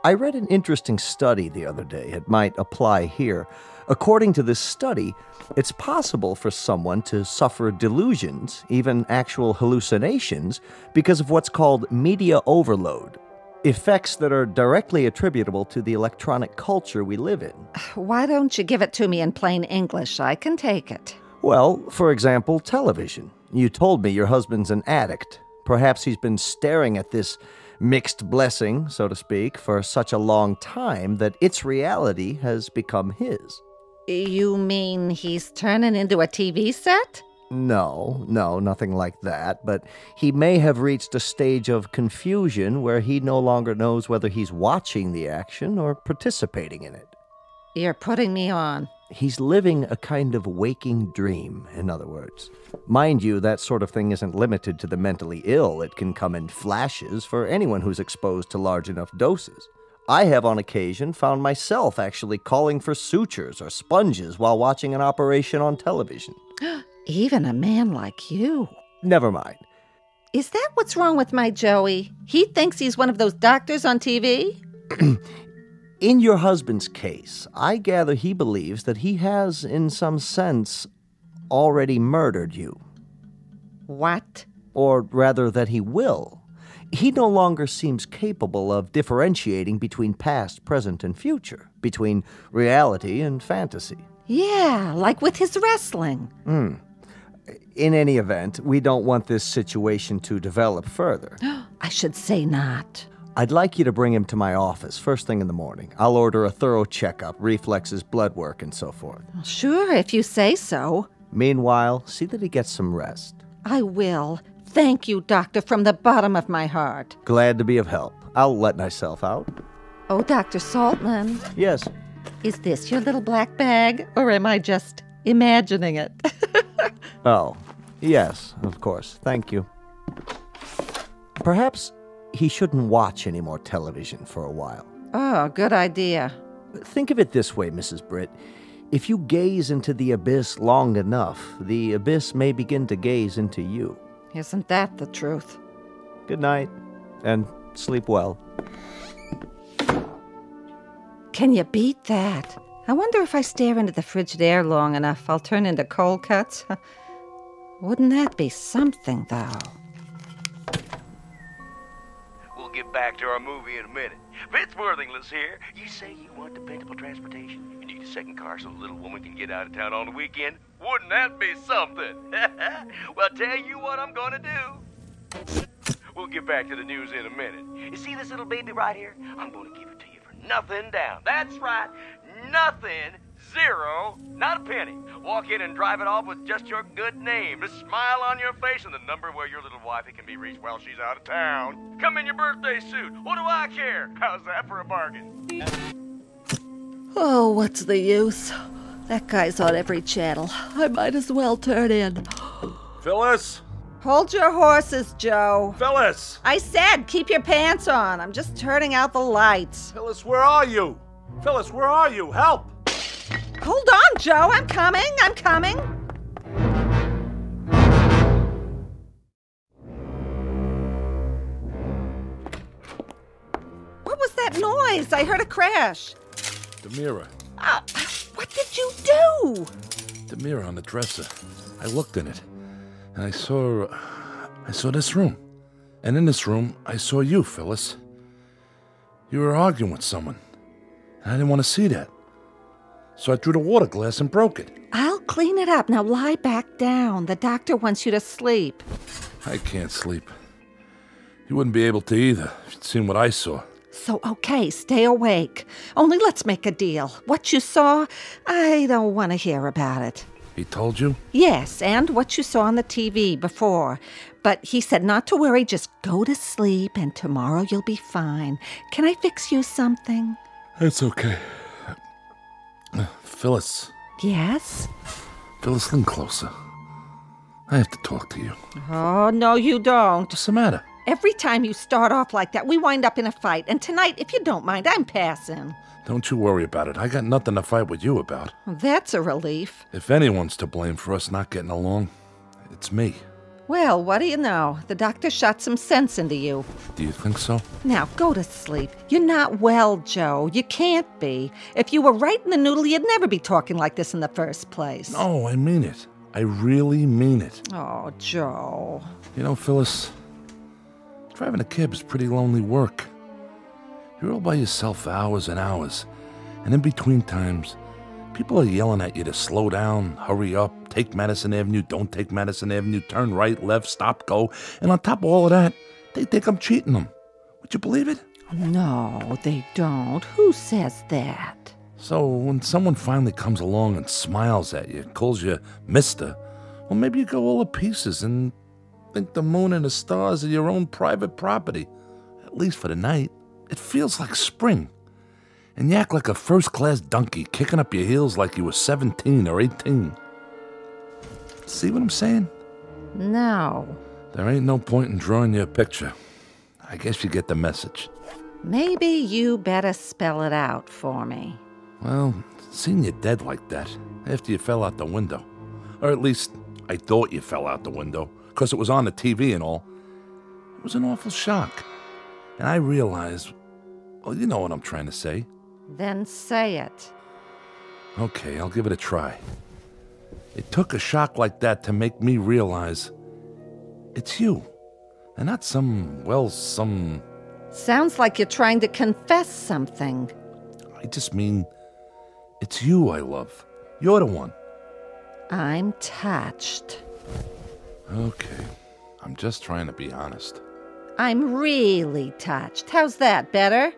I read an interesting study the other day. It might apply here. According to this study, it's possible for someone to suffer delusions, even actual hallucinations, because of what's called media overload, effects that are directly attributable to the electronic culture we live in. Why don't you give it to me in plain English? I can take it. Well, for example, television. You told me your husband's an addict. Perhaps he's been staring at this mixed blessing, so to speak, for such a long time that its reality has become his. You mean he's turning into a TV set? No, nothing like that. But he may have reached a stage of confusion where he no longer knows whether he's watching the action or participating in it. You're putting me on. He's living a kind of waking dream, in other words. Mind you, that sort of thing isn't limited to the mentally ill. It can come in flashes for anyone who's exposed to large enough doses. I have on occasion found myself actually calling for sutures or sponges while watching an operation on television. Even a man like you. Never mind. Is that what's wrong with my Joey? He thinks he's one of those doctors on TV? In your husband's case, I gather he believes that he has, in some sense, already murdered you. What? Or rather, that he will. He no longer seems capable of differentiating between past, present, and future, between reality and fantasy. Yeah, like with his wrestling. In any event, we don't want this situation to develop further. I should say not. I'd like you to bring him to my office first thing in the morning. I'll order a thorough checkup, reflexes, blood work, and so forth. Sure, if you say so. Meanwhile, see that he gets some rest. I will. Thank you, Doctor, from the bottom of my heart. Glad to be of help. I'll let myself out. Oh, Dr. Saltman. Yes. Is this your little black bag, or am I just imagining it? Oh, yes, of course. Thank you. Perhaps he shouldn't watch any more television for a while. Oh, good idea. Think of it this way, Mrs. Britt. If you gaze into the abyss long enough, the abyss may begin to gaze into you. Isn't that the truth? Good night, and sleep well. Can you beat that? I wonder if I stare into the frigid air long enough, I'll turn into cold cuts. Wouldn't that be something, though? We'll get back to our movie in a minute. Fitzworthington's here. You say you want dependable transportation. You need a second car so the little woman can get out of town on the weekend. Wouldn't that be something? Well, tell you what I'm gonna do. We'll get back to the news in a minute. You see this little baby right here? I'm gonna give it to you for nothing down. That's right. Nothing. Zero. Not a penny. Walk in and drive it off with just your good name, a smile on your face, and the number where your little wifey can be reached while she's out of town. Come in your birthday suit. What do I care? How's that for a bargain? Oh, what's the use? That guy's on every channel. I might as well turn in. Phyllis? Hold your horses, Joe. Phyllis! I said keep your pants on. I'm just turning out the lights. Phyllis, where are you? Phyllis, where are you? Help! Hold on, Joe. I'm coming. What was that noise? I heard a crash. The mirror. What did you do? The mirror on the dresser. I looked in it, and I saw this room. And in this room, I saw you, Phyllis. You were arguing with someone. And I didn't want to see that. So I threw the water glass and broke it. I'll clean it up. Now lie back down. The doctor wants you to sleep. I can't sleep. You wouldn't be able to either if you'd seen what I saw. So, okay, stay awake. Only let's make a deal. What you saw, I don't want to hear about it. He told you? Yes, and what you saw on the TV before. But he said not to worry, just go to sleep, and tomorrow you'll be fine. Can I fix you something? It's okay. Phyllis. Yes? Phyllis, lean closer. I have to talk to you. Oh, no, you don't. What's the matter? Every time you start off like that, we wind up in a fight. And tonight, if you don't mind, I'm passing. Don't you worry about it. I got nothing to fight with you about. That's a relief. If anyone's to blame for us not getting along, it's me. Well, what do you know? The doctor shot some sense into you. Do you think so? Now, go to sleep. You're not well, Joe. You can't be. If you were right in the noodle, you'd never be talking like this in the first place. No, I mean it. I really mean it. Oh, Joe. You know, Phyllis, driving a cab is pretty lonely work. You're all by yourself for hours and hours. And in between times, people are yelling at you to slow down, hurry up, take Madison Avenue, don't take Madison Avenue, turn right, left, stop, go. And on top of all of that, they think I'm cheating them. Would you believe it? No, they don't. Who says that? So when someone finally comes along and smiles at you, calls you mister, well, maybe you go all to pieces and think the moon and the stars are your own private property, at least for the night. It feels like spring. And you act like a first-class donkey, kicking up your heels like you were 17 or 18. See what I'm saying? No. There ain't no point in drawing you a picture. I guess you get the message. Maybe you better spell it out for me. Well, seeing you dead like that, after you fell out the window, or at least I thought you fell out the window, because it was on the TV and all, it was an awful shock. And I realized, well, you know what I'm trying to say. Then say it. Okay, I'll give it a try. It took a shock like that to make me realize it's you, and not some... Sounds like you're trying to confess something. I just mean, it's you I love. You're the one. I'm touched. Okay, I'm just trying to be honest. I'm really touched. How's that, better?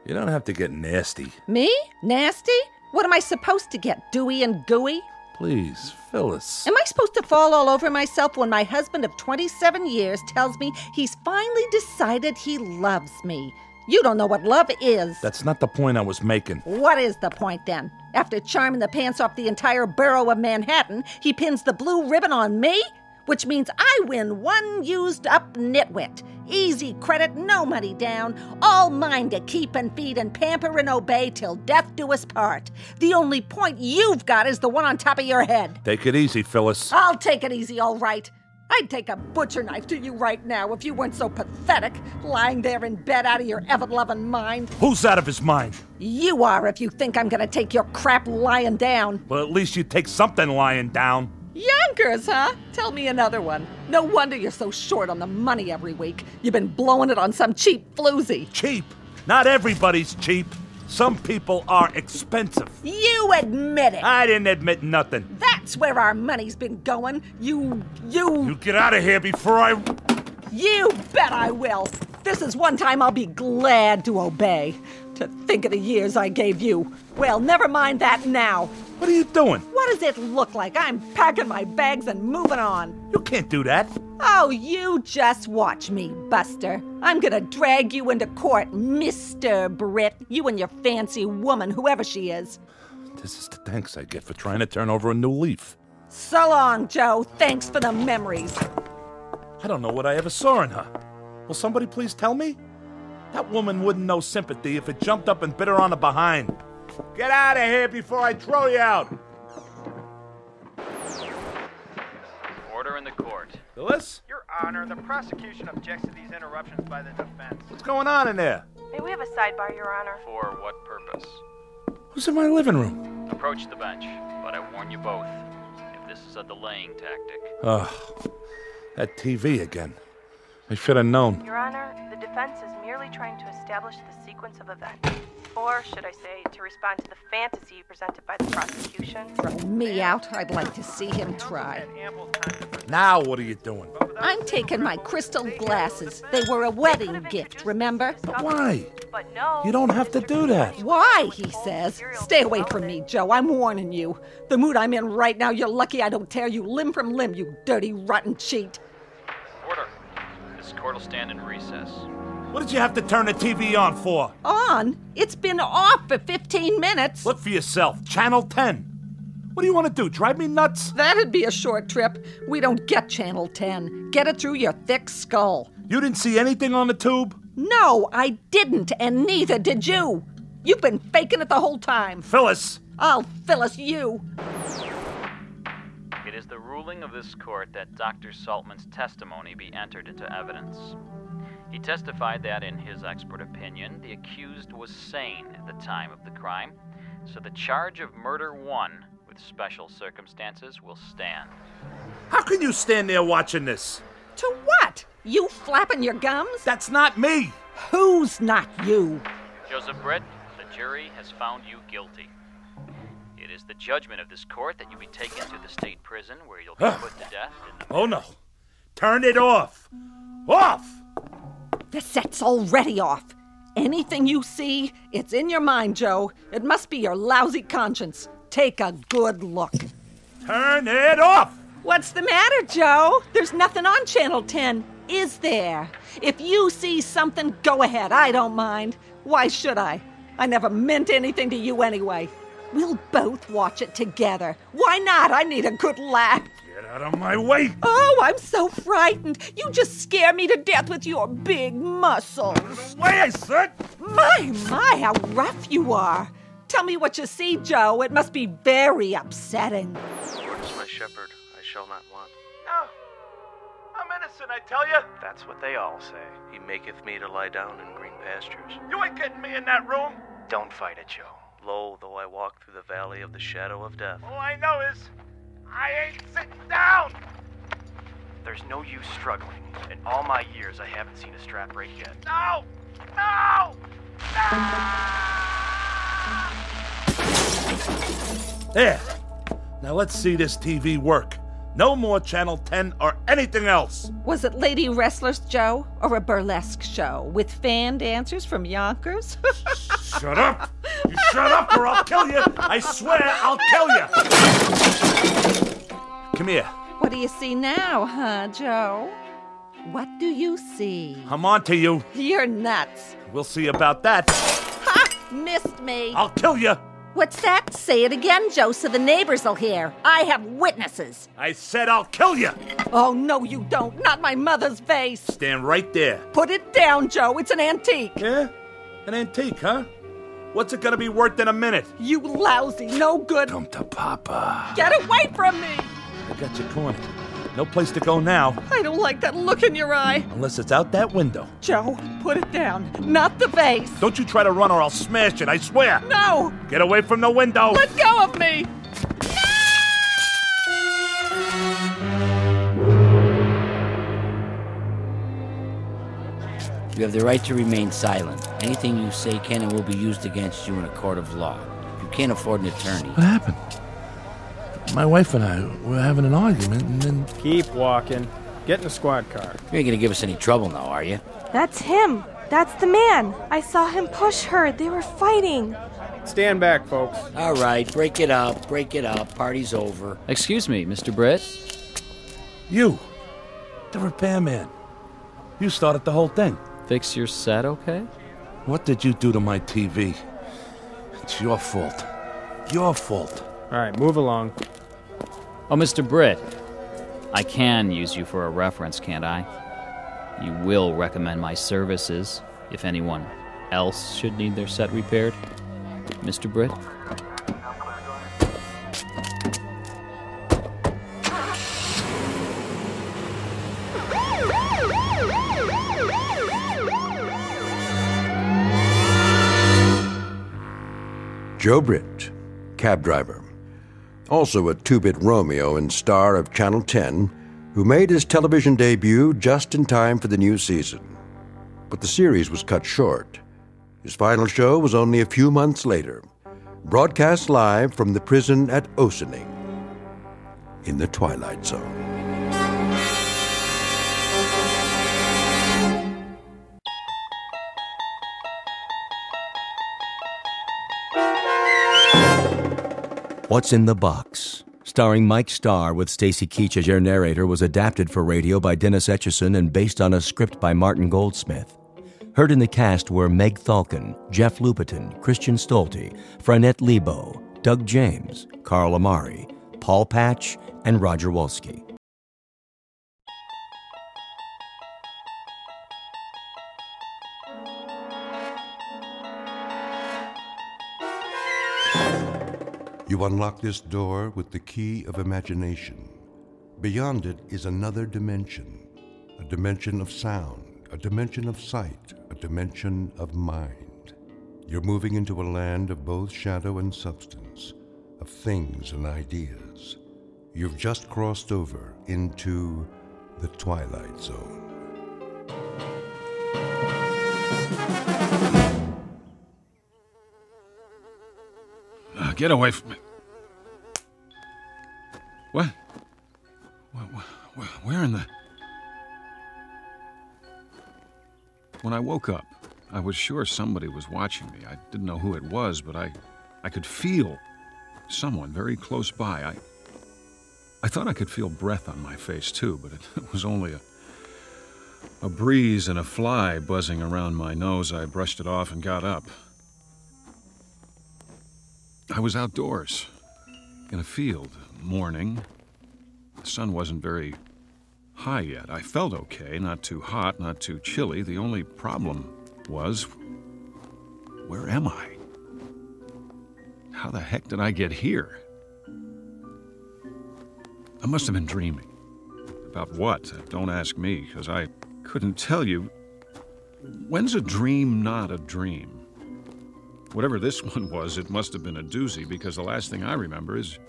You don't have to get nasty. Me? Nasty? What am I supposed to get, dewy and gooey? Please, Phyllis. Am I supposed to fall all over myself when my husband of 27 years tells me he's finally decided he loves me? You don't know what love is. That's not the point I was making. What is the point, then? After charming the pants off the entire borough of Manhattan, he pins the blue ribbon on me? Which means I win one used-up nitwit. Easy credit, no money down. All mine to keep and feed and pamper and obey till death do us part. The only point you've got is the one on top of your head. Take it easy, Phyllis. I'll take it easy, all right. I'd take a butcher knife to you right now if you weren't so pathetic, lying there in bed out of your ever-loving mind. Who's out of his mind? You are if you think I'm gonna take your crap lying down. Well, at least you take something lying down. Yonkers, huh? Tell me another one. No wonder you're so short on the money every week. You've been blowing it on some cheap floozy. Cheap? Not everybody's cheap. Some people are expensive. You admit it. I didn't admit nothing. That's where our money's been going. You get out of here before I... You bet I will. This is one time I'll be glad to obey. To think of the years I gave you. Well, never mind that now. What are you doing? What does it look like? I'm packing my bags and moving on. You can't do that. Oh, you just watch me, Buster. I'm gonna drag you into court, Mr. Britt. You and your fancy woman, whoever she is. This is the thanks I get for trying to turn over a new leaf. So long, Joe. Thanks for the memories. I don't know what I ever saw in her. Will somebody please tell me? That woman wouldn't know sympathy if it jumped up and bit her on the behind. Get out of here before I throw you out! Order in the court. Phyllis? Your Honor, the prosecution objects to these interruptions by the defense. What's going on in there? May we have a sidebar, Your Honor? For what purpose? Who's in my living room? Approach the bench, but I warn you both, if this is a delaying tactic. Ugh, that TV again. I should have known. Your Honor, the defense is merely trying to establish the sequence of events. Or, should I say, to respond to the fantasy presented by the prosecution. Throw me out. I'd like to see him try. Now what are you doing? I'm taking my crystal glasses. They were a wedding gift, remember? But why? You don't have to do that. Why, he says. Stay away from me, Joe. I'm warning you. The mood I'm in right now, you're lucky I don't tear you limb from limb, you dirty, rotten cheat. Order. This court will stand in recess. What did you have to turn the TV on for? On? It's been off for 15 minutes. Look for yourself. Channel 10. What do you want to do, drive me nuts? That'd be a short trip. We don't get Channel 10. Get it through your thick skull. You didn't see anything on the tube? No, I didn't, and neither did you. You've been faking it the whole time. Phyllis! I'll Phyllis you. It is the ruling of this court that Dr. Saltman's testimony be entered into evidence. He testified that, in his expert opinion, the accused was sane at the time of the crime, so the charge of murder 1 with special circumstances will stand. How can you stand there watching this? To what? You flapping your gums? That's not me! Who's not you? Joseph Britt, the jury has found you guilty. It is the judgment of this court that you be taken to the state prison where you'll be put to death in the... Oh no! Turn it off! Off! The set's already off. Anything you see, it's in your mind, Joe. It must be your lousy conscience. Take a good look. Turn it off! What's the matter, Joe? There's nothing on Channel 10, is there? If you see something, go ahead. I don't mind. Why should I? I never meant anything to you anyway. We'll both watch it together. Why not? I need a good laugh. Get out of my way! Oh, I'm so frightened. You just scare me to death with your big muscles. Way I said! My, how rough you are. Tell me what you see, Joe. It must be very upsetting. Lord is my shepherd, I shall not want. No, I'm innocent, I tell you. That's what they all say. He maketh me to lie down in green pastures. You ain't getting me in that room. Don't fight it, Joe. Lo, though I walk through the valley of the shadow of death. All I know is, I ain't sitting down! There's no use struggling. In all my years, I haven't seen a strap break yet. No! No! There. Now let's see this TV work. No more Channel 10 or anything else. Was it Lady Wrestlers, Joe? Or a burlesque show with fan dancers from Yonkers? Shut up! You shut up or I'll kill you! I swear I'll kill you! Come here. What do you see now, huh, Joe? What do you see? I'm on to you. You're nuts. We'll see about that. Ha! Missed me. I'll kill you. What's that? Say it again, Joe, so the neighbors will hear. I have witnesses. I said I'll kill you. Oh, no, you don't. Not my mother's vase. Stand right there. Put it down, Joe. It's an antique. Yeah? An antique, huh? What's it gonna be worth in a minute? You lousy, no good. Come to Papa. Get away from me. I got you cornered. No place to go now. I don't like that look in your eye. Unless it's out that window. Joe, put it down. Not the vase. Don't you try to run or I'll smash it, I swear. No. Get away from the window. Let go of me. You have the right to remain silent. Anything you say can and will be used against you in a court of law. You can't afford an attorney. What happened? My wife and I were having an argument and then... Keep walking. Get in the squad car. You ain't gonna give us any trouble now, are you? That's him. That's the man. I saw him push her. They were fighting. Stand back, folks. All right, break it up. Break it up. Party's over. Excuse me, Mr. Britt. You. The repairman. You started the whole thing. Fix your set, okay? What did you do to my TV? It's your fault. Your fault. All right, move along. Oh, Mr. Britt, I can use you for a reference, can't I? You will recommend my services if anyone else should need their set repaired, Mr. Britt? Joe Britt, cab driver. Also a two-bit Romeo and star of Channel 10, who made his television debut just in time for the new season. But the series was cut short. His final show was only a few months later, broadcast live from the prison at Ossining in the Twilight Zone. What's in the Box, starring Mike Starr with Stacy Keach as your narrator, was adapted for radio by Dennis Etchison and based on a script by Martin Goldsmith. Heard in the cast were Meg Thalken, Jeff Lupetin, Christian Stolte, Franette Lebo, Doug James, Carl Amari, Paul Patch, and Roger Wolski. You unlock this door with the key of imagination. Beyond it is another dimension, a dimension of sound, a dimension of sight, a dimension of mind. You're moving into a land of both shadow and substance, of things and ideas. You've just crossed over into the Twilight Zone. Get away from me. What? Where in the... When I woke up, I was sure somebody was watching me. I didn't know who it was, but I could feel someone very close by. I thought I could feel breath on my face, too, but it was only a breeze and a fly buzzing around my nose. I brushed it off and got up. I was outdoors, in a field, morning. The sun wasn't very high yet. I felt okay, not too hot, not too chilly. The only problem was, where am I? How the heck did I get here? I must have been dreaming. About what? Don't ask me, because I couldn't tell you. When's a dream not a dream? Whatever this one was, it must have been a doozy, because the last thing I remember is,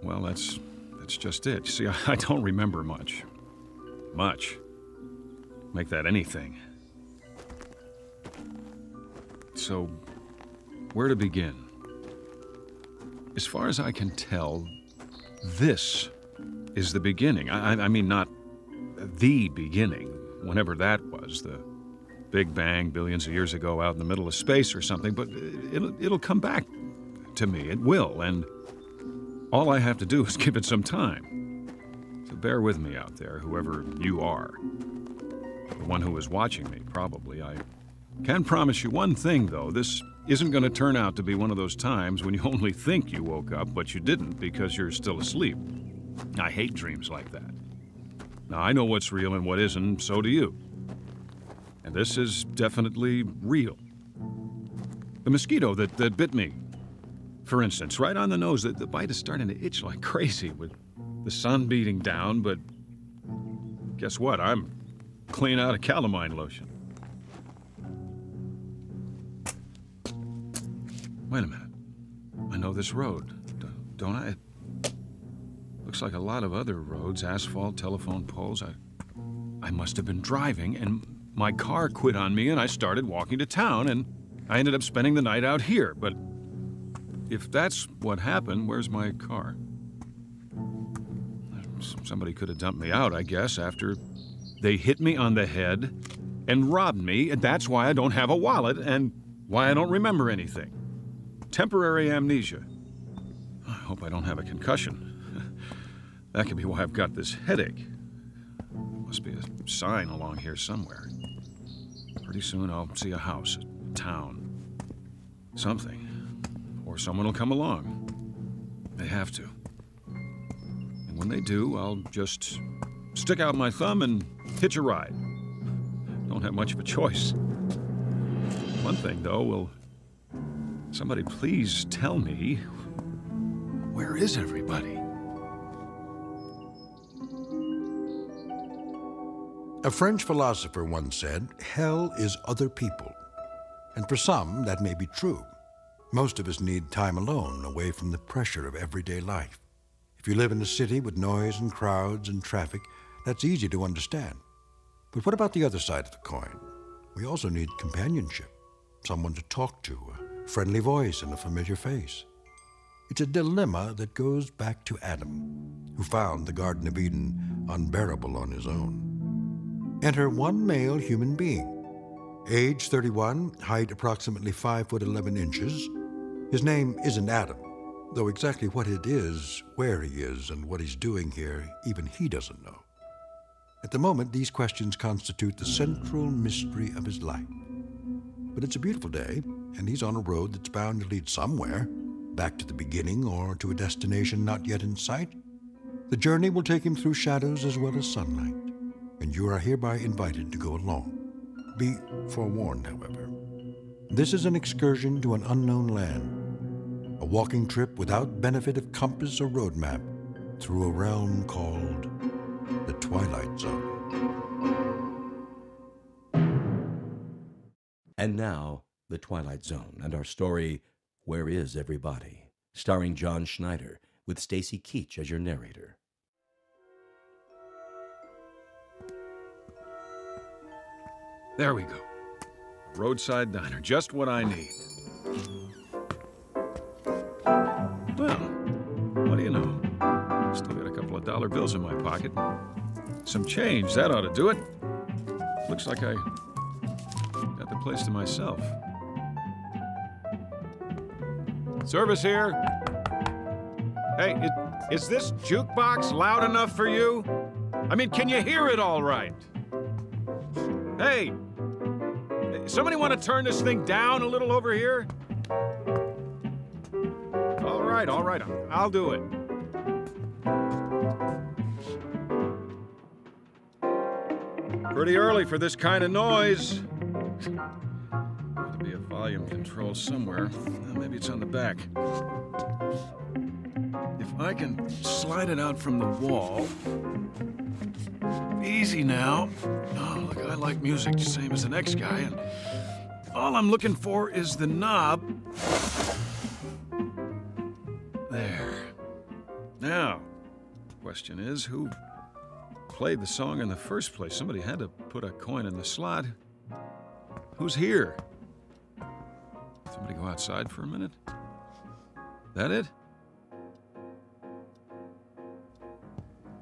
well, that's just it. You see, I don't remember much. Much. Make that anything. So, where to begin? As far as I can tell, this is the beginning. I mean, not the beginning, whenever that was, the Big Bang billions of years ago out in the middle of space or something, but it'll come back to me. It will, and all I have to do is give it some time. So bear with me out there, whoever you are. The one who is watching me, probably. I can promise you one thing, though. This isn't going to turn out to be one of those times when you only think you woke up, but you didn't because you're still asleep. I hate dreams like that. Now, I know what's real and what isn't, so do you. And this is definitely real. The mosquito that bit me, for instance, right on the nose, the bite is starting to itch like crazy with the sun beating down, but guess what? I'm clean out of calamine lotion. Wait a minute. I know this road, don't I? It looks like a lot of other roads, asphalt, telephone poles. I must have been driving, and my car quit on me, and I started walking to town, and I ended up spending the night out here. But if that's what happened, where's my car? Somebody could have dumped me out, I guess, after they hit me on the head and robbed me, and that's why I don't have a wallet and why I don't remember anything. Temporary amnesia. I hope I don't have a concussion. That could be why I've got this headache. Must be a sign along here somewhere. Pretty soon I'll see a house, a town, something. Or someone will come along. They have to. And when they do, I'll just stick out my thumb and hitch a ride. Don't have much of a choice. One thing, though, will somebody please tell me, where is everybody? A French philosopher once said, hell is other people. And for some, that may be true. Most of us need time alone, away from the pressure of everyday life. If you live in a city with noise and crowds and traffic, that's easy to understand. But what about the other side of the coin? We also need companionship, someone to talk to, a friendly voice and a familiar face. It's a dilemma that goes back to Adam, who found the Garden of Eden unbearable on his own. Enter one male human being. Age 31, height approximately 5'11". His name isn't Adam, though exactly what it is, where he is, and what he's doing here, even he doesn't know. At the moment, these questions constitute the central mystery of his life. But it's a beautiful day, and he's on a road that's bound to lead somewhere, back to the beginning or to a destination not yet in sight. The journey will take him through shadows as well as sunlight, and you are hereby invited to go along. Be forewarned, however. This is an excursion to an unknown land, a walking trip without benefit of compass or road map through a realm called the Twilight Zone. And now, the Twilight Zone and our story, Where Is Everybody? Starring John Schneider, with Stacy Keach as your narrator. There we go. A roadside diner, just what I need. Well, what do you know? Still got a couple of dollar bills in my pocket. Some change, that ought to do it. Looks like I got the place to myself. Service here. Hey, is this jukebox loud enough for you? I mean, can you hear it all right? Hey, somebody want to turn this thing down a little over here? All right, I'll do it. Pretty early for this kind of noise. Ought to be a volume control somewhere. Maybe it's on the back. If I can slide it out from the wall. Easy now. Oh, look, I like music, same as the next guy. And All I'm looking for is the knob. There. Now, question is, who played the song in the first place? Somebody had to put a coin in the slot. Who's here? Somebody go outside for a minute? That it?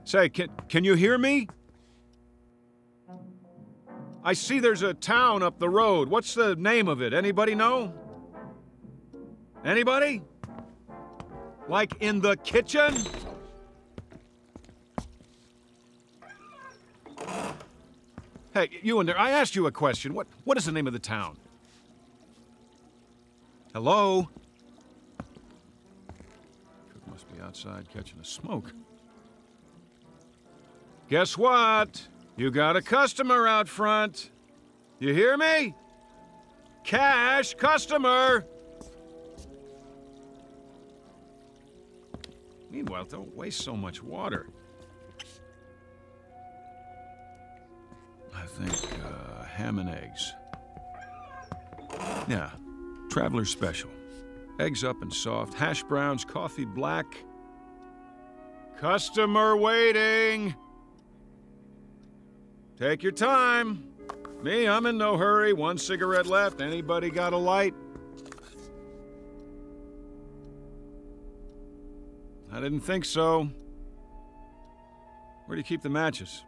Say, can you hear me? I see there's a town up the road. What's the name of it? Anybody know? Anybody? Like in the kitchen? Hey, you in there, I asked you a question. What is the name of the town? Hello? Cook must be outside catching a smoke. Guess what? You got a customer out front. You hear me? Cash customer. Meanwhile, don't waste so much water. I think ham and eggs. Yeah, traveler's special. Eggs up and soft, hash browns, coffee black. Customer waiting. Take your time. Me, I'm in no hurry. 1 cigarette left. Anybody got a light? I didn't think so. Where do you keep the matches?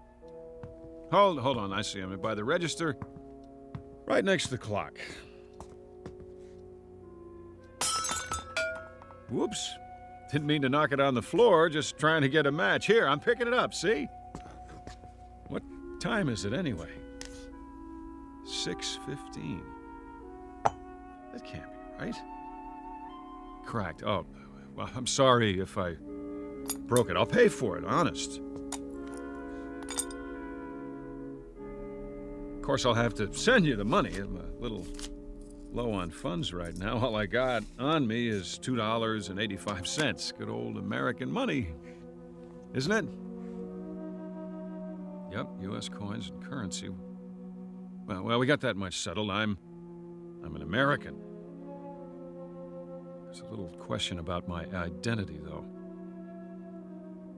Hold on, I see them. By the register, right next to the clock. Whoops. Didn't mean to knock it on the floor, just trying to get a match. Here, I'm picking it up, see? What time is it anyway? 6:15. That can't be right. Cracked. Oh, well, I'm sorry if I broke it. I'll pay for it, honest. Of course, I'll have to send you the money. I'm a little low on funds right now. All I got on me is $2.85. Good old American money, isn't it? Yep, U.S. coins and currency. Well, we got that much settled. I'm an American. There's a little question about my identity, though.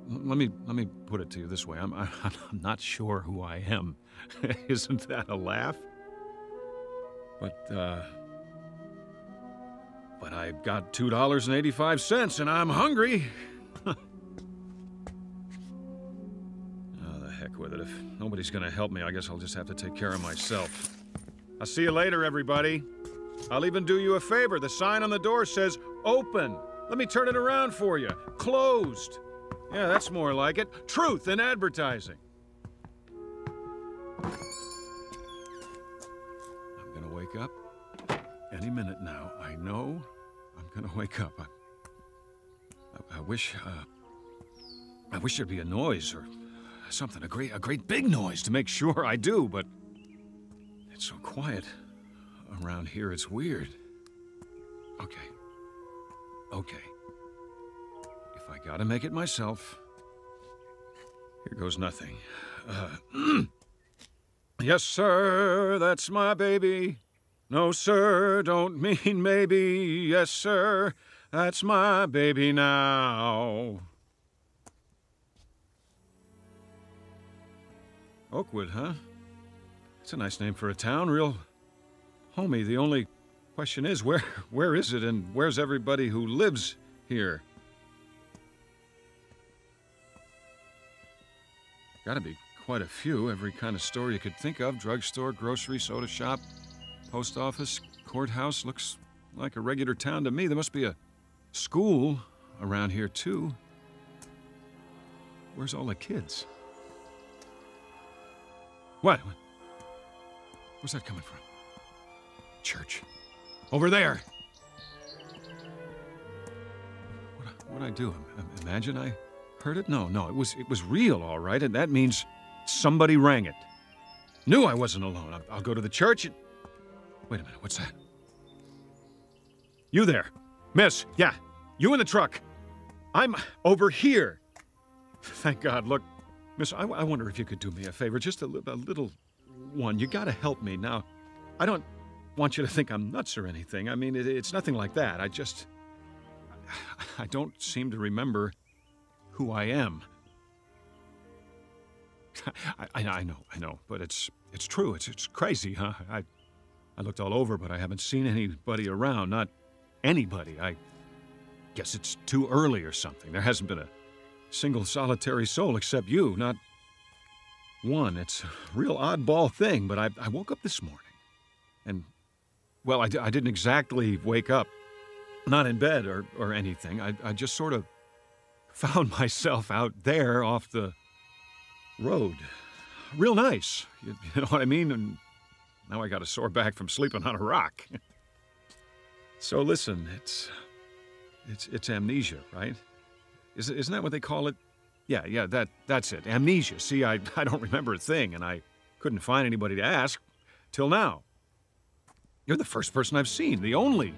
Let me put it to you this way. I'm not sure who I am. Isn't that a laugh? But I got $2.85 and I'm hungry. Oh, the heck with it. If nobody's gonna help me, I guess I'll just have to take care of myself. I'll see you later, everybody. I'll even do you a favor. The sign on the door says open. Let me turn it around for you. Closed. Yeah, that's more like it. Truth in advertising. I'm gonna wake up any minute now. I know I'm gonna wake up. I wish there'd be a noise or something, a great big noise to make sure I do, but it's so quiet around here, it's weird. Okay. If I gotta make it myself, here goes nothing. Yes, sir, that's my baby. No, sir, don't mean maybe. Yes, sir, that's my baby now. Oakwood, huh? It's a nice name for a town, real homey. The only question is, where is it and where's everybody who lives here? Gotta be quite a few. Every kind of store you could think of. Drugstore, grocery, soda shop, post office, courthouse. Looks like a regular town to me. There must be a school around here, too. Where's all the kids? What? Where's that coming from? Church. Over there! What'd I do? Imagine I heard it? No, it was real, all right, and that means somebody rang it. Knew I wasn't alone. I'll go to the church and... Wait a minute, what's that? You there. Miss, yeah, you in the truck. I'm over here. Thank God. Look, miss, I wonder if you could do me a favor, just a little one. You gotta help me now. I don't want you to think I'm nuts or anything. I mean, it's nothing like that. I don't seem to remember who I am. I know, but it's true. It's crazy, huh? I looked all over, but I haven't seen anybody around. Not anybody. I guess it's too early or something. There hasn't been a single solitary soul except you. Not one. It's a real oddball thing, but I woke up this morning. And, well, I didn't exactly wake up. Not in bed or anything. I just sort of found myself out there off the road. Real nice. You know what I mean? And now I got a sore back from sleeping on a rock. So listen, it's amnesia, right? Isn't that what they call it? Yeah, that's it. Amnesia. See, I don't remember a thing, and I couldn't find anybody to ask till now. You're the first person I've seen, the only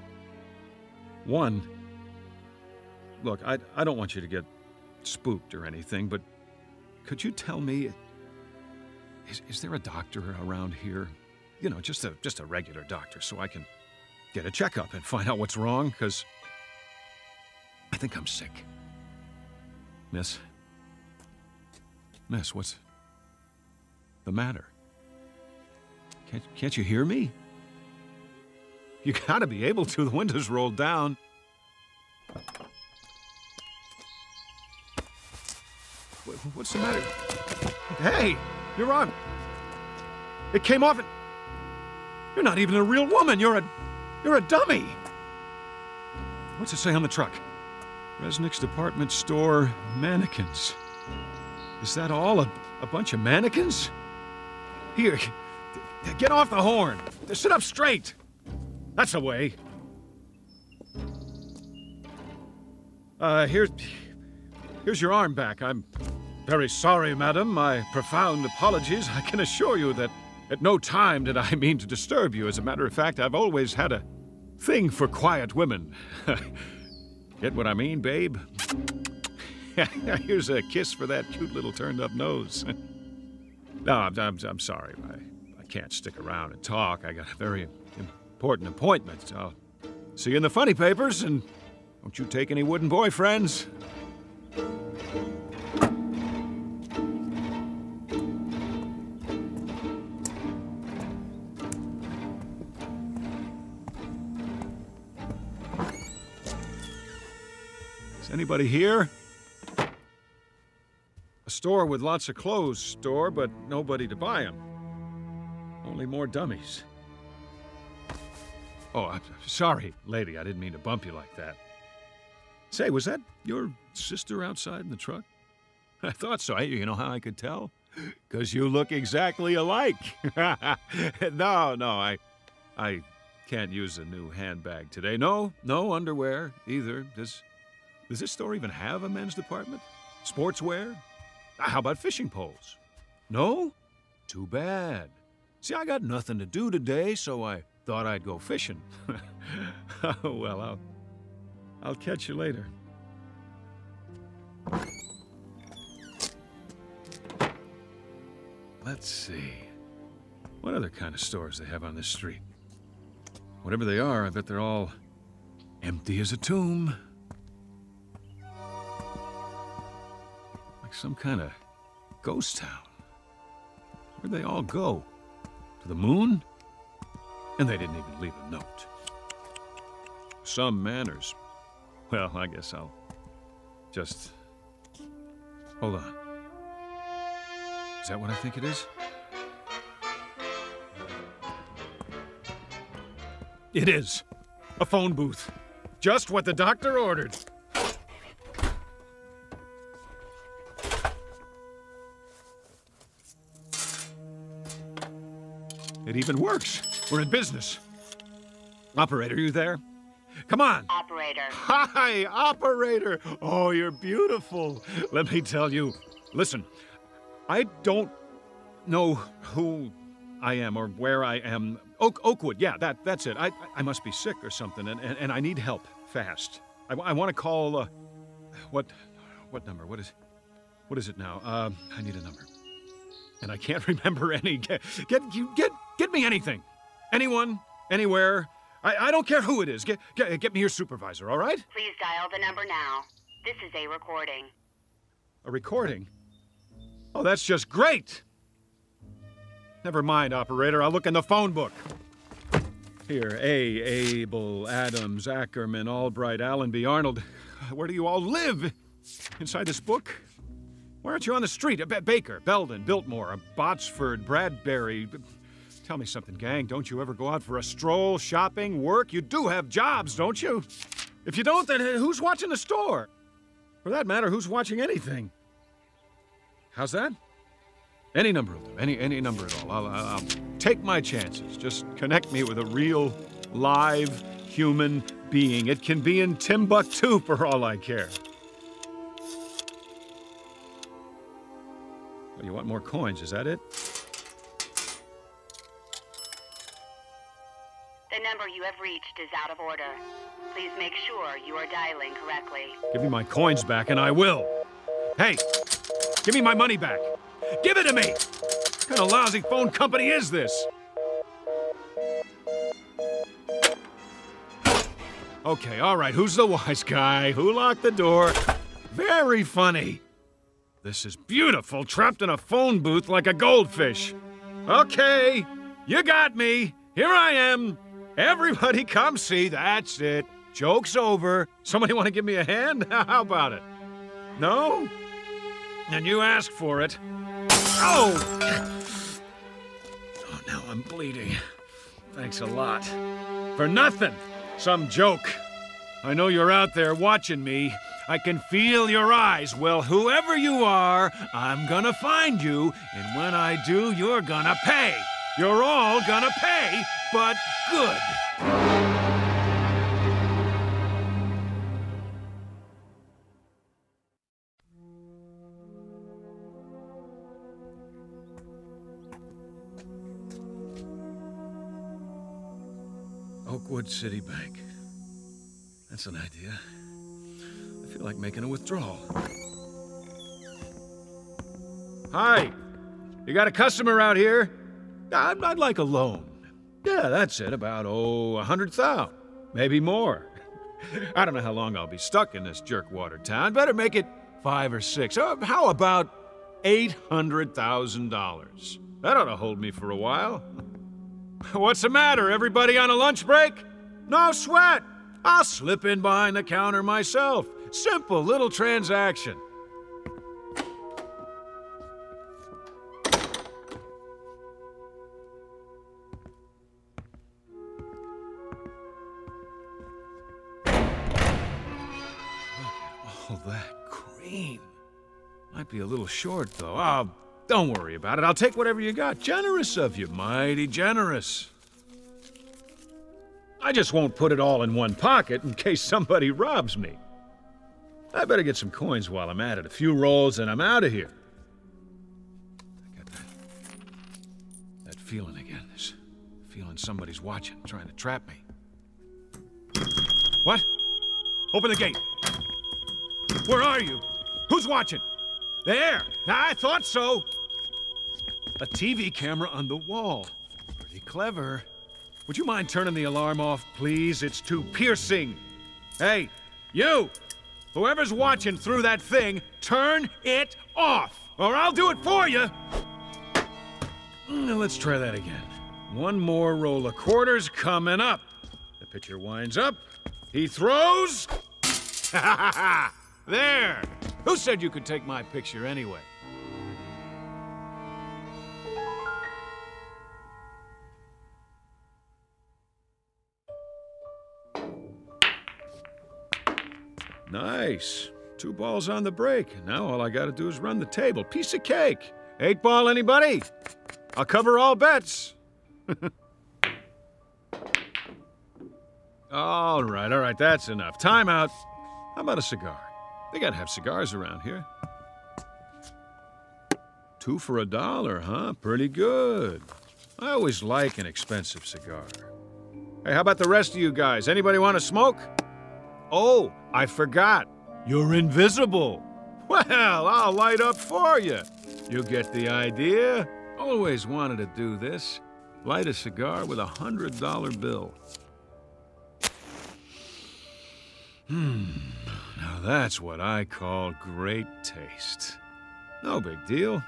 one. Look, I don't want you to get spooked or anything, but could you tell me, is there a doctor around here? You know, just a regular doctor, so I can get a checkup and find out what's wrong, because I think I'm sick. Miss, what's the matter? Can't you hear me? You gotta be able to. The window's rolled down. What's the matter? Hey, you're wrong. It came off and... You're not even a real woman. You're a dummy. What's it say on the truck? Resnick's department store mannequins. Is that all? A bunch of mannequins? Here, get off the horn. Sit up straight. That's the way. Here's your arm back. I'm very sorry, madam. My profound apologies. I can assure you that at no time did I mean to disturb you. As a matter of fact, I've always had a thing for quiet women. Get what I mean, babe? Here's a kiss for that cute little turned-up nose. No, I'm sorry. I can't stick around and talk. I got a very important appointment. I'll see you in the funny papers, and don't you take any wooden boyfriends. Is anybody here? A store with lots of clothes store, but nobody to buy them. Only more dummies. Oh, I'm sorry, lady. I didn't mean to bump you like that. Say, was that your sister outside in the truck? I thought so. You know how I could tell? Because you look exactly alike. No, I can't use a new handbag today. No underwear either. Does this store even have a men's department? Sportswear? How about fishing poles? No? Too bad. See, I got nothing to do today, so I thought I'd go fishing. Oh, well, I'll catch you later. Let's see. What other kind of stores they have on this street? Whatever they are, I bet they're all empty as a tomb. Like some kind of ghost town. Where'd they all go? To the moon? And they didn't even leave a note. Some manners. Well, I guess I'll just... Hold on. Is that what I think it is? It is. A phone booth. Just what the doctor ordered. It even works. We're in business. Operator, you there? Come on. Operator. Hi, operator. Oh, you're beautiful. Let me tell you. Listen, I don't know who I am or where I am. Oakwood, yeah, that's it. I must be sick or something, and I need help fast. I want to call, what number? What is it now? I need a number. And I can't remember any. Get me anything. Anyone, anywhere. I don't care who it is. Get me your supervisor, all right? Please dial the number now. This is a recording. A recording? Oh, that's just great! Never mind, operator. I'll look in the phone book. Here, Abel, Adams, Ackerman, Albright, Allenby, Arnold. Where do you all live? Inside this book? Why aren't you on the street? Baker, Belden, Biltmore, Botsford, Bradbury. Tell me something, gang. Don't you ever go out for a stroll, shopping, work? You do have jobs, don't you? If you don't, then who's watching the store? For that matter, who's watching anything? How's that? Any number of them, any number at all. I'll take my chances. Just connect me with a real, live, human being. It can be in Timbuktu for all I care. Well, you want more coins, is that it? The number you have reached is out of order. Please make sure you are dialing correctly. Give me my coins back and I will. Hey, give me my money back. Give it to me! What kind of lousy phone company is this? Okay, all right, who's the wise guy? Who locked the door? Very funny. This is beautiful, trapped in a phone booth like a goldfish. Okay, you got me. Here I am. Everybody come see. That's it. Joke's over. Somebody want to give me a hand? How about it? No? And you asked for it. Oh! Oh, now I'm bleeding. Thanks a lot. For nothing. Some joke. I know you're out there watching me. I can feel your eyes. Well, whoever you are, I'm gonna find you. And when I do, you're gonna pay. You're all gonna pay, but good. Oakwood City Bank. That's an idea. I feel like making a withdrawal. Hi! You got a customer out here? I'd like a loan. Yeah, that's it. About, $100,000. Maybe more. I don't know how long I'll be stuck in this jerkwater town. Better make it 5 or 6. How about $800,000? That ought to hold me for a while. What's the matter? Everybody on a lunch break? No sweat. I'll slip in behind the counter myself. Simple little transaction. All that cream. Might be a little short, though. Oh, don't worry about it. I'll take whatever you got. Generous of you. Mighty generous. I just won't put it all in one pocket in case somebody robs me. I better get some coins while I'm at it. A few rolls and I'm out of here. I got that feeling again. This feeling somebody's watching, trying to trap me. What? Open the gate. Where are you? Who's watching? There! I thought so! A TV camera on the wall. Pretty clever. Would you mind turning the alarm off, please? It's too piercing. Hey, you! Whoever's watching through that thing, turn it off, or I'll do it for you! Let's try that again. One more roll of quarters coming up. The pitcher winds up. He throws. Ha ha ha! There! Who said you could take my picture anyway? Nice. 2 balls on the break. Now all I gotta do is run the table. Piece of cake. 8 ball, anybody? I'll cover all bets. All right, that's enough. Time out. How about a cigar? They gotta have cigars around here. 2 for $1, huh? Pretty good. I always like an expensive cigar. Hey, how about the rest of you guys? Anybody want to smoke? Oh, I forgot. You're invisible. Well, I'll light up for you. You get the idea? Always wanted to do this. Light a cigar with a $100 bill. Now that's what I call great taste. No big deal.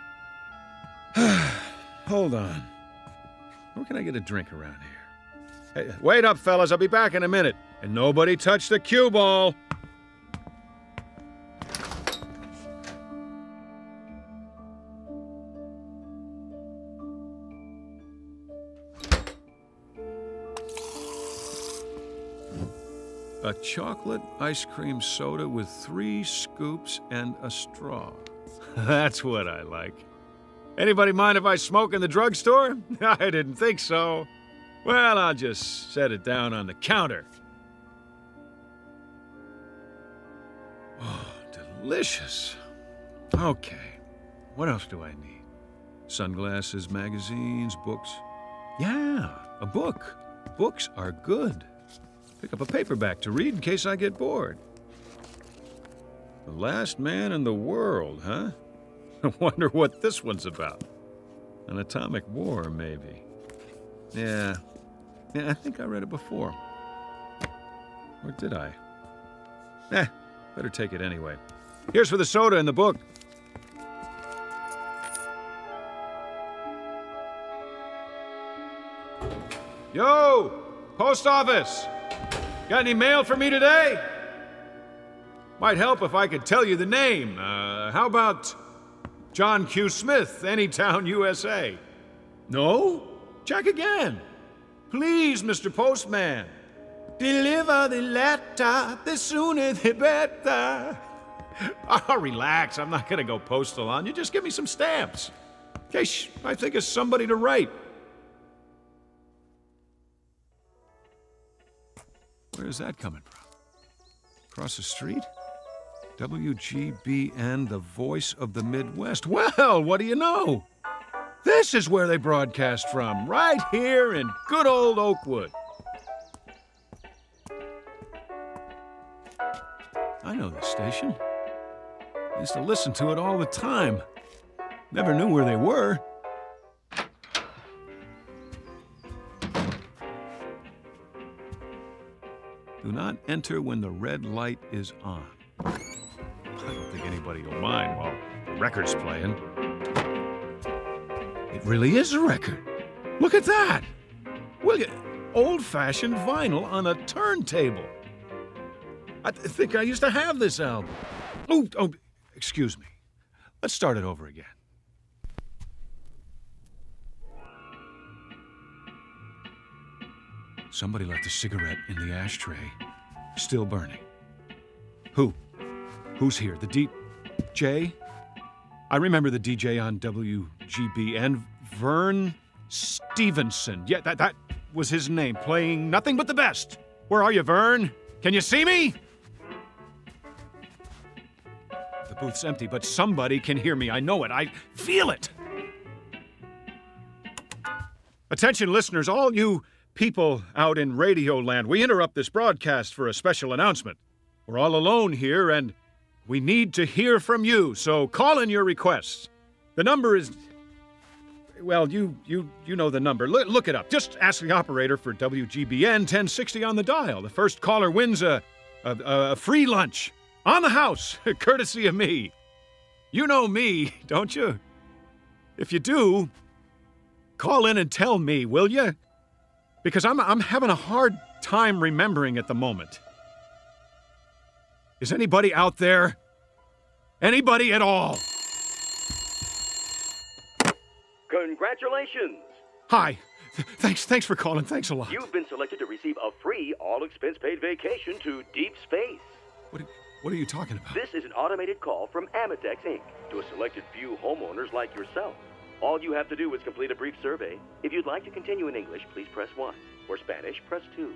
Hold on. Where can I get a drink around here? Hey, wait up, fellas. I'll be back in a minute. And nobody touch the cue ball. A chocolate ice cream soda with 3 scoops and a straw. That's what I like. Anybody mind if I smoke in the drugstore? I didn't think so. Well, I'll just set it down on the counter. Oh, delicious. Okay, what else do I need? Sunglasses, magazines, books. Yeah, a book. Books are good. Pick up a paperback to read in case I get bored. The Last Man in the World, huh? I wonder what this one's about. An atomic war, maybe. Yeah, I think I read it before. Or did I? Better take it anyway. Here's for the soda and the book. Yo! Post office! Got any mail for me today? Might help if I could tell you the name. How about John Q. Smith, Anytown, USA? No? Check again. Please, Mr. Postman. Deliver the letter, the sooner the better. Oh, relax. I'm not gonna go postal on you. Just give me some stamps. In case I think of somebody to write. Where's that coming from? Across the street? WGBN, the voice of the Midwest. Well, what do you know? This is where they broadcast from, right here in good old Oakwood. I know this station. I used to listen to it all the time. Never knew where they were. Do not enter when the red light is on. I don't think anybody will mind while the record's playing. It really is a record. Look at that! Will you? Old-fashioned vinyl on a turntable. I think I used to have this album. Oh, excuse me. Let's start it over again. Somebody left a cigarette in the ashtray, still burning. Who? Who's here? The DJ? I remember the DJ on WGBN, Vern Stevenson. Yeah, that was his name, playing nothing but the best. Where are you, Vern? Can you see me? The booth's empty, but somebody can hear me. I know it. I feel it. Attention, listeners, all you people out in Radio Land, we interrupt this broadcast for a special announcement. We're all alone here, and we need to hear from you, so call in your requests. The number is... Well, you know the number. Look it up. Just ask the operator for WGBN 1060 on the dial. The first caller wins a free lunch on the house, courtesy of me. You know me, don't you? If you do, call in and tell me, will you? Because I'm having a hard time remembering at the moment. Is anybody out there? Anybody at all? Congratulations! Hi. Thanks for calling. Thanks a lot. You've been selected to receive a free, all-expense-paid vacation to deep space. What are you talking about? This is an automated call from Amitex, Inc. to a selected few homeowners like yourself. All you have to do is complete a brief survey. If you'd like to continue in English, please press 1. For Spanish, press 2.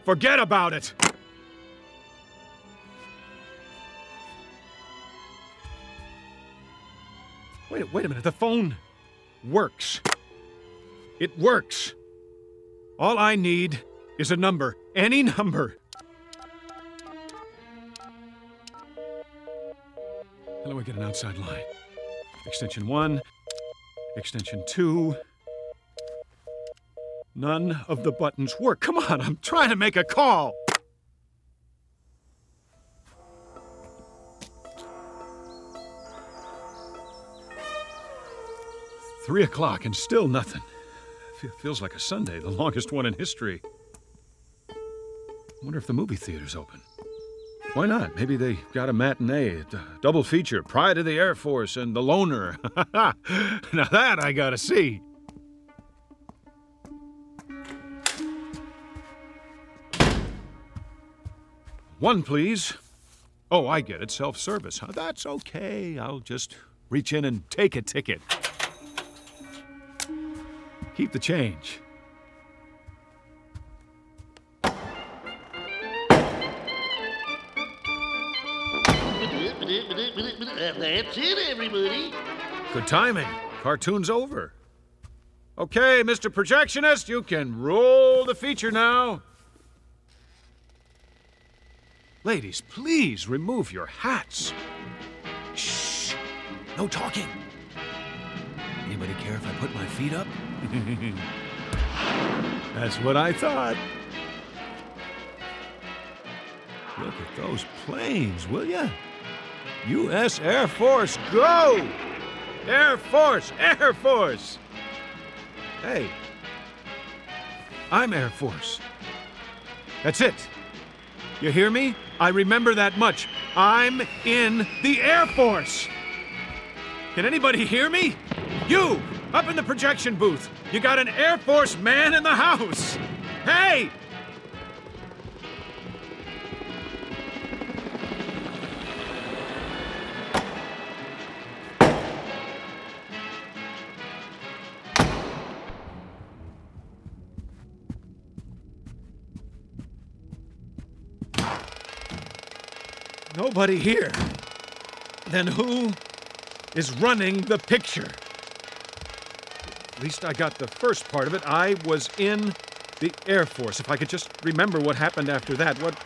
Forget about it! Wait a minute. The phone works. It works. All I need is a number. Any number. How do I get an outside line? Extension 1. Extension 2. None of the buttons work. Come on, I'm trying to make a call. Three o'clock and still nothing. Feels like a Sunday, the longest one in history. Wonder if the movie theater's open. Why not? Maybe they got a matinee, a double feature, Pride of the Air Force and The Loner. Now that I gotta see. One, please. Oh, I get it. Self-service, huh? That's okay. I'll just reach in and take a ticket. Keep the change. That's it, everybody. Good timing. Cartoon's over. Okay, Mr. Projectionist, you can roll the feature now. Ladies, please remove your hats. Shh. No talking. Anybody care if I put my feet up? That's what I thought. Look at those planes, will ya? U.S. Air Force, go! Air Force, Air Force! Hey, I'm Air Force. That's it. You hear me? I remember that much. I'm in the Air Force. Can anybody hear me? You, up in the projection booth. You got an Air Force man in the house. Hey! Nobody here. Then who is running the picture? At least I got the first part of it. I was in the Air Force. If I could just remember what happened after that. What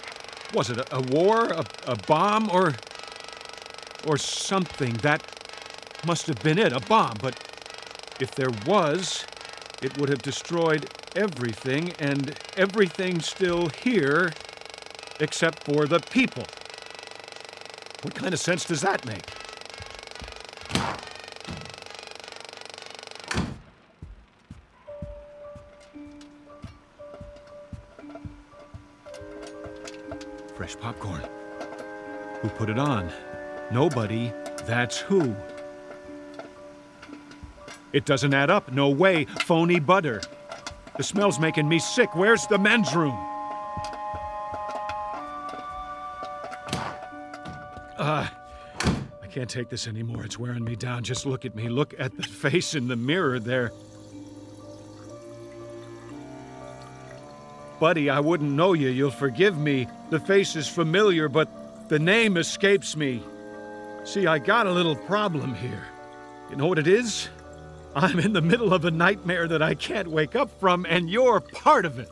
was it? A war? A bomb? Or something? That must have been it. A bomb. But if there was, it would have destroyed everything, and everything's still here except for the people. What kind of sense does that make? Fresh popcorn. Who put it on? Nobody. That's who. It doesn't add up. No way. Phony butter. The smell's making me sick. Where's the men's room? I can't take this anymore. It's wearing me down. Just look at me. Look at the face in the mirror there. Buddy, I wouldn't know you. You'll forgive me. The face is familiar, but the name escapes me. See, I got a little problem here. You know what it is? I'm in the middle of a nightmare that I can't wake up from, and you're part of it.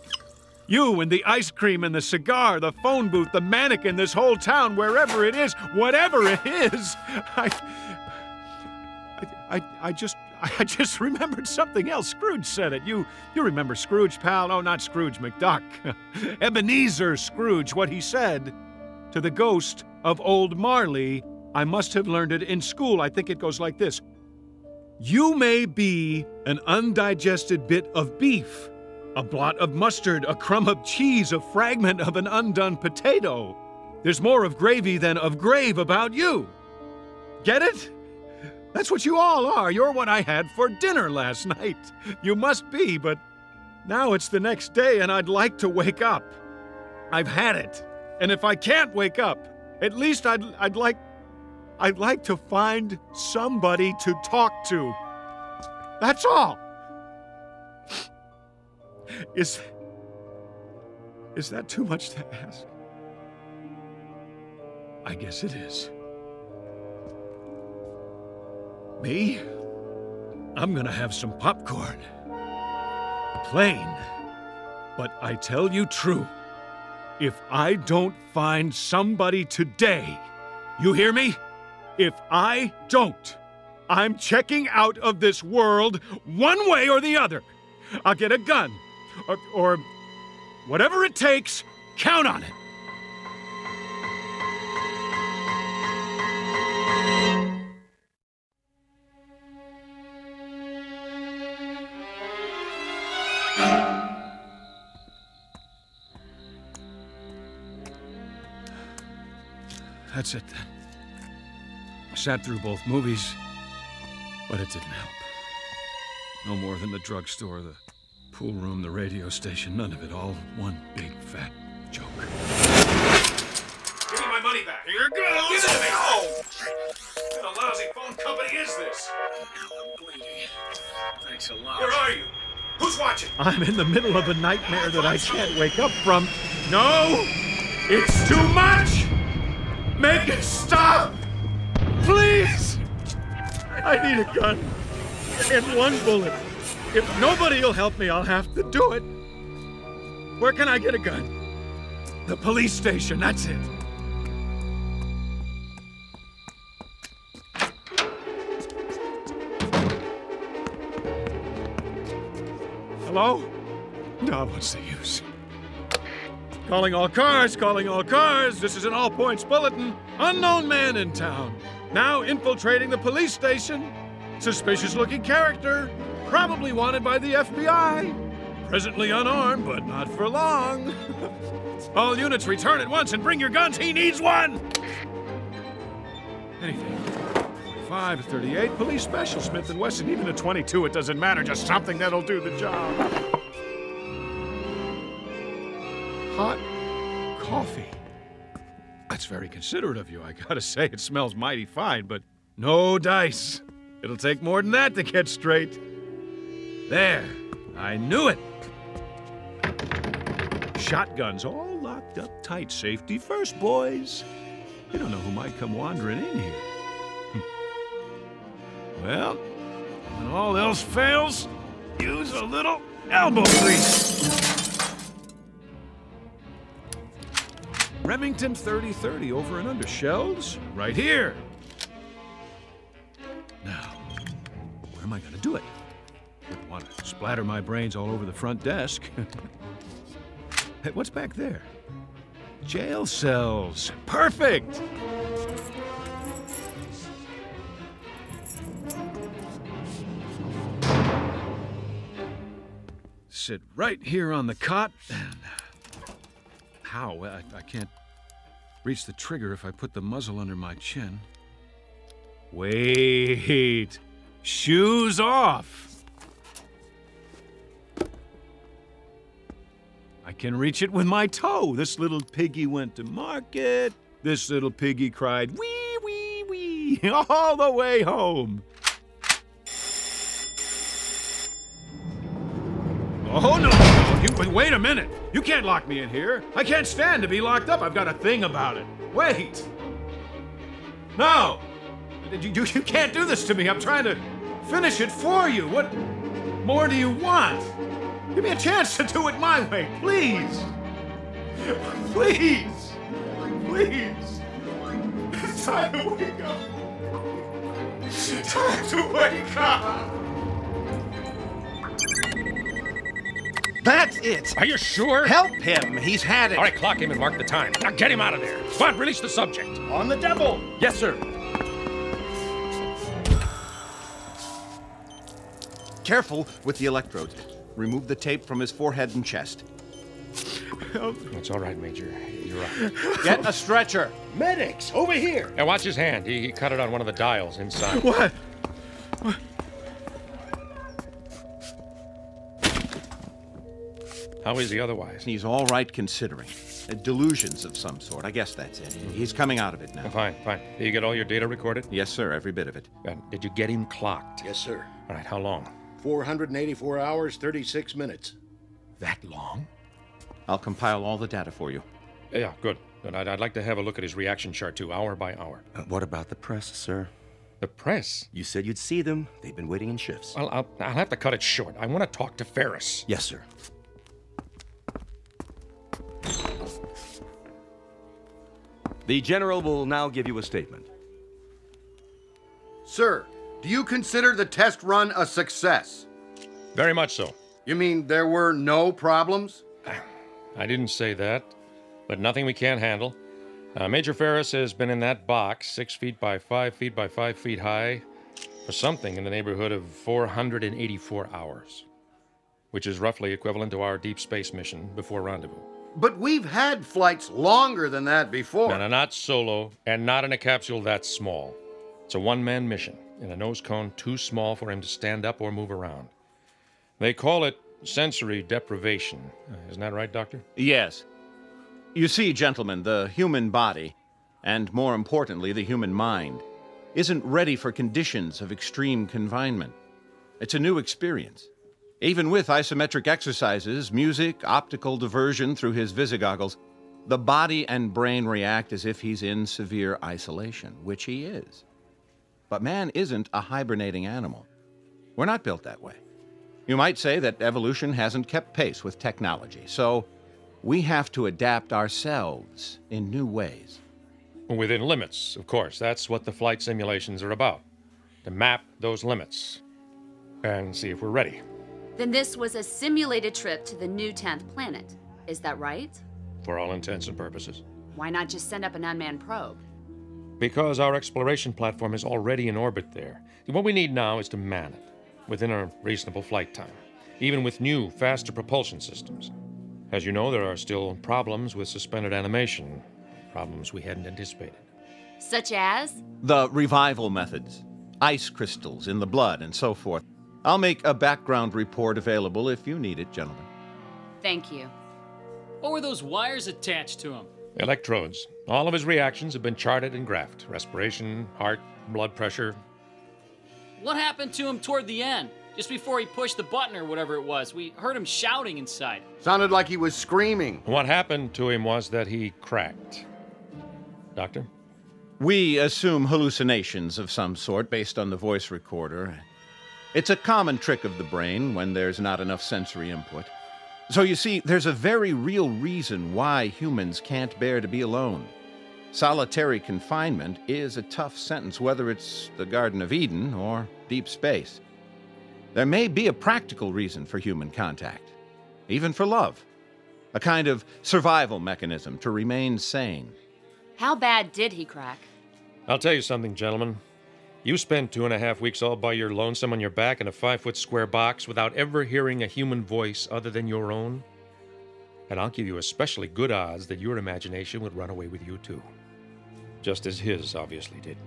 You and the ice cream and the cigar, the phone booth, the mannequin, this whole town, wherever it is, whatever it is, I just remembered something else. Scrooge said it. You remember Scrooge, pal? No, not Scrooge McDuck. Ebenezer Scrooge, what he said to the ghost of old Marley. I must have learned it in school. I think it goes like this. You may be an undigested bit of beef, a blot of mustard, a crumb of cheese, a fragment of an undone potato. There's more of gravy than of grave about you. Get it? That's what you all are. You're what I had for dinner last night. You must be, but now it's the next day and I'd like to wake up. I've had it. And if I can't wake up, at least I'd like to find somebody to talk to. That's all. Is that too much to ask? I guess it is. Me? I'm gonna have some popcorn. Plain. But I tell you true, if I don't find somebody today, you hear me? If I don't, I'm checking out of this world one way or the other. I'll get a gun. or whatever it takes, count on it. That's it then. I sat through both movies, but it didn't help. No more than the drugstore, the pool room, the radio station, none of it. All one big fat joke. Give me my money back. Here goes. Give it to me. Oh! What a lousy phone company is this? I'm bleeding. Thanks a lot. Where are you? Who's watching? I'm in the middle of a nightmare that I can't wake up from. No! It's too much! Make it stop! Please! I need a gun. And one bullet. If nobody will help me, I'll have to do it. Where can I get a gun? The police station, that's it. Hello? No, what's the use? Calling all cars, calling all cars. This is an all-points bulletin. Unknown man in town. Now infiltrating the police station. Suspicious-looking character. Probably wanted by the FBI. Presently unarmed, but not for long. All units return at once and bring your guns. He needs one! Anything. 45, 38, police special, Smith & Wesson. Even a 22, it doesn't matter. Just something that'll do the job. Hot coffee. That's very considerate of you. I gotta say, it smells mighty fine, but no dice. It'll take more than that to get straight. There. I knew it. Shotguns all locked up tight. Safety first, boys. You don't know who might come wandering in here. Well, when all else fails, use a little elbow grease. Remington 30-30 over and under. Shells right here. Now, where am I going to do it? Wouldn't want to splatter my brains all over the front desk. Hey, what's back there? Jail cells. Perfect! Sit right here on the cot and... How? I can't reach the trigger if I put the muzzle under my chin. Wait. Shoes off. I can reach it with my toe. This little piggy went to market. This little piggy cried, wee, wee, wee, all the way home. Oh, no. Wait a minute. You can't lock me in here. I can't stand to be locked up. I've got a thing about it. Wait. No. You can't do this to me. I'm trying to finish it for you. What more do you want? Give me a chance to do it my way, please. Please. Please. It's time to wake up. It's time to wake up. That's it. Are you sure? Help him. He's had it. All right, clock him and mark the time. Now get him out of there. Come on, release the subject. On the devil. Yes, sir. Careful with the electrodes. Remove the tape from his forehead and chest. It's all right, Major. You're right. Get a stretcher. Medics, over here. Now watch his hand. He cut it on one of the dials inside. What? How is he otherwise? He's all right considering. Delusions of some sort. I guess that's it. He's coming out of it now. Fine, fine. Did you get all your data recorded? Yes, sir. Every bit of it. Did you get him clocked? Yes, sir. All right, how long? 484 hours, 36 minutes. That long? I'll compile all the data for you. Yeah, good. And I'd like to have a look at his reaction chart, too, hour by hour. What about the press, sir? The press? You said you'd see them. They've been waiting in shifts. Well, I'll have to cut it short. I want to talk to Ferris. Yes, sir. The General will now give you a statement. Sir, do you consider the test run a success? Very much so. You mean there were no problems? I didn't say that, but nothing we can't handle. Major Ferris has been in that box, 6 feet by 5 feet by 5 feet high, for something in the neighborhood of 484 hours, which is roughly equivalent to our deep space mission before rendezvous. But we've had flights longer than that before. No, not solo, and not in a capsule that small. It's a one-man mission, in a nose cone too small for him to stand up or move around. They call it sensory deprivation. Isn't that right, Doctor? Yes. You see, gentlemen, the human body, and more importantly, the human mind, isn't ready for conditions of extreme confinement. It's a new experience. Even with isometric exercises, music, optical diversion through his visigoggles, the body and brain react as if he's in severe isolation, which he is. But man isn't a hibernating animal. We're not built that way. You might say that evolution hasn't kept pace with technology, so we have to adapt ourselves in new ways. Within limits, of course. That's what the flight simulations are about. To map those limits and see if we're ready. Then this was a simulated trip to the new 10th planet. Is that right? For all intents and purposes. Why not just send up an unmanned probe? Because our exploration platform is already in orbit there. What we need now is to man it, within a reasonable flight time, even with new, faster propulsion systems. As you know, there are still problems with suspended animation, problems we hadn't anticipated. Such as? The revival methods, ice crystals in the blood, and so forth. I'll make a background report available if you need it, gentlemen. Thank you. What were those wires attached to him? Electrodes. All of his reactions have been charted and graphed. Respiration, heart, blood pressure. What happened to him toward the end? Just before he pushed the button or whatever it was. We heard him shouting inside. Sounded like he was screaming. What happened to him was that he cracked. Doctor? We assume hallucinations of some sort based on the voice recorder. It's a common trick of the brain when there's not enough sensory input. So you see, there's a very real reason why humans can't bear to be alone. Solitary confinement is a tough sentence, whether it's the Garden of Eden or deep space. There may be a practical reason for human contact, even for love. A kind of survival mechanism to remain sane. How bad did he crack? I'll tell you something, gentlemen. You spend 2.5 weeks all by your lonesome on your back in a 5-foot square box without ever hearing a human voice other than your own, and I'll give you especially good odds that your imagination would run away with you too. Just as his obviously did.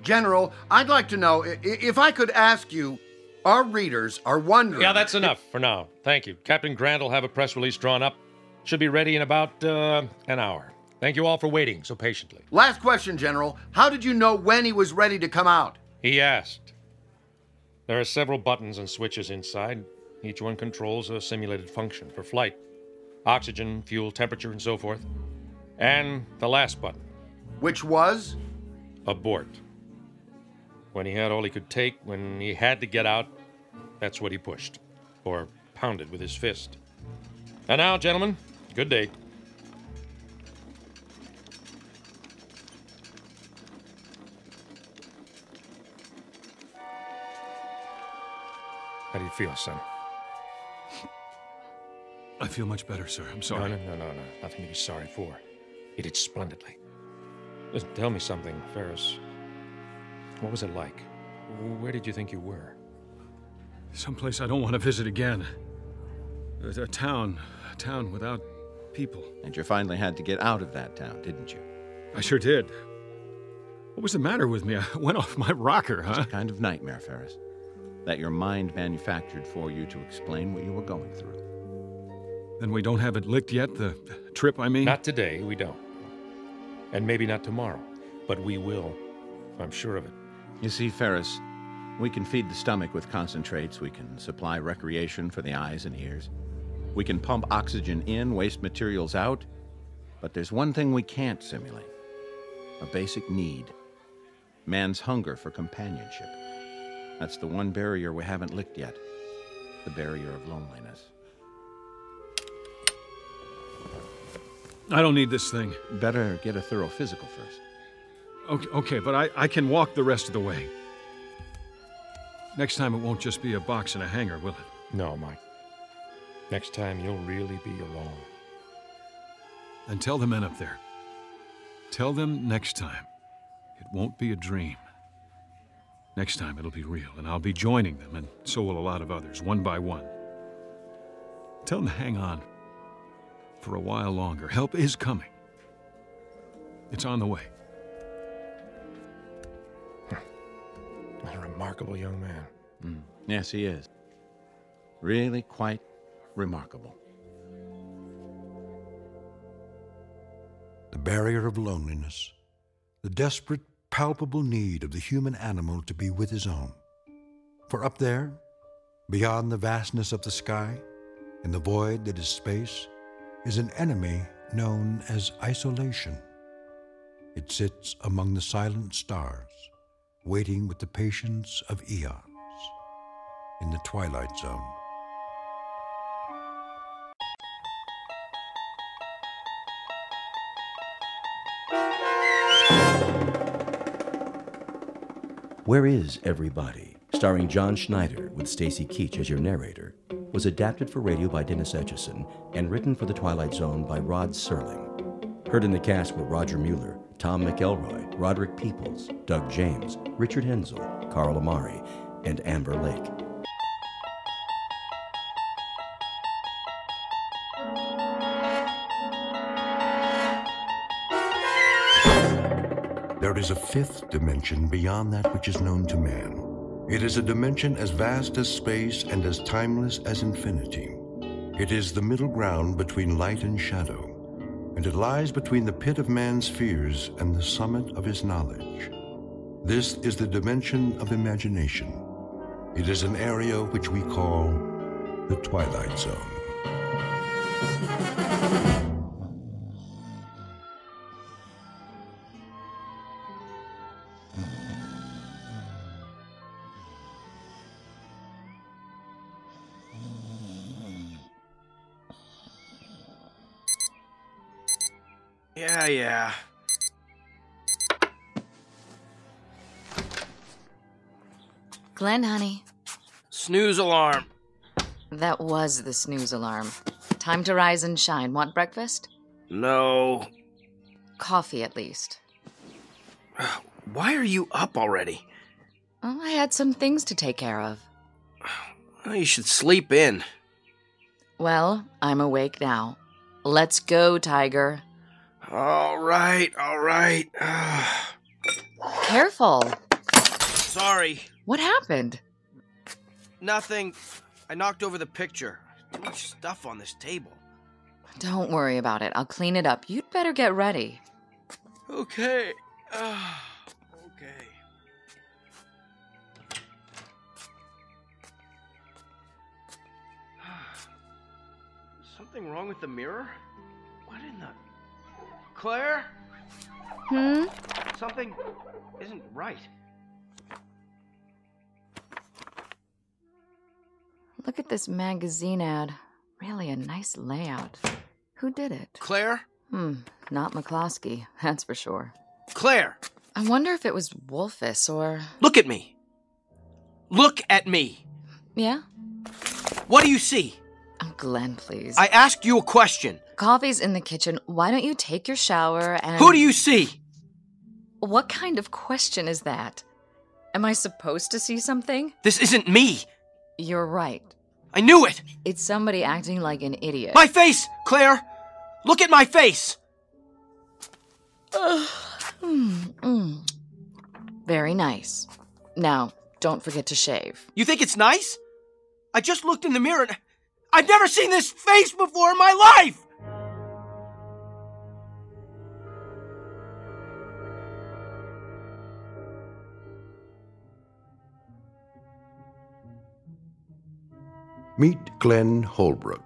General, I'd like to know, if I could ask you, our readers are wondering... Yeah, that's enough for now. Thank you. Captain Grant will have a press release drawn up. Should be ready in about an hour. Thank you all for waiting so patiently. Last question, General. How did you know when he was ready to come out? He asked. There are several buttons and switches inside. Each one controls a simulated function for flight. Oxygen, fuel, temperature, and so forth. And the last button. Which was? Abort. When he had all he could take, when he had to get out, that's what he pushed. Or pounded with his fist. And now, gentlemen, good day. How do you feel, son? I feel much better, sir. I'm sorry. No. Nothing to be sorry for. You did splendidly. Listen, tell me something, Ferris. What was it like? Where did you think you were? Someplace I don't want to visit again. A town without people. And you finally had to get out of that town, didn't you? I sure did. What was the matter with me? I went off my rocker, huh? It's a kind of nightmare, Ferris, that your mind manufactured for you to explain what you were going through. Then we don't have it licked yet, the trip, I mean? Not today, we don't. And maybe not tomorrow, but we will. I'm sure of it. You see, Ferris, we can feed the stomach with concentrates, we can supply recreation for the eyes and ears, we can pump oxygen in, waste materials out, but there's one thing we can't simulate. A basic need. Man's hunger for companionship. That's the one barrier we haven't licked yet. The barrier of loneliness. I don't need this thing. Better get a thorough physical first. Okay, but I can walk the rest of the way. Next time it won't just be a box and a hanger, will it? No, Mike. Next time, you'll really be alone. And tell the men up there. Tell them next time, it won't be a dream. Next time, it'll be real, and I'll be joining them, and so will a lot of others, one by one. Tell them to hang on for a while longer. Help is coming. It's on the way. What a remarkable young man. Yes, he is. Really quite remarkable. The barrier of loneliness, the desperate, palpable need of the human animal to be with his own. For up there, beyond the vastness of the sky, in the void that is space, is an enemy known as isolation. It sits among the silent stars, waiting with the patience of eons in the Twilight Zone. Where Is Everybody, starring John Schneider with Stacy Keach as your narrator, was adapted for radio by Dennis Etchison and written for the Twilight Zone by Rod Serling. Heard in the cast were Roger Mueller, Tom McElroy, Roderick Peoples, Doug James, Richard Hensel, Carl Amari, and Amber Lake. There is a fifth dimension beyond that which is known to man. It is a dimension as vast as space and as timeless as infinity. It is the middle ground between light and shadow, and it lies between the pit of man's fears and the summit of his knowledge. This is the dimension of imagination. It is an area which we call the Twilight Zone. Yeah. Glenn, honey. Snooze alarm. That was the snooze alarm. Time to rise and shine. Want breakfast? No. Coffee, at least. Why are you up already? Well, I had some things to take care of. Well, you should sleep in. Well, I'm awake now. Let's go, Tiger. All right. Careful. Sorry. What happened? Nothing. I knocked over the picture. Too much stuff on this table. Don't worry about it. I'll clean it up. You'd better get ready. Okay. Something wrong with the mirror? What in the... Claire? Something isn't right. Look at this magazine ad. Really a nice layout. Who did it? Claire? Not McCloskey, that's for sure. Claire! I wonder if it was Wolfus or... Look at me! Look at me! Yeah? What do you see? Oh, Glenn, please. I asked you a question. Coffee's in the kitchen. Why don't you take your shower and... Who do you see? What kind of question is that? Am I supposed to see something? This isn't me. You're right. I knew it. It's somebody acting like an idiot. My face, Claire! Look at my face! Very nice. Now, don't forget to shave. You think it's nice? I just looked in the mirror and I've never seen this face before in my life! Meet Glenn Holbrook,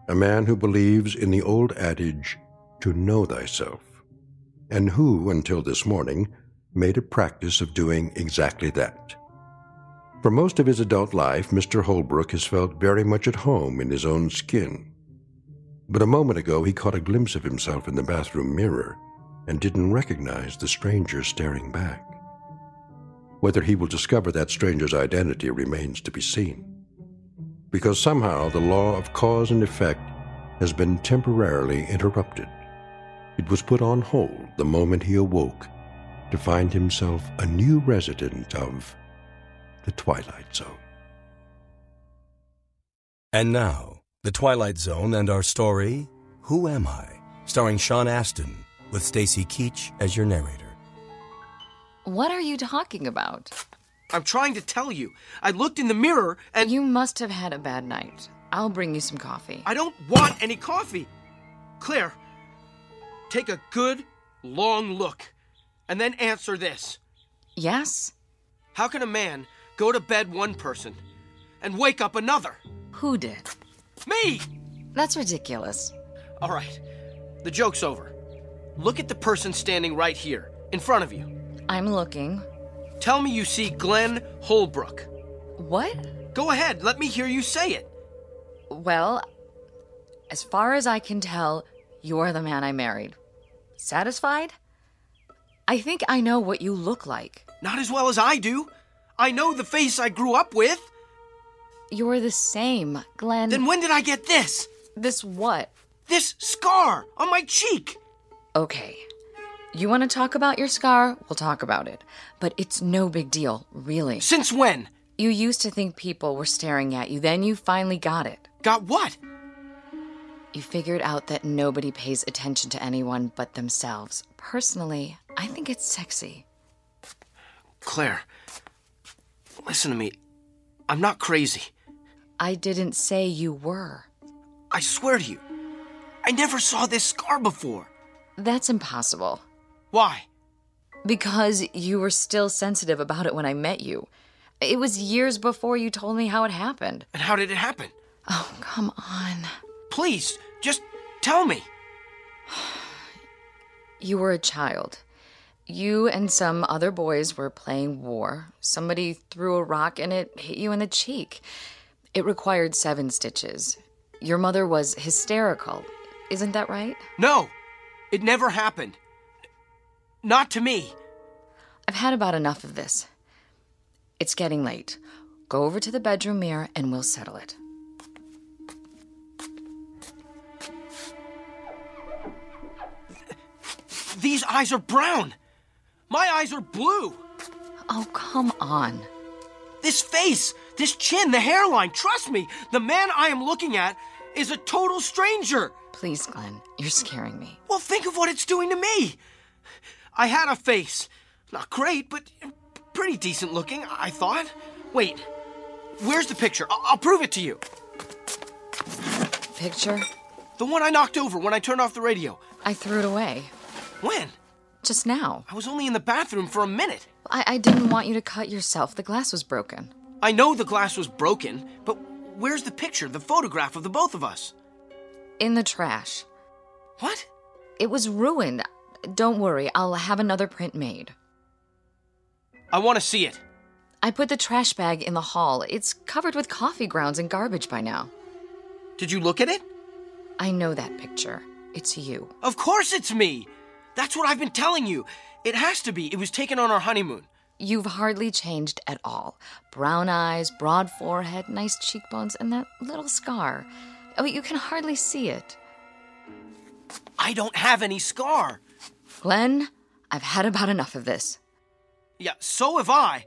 a man who believes in the old adage, to know thyself, and who, until this morning, made a practice of doing exactly that. For most of his adult life, Mr. Holbrook has felt very much at home in his own skin. But a moment ago, he caught a glimpse of himself in the bathroom mirror and didn't recognize the stranger staring back. Whether he will discover that stranger's identity remains to be seen. because somehow the law of cause and effect has been temporarily interrupted. It was put on hold the moment he awoke to find himself a new resident of the Twilight Zone. And now, The Twilight Zone and our story, Who Am I? Starring Sean Astin, with Stacy Keach as your narrator. What are you talking about? I'm trying to tell you. I looked in the mirror and... You must have had a bad night. I'll bring you some coffee. I don't want any coffee. Claire, take a good, long look, and then answer this. Yes? How can a man go to bed one person and wake up another? Who did? Me! That's ridiculous. All right, the joke's over. Look at the person standing right here, in front of you. I'm looking. Tell me you see Glenn Holbrook. What? Go ahead, let me hear you say it. Well, as far as I can tell, you're the man I married. Satisfied? I think I know what you look like. Not as well as I do. I know the face I grew up with. You're the same, Glenn. Then when did I get this? This what? This scar on my cheek. Okay. You want to talk about your scar? We'll talk about it. But it's no big deal, really. Since when? You used to think people were staring at you. Then you finally got it. Got what? You figured out that nobody pays attention to anyone but themselves. Personally, I think it's sexy. Claire, listen to me. I'm not crazy. I didn't say you were. I swear to you, I never saw this scar before. That's impossible. Why? Because you were still sensitive about it when I met you. It was years before you told me how it happened. And how did it happen? Oh, come on. Please, just tell me. You were a child. You and some other boys were playing war. Somebody threw a rock and it hit you in the cheek. It required 7 stitches. Your mother was hysterical. Isn't that right? No, it never happened. Not to me. I've had about enough of this. It's getting late. Go over to the bedroom mirror and we'll settle it. These eyes are brown. My eyes are blue. Oh, come on. This face, this chin, the hairline, trust me, the man I am looking at is a total stranger. Please, Glenn, you're scaring me. Well, think of what it's doing to me. I had a face. Not great, but pretty decent looking, I thought. Wait, where's the picture? I'll prove it to you. Picture? The one I knocked over when I turned off the radio. I threw it away. When? Just now. I was only in the bathroom for a minute. I didn't want you to cut yourself. The glass was broken. I know the glass was broken, but where's the picture, the photograph of the both of us? In the trash. What? It was ruined. Don't worry, I'll have another print made. I want to see it. I put the trash bag in the hall. It's covered with coffee grounds and garbage by now. Did you look at it? I know that picture. It's you. Of course it's me. That's what I've been telling you. It has to be. It was taken on our honeymoon. You've hardly changed at all. Brown eyes, broad forehead, nice cheekbones, and that little scar. Oh, you can hardly see it. I don't have any scar. Glenn, I've had about enough of this. Yeah, so have I.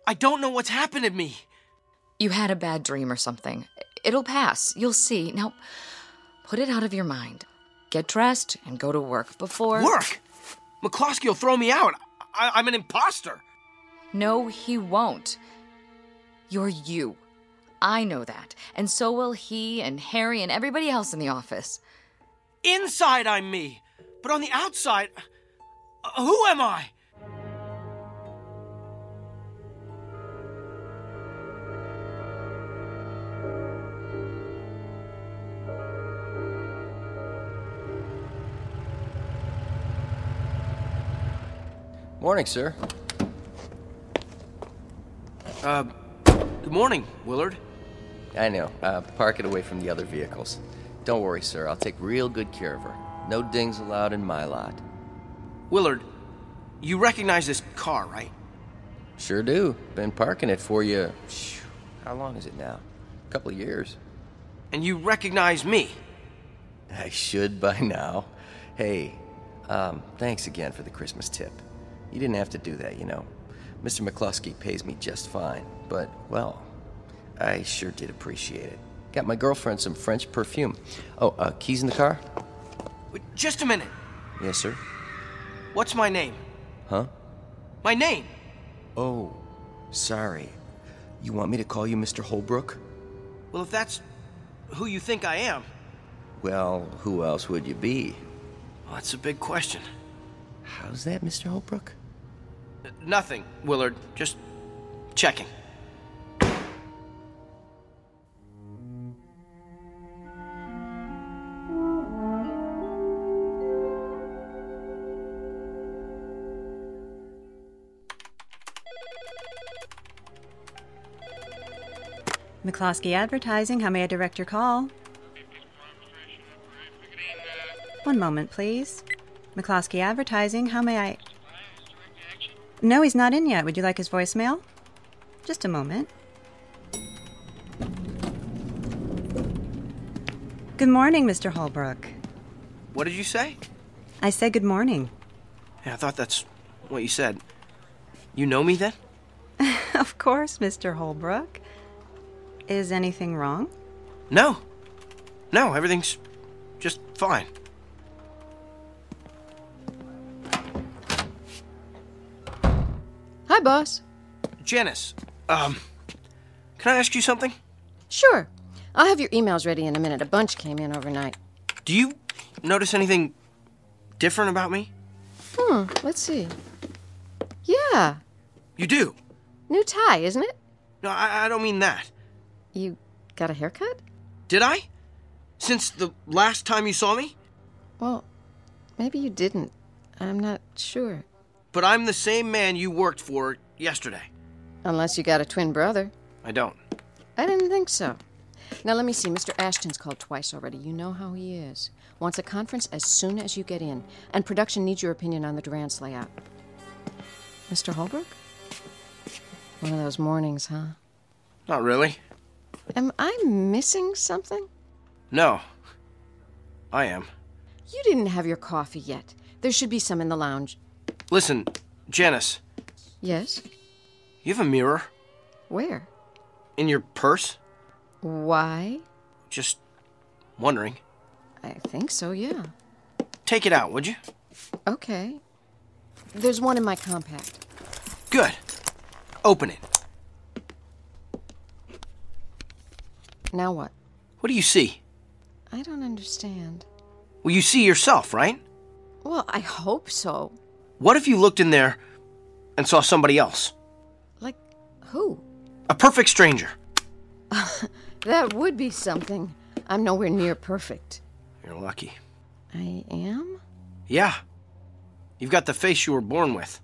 I don't know what's happened to me. You had a bad dream or something. It'll pass. You'll see. Now, put it out of your mind. Get dressed and go to work before... Work? McCloskey will throw me out. I'm an imposter. No, he won't. You're you. I know that. And so will he and Harry and everybody else in the office. Inside, I'm me. But on the outside, who am I? Morning, sir. Good morning, Willard. I know. Park it away from the other vehicles. Don't worry, sir. I'll take real good care of her. No dings allowed in my lot. Willard, you recognize this car, right? Sure do. Been parking it for you... How long is it now? A couple of years. And you recognize me? I should by now. Hey, thanks again for the Christmas tip. You didn't have to do that, you know. Mr. McCluskey pays me just fine, but, well, I sure did appreciate it. Got my girlfriend some French perfume. Oh, keys in the car? Just a minute. Yes, sir? What's my name? Huh? My name? Oh, sorry. You want me to call you Mr. Holbrook? Well, if that's who you think I am. Well, who else would you be? Well, that's a big question. How's that, Mr. Holbrook? Nothing, Willard. Just checking. McCloskey Advertising, how may I direct your call? One moment, please. McCloskey Advertising, how may I... No, he's not in yet. Would you like his voicemail? Just a moment. Good morning, Mr. Holbrook. What did you say? I said good morning. Yeah, I thought that's what you said. You know me then? Of course, Mr. Holbrook. Is anything wrong? No. No, everything's just fine. Hi, boss. Janice, can I ask you something? Sure. I'll have your emails ready in a minute. A bunch came in overnight. Do you notice anything different about me? Let's see. Yeah. You do? New tie, isn't it? No, I don't mean that. You got a haircut? Did I? Since the last time you saw me? Well, maybe you didn't. I'm not sure. But I'm the same man you worked for yesterday. Unless you got a twin brother. I don't. I didn't think so. Now, let me see. Mr. Ashton's called twice already. You know how he is. Wants a conference as soon as you get in. And production needs your opinion on the Durant's layout. Mr. Holbrook? One of those mornings, huh? Not really. Am I missing something? No. I am. You didn't have your coffee yet. There should be some in the lounge. Listen, Janice. Yes? You have a mirror? Where? In your purse? Why? Just wondering. I think so, yeah. Take it out, would you? Okay. There's one in my compact. Good. Open it. Now what? What do you see? I don't understand. Well, you see yourself, right? Well, I hope so. What if you looked in there and saw somebody else? Like who? A perfect stranger. That would be something. I'm nowhere near perfect. You're lucky. I am? Yeah. You've got the face you were born with.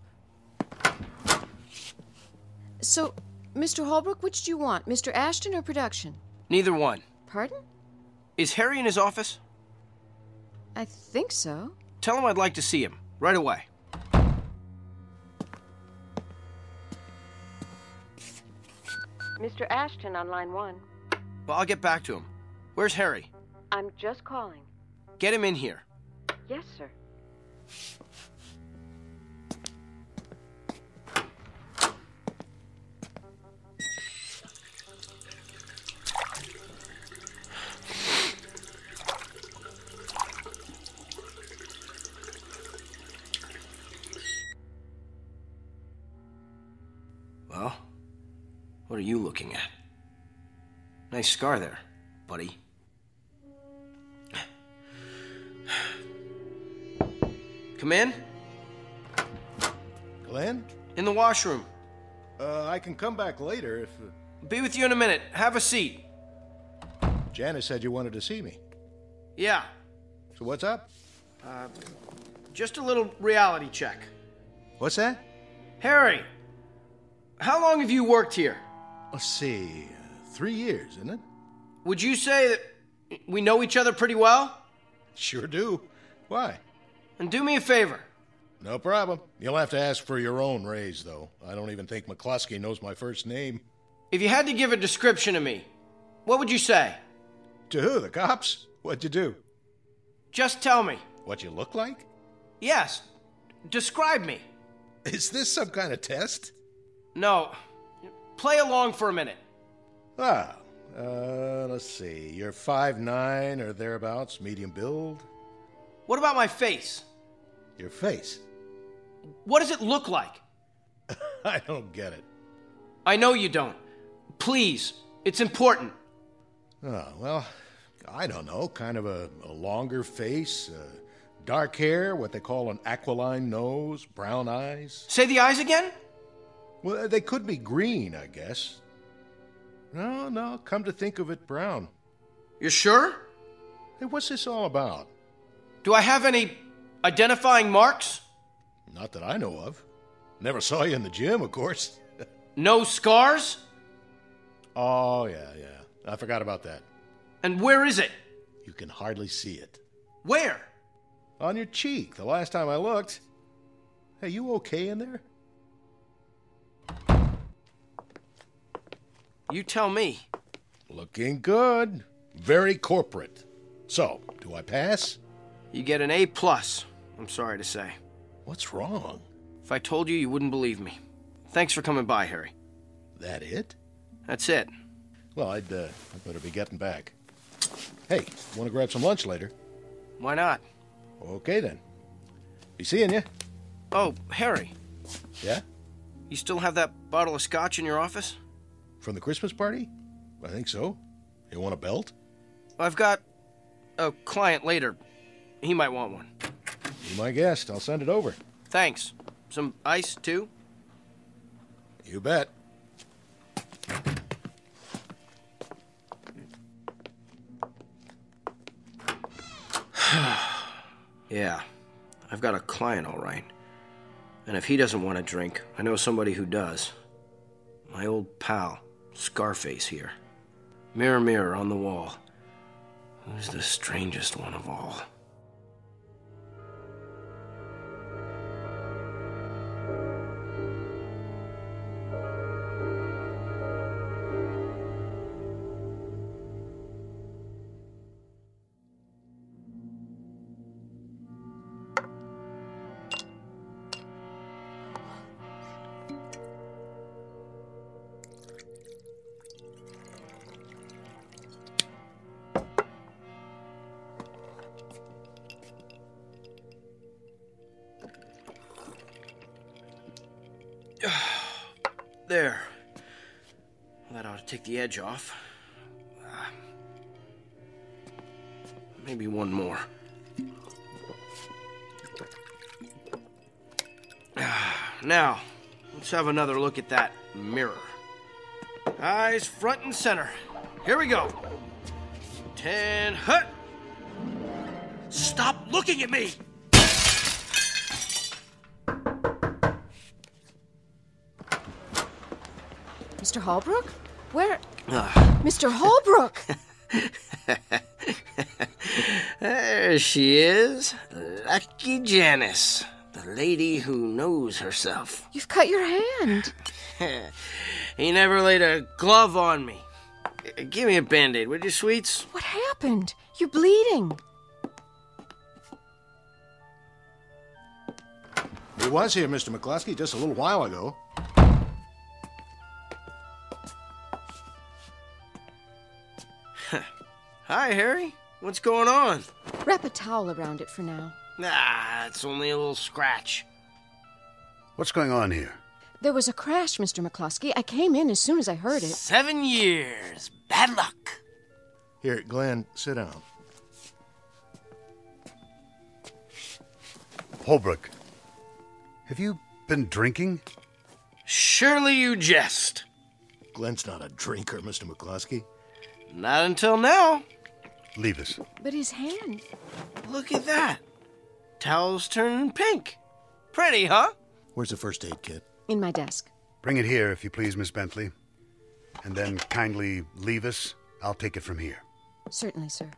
So, Mr. Holbrook, which do you want? Mr. Ashton or production? Neither one. Pardon? Is Harry in his office? I think so. Tell him I'd like to see him. Right away. Mr. Ashton on line 1. Well, I'll get back to him. Where's Harry? I'm just calling. Get him in here. Yes, sir. Well, what are you looking at? Nice scar there, buddy. Come in. Glenn? In the washroom. I can come back later if... Be with you in a minute. Have a seat. Janice said you wanted to see me. Yeah. So what's up? Just a little reality check. What's that? Harry, how long have you worked here? Let's see, 3 years, isn't it? Would you say that we know each other pretty well? Sure do. Why? And do me a favor. No problem. You'll have to ask for your own raise, though. I don't even think McCluskey knows my first name. If you had to give a description of me, What would you say? To who? The cops? What'd you do? Just tell me. What you look like? Yes. Describe me. Is this some kind of test? No. Play along for a minute. Let's see. You're 5'9" or thereabouts, medium build. What about my face? Your face? What does it look like? I don't get it. I know you don't. Please, it's important. Oh, well, I don't know. Kind of a longer face, dark hair, what they call an aquiline nose, brown eyes. Say the eyes again? Well, they could be green, I guess. No, come to think of it, brown. You're sure? Hey, what's this all about? Do I have any identifying marks? Not that I know of. Never saw you in the gym, of course. No scars? Oh, yeah. I forgot about that. And where is it? You can hardly see it. Where? On your cheek, the last time I looked. Hey, you okay in there? You tell me. Looking good. Very corporate. So, do I pass? You get an A+, I'm sorry to say. What's wrong? If I told you, you wouldn't believe me. Thanks for coming by, Harry. That it? That's it. Well, I'd better be getting back. Hey, want to grab some lunch later? Why not? Okay, then. Be seeing you. Oh, Harry. Yeah? You still have that bottle of scotch in your office? From the Christmas party? I think so. You want a belt? I've got a client later. He might want one. Be my guest. I'll send it over. Thanks. Some ice, too? You bet. Yeah, I've got a client, all right. And if he doesn't want a drink, I know somebody who does. My old pal, Scarface here. Mirror, mirror on the wall. Who's the strangest one of all? There. That ought to take the edge off. Maybe one more. Now, let's have another look at that mirror. Eyes front and center. Here we go. 10, hut. Stop looking at me! Mr. Holbrook? Where? Mr. Holbrook! There she is. Lucky Janice. The lady who knows herself. You've cut your hand. He never laid a glove on me. Give me a Band-Aid, would you, sweets? What happened? You're bleeding. He was here, Mr. McCluskey, just a little while ago. Hi, Harry. What's going on? Wrap a towel around it for now. Nah, it's only a little scratch. What's going on here? There was a crash, Mr. McCluskey. I came in as soon as I heard it. 7 years. Bad luck. Here, Glenn, sit down. Holbrook, have you been drinking? Surely you jest. Glenn's not a drinker, Mr. McCluskey. Not until now. Leave us. But his hand... Look at that. Towel's turning pink. Pretty, huh? Where's the first aid kit? In my desk. Bring it here, if you please, Miss Bentley. And then kindly leave us. I'll take it from here. Certainly, sir.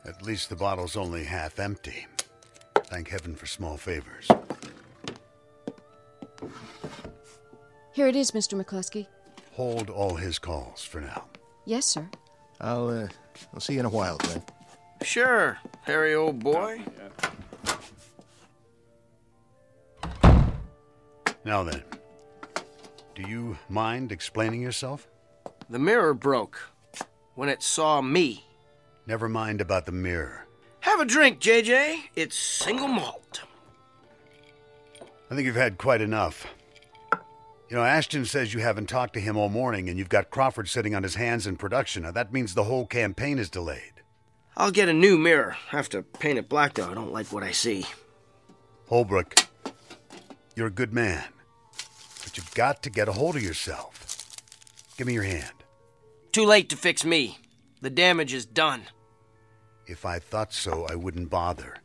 At least the bottle's only half empty. Thank heaven for small favors. Here it is, Mr. McCluskey. Hold all his calls for now. Yes, sir. I'll see you in a while, Glenn. Sure, Harry, old boy. Now then, do you mind explaining yourself? The mirror broke when it saw me. Never mind about the mirror. Have a drink, JJ. It's single malt. I think you've had quite enough. You know, Ashton says you haven't talked to him all morning and you've got Crawford sitting on his hands in production. Now, that means the whole campaign is delayed. I'll get a new mirror. Have to paint it black, though. I don't like what I see. Holbrook, you're a good man, but you've got to get a hold of yourself. Give me your hand. Too late to fix me. The damage is done. If I thought so, I wouldn't bother.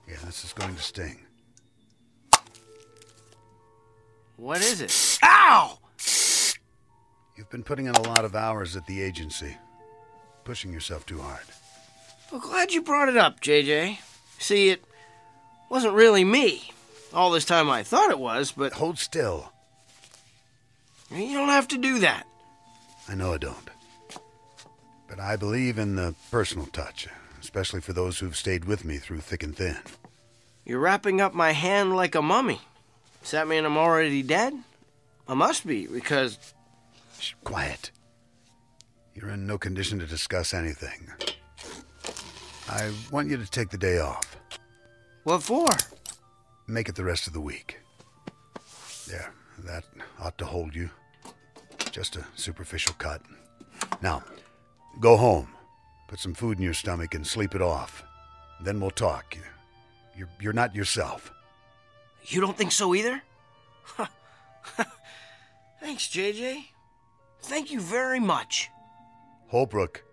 Yeah, this is going to sting. What is it? Ow! You've been putting in a lot of hours at the agency. Pushing yourself too hard. Well, glad you brought it up, JJ. See, it wasn't really me. All this time I thought it was, but... Hold still. You don't have to do that. I know I don't. But I believe in the personal touch, especially for those who've stayed with me through thick and thin. You're wrapping up my hand like a mummy. Does that mean I'm already dead? I must be, because... Shh, quiet. You're in no condition to discuss anything. I want you to take the day off. What for? Make it the rest of the week. There, that ought to hold you. Just a superficial cut. Now, go home. Put some food in your stomach and sleep it off. Then we'll talk. You're not yourself. You don't think so either? Thanks, JJ. Thank you very much. Holbrook.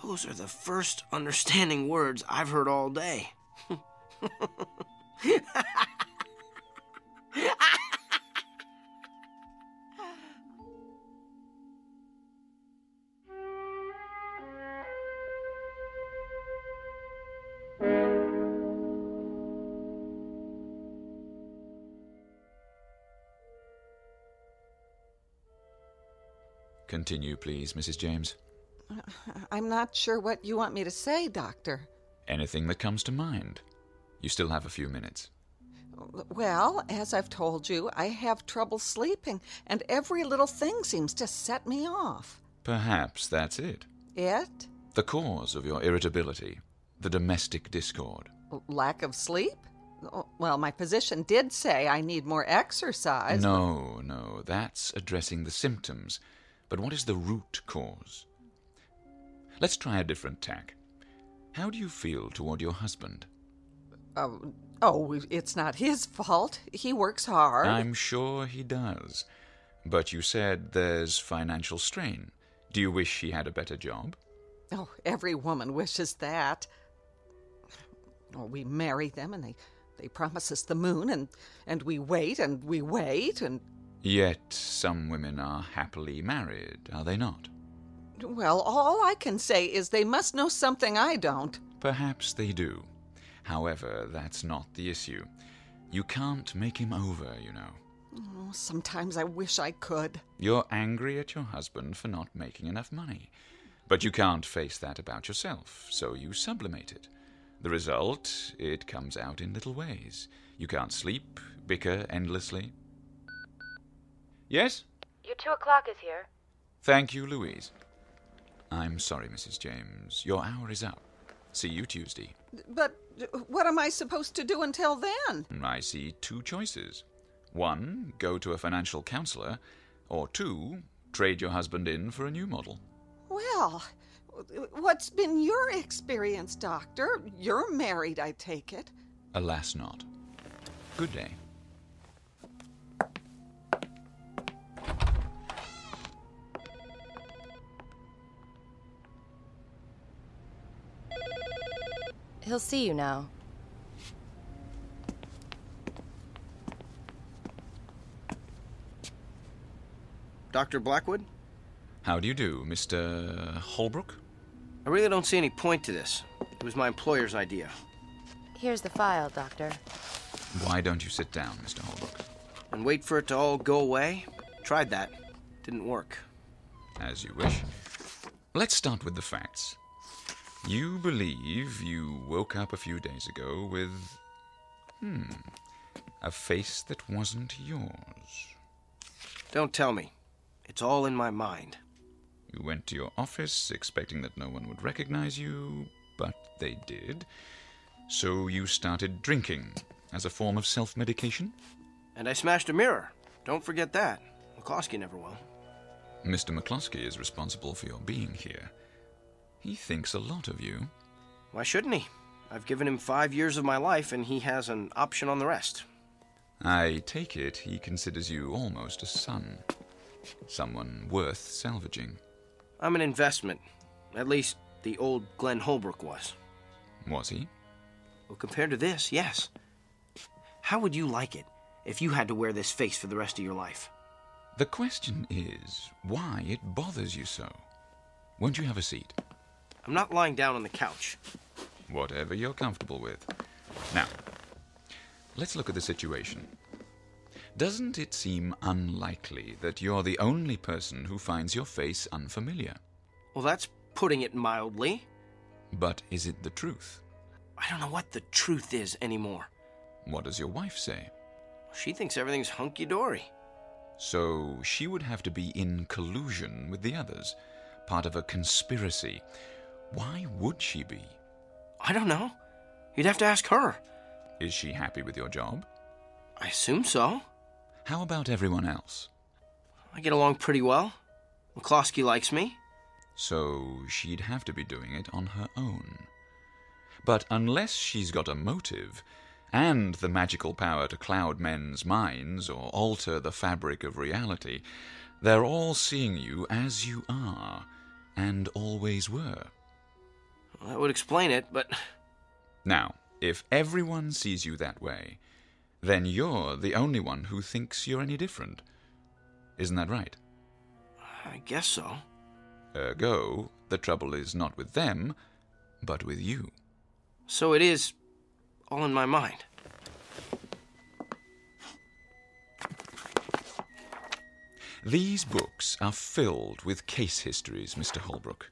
Those are the first understanding words I've heard all day. Continue, please, Mrs. James. I'm not sure what you want me to say, Doctor. Anything that comes to mind. You still have a few minutes. Well, as I've told you, I have trouble sleeping, and every little thing seems to set me off. Perhaps that's it. It? The cause of your irritability. The domestic discord. Lack of sleep? Well, my physician did say I need more exercise. No, that's addressing the symptoms. But what is the root cause? Let's try a different tack. How do you feel toward your husband? It's not his fault. He works hard. I'm sure he does. But you said there's financial strain. Do you wish he had a better job? Oh, every woman wishes that. We marry them and they promise us the moon and we wait and we wait and... Yet some women are happily married, are they not? Well, all I can say is they must know something I don't. Perhaps they do. However, that's not the issue. You can't make him over, you know. Sometimes I wish I could. You're angry at your husband for not making enough money. But you can't face that about yourself, so you sublimate it. The result, it comes out in little ways. You can't sleep, bicker endlessly. Yes? Your 2 o'clock is here. Thank you, Louise. I'm sorry, Mrs. James. Your hour is up. See you Tuesday. But what am I supposed to do until then? I see 2 choices. 1, go to a financial counselor. Or 2, trade your husband in for a new model. Well, what's been your experience, Doctor? You're married, I take it. Alas not. Good day. He'll see you now. Dr. Blackwood? How do you do, Mr. Holbrook? I really don't see any point to this. It was my employer's idea. Here's the file, Doctor. Why don't you sit down, Mr. Holbrook? And wait for it to all go away? Tried that. Didn't work. As you wish. Let's start with the facts. You believe you woke up a few days ago with... a face that wasn't yours. Don't tell me. It's all in my mind. You went to your office expecting that no one would recognize you, but they did. So you started drinking as a form of self-medication? And I smashed a mirror. Don't forget that. McCloskey never will. Mr. McCloskey is responsible for your being here. He thinks a lot of you. Why shouldn't he? I've given him 5 years of my life, and he has an option on the rest. I take it he considers you almost a son. Someone worth salvaging. I'm an investment. At least the old Glenn Holbrook was. Was he? Well, compared to this, yes. How would you like it if you had to wear this face for the rest of your life? The question is why it bothers you so. Won't you have a seat? I'm not lying down on the couch. Whatever you're comfortable with. Now, let's look at the situation. Doesn't it seem unlikely that you're the only person who finds your face unfamiliar? Well, that's putting it mildly. But is it the truth? I don't know what the truth is anymore. What does your wife say? She thinks everything's hunky-dory. So she would have to be in collusion with the others, part of a conspiracy. Why would she be? I don't know. You'd have to ask her. Is she happy with your job? I assume so. How about everyone else? I get along pretty well. McCloskey likes me. So she'd have to be doing it on her own. But unless she's got a motive, and the magical power to cloud men's minds or alter the fabric of reality, they're all seeing you as you are, and always were. Well, that would explain it, but... Now, if everyone sees you that way, then you're the only one who thinks you're any different. Isn't that right? I guess so. Ergo, the trouble is not with them, but with you. So it is all in my mind. These books are filled with case histories, Mr. Holbrook.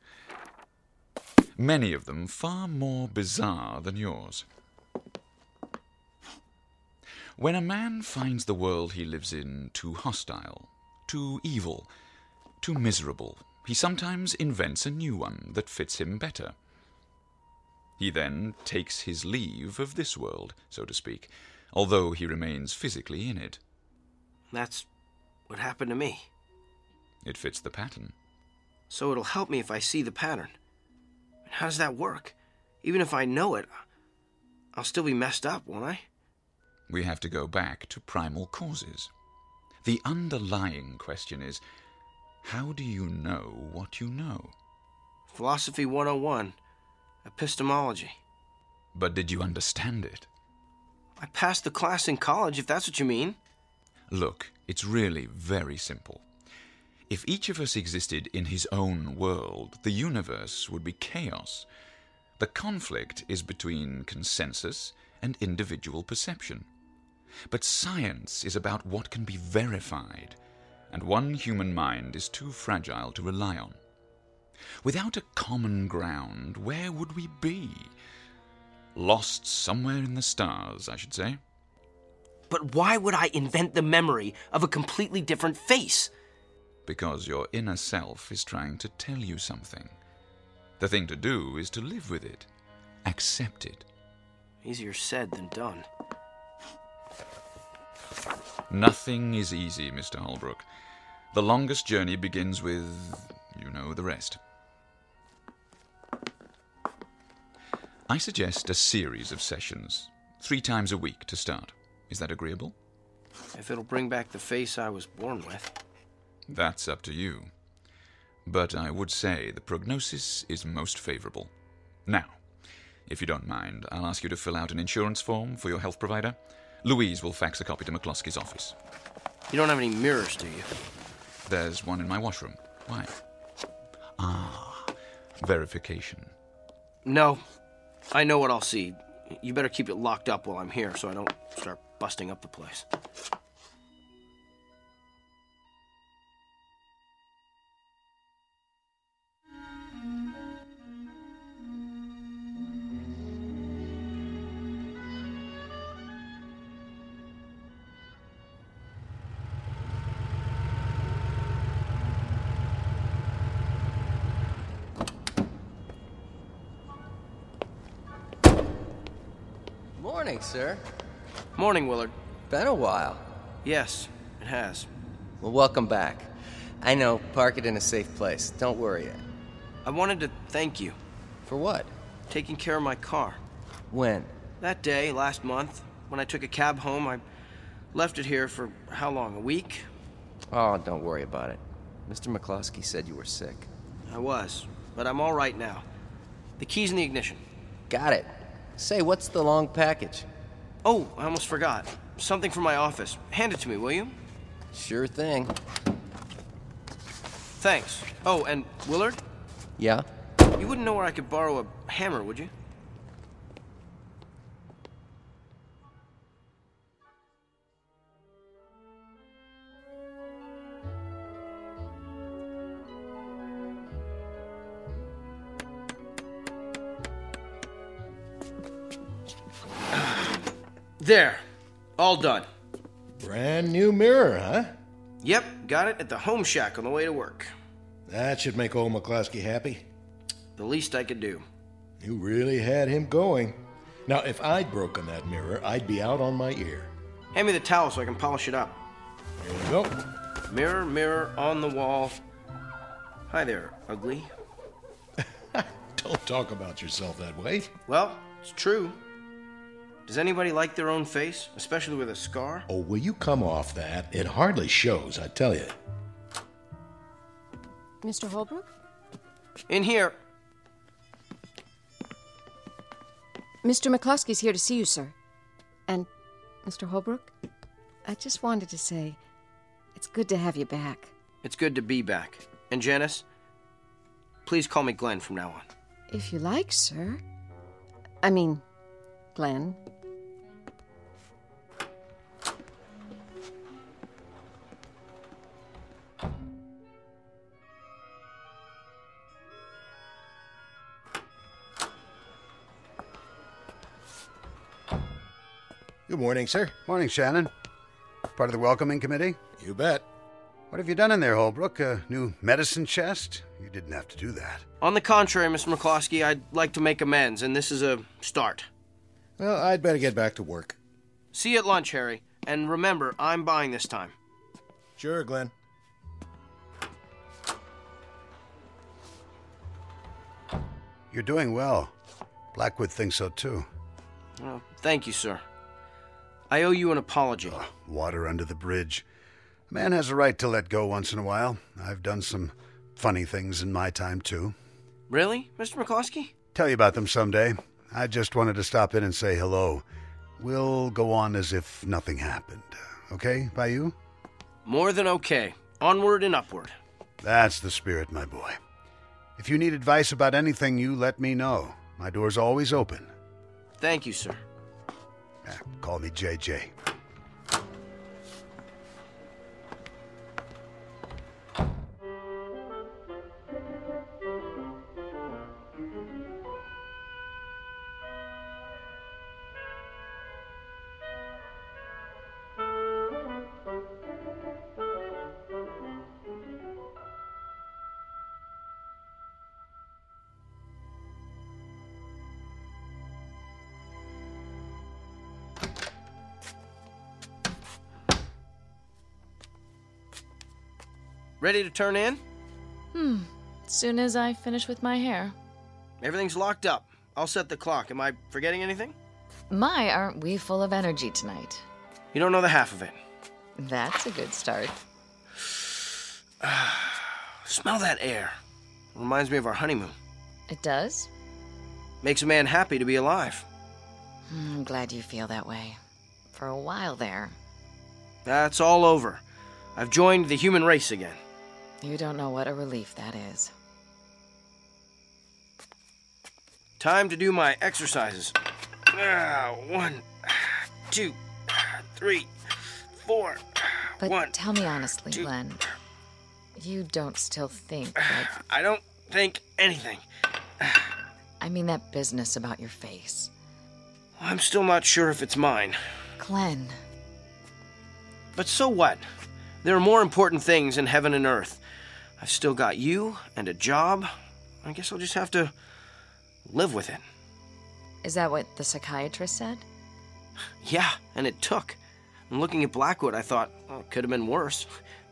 Many of them far more bizarre than yours. When a man finds the world he lives in too hostile, too evil, too miserable, he sometimes invents a new one that fits him better. He then takes his leave of this world, so to speak, although he remains physically in it. That's what happened to me. It fits the pattern. So it'll help me if I see the pattern. How does that work? Even if I know it, I'll still be messed up, won't I? We have to go back to primal causes. The underlying question is, how do you know what you know? Philosophy 101. Epistemology. But did you understand it? I passed the class in college, if that's what you mean. Look, it's really very simple. If each of us existed in his own world, the universe would be chaos. The conflict is between consensus and individual perception. But science is about what can be verified, and one human mind is too fragile to rely on. Without a common ground, where would we be? Lost somewhere in the stars, I should say. But why would I invent the memory of a completely different face? Because your inner self is trying to tell you something. The thing to do is to live with it. Accept it. Easier said than done. Nothing is easy, Mr. Holbrook. The longest journey begins with, you know, the rest. I suggest a series of sessions, 3 times a week to start. Is that agreeable? If it'll bring back the face I was born with. That's up to you. But I would say the prognosis is most favorable. Now, if you don't mind, I'll ask you to fill out an insurance form for your health provider. Louise will fax a copy to McCloskey's office. You don't have any mirrors, do you? There's one in my washroom. Why? Verification. No. I know what I'll see. You better keep it locked up while I'm here so I don't start busting up the place. Morning, sir. Morning, Willard. Been a while. Yes, it has. Well, welcome back. I know, park it in a safe place. Don't worry. I wanted to thank you. For what? Taking care of my car. When? That day, last month, when I took a cab home. I left it here for how long, a week? Oh, don't worry about it. Mr. McCloskey said you were sick. I was, but I'm all right now. The key's in the ignition. Got it. Say, what's the long package? Oh, I almost forgot. Something from my office. Hand it to me, will you? Sure thing. Thanks. Oh, and Willard? Yeah? You wouldn't know where I could borrow a hammer, would you? There. All done. Brand new mirror, huh? Yep, got it at the home shack on the way to work. That should make old McCloskey happy. The least I could do. You really had him going. Now, if I'd broken that mirror, I'd be out on my ear. Hand me the towel so I can polish it up. There you go. Mirror, mirror on the wall. Hi there, ugly. Don't talk about yourself that way. Well, it's true. Does anybody like their own face, especially with a scar? Oh, will you come off that? It hardly shows, I tell you. Mr. Holbrook? In here. Mr. McCloskey's here to see you, sir. And, Mr. Holbrook, I just wanted to say, it's good to have you back. It's good to be back. And Janice, please call me Glenn from now on. If you like, sir. I mean, Glenn. Good morning, sir. Morning, Shannon. Part of the welcoming committee? You bet. What have you done in there, Holbrook? A new medicine chest? You didn't have to do that. On the contrary, Mr. McCloskey, I'd like to make amends, and this is a start. Well, I'd better get back to work. See you at lunch, Harry. And remember, I'm buying this time. Sure, Glenn. You're doing well. Blackwood thinks so, too. Well, thank you, sir. I owe you an apology. Water under the bridge. A man has a right to let go once in a while. I've done some funny things in my time, too. Really, Mr. McCloskey? Tell you about them someday. I just wanted to stop in and say hello. We'll go on as if nothing happened. Okay, by you? More than okay. Onward and upward. That's the spirit, my boy. If you need advice about anything, you let me know. My door's always open. Thank you, sir. Call me JJ. Ready to turn in? As soon as I finish with my hair. Everything's locked up. I'll set the clock. Am I forgetting anything? My, aren't we full of energy tonight? You don't know the half of it. That's a good start. Smell that air. Reminds me of our honeymoon. It does? Makes a man happy to be alive. I'm glad you feel that way. For a while there. That's all over. I've joined the human race again. You don't know what a relief that is. Time to do my exercises. 1, 2, 3, 4. But tell me honestly, Glenn. You don't still think that... I don't think anything. I mean that business about your face. I'm still not sure if it's mine. Glenn. But so what? There are more important things in heaven and earth. I've still got you and a job. I guess I'll just have to live with it. Is that what the psychiatrist said? Yeah, and it took. And looking at Blackwood, I thought, oh, it could have been worse.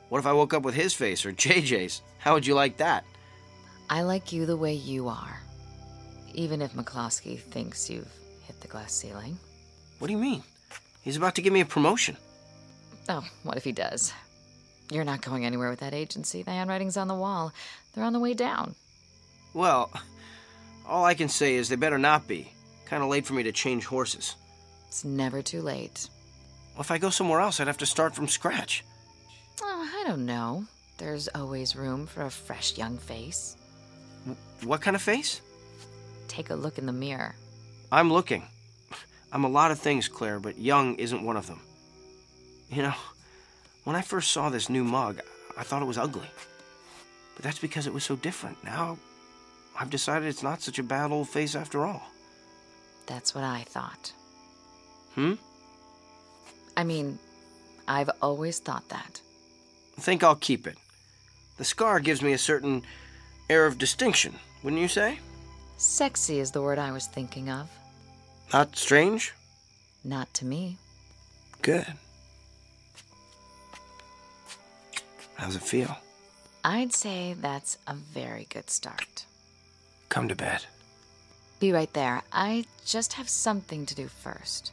What if I woke up with his face or JJ's? How would you like that? I like you the way you are. Even if McCloskey thinks you've hit the glass ceiling. What do you mean? He's about to give me a promotion. Oh, what if he does? You're not going anywhere with that agency. The handwriting's on the wall. They're on the way down. Well, all I can say is they better not be. Kind of late for me to change horses. It's never too late. Well, if I go somewhere else, I'd have to start from scratch. Oh, I don't know. There's always room for a fresh young face. What kind of face? Take a look in the mirror. I'm looking. I'm a lot of things, Claire, but young isn't one of them. You know, when I first saw this new mug, I thought it was ugly. But that's because it was so different. Now, I've decided it's not such a bad old face after all. That's what I thought. I mean, I've always thought that. I think I'll keep it. The scar gives me a certain air of distinction, wouldn't you say? Sexy is the word I was thinking of. Not strange? Not to me. Good. How's it feel? I'd say that's a very good start. Come to bed. Be right there. I just have something to do first.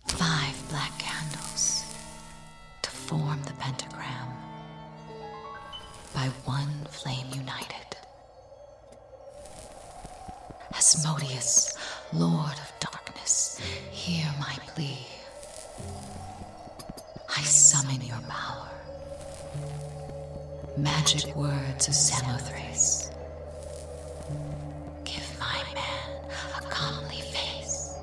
Five black candles to form the pentagram. By one flame united. Asmodeus, Lord of Darkness, hear my plea. I summon your power. Magic words of Samothrace. Give my man a comely face.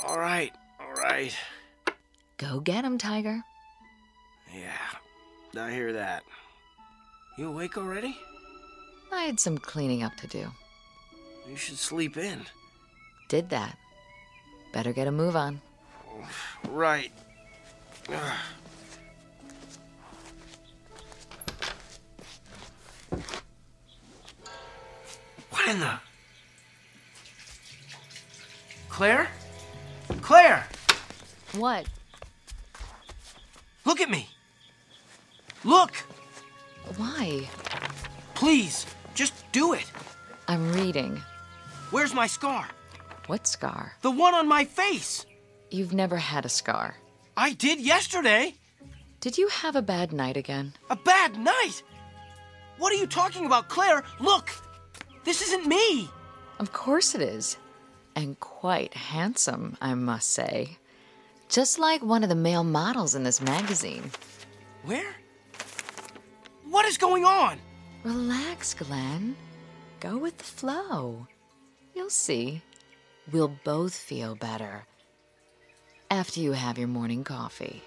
All right. Go get him, Tiger. Yeah, I hear that. You awake already? I had some cleaning up to do. You should sleep in. Did that. Better get a move on. Right. What in the... Claire? Claire! What? Look at me! Look! Why? Please, just do it. I'm reading. Where's my scar? What scar? The one on my face! You've never had a scar. I did yesterday. Did you have a bad night again? A bad night? What are you talking about, Claire? Look! This isn't me! Of course it is. And quite handsome, I must say. Just like one of the male models in this magazine. Where? What is going on? Relax, Glenn. Go with the flow. You'll see. We'll both feel better. After you have your morning coffee.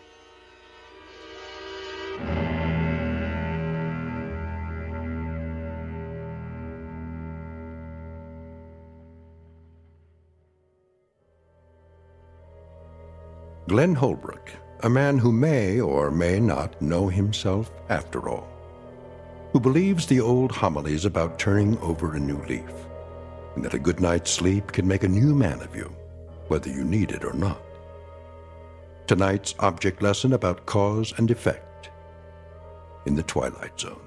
Glenn Holbrook, a man who may or may not know himself after all, who believes the old homilies about turning over a new leaf, and that a good night's sleep can make a new man of you, whether you need it or not. Tonight's object lesson about cause and effect in the Twilight Zone.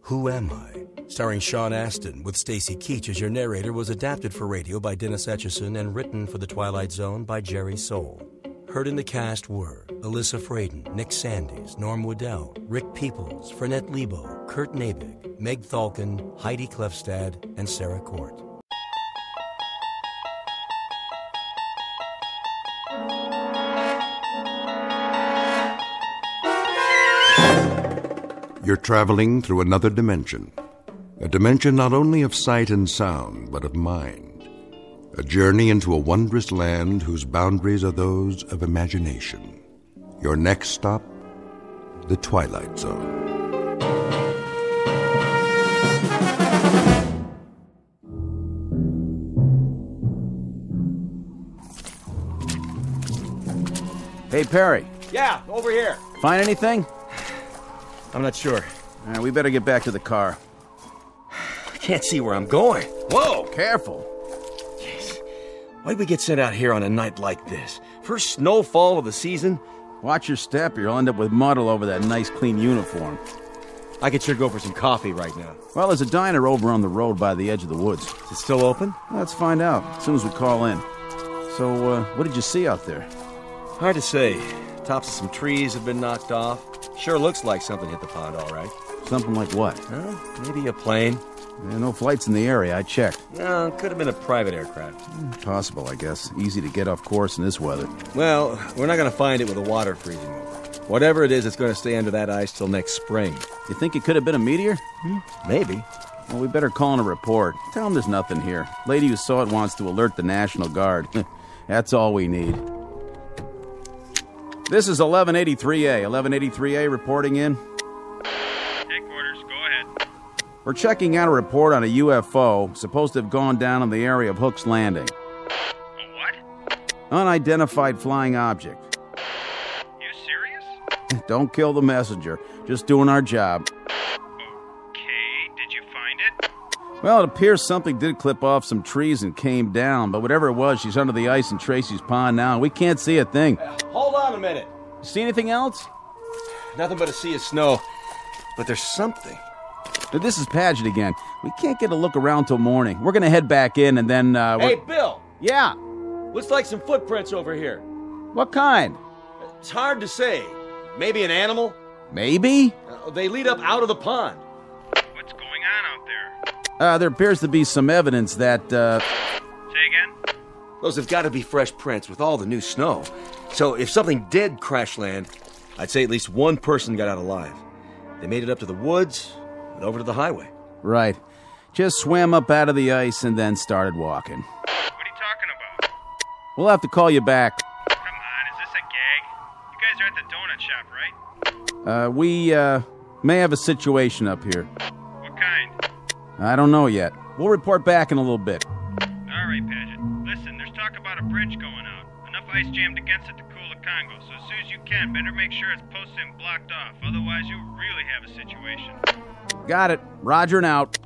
Who am I? starring Sean Astin with Stacy Keach as your narrator, was adapted for radio by Dennis Etchison and written for The Twilight Zone by Jerry Soule. Heard in the cast were Alyssa Fraden, Nick Sandys, Norm Waddell, Rick Peoples, Fernette Lebo, Kurt Nabig, Meg Thalken, Heidi Klefstad, and Sarah Court. You're traveling through another dimension. A dimension not only of sight and sound, but of mind. A journey into a wondrous land whose boundaries are those of imagination. Your next stop, the Twilight Zone. Hey, Perry. Yeah, over here. Find anything? I'm not sure. We better get back to the car. I can't see where I'm going. Whoa, careful. Jeez. Why'd we get sent out here on a night like this? First snowfall of the season? Watch your step, or you'll end up with mud all over that nice, clean uniform. I could sure go for some coffee right now. Well, there's a diner over on the road by the edge of the woods. Is it still open? Let's find out as soon as we call in. So, what did you see out there? Hard to say. Tops of some trees have been knocked off. Sure looks like something hit the pond, all right. Something like what? Maybe a plane. No flights in the area, I checked. No, could have been a private aircraft. Possible, I guess. Easy to get off course in this weather. Well, we're not going to find it with the water freezing over. Whatever it is, it's going to stay under that ice till next spring. You think it could have been a meteor? Maybe. Well, we better call in a report. Tell them there's nothing here. Lady who saw it wants to alert the National Guard. That's all we need. This is 1183A. 1183A reporting in. Headquarters, go ahead. We're checking out a report on a UFO supposed to have gone down in the area of Hook's Landing. A what? Unidentified flying object. You serious? Don't kill the messenger. Just doing our job. Okay, did you find it? Well, it appears something did clip off some trees and came down, but whatever it was, she's under the ice in Tracy's Pond now, and we can't see a thing. Hold on a minute. See anything else? Nothing but a sea of snow. But there's something. This is Paget again. We can't get a look around till morning. We're going to head back in and then, Hey, Bill! Yeah? Looks like some footprints over here. What kind? It's hard to say. Maybe an animal? Maybe? They lead up out of the pond. What's going on out there? There appears to be some evidence that, Say again? Those have got to be fresh prints with all the new snow. So if something did crash land, I'd say at least one person got out alive. They made it up to the woods and over to the highway. Right. Just swam up out of the ice and then started walking. What are you talking about? We'll have to call you back. Come on, is this a gag? You guys are at the donut shop, right? We may have a situation up here. What kind? I don't know yet. We'll report back in a little bit. All right, Paget. Listen, there's talk about a bridge going out. Enough ice jammed against it to cool the Congo, so as soon as you can, better make sure it's posted and blocked off. Otherwise, you'll really have a situation. Got it. Roger and out.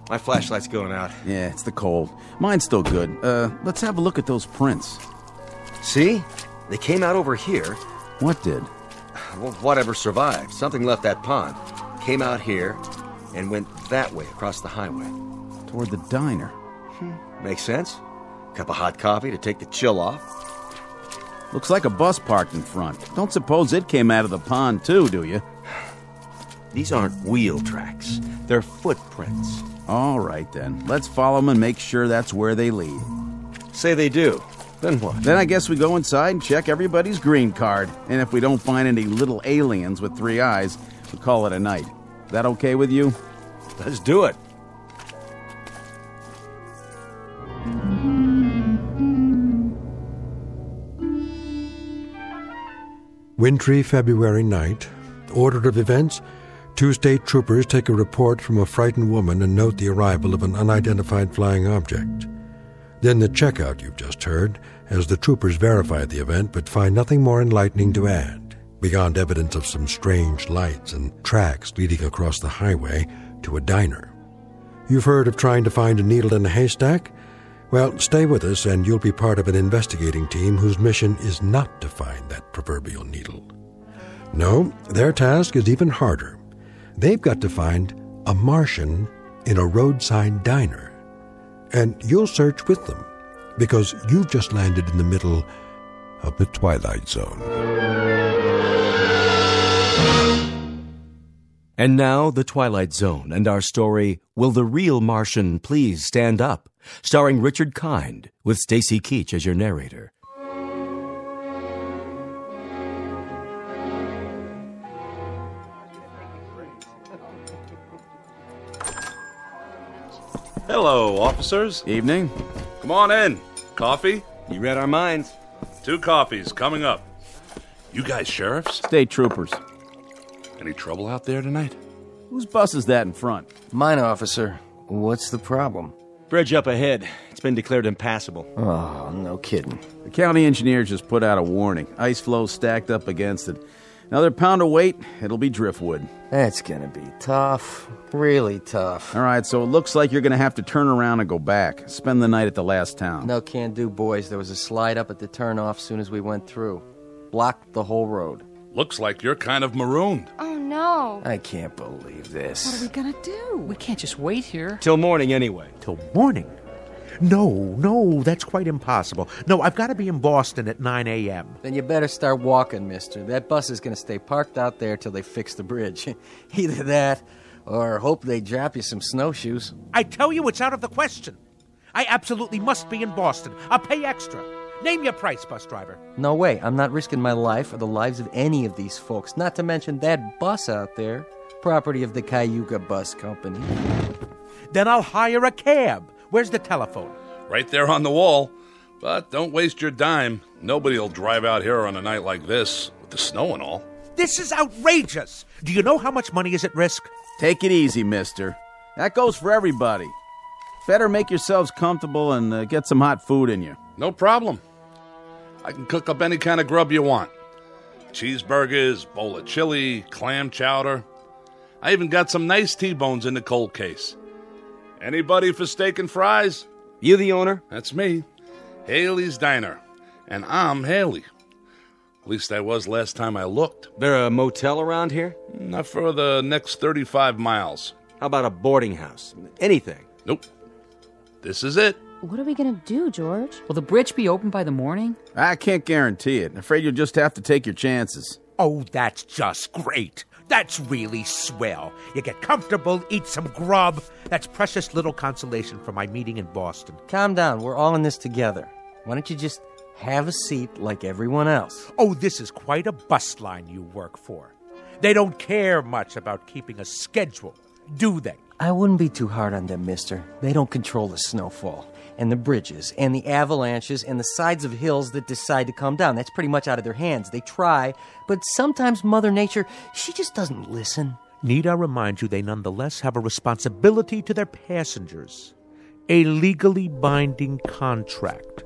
My flashlight's going out. Yeah, it's the cold. Mine's still good. Let's have a look at those prints. See? They came out over here. What did? Well, whatever survived. Something left that pond. Came out here and went that way across the highway. Toward the diner. Makes sense. Cup of hot coffee to take the chill off. Looks like a bus parked in front. Don't suppose it came out of the pond too, do you? These aren't wheel tracks. They're footprints. All right, then. Let's follow them and make sure that's where they lead. Say they do. Then what? Then I guess we go inside and check everybody's green card. And if we don't find any little aliens with 3 eyes, we call it a night. Is that okay with you? Let's do it. Wintry February night. Order of events: 2 state troopers take a report from a frightened woman and note the arrival of an unidentified flying object. Then the checkout you've just heard, as the troopers verify the event but find nothing more enlightening to add, beyond evidence of some strange lights and tracks leading across the highway to a diner. You've heard of trying to find a needle in a haystack? Well, stay with us and you'll be part of an investigating team whose mission is not to find that proverbial needle. No, their task is even harder. They've got to find a Martian in a roadside diner. And you'll search with them, because you've just landed in the middle of the Twilight Zone. And now, The Twilight Zone and our story, Will the Real Martian Please Stand Up? Starring Richard Kind, with Stacy Keach as your narrator. Hello, officers. Evening. Come on in. Coffee? You read our minds. 2 coffees coming up. You guys sheriffs? State troopers. Any trouble out there tonight? Whose bus is that in front? Mine, officer. What's the problem? Bridge up ahead. It's been declared impassable. Oh, no kidding. The county engineer just put out a warning. Ice flow stacked up against it. Another pound of weight, it'll be driftwood. That's gonna be tough. Really tough. All right, so it looks like you're gonna have to turn around and go back. Spend the night at the last town. No can do, boys. There was a slide up at the turnoff soon as we went through. Blocked the whole road. Looks like you're kind of marooned. Oh, no. I can't believe this. What are we gonna do? We can't just wait here. Till morning, anyway. Till morning? No, that's quite impossible. No, I've got to be in Boston at 9 a.m. Then you better start walking, mister. That bus is going to stay parked out there till they fix the bridge. Either that, or hope they drop you some snowshoes. I tell you, it's out of the question. I absolutely must be in Boston. I'll pay extra. Name your price, bus driver. No way. I'm not risking my life or the lives of any of these folks, not to mention that bus out there, property of the Cayuga Bus Company. Then I'll hire a cab. Where's the telephone? Right there on the wall. But don't waste your dime. Nobody'll drive out here on a night like this, with the snow and all. This is outrageous. Do you know how much money is at risk? Take it easy, mister. That goes for everybody. Better make yourselves comfortable and get some hot food in you. No problem. I can cook up any kind of grub you want. Cheeseburgers, bowl of chili, clam chowder. I even got some nice T-bones in the cold case. Anybody for steak and fries? You the owner? That's me. Haley's Diner. And I'm Haley. At least I was last time I looked. There a motel around here? Not for the next 35 miles. How about a boarding house? Anything? Nope. This is it. What are we gonna do, George? Will the bridge be open by the morning? I can't guarantee it. I'm afraid you'll just have to take your chances. Oh, that's just great. That's really swell. You get comfortable, eat some grub. That's precious little consolation for my meeting in Boston. Calm down. We're all in this together. Why don't you just have a seat like everyone else? Oh, this is quite a bus line you work for. They don't care much about keeping a schedule, do they? I wouldn't be too hard on them, mister. They don't control the snowfall, and the bridges, and the avalanches, and the sides of hills that decide to come down. That's pretty much out of their hands. They try, but sometimes Mother Nature, she just doesn't listen. Need I remind you they nonetheless have a responsibility to their passengers. A legally binding contract.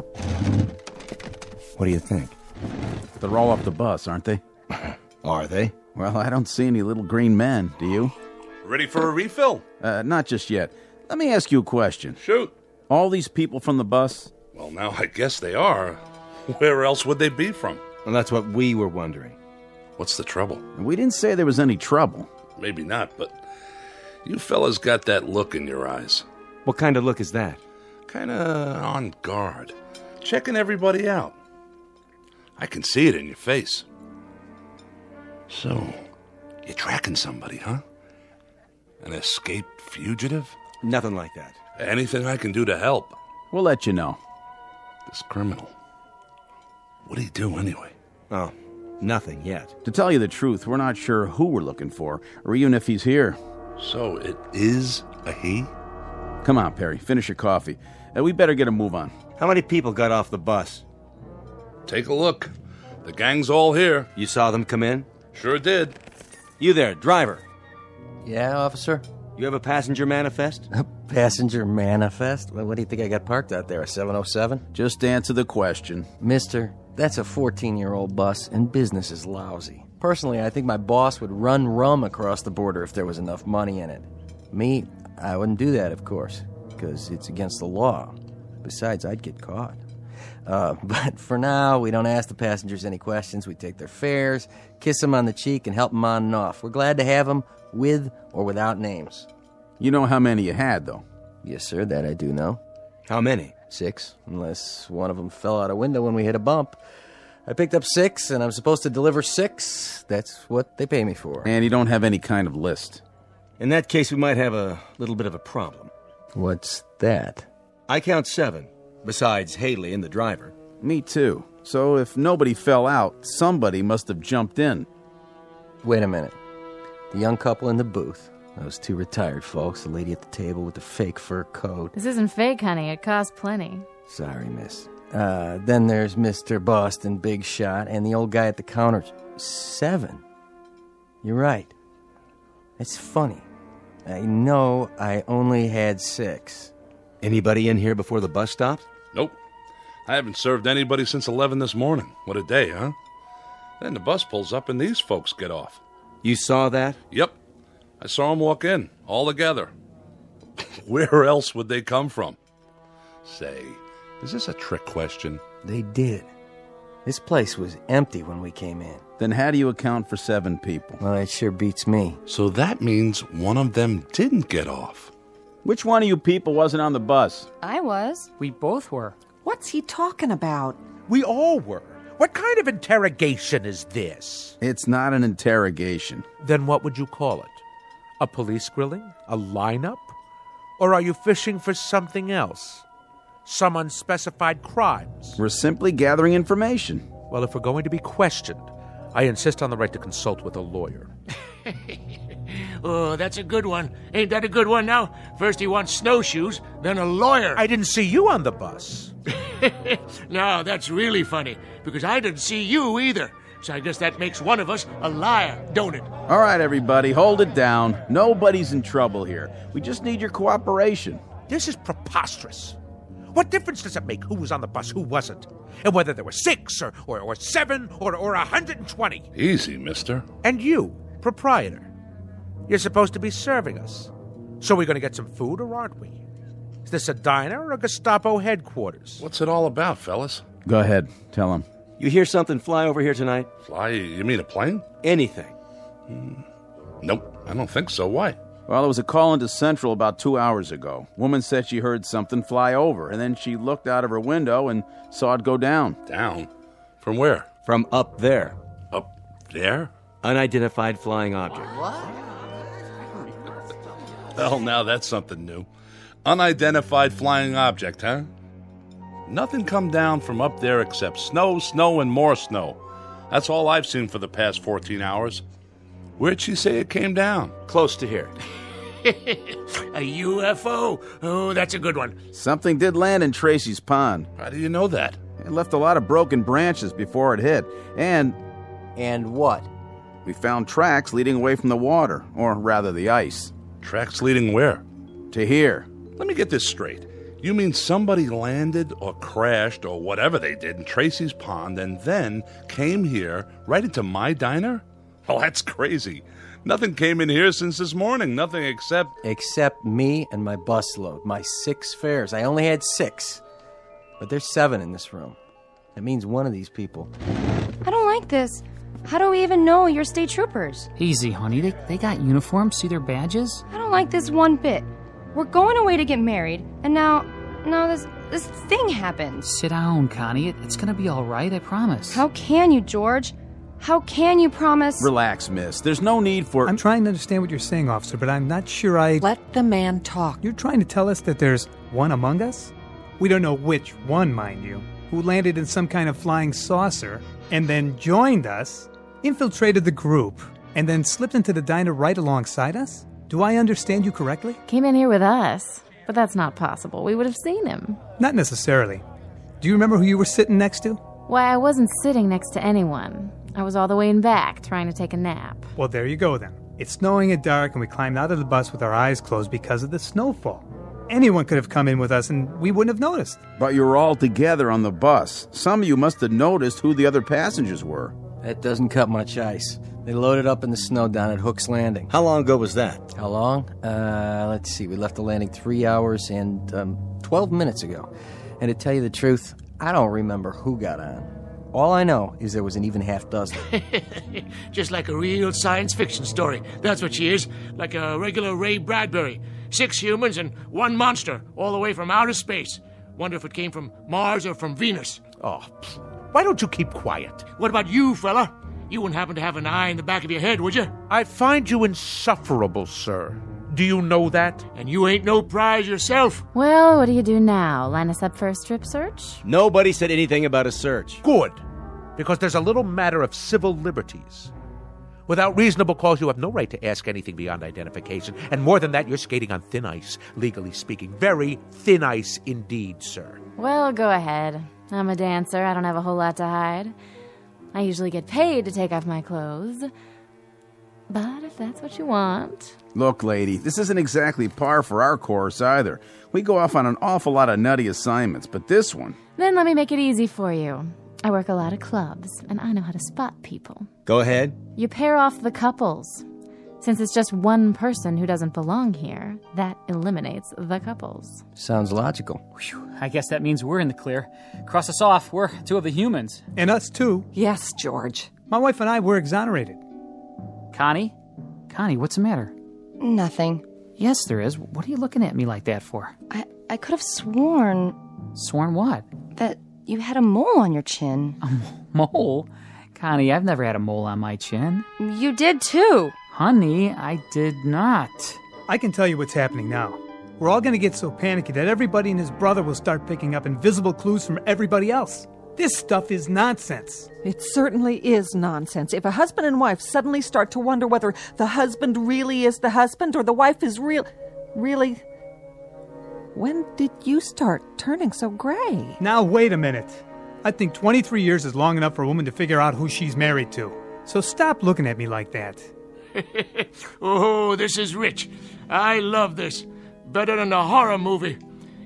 What do you think? They're all off the bus, aren't they? Are they? Well, I don't see any little green men, do you? Ready for a refill? Not just yet. Let me ask you a question. Shoot. All these people from the bus? Well, now I guess they are. Where else would they be from? Well, that's what we were wondering. What's the trouble? We didn't say there was any trouble. Maybe not, but you fellas got that look in your eyes. What kind of look is that? Kinda on guard. Checking everybody out. I can see it in your face. So, you're tracking somebody, huh? An escaped fugitive? Nothing like that. Anything I can do to help? We'll let you know. This criminal. What'd he do anyway? Oh, nothing yet. To tell you the truth, we're not sure who we're looking for, or even if he's here. So it is a he? Come on, Perry. Finish your coffee. We better get a move on. How many people got off the bus? Take a look. The gang's all here. You saw them come in? Sure did. You there, driver. Yeah, officer? You have a passenger manifest? A passenger manifest? Well, what do you think I got parked out there, a 707? Just answer the question. Mister, that's a 14-year-old bus, and business is lousy. Personally, I think my boss would run rum across the border if there was enough money in it. Me, I wouldn't do that, of course, because it's against the law. Besides, I'd get caught. But for now, we don't ask the passengers any questions. We take their fares, kiss them on the cheek, and help them on and off. We're glad to have them with or without names. You know how many you had, though? Yes, sir, that I do know. How many? 6, unless one of them fell out a window when we hit a bump. I picked up 6, and I'm supposed to deliver 6. That's what they pay me for. And you don't have any kind of list. In that case, we might have a little bit of a problem. What's that? I count 7, besides Haley and the driver. Me too. So if nobody fell out, somebody must have jumped in. Wait a minute. The young couple in the booth. Those 2 retired folks, the lady at the table with the fake fur coat. This isn't fake, honey. It costs plenty. Sorry, miss. Then there's Mr. Boston, Big Shot, and the old guy at the counter. 7. You're right. It's funny. I know I only had 6. Anybody in here before the bus stopped? Nope. I haven't served anybody since 11 this morning. What a day, huh? Then the bus pulls up and these folks get off. You saw that? Yep. I saw them walk in, all together. Where else would they come from? Say, is this a trick question? They did. This place was empty when we came in. Then how do you account for 7 people? Well, that sure beats me. So that means one of them didn't get off. Which one of you people wasn't on the bus? I was. We both were. What's he talking about? We all were. What kind of interrogation is this? It's not an interrogation. Then what would you call it? A police grilling? A lineup? Or are you fishing for something else? Some unspecified crimes? We're simply gathering information. Well, if we're going to be questioned, I insist on the right to consult with a lawyer. Oh, that's a good one. Ain't that a good one now? First he wants snowshoes, then a lawyer. I didn't see you on the bus. No, that's really funny, because I didn't see you either. So I guess that makes one of us a liar, don't it? All right, everybody, hold it down. Nobody's in trouble here. We just need your cooperation. This is preposterous. What difference does it make who was on the bus, who wasn't? And whether there were 6 or 7 or 120? Easy, mister. And you, proprietor, you're supposed to be serving us. So we're going to get some food, or aren't we? Is this a diner or a Gestapo headquarters? What's it all about, fellas? Go ahead, tell him. You hear something fly over here tonight? Fly? You mean a plane? Anything. Nope, I don't think so. Why? Well, there was a call into Central about 2 hours ago. Woman said she heard something fly over, and then she looked out of her window and saw it go down. Down? From where? From up there. Up there? Unidentified flying object. Well, now that's something new. Unidentified flying object, huh? Nothing come down from up there except snow, snow, and more snow. That's all I've seen for the past 14 hours. Where'd she say it came down? Close to here. A UFO? Oh, that's a good one. Something did land in Tracy's pond. How do you know that? It left a lot of broken branches before it hit. And what? We found tracks leading away from the water, or rather the ice. Tracks leading where? To here. Let me get this straight. You mean somebody landed or crashed or whatever they did in Tracy's pond and then came here right into my diner? Oh, that's crazy. Nothing came in here since this morning. Nothing except... Except me and my busload. My 6 fares. I only had 6. But there's 7 in this room. That means one of these people. I don't like this. How do we even know you're state troopers? Easy, honey. They got uniforms. See their badges? I don't like this one bit. We're going away to get married, and now this thing happened. Sit down, Connie. It's gonna be all right, I promise. How can you, George? How can you promise? Relax, miss. There's no need for... I'm trying to understand what you're saying, officer, but I'm not sure I... Let the man talk. You're trying to tell us that there's one among us? We don't know which one, mind you, who landed in some kind of flying saucer and then joined us, infiltrated the group, and then slipped into the diner right alongside us? Do I understand you correctly? Came in here with us, but that's not possible. We would have seen him. Not necessarily. Do you remember who you were sitting next to? Why, I wasn't sitting next to anyone. I was all the way in back, trying to take a nap. Well, there you go then. It's snowing at dark, and we climbed out of the bus with our eyes closed because of the snowfall. Anyone could have come in with us, and we wouldn't have noticed. But you were all together on the bus. Some of you must have noticed who the other passengers were. That doesn't cut much ice. They loaded up in the snow down at Hook's Landing. How long ago was that? How long? Let's see. We left the landing 3 hours and 12 minutes ago. And to tell you the truth, I don't remember who got on. All I know is there was an even half dozen. Just like a real science fiction story. That's what she is. Like a regular Ray Bradbury. 6 humans and 1 monster, all the way from outer space. Wonder if it came from Mars or from Venus. Oh, why don't you keep quiet? What about you, fella? You wouldn't happen to have an eye in the back of your head, would you? I find you insufferable, sir. Do you know that? And you ain't no prize yourself. Well, what do you do now? Line us up for a strip search? Nobody said anything about a search. Good, because there's a little matter of civil liberties. Without reasonable cause, you have no right to ask anything beyond identification. And more than that, you're skating on thin ice, legally speaking. Very thin ice indeed, sir. Well, go ahead. I'm a dancer. I don't have a whole lot to hide. I usually get paid to take off my clothes. But if that's what you want... Look, lady, this isn't exactly par for our course either. We go off on an awful lot of nutty assignments, but this one... Then let me make it easy for you. I work a lot of clubs, and I know how to spot people. Go ahead. You pair off the couples. Since it's just one person who doesn't belong here, that eliminates the couples. Sounds logical. Whew, I guess that means we're in the clear. Cross us off. We're 2 of the humans. And us too. Yes, George. My wife and I were exonerated. Connie? Connie, what's the matter? Nothing. Yes, there is. What are you looking at me like that for? I could have sworn... Sworn what? That you had a mole on your chin. A mole? Connie, I've never had a mole on my chin. You did too. Honey, I did not. I can tell you what's happening now. We're all going to get so panicky that everybody and his brother will start picking up invisible clues from everybody else. This stuff is nonsense. It certainly is nonsense. If a husband and wife suddenly start to wonder whether the husband really is the husband or the wife is really... When did you start turning so gray? Now, wait a minute. I think 23 years is long enough for a woman to figure out who she's married to. So stop looking at me like that. Oh, this is rich. I love this. Better than a horror movie.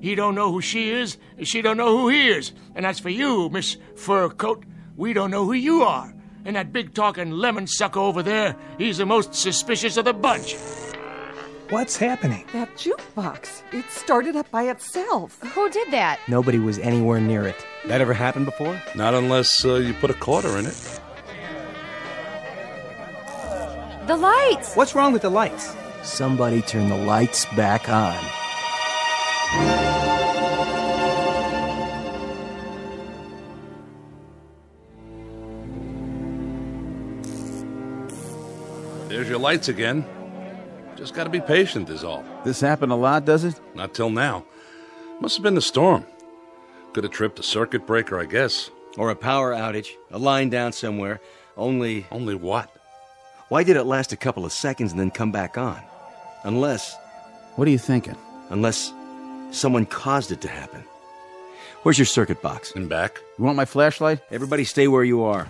He don't know who she is, and she don't know who he is. And as for you, Miss Fur Coat, we don't know who you are. And that big-talking lemon sucker over there, he's the most suspicious of the bunch. What's happening? That jukebox. It started up by itself. Who did that? Nobody was anywhere near it. That ever happened before? Not unless you put a quarter in it. The lights! What's wrong with the lights? Somebody turn the lights back on. There's your lights again. Just gotta be patient is all. This happened a lot, does it? Not till now. Must have been the storm. Could have tripped a circuit breaker, I guess. Or a power outage. A line down somewhere. Only what? Why did it last a couple of seconds and then come back on? Unless... What are you thinking? Unless someone caused it to happen. Where's your circuit box? In back. You want my flashlight? Everybody stay where you are.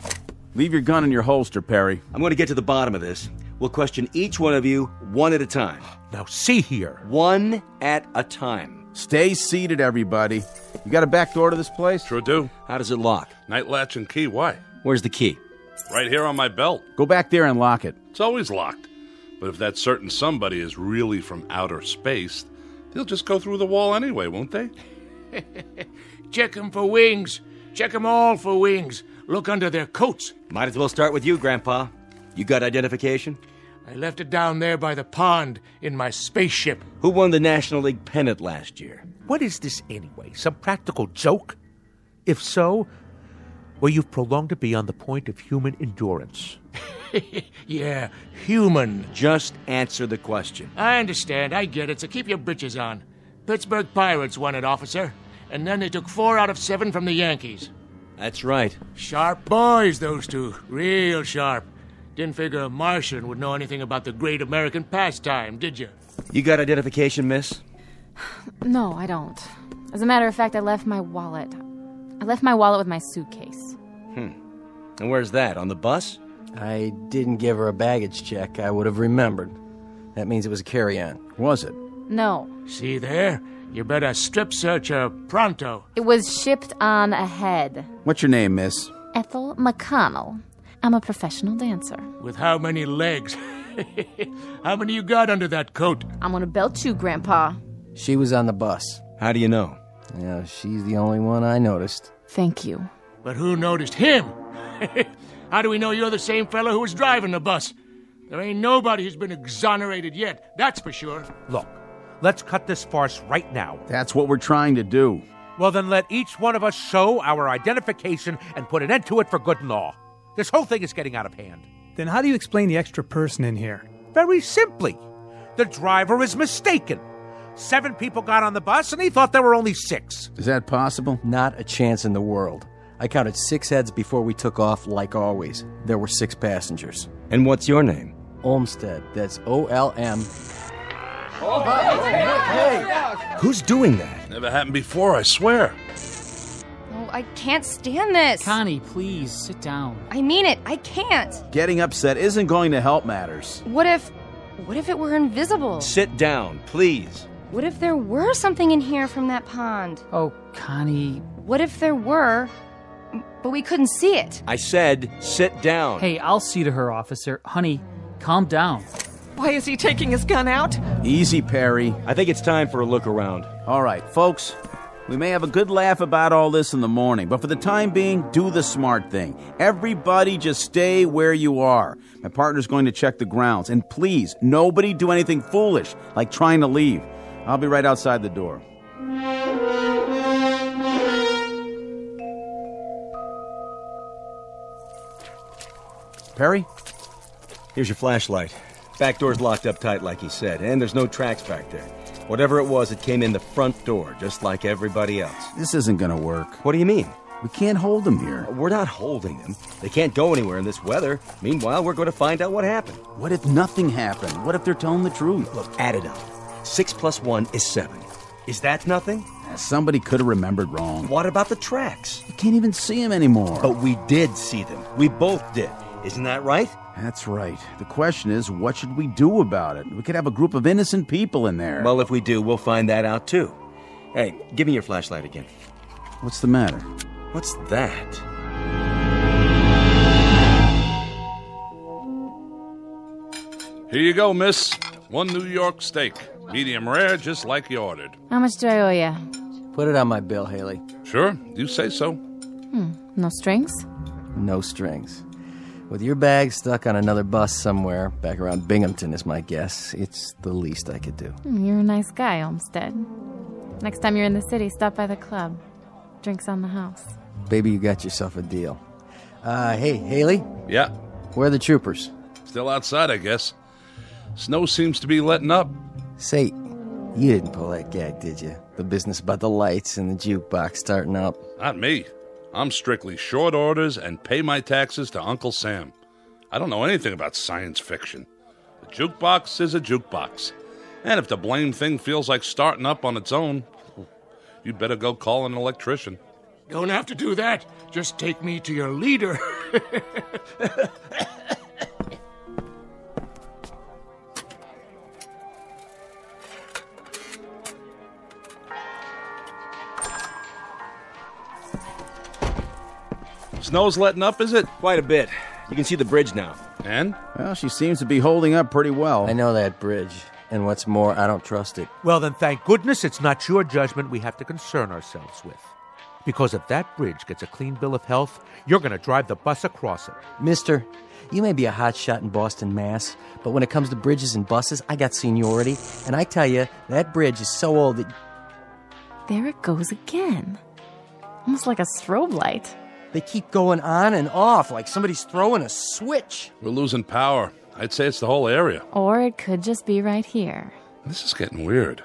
Leave your gun in your holster, Perry. I'm going to get to the bottom of this. We'll question each one of you one at a time. Now see here. One at a time. Stay seated, everybody. You got a back door to this place? Sure do. How does it lock? Night latch and key, why? Where's the key? Right here on my belt. Go back there and lock it. It's always locked. But if that certain somebody is really from outer space, they'll just go through the wall anyway, won't they? Check 'em for wings. Check 'em all for wings. Look under their coats. Might as well start with you, Grandpa. You got identification? I left it down there by the pond in my spaceship. Who won the National League pennant last year? What is this anyway? Some practical joke? If so, well, you've prolonged it beyond the point of human endurance. Yeah, human. Just answer the question. I understand. I get it. So keep your britches on. Pittsburgh Pirates won it, officer. And then they took 4 out of 7 from the Yankees. That's right. Sharp boys, those two. Real sharp. Didn't figure a Martian would know anything about the great American pastime, did you? You got identification, miss? No, I don't. As a matter of fact, I left my wallet. I left my wallet with my suitcase. And where's that? On the bus? I didn't give her a baggage check. I would have remembered. That means it was a carry-on. Was it? No. See there? You better strip search her pronto. It was shipped on ahead. What's your name, miss? Ethel McConnell. I'm a professional dancer. With how many legs? How many you got under that coat? I'm gonna belt you, Grandpa. She was on the bus. How do you know? Yeah, she's the only one I noticed. Thank you. But who noticed him? How do we know you're the same fellow who was driving the bus? There ain't nobody who's been exonerated yet, that's for sure. Look, Let's cut this farce right now. That's what we're trying to do. Well, then let each one of us show our identification and put an end to it for good and all. This whole thing is getting out of hand. Then how do you explain the extra person in here? Very simply. The driver is mistaken. 7 people got on the bus, and he thought there were only 6. Is that possible? Not a chance in the world. I counted 6 heads before we took off, like always. There were 6 passengers. And what's your name? Olmsted. That's O-L-M. Hey! Who's doing that? Never happened before, I swear. Oh, I can't stand this. Connie, please, sit down. I mean it. I can't. Getting upset isn't going to help matters. What if it were invisible? Sit down, please. What if there were something in here from that pond? Oh, Connie. What if there were, but we couldn't see it? I said, sit down. Hey, I'll see to her, officer. Honey, calm down. Why is he taking his gun out? Easy, Perry. I think it's time for a look around. All right, folks. We may have a good laugh about all this in the morning, but for the time being, do the smart thing. Everybody just stay where you are. My partner's going to check the grounds. And please, nobody do anything foolish, like trying to leave. I'll be right outside the door. Perry? Here's your flashlight. Back door's locked up tight like he said, and there's no tracks back there. Whatever it was, it came in the front door, just like everybody else. This isn't gonna work. What do you mean? We can't hold them here. We're not holding them. They can't go anywhere in this weather. Meanwhile, we're going to find out what happened. What if nothing happened? What if they're telling the truth? Look, add it up. 6 + 1 is 7. Is that nothing? Somebody could have remembered wrong. What about the tracks? You can't even see them anymore. But we did see them. We both did. Isn't that right? That's right. The question is, what should we do about it? We could have a group of innocent people in there. Well, if we do, we'll find that out, too. Hey, give me your flashlight again. What's the matter? What's that? Here you go, miss. 1 New York steak. Medium rare, just like you ordered. How much do I owe you? Put it on my bill, Haley. Sure, you say so. No strings? No strings. With your bag stuck on another bus somewhere, back around Binghamton is my guess, it's the least I could do. You're a nice guy, Olmsted. Next time you're in the city, stop by the club. Drinks on the house. Baby, you got yourself a deal. Hey, Haley? Yeah? Where are the troopers? Still outside, I guess. Snow seems to be letting up. Say, you didn't pull that gag, did you? The business about the lights and the jukebox starting up. Not me. I'm strictly short orders and pay my taxes to Uncle Sam. I don't know anything about science fiction. A jukebox is a jukebox. And if the blame thing feels like starting up on its own, you'd better go call an electrician. Don't have to do that. Just take me to your leader. Snow's letting up, is it? Quite a bit. You can see the bridge now. And? Well, she seems to be holding up pretty well. I know that bridge. And what's more, I don't trust it. Well, then thank goodness it's not your judgment we have to concern ourselves with. Because if that bridge gets a clean bill of health, you're going to drive the bus across it. Mister, you may be a hotshot in Boston, Mass., but when it comes to bridges and buses, I got seniority. And I tell you, that bridge is so old that... There it goes again. Almost like a strobe light. They keep going on and off like somebody's throwing a switch. We're losing power. I'd say it's the whole area. Or it could just be right here. This is getting weird.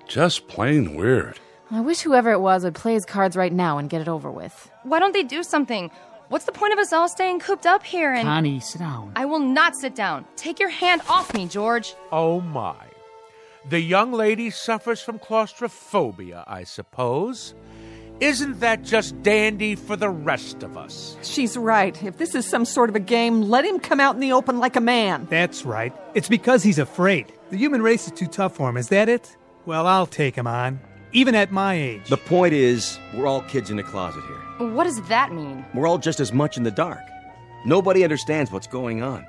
Just plain weird. I wish whoever it was would play his cards right now and get it over with. Why don't they do something? What's the point of us all staying cooped up here and... Connie, sit down. I will not sit down. Take your hand off me, George. Oh, my. The young lady suffers from claustrophobia, I suppose. Isn't that just dandy for the rest of us? She's right. If this is some sort of a game, let him come out in the open like a man. That's right. It's because he's afraid. The human race is too tough for him. Is that it? Well, I'll take him on. Even at my age. The point is, we're all kids in a closet here. What does that mean? We're all just as much in the dark. Nobody understands what's going on.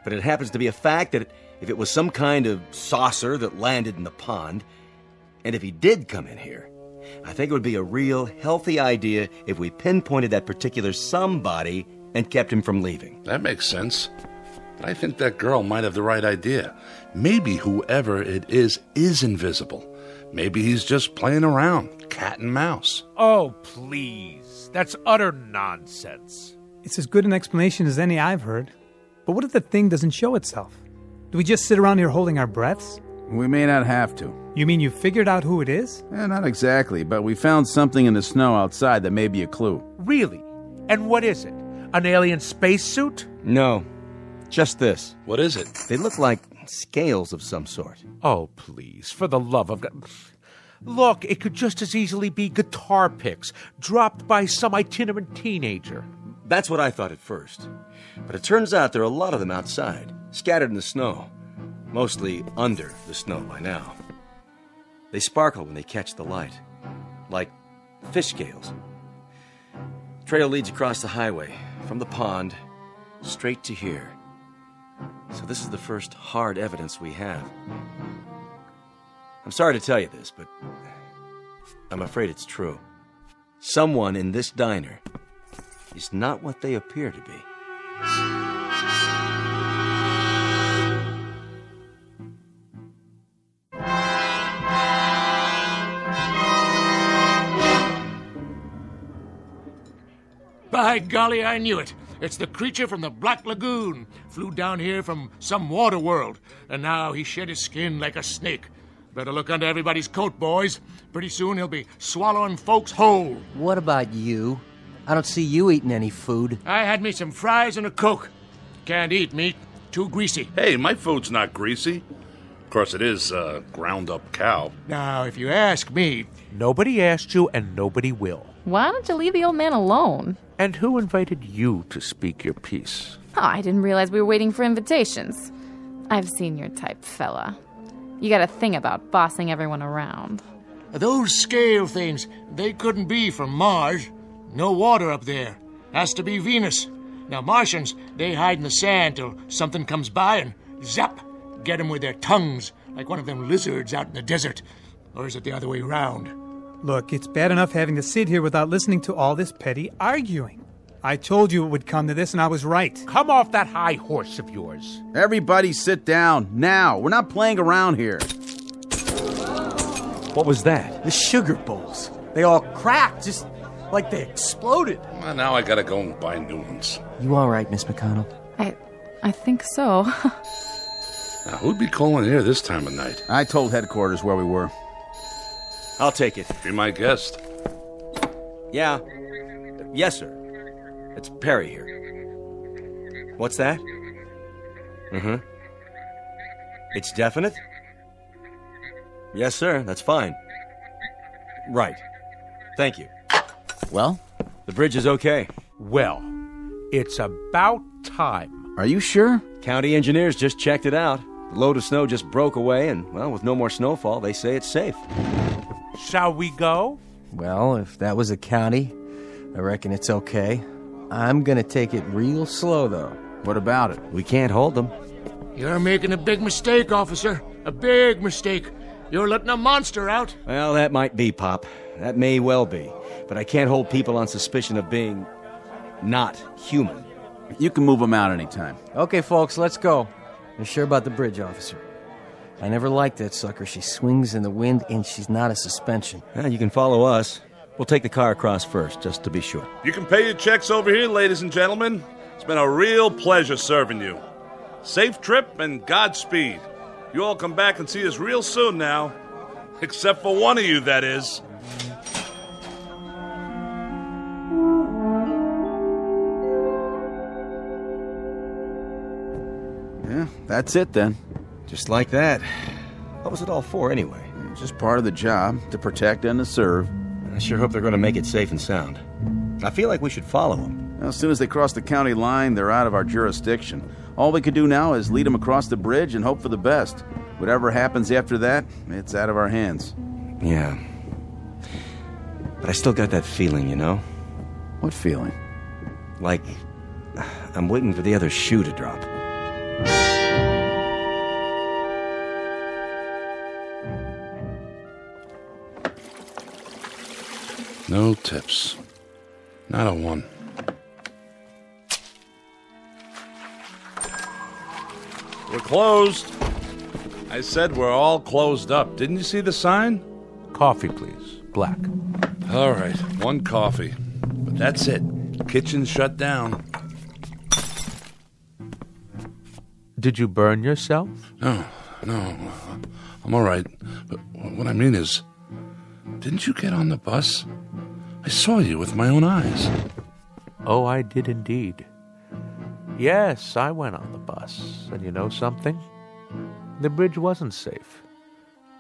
But it happens to be a fact that if it was some kind of saucer that landed in the pond, and if he did come in here, I think it would be a real healthy idea if we pinpointed that particular somebody and kept him from leaving. That makes sense. But I think that girl might have the right idea. Maybe whoever it is invisible. Maybe he's just playing around, cat and mouse. Oh, please. That's utter nonsense. It's as good an explanation as any I've heard. But what if the thing doesn't show itself? Do we just sit around here holding our breaths? We may not have to. You mean you figured out who it is? Not exactly, but we found something in the snow outside that may be a clue. Really? And what is it? An alien spacesuit? No, just this. What is it? They look like scales of some sort. Oh, please, for the love of God. Look, it could just as easily be guitar picks dropped by some itinerant teenager. That's what I thought at first. But it turns out there are a lot of them outside, scattered in the snow. Mostly under the snow by now. They sparkle when they catch the light, like fish scales. Trail leads across the highway, from the pond, straight to here. So this is the first hard evidence we have. I'm sorry to tell you this, but I'm afraid it's true. Someone in this diner is not what they appear to be. By golly, I knew it. It's the creature from the Black Lagoon. Flew down here from some water world, and now he shed his skin like a snake. Better look under everybody's coat, boys. Pretty soon he'll be swallowing folks whole. What about you? I don't see you eating any food. I had me some fries and a Coke. Can't eat meat. Too greasy. Hey, my food's not greasy. Of course, it is ground-up cow. Now, if you ask me... Nobody asked you, and nobody will. Why don't you leave the old man alone? And who invited you to speak your piece? Oh, I didn't realize we were waiting for invitations. I've seen your type, fella. You got a thing about bossing everyone around. Those scale things, they couldn't be from Mars. No water up there. Has to be Venus. Now, Martians, they hide in the sand till something comes by and zap, get 'em with their tongues, like one of them lizards out in the desert. Or is it the other way round? Look, it's bad enough having to sit here without listening to all this petty arguing. I told you it would come to this, and I was right. Come off that high horse of yours. Everybody sit down, now. We're not playing around here. What was that? The sugar bowls. They all cracked, just like they exploded. Well, now I gotta go and buy new ones. You all right, Miss McConnell? I think so. Now, who'd be calling here this time of night? I told headquarters where we were. I'll take it. Be my guest. Yeah. Yes, sir. It's Perry here. What's that? Mm-hmm. It's definite? Yes, sir. That's fine. Right. Thank you. Well? The bridge is okay. Well, it's about time. Are you sure? County engineers just checked it out. The load of snow just broke away, and, well, with no more snowfall, they say it's safe. Shall we go? Well, if that was a county, I reckon it's okay. I'm gonna take it real slow, though. What about it? We can't hold them. You're making a big mistake, officer. A big mistake. You're letting a monster out. Well, that might be, Pop. That may well be. But I can't hold people on suspicion of being not human. You can move them out anytime. Okay, folks, let's go. You're sure about the bridge, officer? I never liked that sucker. She swings in the wind, and she's not a suspension. Well, you can follow us. We'll take the car across first, just to be sure. You can pay your checks over here, ladies and gentlemen. It's been a real pleasure serving you. Safe trip and Godspeed. You all come back and see us real soon now. Except for one of you, that is. Yeah, that's it then. Just like that. What was it all for, anyway? It's just part of the job, to protect and to serve. I sure hope they're going to make it safe and sound. I feel like we should follow them. Well, as soon as they cross the county line, they're out of our jurisdiction. All we could do now is lead them across the bridge and hope for the best. Whatever happens after that, it's out of our hands. Yeah. But I still got that feeling, you know? What feeling? Like I'm waiting for the other shoe to drop. No tips. Not a one. closed. I said we're all closed up. Didn't you see the sign? Coffee, please. Black. All right, 1 coffee. But that's it. Kitchen's shut down. Did you burn yourself? No. I'm all right. But what I mean is, didn't you get on the bus? I saw you with my own eyes. Oh, I did indeed. Yes, I went on the bus. And you know something? The bridge wasn't safe.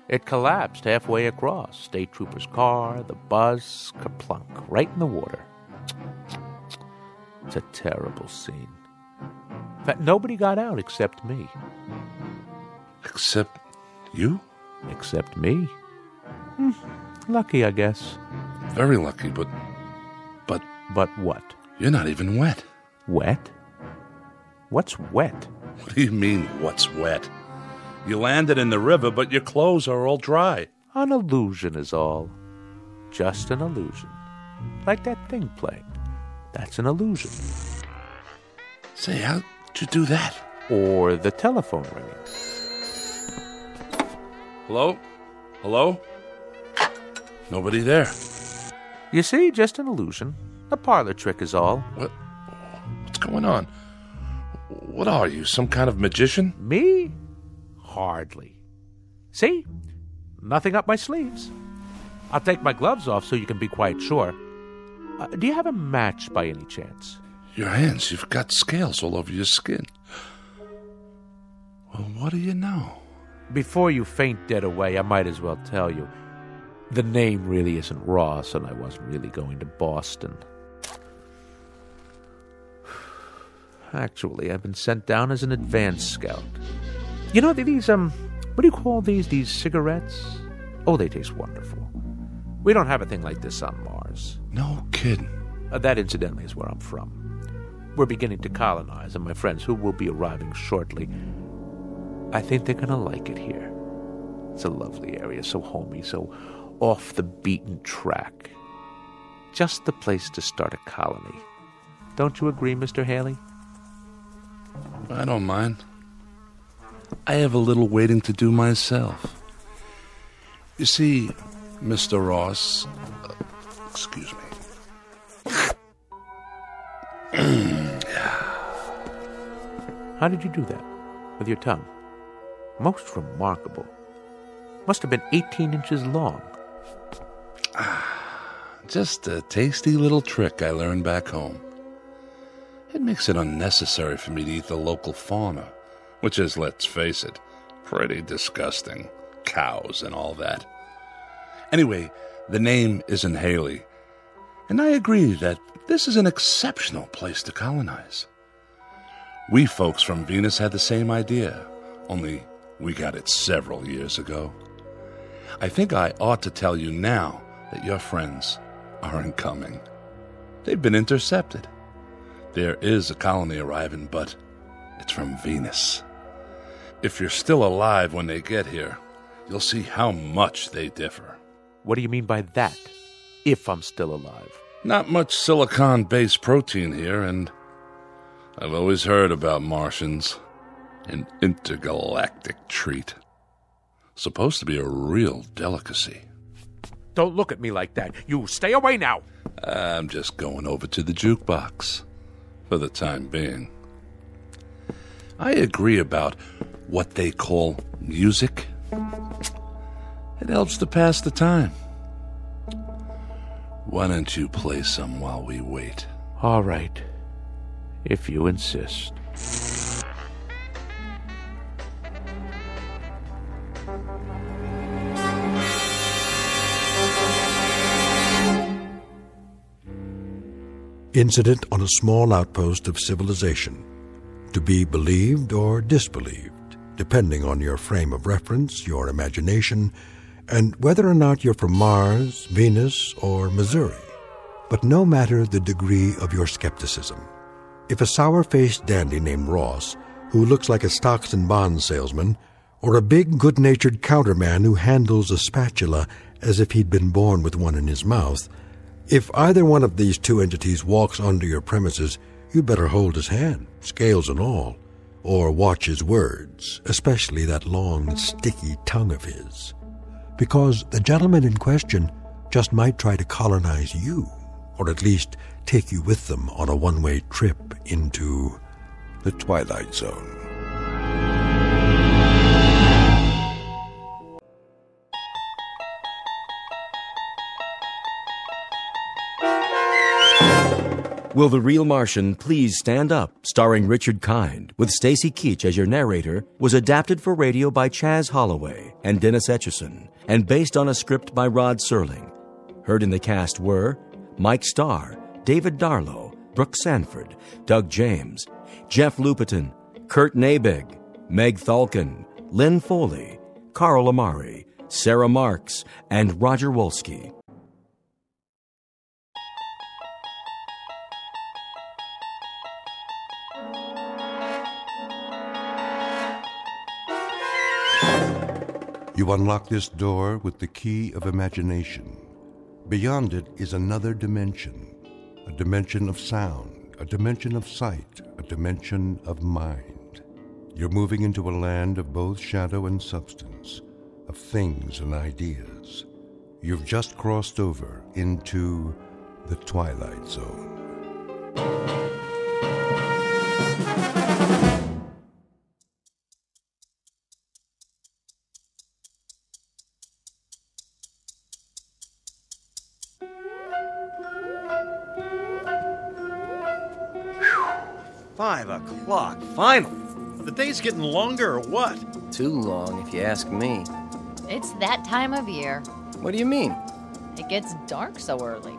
It collapsed halfway across. State trooper's car, the bus, kerplunk, right in the water. It's a terrible scene. In fact, nobody got out except me. Except you? Except me. Lucky, I guess. Very lucky, but... But what? You're not even wet. Wet? What's wet? What do you mean, what's wet? You landed in the river, but your clothes are all dry. An illusion is all. Just an illusion. Like that thing playing. That's an illusion. Say, how'd you do that? Or the telephone ringing. Hello? Hello? Nobody there. You see, just an illusion. A parlor trick is all. What's going on? What are you, some kind of magician? Me? Hardly. See? Nothing up my sleeves. I'll take my gloves off so you can be quite sure. Do you have a match by any chance? Your hands, you've got scales all over your skin. Well, what do you know? Before you faint dead away, I might as well tell you. The name really isn't Ross, and I wasn't really going to Boston. Actually, I've been sent down as an advance scout. You know, these, what do you call these? These cigarettes? Oh, they taste wonderful. We don't have a thing like this on Mars. No kidding. That, incidentally, is where I'm from. We're beginning to colonize, and my friends, who will be arriving shortly, I think they're going to like it here. It's a lovely area, so homey, so off the beaten track. Just the place to start a colony. Don't you agree, Mr. Haley? I don't mind. I have a little waiting to do myself. You see, Mr. Ross... excuse me. How did you do that? With your tongue? Most remarkable. Must have been 18 inches long. Just a tasty little trick I learned back home. It makes it unnecessary for me to eat the local fauna, which is, let's face it, pretty disgusting. Cows and all that. Anyway, the name isn't Haley, and I agree that this is an exceptional place to colonize. We folks from Venus had the same idea, only we got it several years ago. I think I ought to tell you now that your friends aren't coming. They've been intercepted. There is a colony arriving, but it's from Venus. If you're still alive when they get here, you'll see how much they differ. What do you mean by that, if I'm still alive? Not much silicon-based protein here, and I've always heard about Martians. An intergalactic treat. Supposed to be a real delicacy. Don't look at me like that. You stay away now. I'm just going over to the jukebox. For the time being. I agree about what they call music. It helps to pass the time. Why don't you play some while we wait? All right. If you insist. Incident on a small outpost of civilization, to be believed or disbelieved, depending on your frame of reference, your imagination, and whether or not you're from Mars, Venus, or Missouri. But no matter the degree of your skepticism, if a sour-faced dandy named Ross, who looks like a stocks and bonds salesman, or a big, good-natured counterman who handles a spatula as if he'd been born with one in his mouth, if either one of these two entities walks onto your premises, you'd better hold his hand, scales and all, or watch his words, especially that long, sticky tongue of his, because the gentleman in question just might try to colonize you, or at least take you with them on a one-way trip into the Twilight Zone. Will the Real Martian Please Stand Up, starring Richard Kind, with Stacy Keach as your narrator, was adapted for radio by Chaz Holloway and Dennis Etchison, and based on a script by Rod Serling. Heard in the cast were Mike Starr, David Darlow, Brooke Sanford, Doug James, Jeff Lupetin, Kurt Nabig, Meg Thalkin, Lynn Foley, Carl Amari, Sarah Marks, and Roger Wolski. You unlock this door with the key of imagination. Beyond it is another dimension, a dimension of sound, a dimension of sight, a dimension of mind. You're moving into a land of both shadow and substance, of things and ideas. You've just crossed over into the Twilight Zone. $5 finally. The day's getting longer or what? Too long, if you ask me. It's that time of year. What do you mean? It gets dark so early.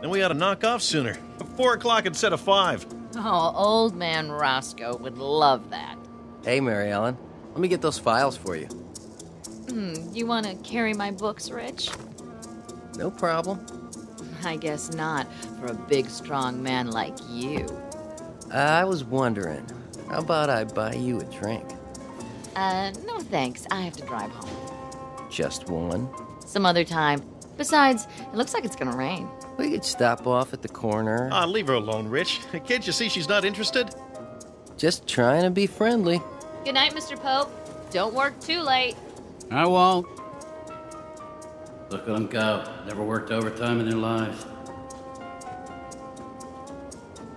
Then we ought to knock off sooner. 4 o'clock instead of 5. Oh, old man Roscoe would love that. Hey, Mary Ellen, let me get those files for you. You want to carry my books, Rich? No problem. I guess not, for a big, strong man like you. I was wondering, how about I buy you a drink? No thanks. I have to drive home. Just one? Some other time. Besides, it looks like it's gonna rain. We could stop off at the corner. Leave her alone, Rich. Can't you see she's not interested? Just trying to be friendly. Good night, Mr. Pope. Don't work too late. I won't. Look at them go. Never worked overtime in their lives.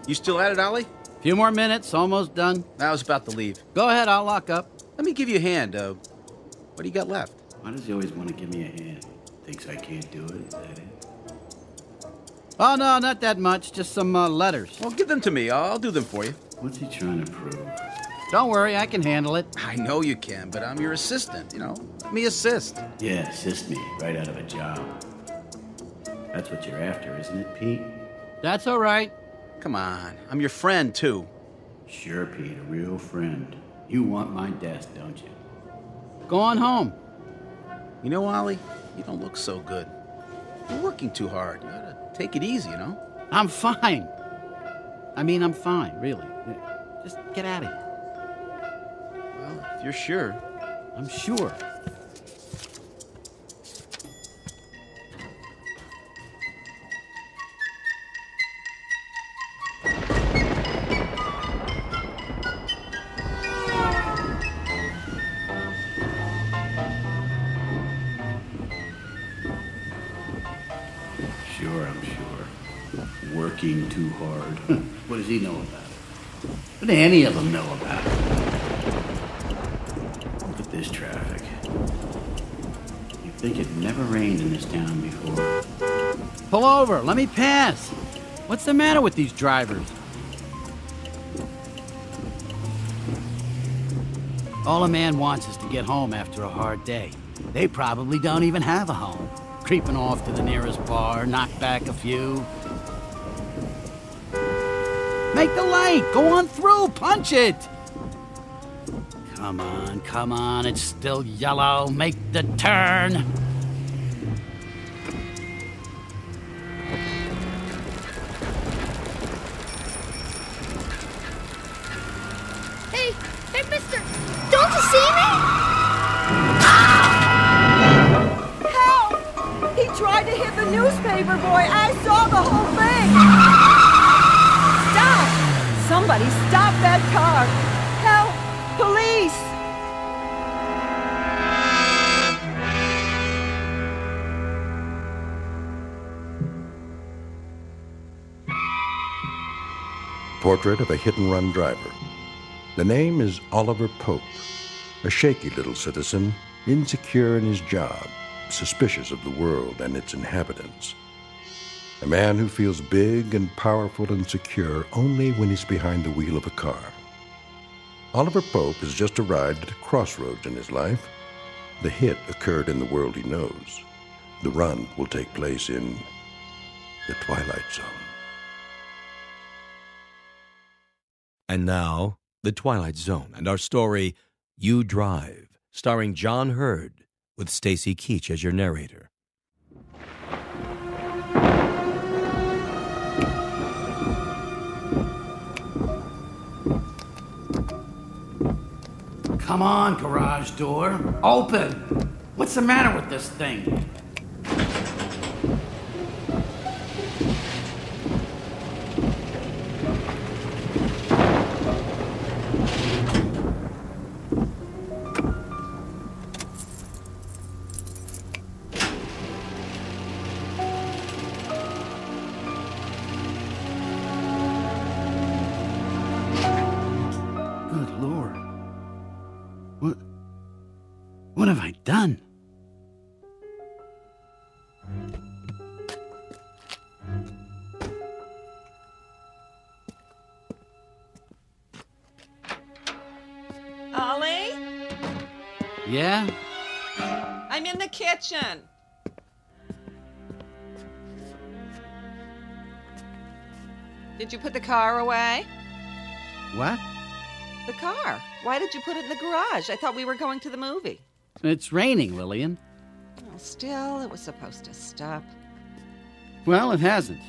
You still at it, Ollie? Few more minutes, almost done. I was about to leave. Go ahead, I'll lock up. Let me give you a hand. What do you got left? Why does he always want to give me a hand? Thinks I can't do it, is that it? Oh, no, not that much. Just some letters. Well, give them to me. I'll do them for you. What's he trying to prove? Don't worry, I can handle it. I know you can, but I'm your assistant, Let me assist. Yeah, assist me. Right out of a job. That's what you're after, isn't it, Pete? That's all right. Come on. I'm your friend, too. Sure, Pete, a real friend. You want my desk, don't you? Go on home. You know, Ollie, you don't look so good. You're working too hard. You gotta take it easy, I'm fine. I'm fine, really. Just get out of here. Well, if you're sure. I'm sure. Working too hard. What does he know about it? What do any of them know about it? Look at this traffic. You'd think it never rained in this town before. Pull over, let me pass. What's the matter with these drivers? All a man wants is to get home after a hard day. They probably don't even have a home. Creeping off to the nearest bar, knock back a few. Make the light! Go on through! Punch it! Come on, it's still yellow. Make the turn! Hey, mister! Don't you see me? Help! He tried to hit the newspaper boy. I saw the whole thing. Somebody stop that car! portrait of a hit-and-run driver. The name is Oliver Pope, a shaky little citizen, insecure in his job, suspicious of the world and its inhabitants. A man who feels big and powerful and secure only when he's behind the wheel of a car. Oliver Pope has just arrived at a crossroads in his life. The hit occurred in the world he knows. The run will take place in the Twilight Zone. And now, The Twilight Zone and our story, You Drive, starring John Hurd, with Stacy Keach as your narrator. Come on, garage door. Open! What's the matter with this thing? Good Lord. What have I done? Ollie? Yeah? I'm in the kitchen. Did you put the car away? What? The car. Why did you put it in the garage? I thought we were going to the movie. It's raining, Lillian. Oh, still, it was supposed to stop. Well, it hasn't.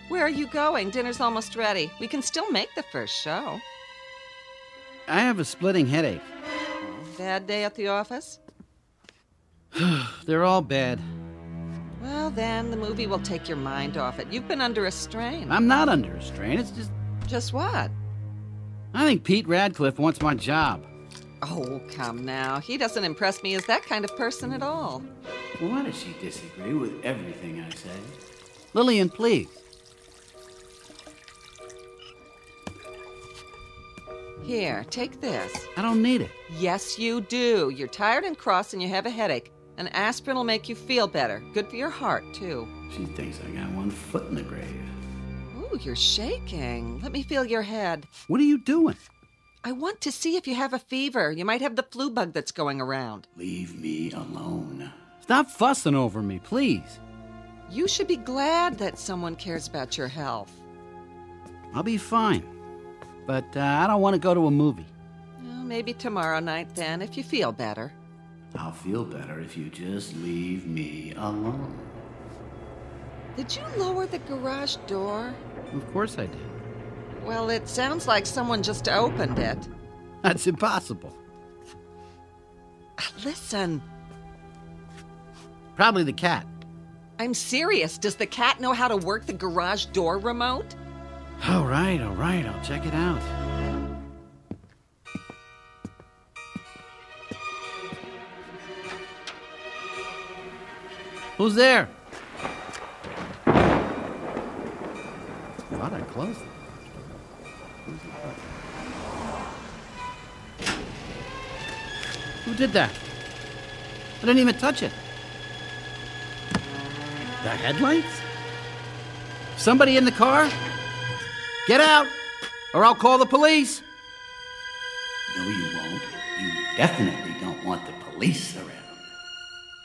Where are you going? Dinner's almost ready. We can still make the first show. I have a splitting headache. Bad day at the office? They're all bad. Well, then, the movie will take your mind off it. You've been under a strain. I'm not under a strain. It's just... Just what? I think Pete Radcliffe wants my job. Oh, come now. He doesn't impress me as that kind of person at all. Why does she disagree with everything I say? Lillian, please. Here, take this. I don't need it. Yes, you do. You're tired and cross and you have a headache. An aspirin will make you feel better. Good for your heart, too. She thinks I got one foot in the grave. Ooh, you're shaking. Let me feel your head. What are you doing? I want to see if you have a fever. You might have the flu bug that's going around. Leave me alone. Stop fussing over me, please. You should be glad that someone cares about your health. I'll be fine. But I don't want to go to a movie. Well, maybe tomorrow night then, if you feel better. I'll feel better if you just leave me alone. Did you lower the garage door? Of course I did. Well, it sounds like someone just opened it. That's impossible. Listen. Probably the cat. I'm serious. Does the cat know how to work the garage door remote? All right. I'll check it out. Who's there? Thought I closed it. Who did that? I didn't even touch it. The headlights? Somebody in the car? Get out, or I'll call the police. No, you won't. You definitely don't want the police around.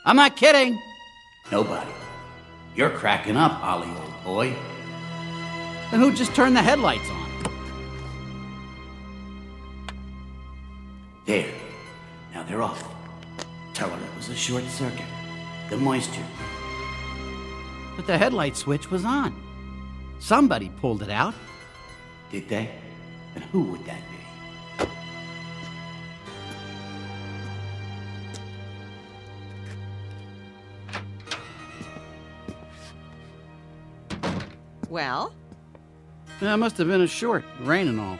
I'm not kidding. Nobody. You're cracking up, Ollie, old boy. Then who just turned the headlights on? There. Now they're off. Tell her it was a short circuit. The moisture. But the headlight switch was on. Somebody pulled it out. Did they? And who would that be? Well? That must have been a short, rain and all.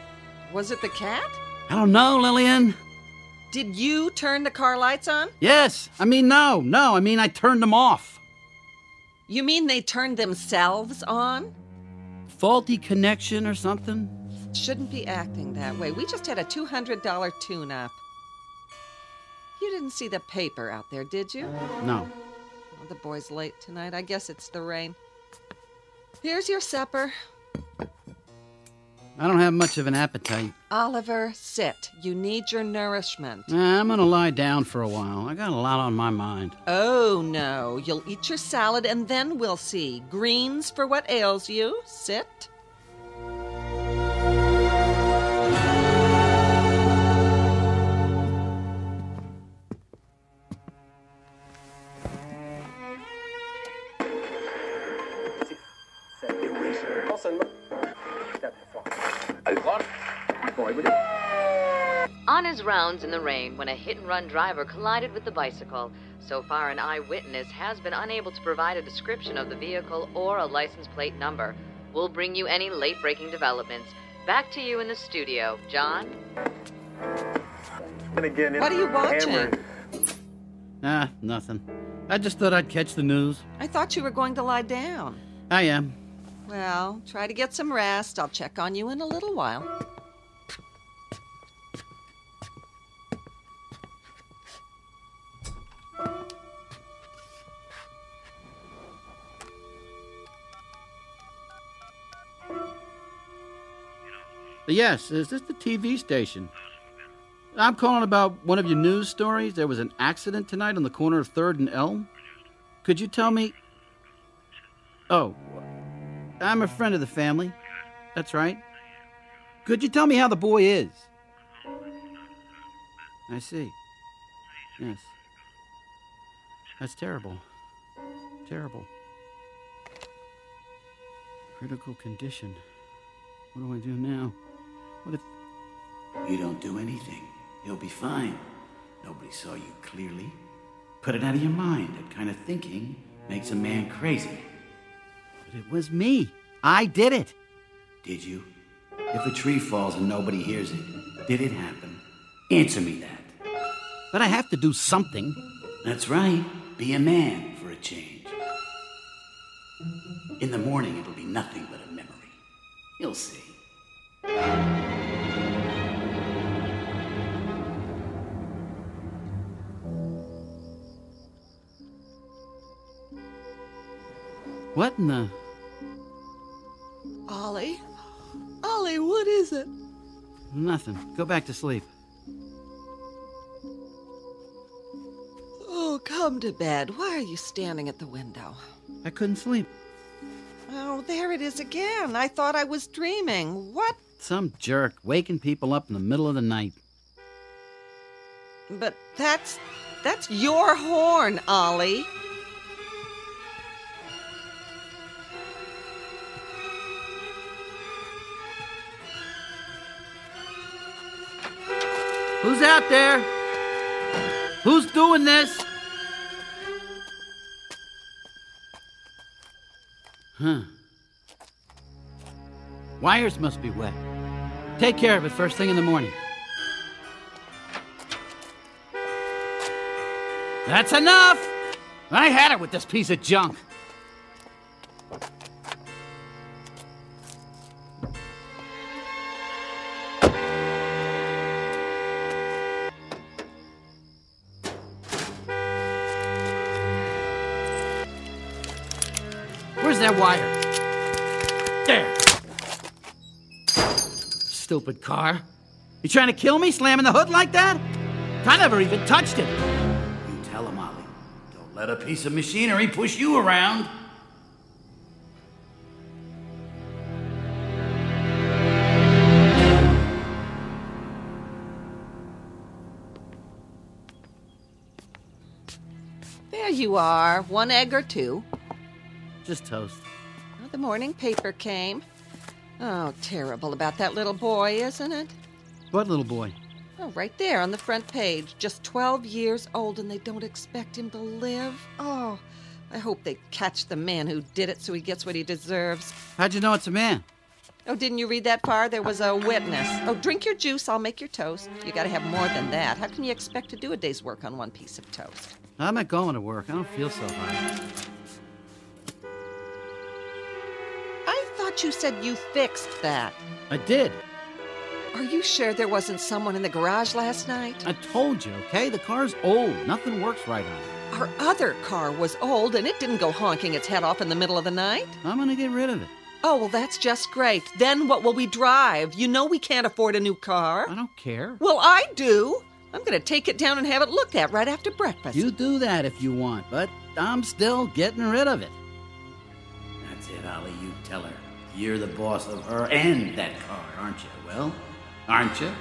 Was it the cat? I don't know, Lillian. Did you turn the car lights on? Yes. I mean, no. I mean, I turned them off. You mean they turned themselves on? Faulty connection or something? shouldn't be acting that way. We just had a $200 tune-up. You didn't see the paper out there, did you? No. Oh, the boy's late tonight. I guess it's the rain. Here's your supper. I don't have much of an appetite. Oliver, sit. You need your nourishment. I'm gonna lie down for a while. I got a lot on my mind. Oh, no. You'll eat your salad and then we'll see. Greens for what ails you. Sit. On his rounds in the rain when a hit-and-run driver collided with the bicycle. So far, an eyewitness has been unable to provide a description of the vehicle or a license plate number. We'll bring you any late-breaking developments. Back to you in the studio. John? What are you watching? Nothing. I just thought I'd catch the news. I thought you were going to lie down. I am. Well, try to get some rest. I'll check on you in a little while. Yes, is this the TV station? I'm calling about one of your news stories. There was an accident tonight on the corner of 3rd and Elm. Could you tell me... Oh, I'm a friend of the family. That's right. Could you tell me how the boy is? I see. Yes. That's terrible. Terrible. Critical condition. What do I do now? What if... You don't do anything. You'll be fine. Nobody saw you clearly. Put it out of your mind. That kind of thinking makes a man crazy. But it was me. I did it. Did you? If a tree falls and nobody hears it, did it happen? Answer me that. But I have to do something. That's right. Be a man for a change. In the morning, it'll be nothing but a memory. You'll see. What in the... Ollie? Ollie, what is it? Nothing. Go back to sleep. Oh, come to bed. Why are you standing at the window? I couldn't sleep. Oh, there it is again. I thought I was dreaming. What? Some jerk waking people up in the middle of the night. But that's your horn, Ollie. Who's out there? Who's doing this? Huh. Wires must be wet. Take care of it first thing in the morning. That's enough! I had it with this piece of junk. Where's that wire? There. Stupid car. You trying to kill me, slamming the hood like that? I never even touched it. You tell him, Ollie. Don't let a piece of machinery push you around. There you are. 1 egg or 2. Just toast. Well, the morning paper came. Oh, terrible about that little boy, isn't it? What little boy? Oh, right there on the front page. Just 12 years old and they don't expect him to live. Oh, I hope they catch the man who did it so he gets what he deserves. How'd you know it's a man? Oh, didn't you read that far? There was a witness. Oh, drink your juice. I'll make your toast. You gotta have more than that. How can you expect to do a day's work on one piece of toast? I'm not going to work. I don't feel so high. I thought you said you fixed that. I did. Are you sure there wasn't someone in the garage last night? I told you, okay? The car's old. Nothing works right on it. Our other car was old, and it didn't go honking its head off in the middle of the night. I'm gonna get rid of it. Oh, well, that's just great. Then what will we drive? You know we can't afford a new car. I don't care. Well, I do. I'm going to take it down and have it looked at right after breakfast. You do that if you want, but I'm still getting rid of it. That's it, Ollie. You tell her. You're the boss of her and that car, aren't you? Well, aren't you?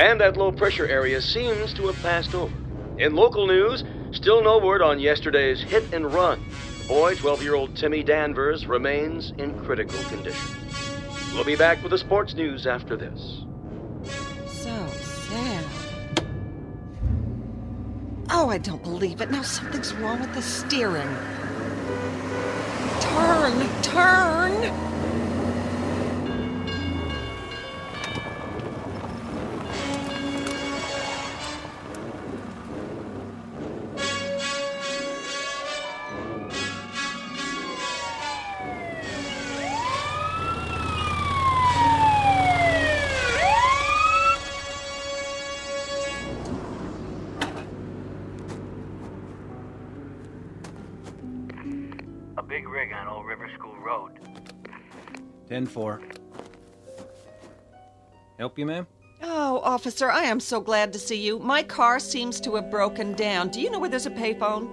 And that low-pressure area seems to have passed over. In local news, still no word on yesterday's hit and run. The boy, 12-year-old Timmy Danvers, remains in critical condition. We'll be back with the sports news after this. So sad. Oh, I don't believe it. Now something's wrong with the steering. Turn! A big rig on Old River School Road. 10-4. Help you, ma'am? Oh, officer, I am so glad to see you. My car seems to have broken down. Do you know where there's a payphone?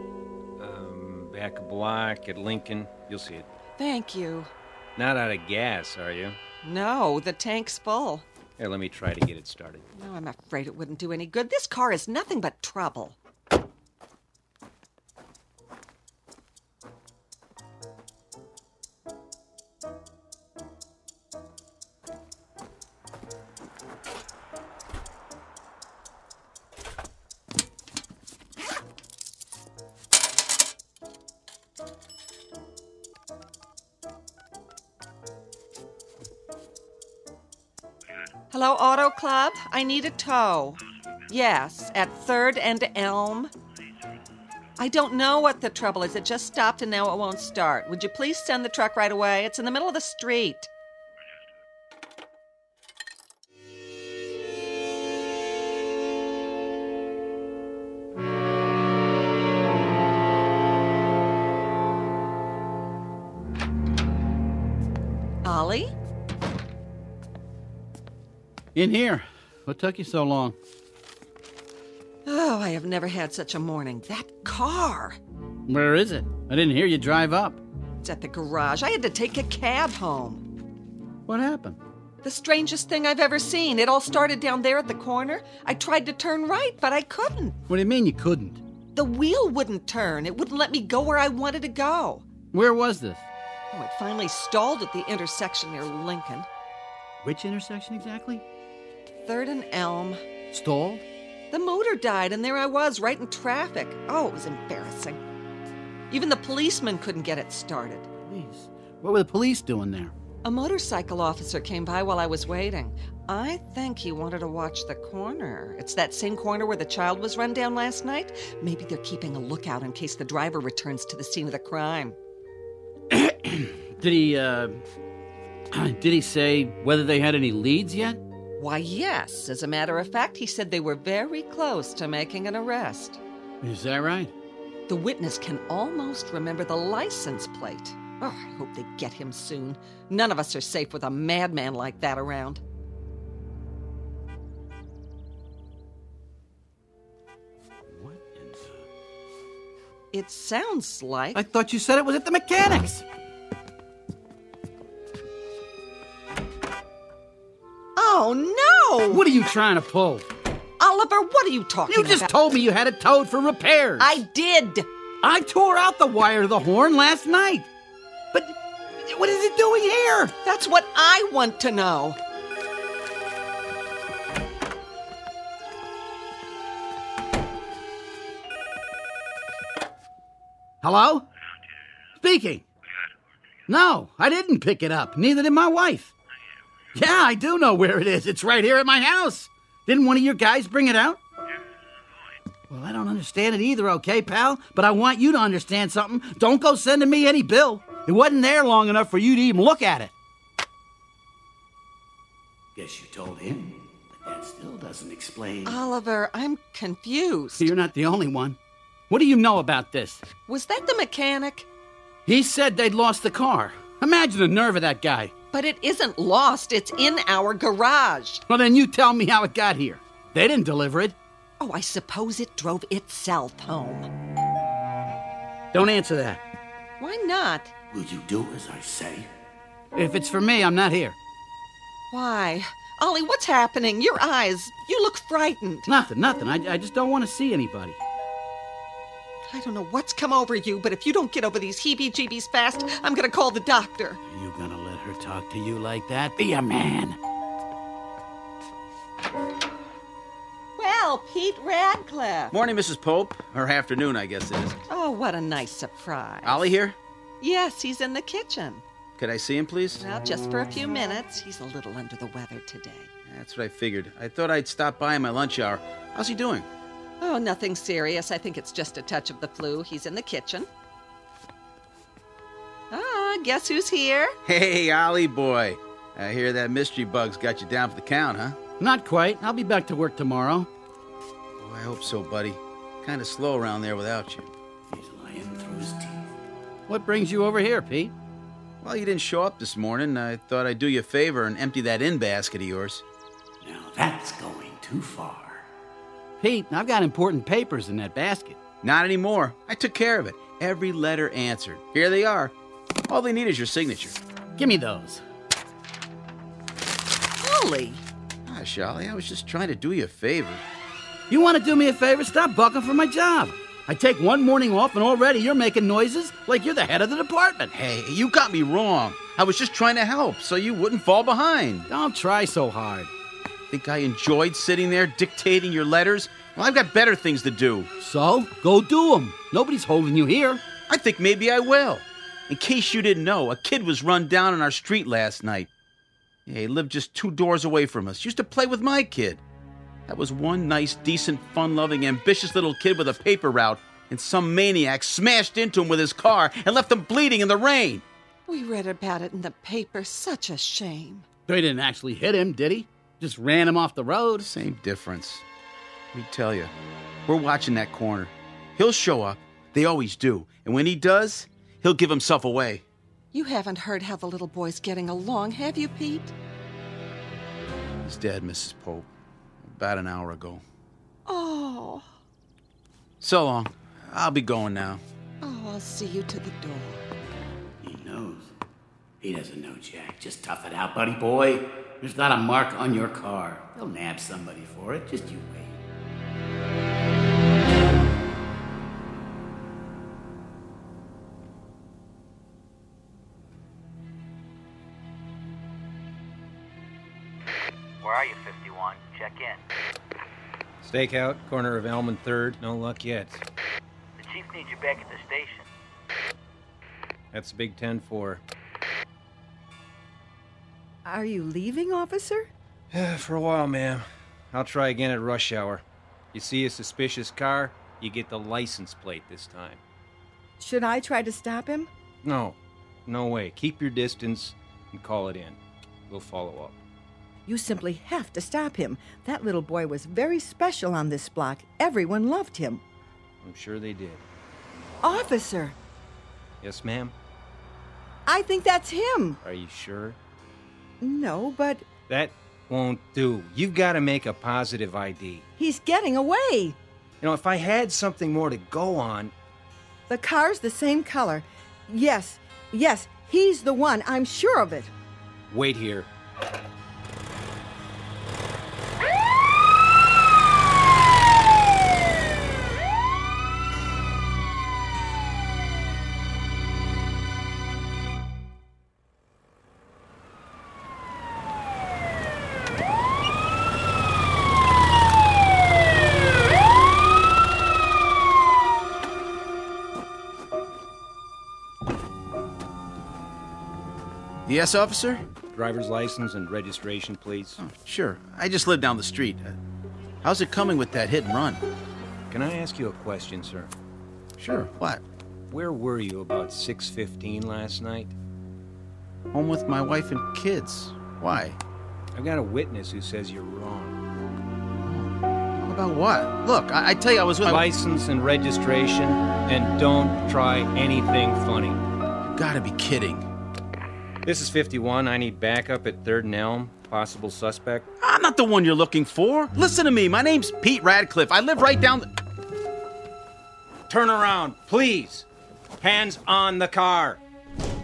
Back a block at Lincoln. You'll see it. Thank you. Not out of gas, are you? No, the tank's full. Here, let me try to get it started. No, I'm afraid it wouldn't do any good. This car is nothing but trouble. Hello, Auto Club? I need a tow. Yes, at 3rd and Elm. I don't know what the trouble is. It just stopped and now it won't start. Would you please send the truck right away? It's in the middle of the street. Ollie? In here. What took you so long? Oh, I have never had such a morning. That car! Where is it? I didn't hear you drive up. It's at the garage. I had to take a cab home. What happened? The strangest thing I've ever seen. It all started down there at the corner. I tried to turn right, but I couldn't. What do you mean you couldn't? The wheel wouldn't turn. It wouldn't let me go where I wanted to go. Where was this? Oh, it finally stalled at the intersection near Lincoln. Which intersection exactly? 3rd and Elm. Stalled? The motor died, and there I was, right in traffic. Oh, it was embarrassing. Even the policeman couldn't get it started. Police? What were the police doing there? A motorcycle officer came by while I was waiting. I think he wanted to watch the corner. It's that same corner where the child was run down last night. Maybe they're keeping a lookout in case the driver returns to the scene of the crime. Did he say whether they had any leads yet? Why, yes. As a matter of fact, he said they were very close to making an arrest. Is that right? The witness can almost remember the license plate. Oh, I hope they get him soon. None of us are safe with a madman like that around. What in the... It sounds like... I thought you said it was at the mechanics. Oh, no! What are you trying to pull? Oliver, what are you talking about? You just told me you had it towed for repairs. I did. I tore out the wire to the horn last night. But what is it doing here? That's what I want to know. Hello? Speaking. No, I didn't pick it up. Neither did my wife. Yeah, I do know where it is. It's right here at my house. Didn't one of your guys bring it out? Well, I don't understand it either, okay, pal? But I want you to understand something. Don't go sending me any bill. It wasn't there long enough for you to even look at it. Guess you told him, but that still doesn't explain. Oliver, I'm confused. You're not the only one. What do you know about this? Was that the mechanic? He said they'd lost the car. Imagine the nerve of that guy. But it isn't lost. It's in our garage. Well, then you tell me how it got here. They didn't deliver it. Oh, I suppose it drove itself home. Don't answer that. Why not? Will you do as I say? If it's for me, I'm not here. Why? Ollie, what's happening? Your eyes. You look frightened. Nothing. I just don't want to see anybody. I don't know what's come over you, but if you don't get over these heebie-jeebies fast, I'm gonna call the doctor. Are you gonna let her talk to you like that? Be a man. Well, Pete Radcliffe. Morning, Mrs. Pope. Or afternoon, I guess it is. Oh, what a nice surprise. Ollie here? Yes, he's in the kitchen. Could I see him, please? Well, just for a few minutes. He's a little under the weather today. That's what I figured. I thought I'd stop by in my lunch hour. How's he doing? Oh, nothing serious. I think it's just a touch of the flu. He's in the kitchen. Ah, guess who's here? Hey, Ollie boy. I hear that mystery bug's got you down for the count, huh? Not quite. I'll be back to work tomorrow. Oh, I hope so, buddy. Kind of slow around there without you. He's lying through his teeth. What brings you over here, Pete? Well, you didn't show up this morning. I thought I'd do you a favor and empty that in basket of yours. Now that's going too far. Pete, I've got important papers in that basket. Not anymore. I took care of it. Every letter answered. Here they are. All they need is your signature. Give me those. Ollie. Gosh, Ollie, I was just trying to do you a favor. You want to do me a favor? Stop bucking for my job. I take one morning off and already you're making noises like you're the head of the department. Hey, you got me wrong. I was just trying to help so you wouldn't fall behind. Don't try so hard. Think I enjoyed sitting there dictating your letters? Well, I've got better things to do. So, go do them. Nobody's holding you here. I think maybe I will. In case you didn't know, a kid was run down on our street last night. Yeah, he lived just 2 doors away from us. Used to play with my kid. That was one nice, decent, fun-loving, ambitious little kid with a paper route, and some maniac smashed into him with his car and left him bleeding in the rain. We read about it in the paper. Such a shame. They didn't actually hit him, did he? Just ran him off the road. Same difference. Let me tell you, we're watching that corner. He'll show up. They always do. And when he does, he'll give himself away. You haven't heard how the little boy's getting along, have you, Pete? He's dead, Mrs. Pope. About an hour ago. Oh. So long. I'll be going now. Oh, I'll see you to the door. He knows. He doesn't know, Jack. Just tough it out, buddy boy. There's not a mark on your car. They'll nab somebody for it. Just you wait. Where are you, 51? Check in. Stakeout, corner of Elm and 3rd. No luck yet. The chief needs you back at the station. That's Big 10-4. Are you leaving, officer? For a while, ma'am. I'll try again at rush hour. You see a suspicious car, you get the license plate this time. Should I try to stop him? No. No way. Keep your distance and call it in. We'll follow up. You simply have to stop him. That little boy was very special on this block. Everyone loved him. I'm sure they did. Officer! Yes, ma'am? I think that's him. Are you sure? No, but... That won't do. You've got to make a positive ID. He's getting away. You know, if I had something more to go on... The car's the same color. Yes, he's the one. I'm sure of it. Wait here. Yes, officer? Driver's license and registration, please. Oh, sure. I just live down the street. How's it coming with that hit and run? Can I ask you a question, sir? Sure. What? Where were you about 6:15 last night? Home with my wife and kids. Why? I've got a witness who says you're wrong. About what? Look, I tell you, I was with... License and registration, and don't try anything funny. You gotta be kidding. This is 51. I need backup at 3rd and Elm. Possible suspect. I'm not the one you're looking for. Listen to me. My name's Pete Radcliffe. I live right down the... Turn around, please. Hands on the car.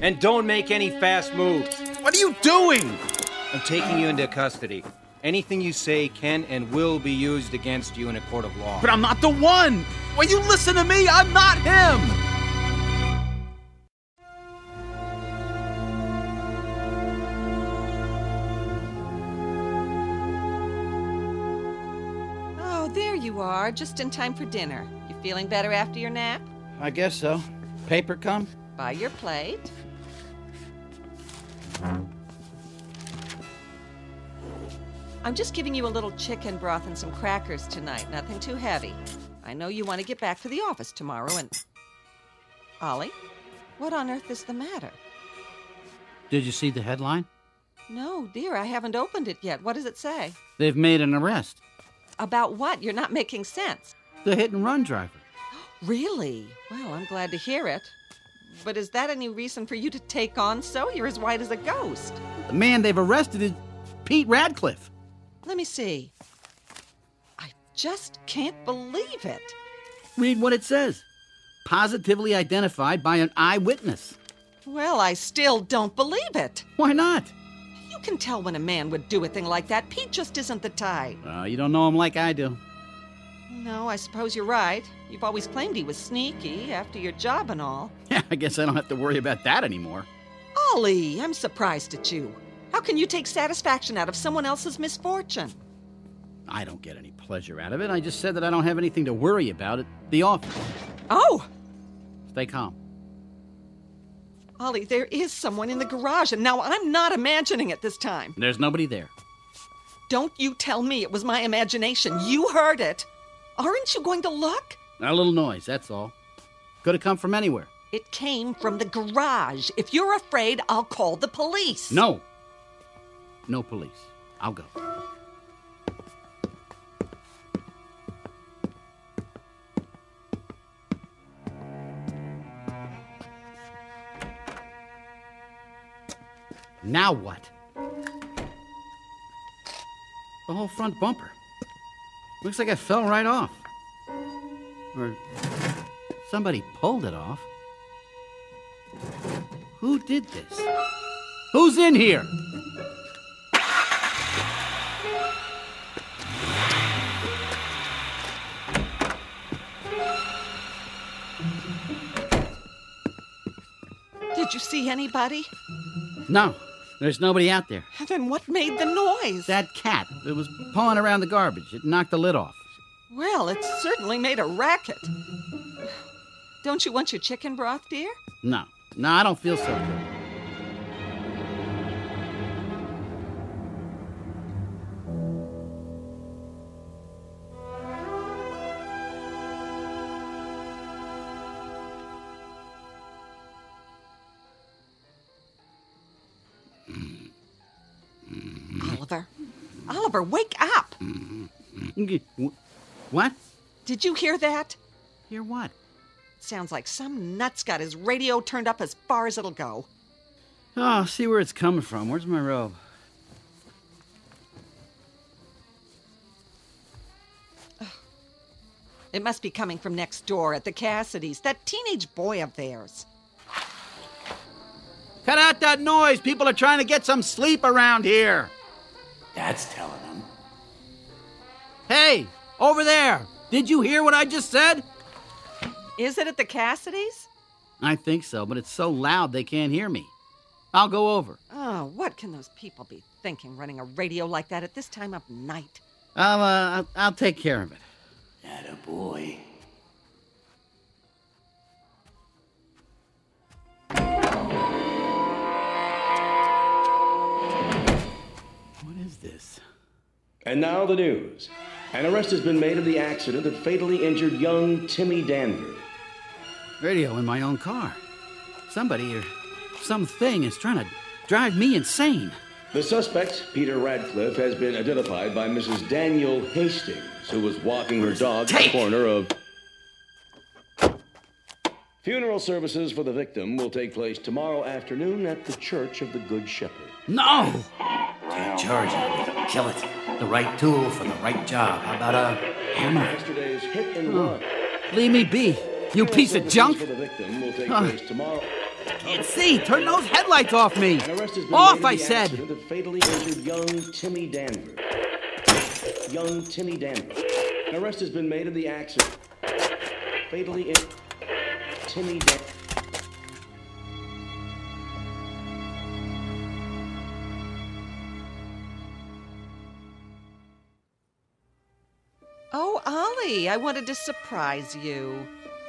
And don't make any fast moves. What are you doing? I'm taking you into custody. Anything you say can and will be used against you in a court of law. But I'm not the one! Will you listen to me? I'm not him! Oh, there you are, just in time for dinner. You feeling better after your nap? I guess so. Paper come? By your plate. I'm just giving you a little chicken broth and some crackers tonight. Nothing too heavy. I know you want to get back to the office tomorrow and... Ollie, what on earth is the matter? Did you see the headline? No, dear, I haven't opened it yet. What does it say? They've made an arrest. About what? You're not making sense. The hit-and-run driver. Really? Well, I'm glad to hear it. But is that any reason for you to take on so? You're as white as a ghost. The man they've arrested is Pete Radcliffe. Let me see. I just can't believe it. Read what it says. Positively identified by an eyewitness. Well, I still don't believe it. Why not? You can tell when a man would do a thing like that. Pete just isn't the type. You don't know him like I do. No, I suppose you're right. You've always claimed he was sneaky after your job and all. Yeah, I guess I don't have to worry about that anymore. Ollie, I'm surprised at you. How can you take satisfaction out of someone else's misfortune? I don't get any pleasure out of it. I just said that I don't have anything to worry about at the office. Oh! Stay calm. Ollie, there is someone in the garage, and now I'm not imagining it this time. There's nobody there. Don't you tell me it was my imagination. You heard it. Aren't you going to look? A little noise, that's all. Could have come from anywhere. It came from the garage. If you're afraid, I'll call the police. No. No police. I'll go. Now what? The whole front bumper. Looks like it fell right off. Or somebody pulled it off. Who did this? Who's in here? Did you see anybody? No, there's nobody out there. Then what made the noise? That cat. It was pawing around the garbage. It knocked the lid off. Well, it certainly made a racket. Don't you want your chicken broth, dear? No, I don't feel so good. Oliver, wake up! What? Did you hear that? Hear what? Sounds like some nut's got his radio turned up as far as it'll go. Oh, see where it's coming from. Where's my robe? It must be coming from next door at the Cassidys, that teenage boy of theirs. Cut out that noise! People are trying to get some sleep around here. Dad's telling them. Hey, over there! Did you hear what I just said? Is it at the Cassidys? I think so, but it's so loud they can't hear me. I'll go over. Oh, what can those people be thinking, running a radio like that at this time of night? I'll take care of it. Attaboy. And now the news. An arrest has been made in the accident that fatally injured young Timmy Danvers. Radio in my own car. Somebody or something is trying to drive me insane. The suspect, Peter Radcliffe, has been identified by Mrs. Daniel Hastings, who was walking her dog at the corner of... Funeral services for the victim will take place tomorrow afternoon at the Church of the Good Shepherd. No! Take charge of it. Kill it. The right tool for the right job. How about a hammer? Yesterday's hit and run. Leave me be, you piece of junk! For the victim will take place tomorrow. Can't see! Turn those headlights off me! An arrest has been Off, made in I the said! accident that fatally injured young Timmy Danvers. Young Timmy Danvers. An arrest has been made in the accident. Fatally injured Timmy Danvers. Oh, Ollie, I wanted to surprise you.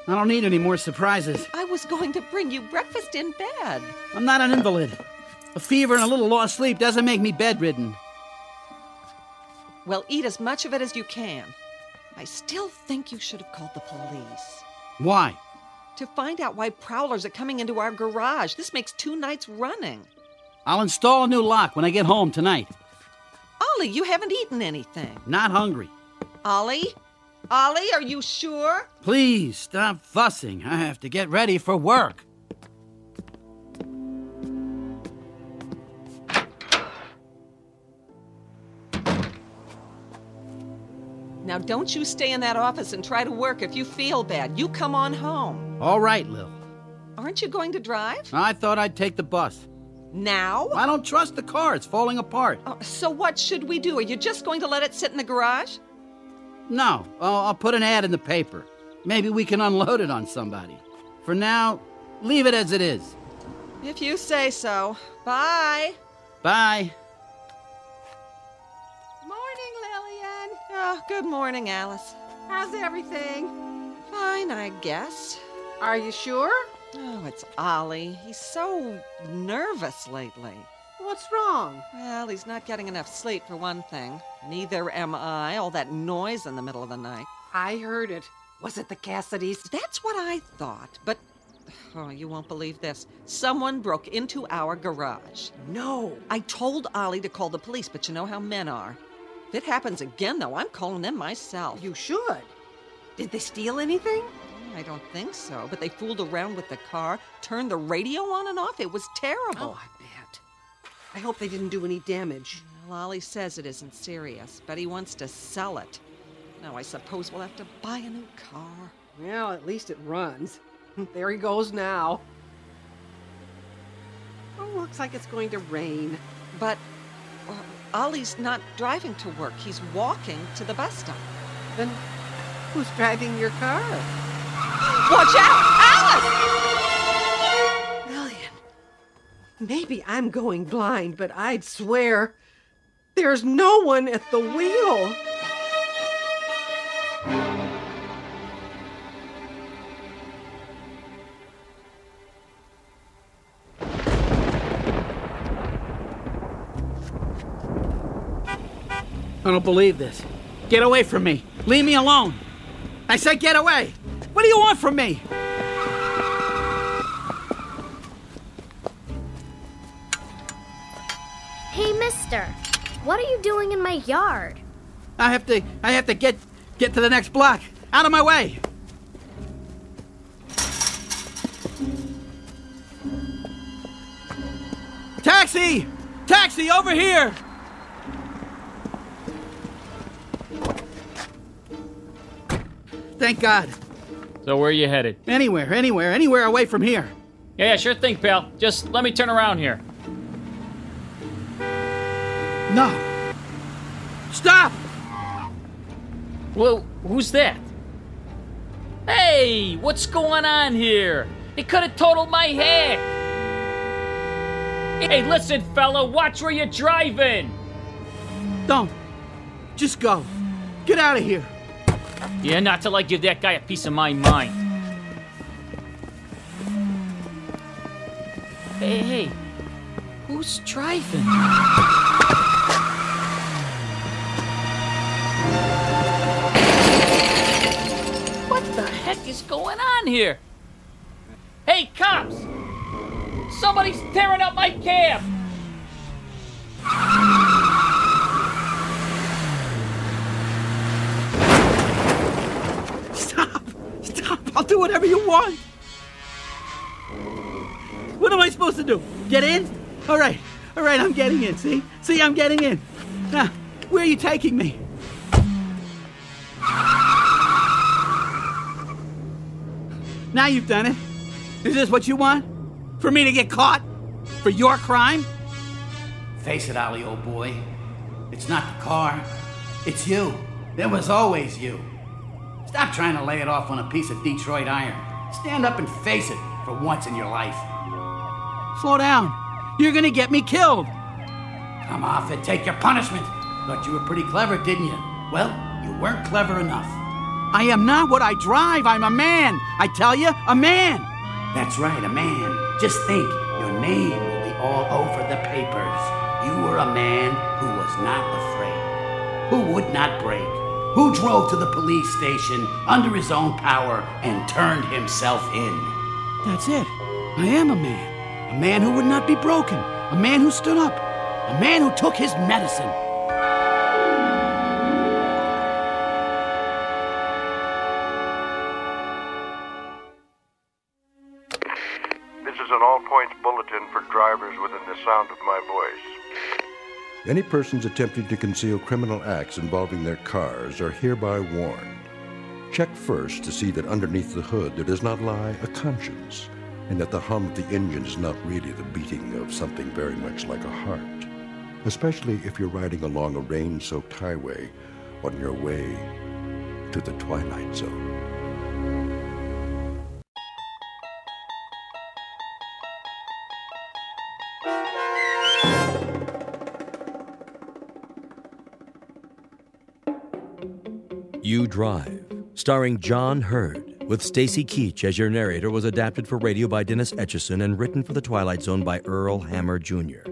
I don't need any more surprises. I was going to bring you breakfast in bed. I'm not an invalid. A fever and a little lost sleep doesn't make me bedridden. Well, eat as much of it as you can. I still think you should have called the police. Why? To find out why prowlers are coming into our garage. This makes 2 nights running. I'll install a new lock when I get home tonight. Ollie, you haven't eaten anything. Not hungry. Ollie? Ollie, are you sure? Please, stop fussing. I have to get ready for work. Now, don't you stay in that office and try to work if you feel bad. You come on home. All right, Lil. Aren't you going to drive? I thought I'd take the bus. Now? I don't trust the car. It's falling apart. So what should we do? Are you just going to let it sit in the garage? No, I'll put an ad in the paper. Maybe we can unload it on somebody. For now, leave it as it is. If you say so. Bye. Bye. Morning, Lillian. Oh, good morning, Alice. How's everything? Fine, I guess. Are you sure? Oh, it's Ollie. He's so nervous lately. What's wrong? Well, he's not getting enough sleep, for one thing. Neither am I. All that noise in the middle of the night. I heard it. Was it the Cassidys? That's what I thought, but... Oh, you won't believe this. Someone broke into our garage. No. I told Ollie to call the police, but you know how men are. If it happens again, though, I'm calling them myself. You should. Did they steal anything? I don't think so, but they fooled around with the car, turned the radio on and off. It was terrible. Oh, I bet. I hope they didn't do any damage. Well, Ollie says it isn't serious, but he wants to sell it. Now, I suppose we'll have to buy a new car. Well, at least it runs. There he goes now. Oh, looks like it's going to rain. But Ollie's not driving to work. He's walking to the bus stop. Then who's driving your car? Watch out! Alice! Lillian, maybe I'm going blind, but I'd swear there's no one at the wheel. I don't believe this. Get away from me. Leave me alone. I said get away. What do you want from me? Hey, mister. What are you doing in my yard? I have to get to the next block. Out of my way. Taxi! Taxi, over here! Thank God. So where are you headed? Anywhere away from here. Yeah, sure thing, pal. Just let me turn around here. No. Stop! Well, who's that? Hey, what's going on here? It could have totaled my head. Hey, listen, fella, watch where you're driving. Don't. Just go. Get out of here. Yeah, not till I give that guy a piece of my mind. Hey, who's driving? is going on here? Hey, cops! Somebody's tearing up my cab! Stop! I'll do whatever you want. What am I supposed to do? Get in? All right, I'm getting in, see? See, I'm getting in. Now, where are you taking me? Now you've done it. Is this what you want? For me to get caught? For your crime? Face it, Ollie, old boy. It's not the car. It's you. There was always you. Stop trying to lay it off on a piece of Detroit iron. Stand up and face it for once in your life. Slow down. You're gonna get me killed. Come off it. Take your punishment. Thought you were pretty clever, didn't you? Well, you weren't clever enough. I am not what I drive. I'm a man. I tell you, a man. That's right, a man. Just think, your name will be all over the papers. You were a man who was not afraid, who would not break, who drove to the police station under his own power and turned himself in. That's it. I am a man. A man who would not be broken. A man who stood up. A man who took his medicine. This is an all-points bulletin for drivers within the sound of my voice. Any persons attempting to conceal criminal acts involving their cars are hereby warned. Check first to see that underneath the hood there does not lie a conscience, and that the hum of the engine is not really the beating of something very much like a heart, especially if you're riding along a rain-soaked highway on your way to the Twilight Zone. You Drive, starring John Hurd, with Stacy Keach as your narrator, was adapted for radio by Dennis Etchison and written for The Twilight Zone by Earl Hammer Jr.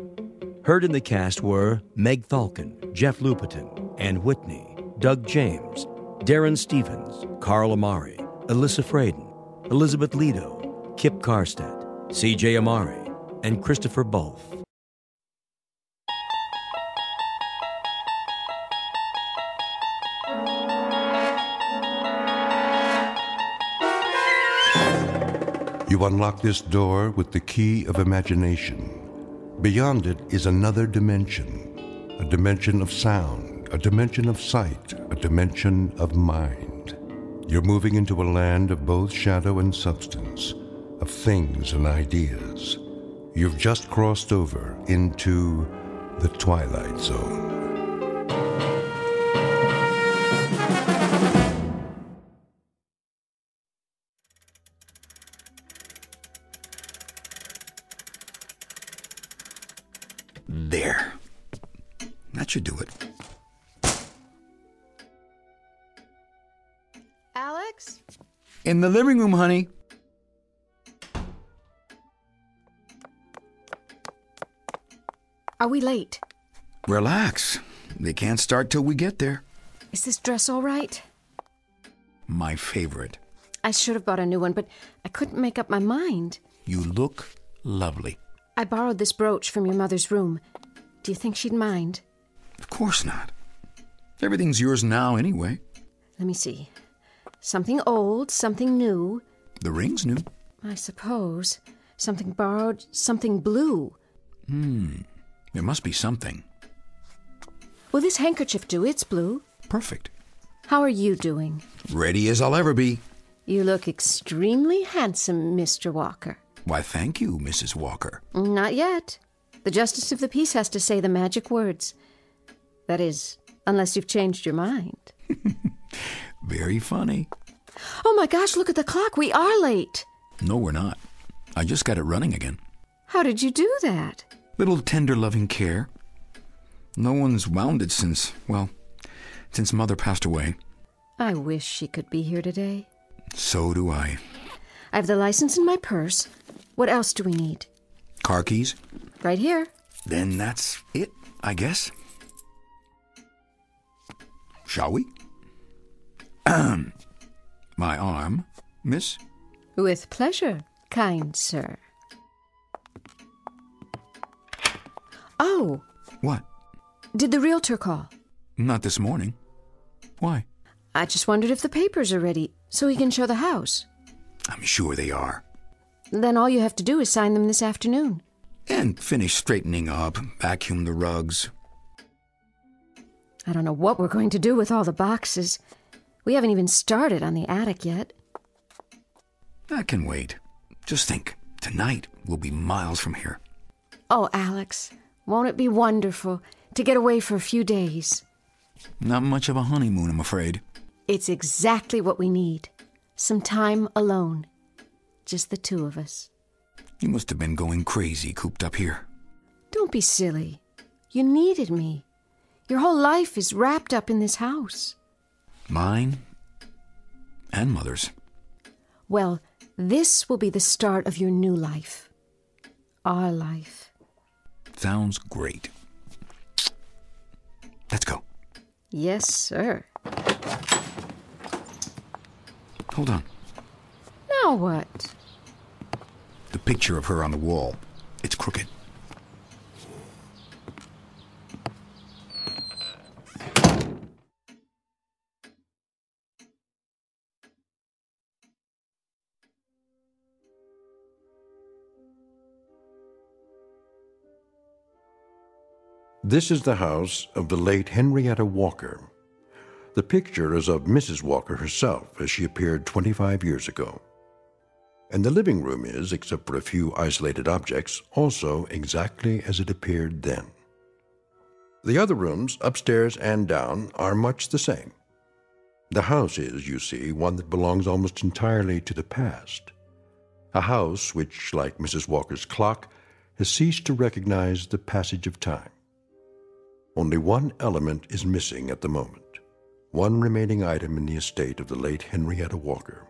Heard in the cast were Meg Thalken, Jeff Lupetin, Ann Whitney, Doug James, Darren Stevens, Carl Amari, Alyssa Fraden, Elizabeth Lido, Kip Karstedt, C.J. Amari, and Christopher Bulf. You unlock this door with the key of imagination. Beyond it is another dimension, a dimension of sound, a dimension of sight, a dimension of mind. You're moving into a land of both shadow and substance, of things and ideas. You've just crossed over into the Twilight Zone. There. That should do it. Alex? In the living room, honey. Are we late? Relax. They can't start till we get there. Is this dress all right? My favorite. I should have bought a new one, but I couldn't make up my mind. You look lovely. I borrowed this brooch from your mother's room. Do you think she'd mind? Of course not. Everything's yours now anyway. Let me see. Something old, something new. The ring's new. I suppose. Something borrowed, something blue. There must be something. Will this handkerchief do? It's blue. Perfect. How are you doing? Ready as I'll ever be. You look extremely handsome, Mr. Walker. Why, thank you, Mrs. Walker. Not yet. The Justice of the Peace has to say the magic words. That is, unless you've changed your mind. Very funny. Oh my gosh, look at the clock. We are late. No, we're not. I just got it running again. How did you do that? Little tender loving care. No one's wound it since Mother passed away. I wish she could be here today. So do I. I have the license in my purse. What else do we need? Car keys? Right here. Then that's it, I guess. Shall we? My arm Miss? With pleasure, kind sir. Oh! What? Did the realtor call? Not this morning. Why? I just wondered if the papers are ready, so he can show the house. I'm sure they are. Then all you have to do is sign them this afternoon. And finish straightening up, vacuum the rugs. I don't know what we're going to do with all the boxes. We haven't even started on the attic yet. That can wait. Just think, tonight we'll be miles from here. Oh, Alex, won't it be wonderful to get away for a few days? Not much of a honeymoon, I'm afraid. It's exactly what we need. Some time alone. Just the two of us. You must have been going crazy cooped up here. Don't be silly. You needed me. Your whole life is wrapped up in this house. Mine and Mother's. Well, this will be the start of your new life. Our life. Sounds great. Let's go. Yes, sir. Hold on. Now what? The picture of her on the wall. It's crooked. This is the house of the late Henrietta Walker. The picture is of Mrs. Walker herself as she appeared 25 years ago. And the living room is, except for a few isolated objects, also exactly as it appeared then. The other rooms, upstairs and down, are much the same. The house is, you see, one that belongs almost entirely to the past. A house which, like Mrs. Walker's clock, has ceased to recognize the passage of time. Only one element is missing at the moment, one remaining item in the estate of the late Henrietta Walker.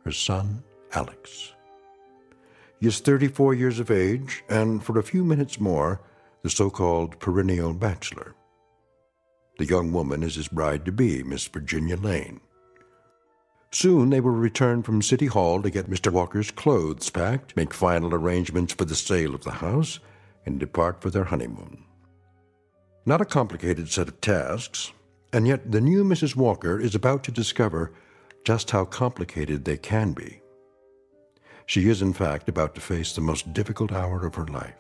Her son, Alex. He is 34 years of age, and for a few minutes more, the so-called perennial bachelor. The young woman is his bride-to-be, Miss Virginia Lane. Soon they will return from City Hall to get Mr. Walker's clothes packed, make final arrangements for the sale of the house, and depart for their honeymoon. Not a complicated set of tasks, and yet the new Mrs. Walker is about to discover just how complicated they can be. She is, in fact, about to face the most difficult hour of her life,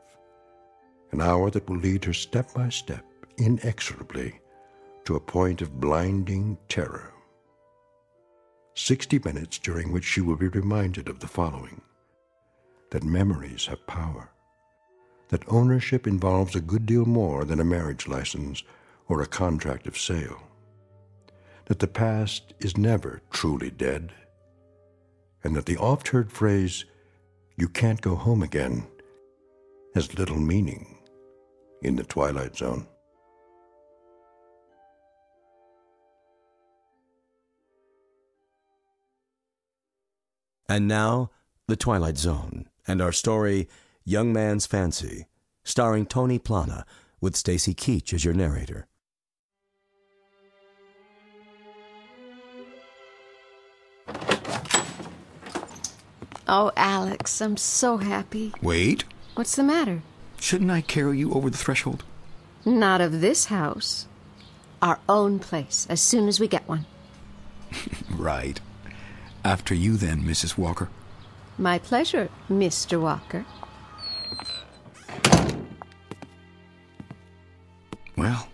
an hour that will lead her step by step, inexorably, to a point of blinding terror. 60 minutes during which she will be reminded of the following: that memories have power, that ownership involves a good deal more than a marriage license or a contract of sale, that the past is never truly dead, and that the oft-heard phrase, "you can't go home again," has little meaning in the Twilight Zone. And now, The Twilight Zone, and our story, Young Man's Fancy, starring Tony Plana, with Stacy Keach as your narrator. Oh, Alex, I'm so happy. Wait. What's the matter? Shouldn't I carry you over the threshold? Not of this house. Our own place, as soon as we get one. Right. After you then, Mrs. Walker. My pleasure, Mr. Walker. Well,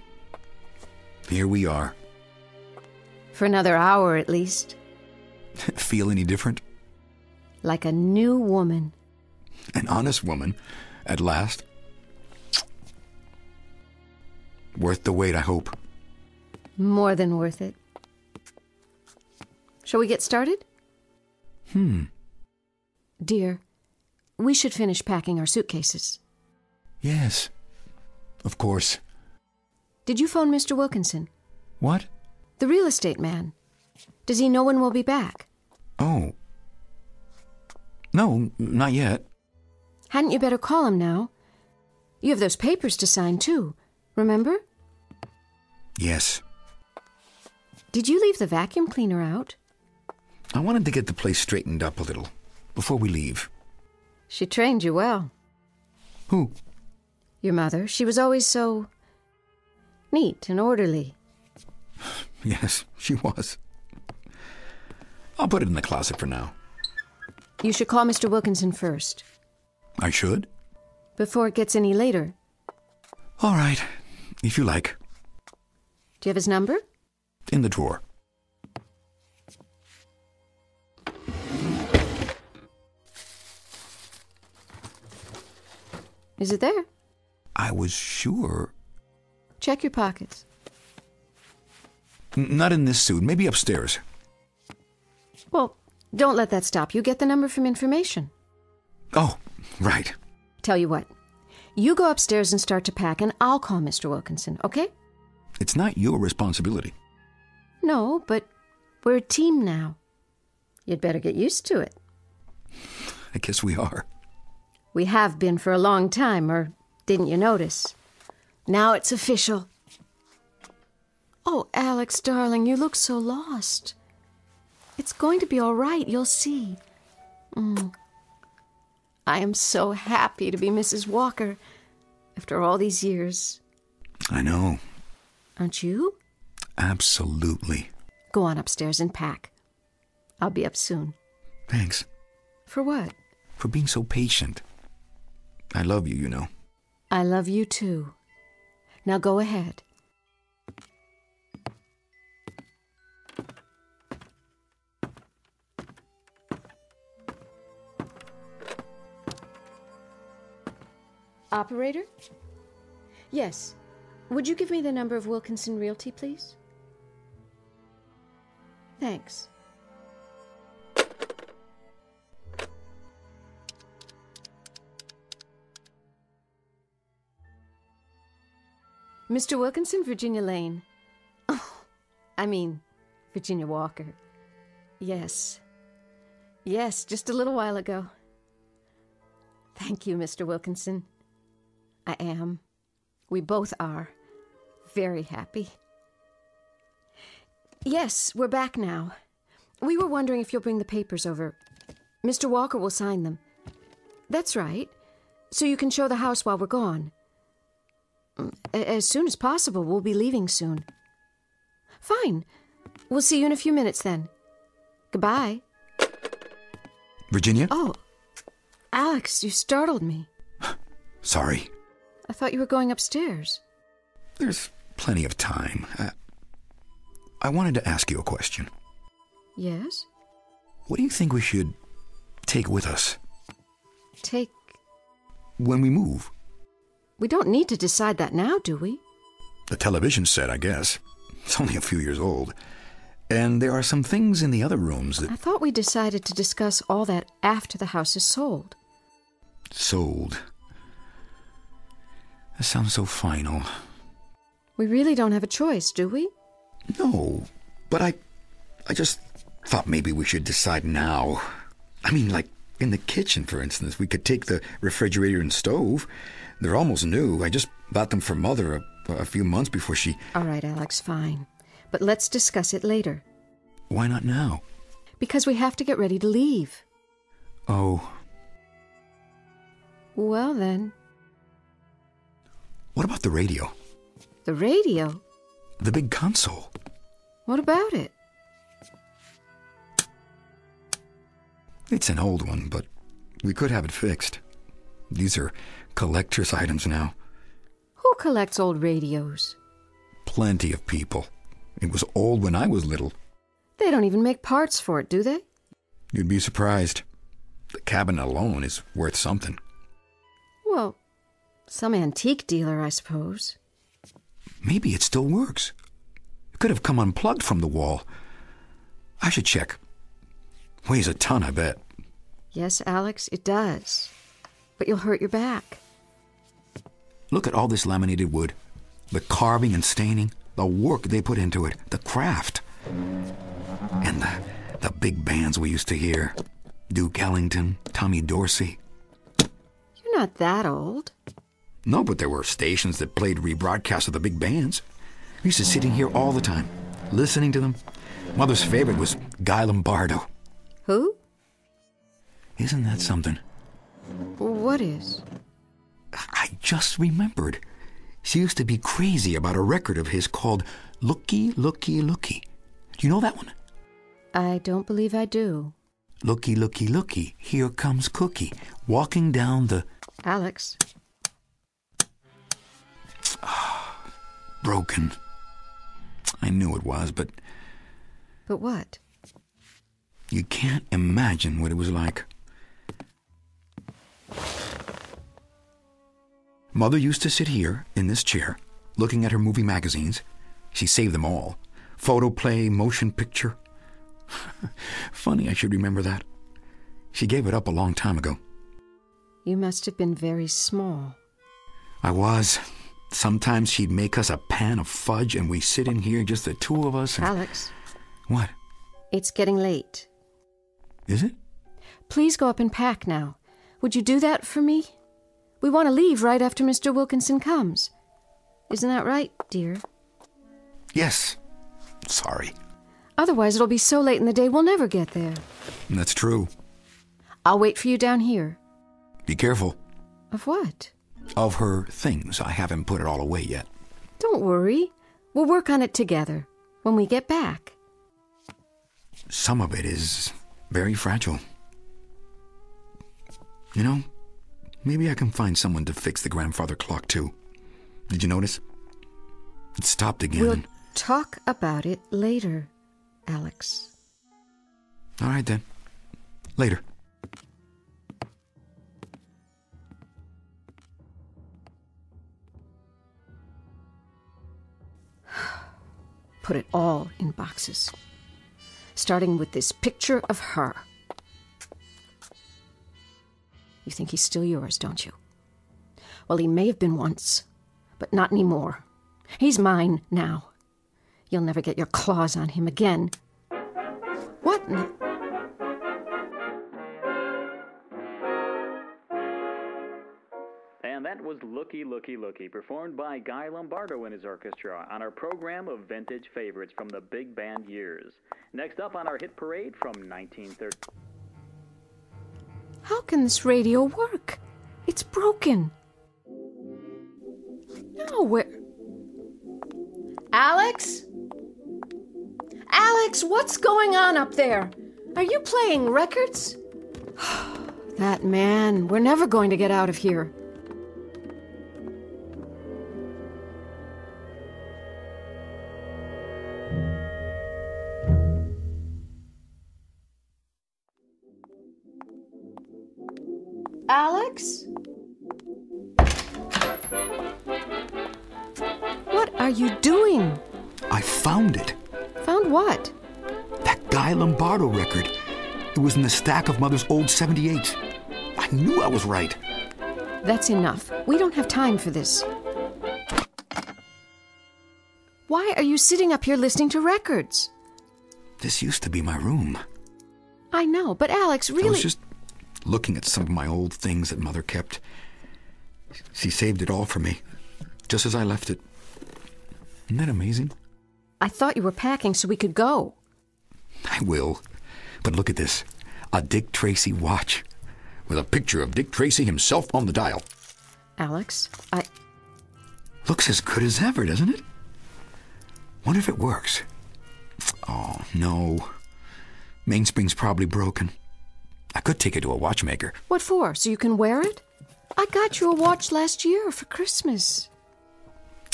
here we are. For another hour, at least. Feel any different? Like a new woman. An honest woman, at last. Worth the wait, I hope. More than worth it. Shall we get started? Dear, we should finish packing our suitcases. Yes, of course. Did you phone Mr. Wilkinson? What? The real estate man. Does he know when we'll be back? Oh. No, not yet. Hadn't you better call him now? You have those papers to sign, too. Remember? Yes. Did you leave the vacuum cleaner out? I wanted to get the place straightened up a little before we leave. She trained you well. Who? Your mother. She was always so neat and orderly. Yes, she was. I'll put it in the closet for now. You should call Mr. Wilkinson first. I should? Before it gets any later. All right, if you like. Do you have his number? In the drawer. Is it there? I was sure. Check your pockets. Not in this suit. Maybe upstairs. Well, don't let that stop you. Get the number from information. Oh, right. Tell you what. You go upstairs and start to pack, and I'll call Mr. Wilkinson, okay? It's not your responsibility. No, but we're a team now. You'd better get used to it. I guess we are. We have been for a long time, or didn't you notice? Now it's official. Oh, Alex, darling, you look so lost. It's going to be all right, you'll see. I am so happy to be Mrs. Walker after all these years. I know. Aren't you? Absolutely. Go on upstairs and pack. I'll be up soon. Thanks. For what? For being so patient. I love you, you know. I love you too. Now go ahead. Operator? Yes. Would you give me the number of Wilkinson Realty, please? Thanks. Mr. Wilkinson, Virginia Lane. Oh, I mean, Virginia Walker. Yes. Yes, just a little while ago. Thank you, Mr. Wilkinson. I am. We both are. Very happy. Yes, we're back now. We were wondering if you'll bring the papers over. Mr. Walker will sign them. That's right. So you can show the house while we're gone. As soon as possible. We'll be leaving soon. Fine. We'll see you in a few minutes then. Goodbye. Virginia? Oh, Alex, you startled me. Sorry. I thought you were going upstairs. There's plenty of time. I wanted to ask you a question. Yes? What do you think we should take with us? Take? When we move. We don't need to decide that now, do we? The television set, I guess. It's only a few years old. And there are some things in the other rooms that... I thought we decided to discuss all that after the house is sold. Sold. That sounds so final. We really don't have a choice, do we? No, but I just thought maybe we should decide now. I mean, like in the kitchen, for instance. We could take the refrigerator and stove. They're almost new. I just bought them for Mother a few months before she... All right, Alex, fine. But let's discuss it later. Why not now? Because we have to get ready to leave. Oh. Well, then. What about the radio? The radio? The big console. What about it? It's an old one, but we could have it fixed. These are collector's items now. Who collects old radios? Plenty of people. It was old when I was little. They don't even make parts for it, do they? You'd be surprised. The cabinet alone is worth something. Well, some antique dealer, I suppose. Maybe it still works. It could have come unplugged from the wall. I should check. Weighs a ton, I bet. Yes, Alex, it does. But you'll hurt your back. Look at all this laminated wood. The carving and staining. The work they put into it. The craft. And the big bands we used to hear. Duke Ellington, Tommy Dorsey. You're not that old. No, but there were stations that played rebroadcasts of the big bands. We used to sit in here all the time, listening to them. Mother's favorite was Guy Lombardo. Who? Isn't that something? What is? I just remembered. She used to be crazy about a record of his called Looky, Looky, Looky. Do you know that one? I don't believe I do. Looky, looky, looky, here comes Cookie, walking down the... Alex. Broken. I knew it was, but... But what? You can't imagine what it was like. Mother used to sit here, in this chair, looking at her movie magazines. She saved them all. Photo play, motion picture. Funny I should remember that. She gave it up a long time ago. You must have been very small. I was. Sometimes she'd make us a pan of fudge and we sit in here, just the two of us. And... Alex. What? It's getting late. Is it? Please go up and pack now. Would you do that for me? We want to leave right after Mr. Wilkinson comes. Isn't that right, dear? Yes. Sorry. Otherwise, it'll be so late in the day we'll never get there. That's true. I'll wait for you down here. Be careful. Of what? Of her things. I haven't put it all away yet. Don't worry. We'll work on it together when we get back. Some of it is very fragile. You know, maybe I can find someone to fix the grandfather clock, too. Did you notice? It stopped again. We'll talk about it later, Alex. All right, then. Later. Put it all in boxes. Starting with this picture of her. You think he's still yours, don't you? Well, he may have been once, but not anymore. He's mine now. You'll never get your claws on him again. What in the... And that was Looky, Looky, Looky, performed by Guy Lombardo and his orchestra on our program of vintage favorites from the big band years. Next up on our hit parade from 1930. How can this radio work? It's broken. No, where... Alex? Alex, what's going on up there? Are you playing records? That man, we're never going to get out of here. Alex? What are you doing? I found it. Found what? That Guy Lombardo record. It was in the stack of Mother's old 78s. I knew I was right. That's enough. We don't have time for this. Why are you sitting up here listening to records? This used to be my room. I know, but Alex, really... I was just looking at some of my old things that Mother kept. She saved it all for me, just as I left it. Isn't that amazing? I thought you were packing so we could go. I will. But look at this. A Dick Tracy watch. With a picture of Dick Tracy himself on the dial. Alex, Looks as good as ever, doesn't it? Wonder if it works. Oh, no. Mainspring's probably broken. I could take it to a watchmaker. What for? So you can wear it? I got you a watch last year for Christmas.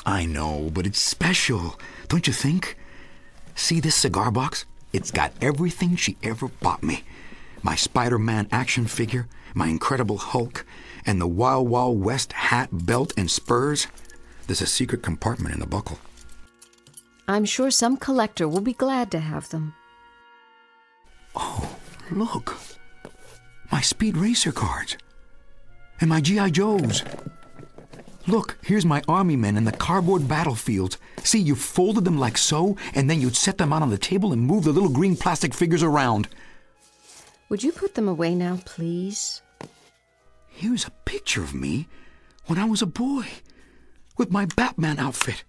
I know, but it's special, don't you think? See this cigar box? It's got everything she ever bought me. My Spider-Man action figure, my Incredible Hulk, and the Wild Wild West hat, belt, and spurs. There's a secret compartment in the buckle. I'm sure some collector will be glad to have them. Oh, look. My Speed Racer cards. And my G.I. Joes. Look, here's my army men in the cardboard battlefields. See, you folded them like so, and then you'd set them out on the table and move the little green plastic figures around. Would you put them away now, please? Here's a picture of me when I was a boy, with my Batman outfit.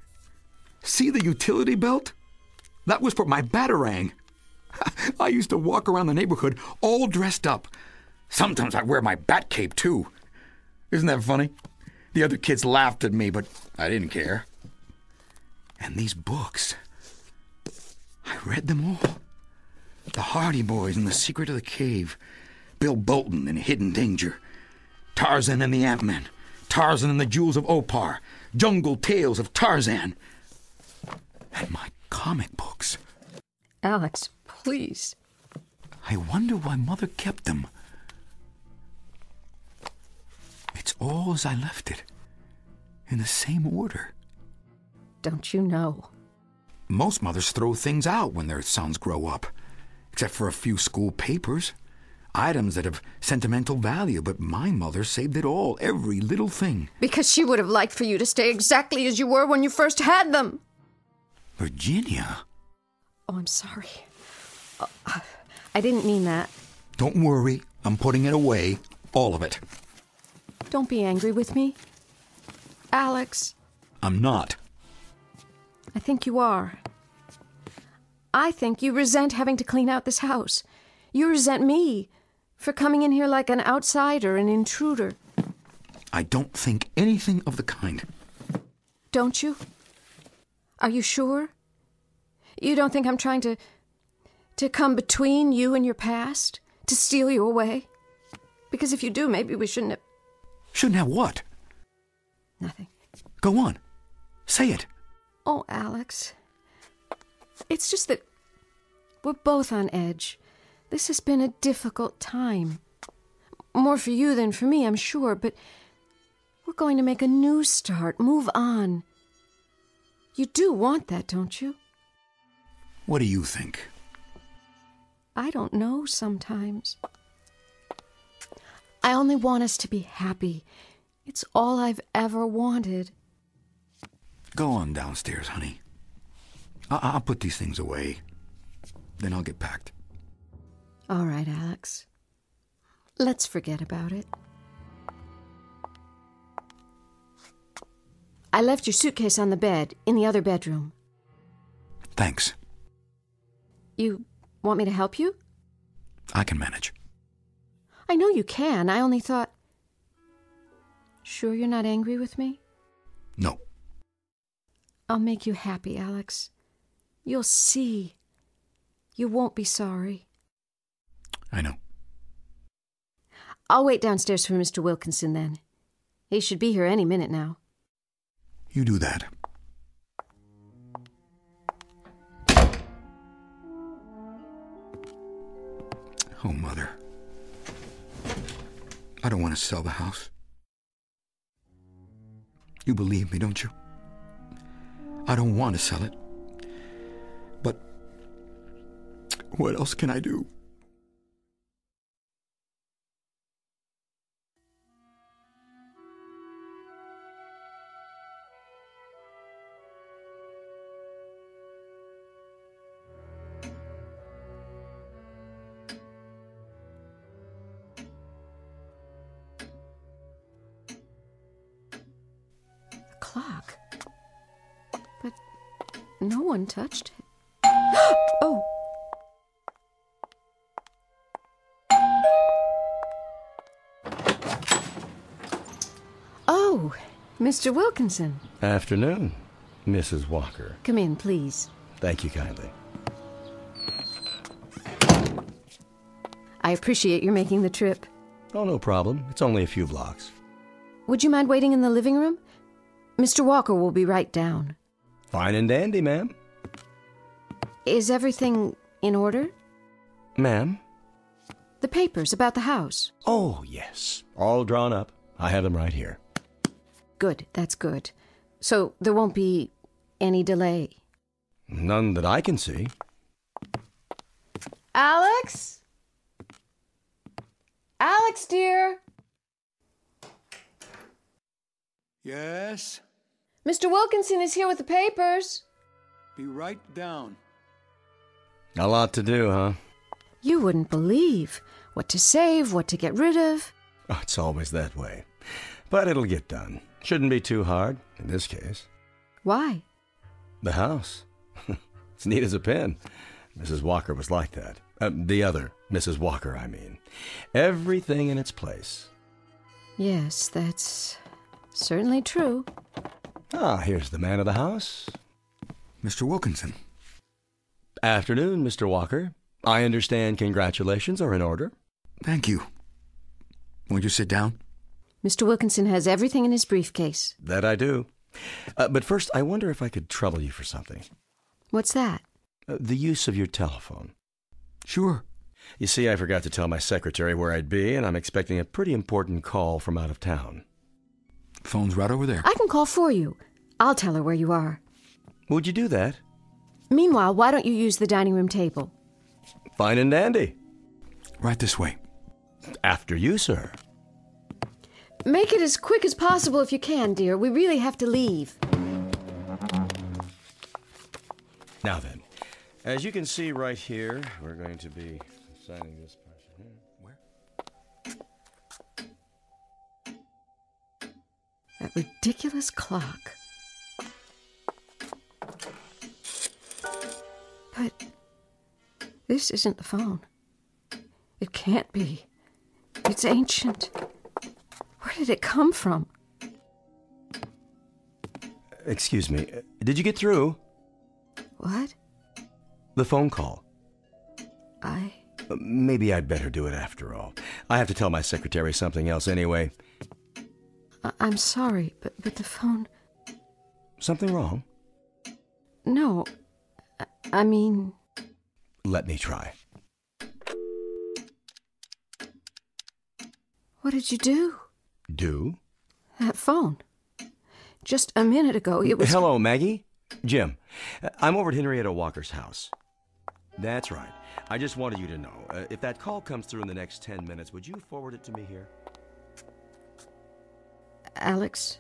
See the utility belt? That was for my Batarang. I used to walk around the neighborhood all dressed up. Sometimes I'd wear my bat cape, too. Isn't that funny? The other kids laughed at me, but I didn't care. And these books, I read them all. The Hardy Boys and The Secret of the Cave, Bill Bolton and Hidden Danger, Tarzan and the Ant-Man, Tarzan and the Jewels of Opar, Jungle Tales of Tarzan, and my comic books. Alex, please. I wonder why Mother kept them. It's all as I left it, in the same order. Don't you know? Most mothers throw things out when their sons grow up, except for a few school papers, items that have sentimental value, but my mother saved it all, every little thing. Because she would have liked for you to stay exactly as you were when you first had them. Virginia? Oh, I'm sorry. I didn't mean that. Don't worry, I'm putting it away, all of it. Don't be angry with me. Alex. I'm not. I think you are. I think you resent having to clean out this house. You resent me for coming in here like an outsider, an intruder. I don't think anything of the kind. Don't you? Are you sure? You don't think I'm trying to come between you and your past? To steal you away? Because if you do, maybe we shouldn't have... Shouldn't have what? Nothing. Go on. Say it. Oh, Alex. It's just that we're both on edge. This has been a difficult time. More for you than for me, I'm sure, but we're going to make a new start, move on. You do want that, don't you? What do you think? I don't know sometimes. I only want us to be happy. It's all I've ever wanted. Go on downstairs, honey. I'll put these things away. Then I'll get packed. All right, Alex. Let's forget about it. I left your suitcase on the bed in the other bedroom. Thanks. You want me to help you? I can manage. I know you can. I only thought... Sure you're not angry with me? No. I'll make you happy, Alex. You'll see. You won't be sorry. I know. I'll wait downstairs for Mr. Wilkinson then. He should be here any minute now. You do that. Oh, Mother. I don't want to sell the house. You believe me, don't you? I don't want to sell it. But what else can I do? Clock. But no one touched it. Oh! Oh, Mr. Wilkinson. Afternoon, Mrs. Walker. Come in, please. Thank you kindly. I appreciate your making the trip. Oh, no problem. It's only a few blocks. Would you mind waiting in the living room? Mr. Walker will be right down. Fine and dandy, ma'am. Is everything in order? Ma'am? The papers about the house. Oh, yes. All drawn up. I have them right here. Good, that's good. So there won't be any delay. None that I can see. Alex? Alex, dear? Yes? Mr. Wilkinson is here with the papers. Be right down. A lot to do, huh? You wouldn't believe what to save, what to get rid of. Oh, it's always that way. But it'll get done. Shouldn't be too hard, in this case. Why? The house. It's neat as a pin. Mrs. Walker was like that. The other Mrs. Walker, I mean. Everything in its place. Yes, that's certainly true. Ah, here's the man of the house. Mr. Wilkinson. Afternoon, Mr. Walker. I understand congratulations are in order. Thank you. Won't you sit down? Mr. Wilkinson has everything in his briefcase. That I do. But first, I wonder if I could trouble you for something. What's that? The use of your telephone. Sure. You see, I forgot to tell my secretary where I'd be, and I'm expecting a pretty important call from out of town. Phone's right over there. I can call for you. I'll tell her where you are. Would you do that? Meanwhile, why don't you use the dining room table? Fine and dandy. Right this way. After you, sir. Make it as quick as possible if you can, dear. We really have to leave. Now then, as you can see right here, we're going to be signing this person here. Where? That ridiculous clock. But this isn't the phone. It can't be. It's ancient. Where did it come from? Excuse me, did you get through? What? The phone call. Maybe I'd better do it after all. I have to tell my secretary something else anyway. I'm sorry, but the phone... Something wrong? No. I mean... Let me try. What did you do? Do? That phone. Just a minute ago, it was... Hello, Maggie? Jim. I'm over at Henrietta Walker's house. That's right. I just wanted you to know. If that call comes through in the next 10 minutes, would you forward it to me here? Alex?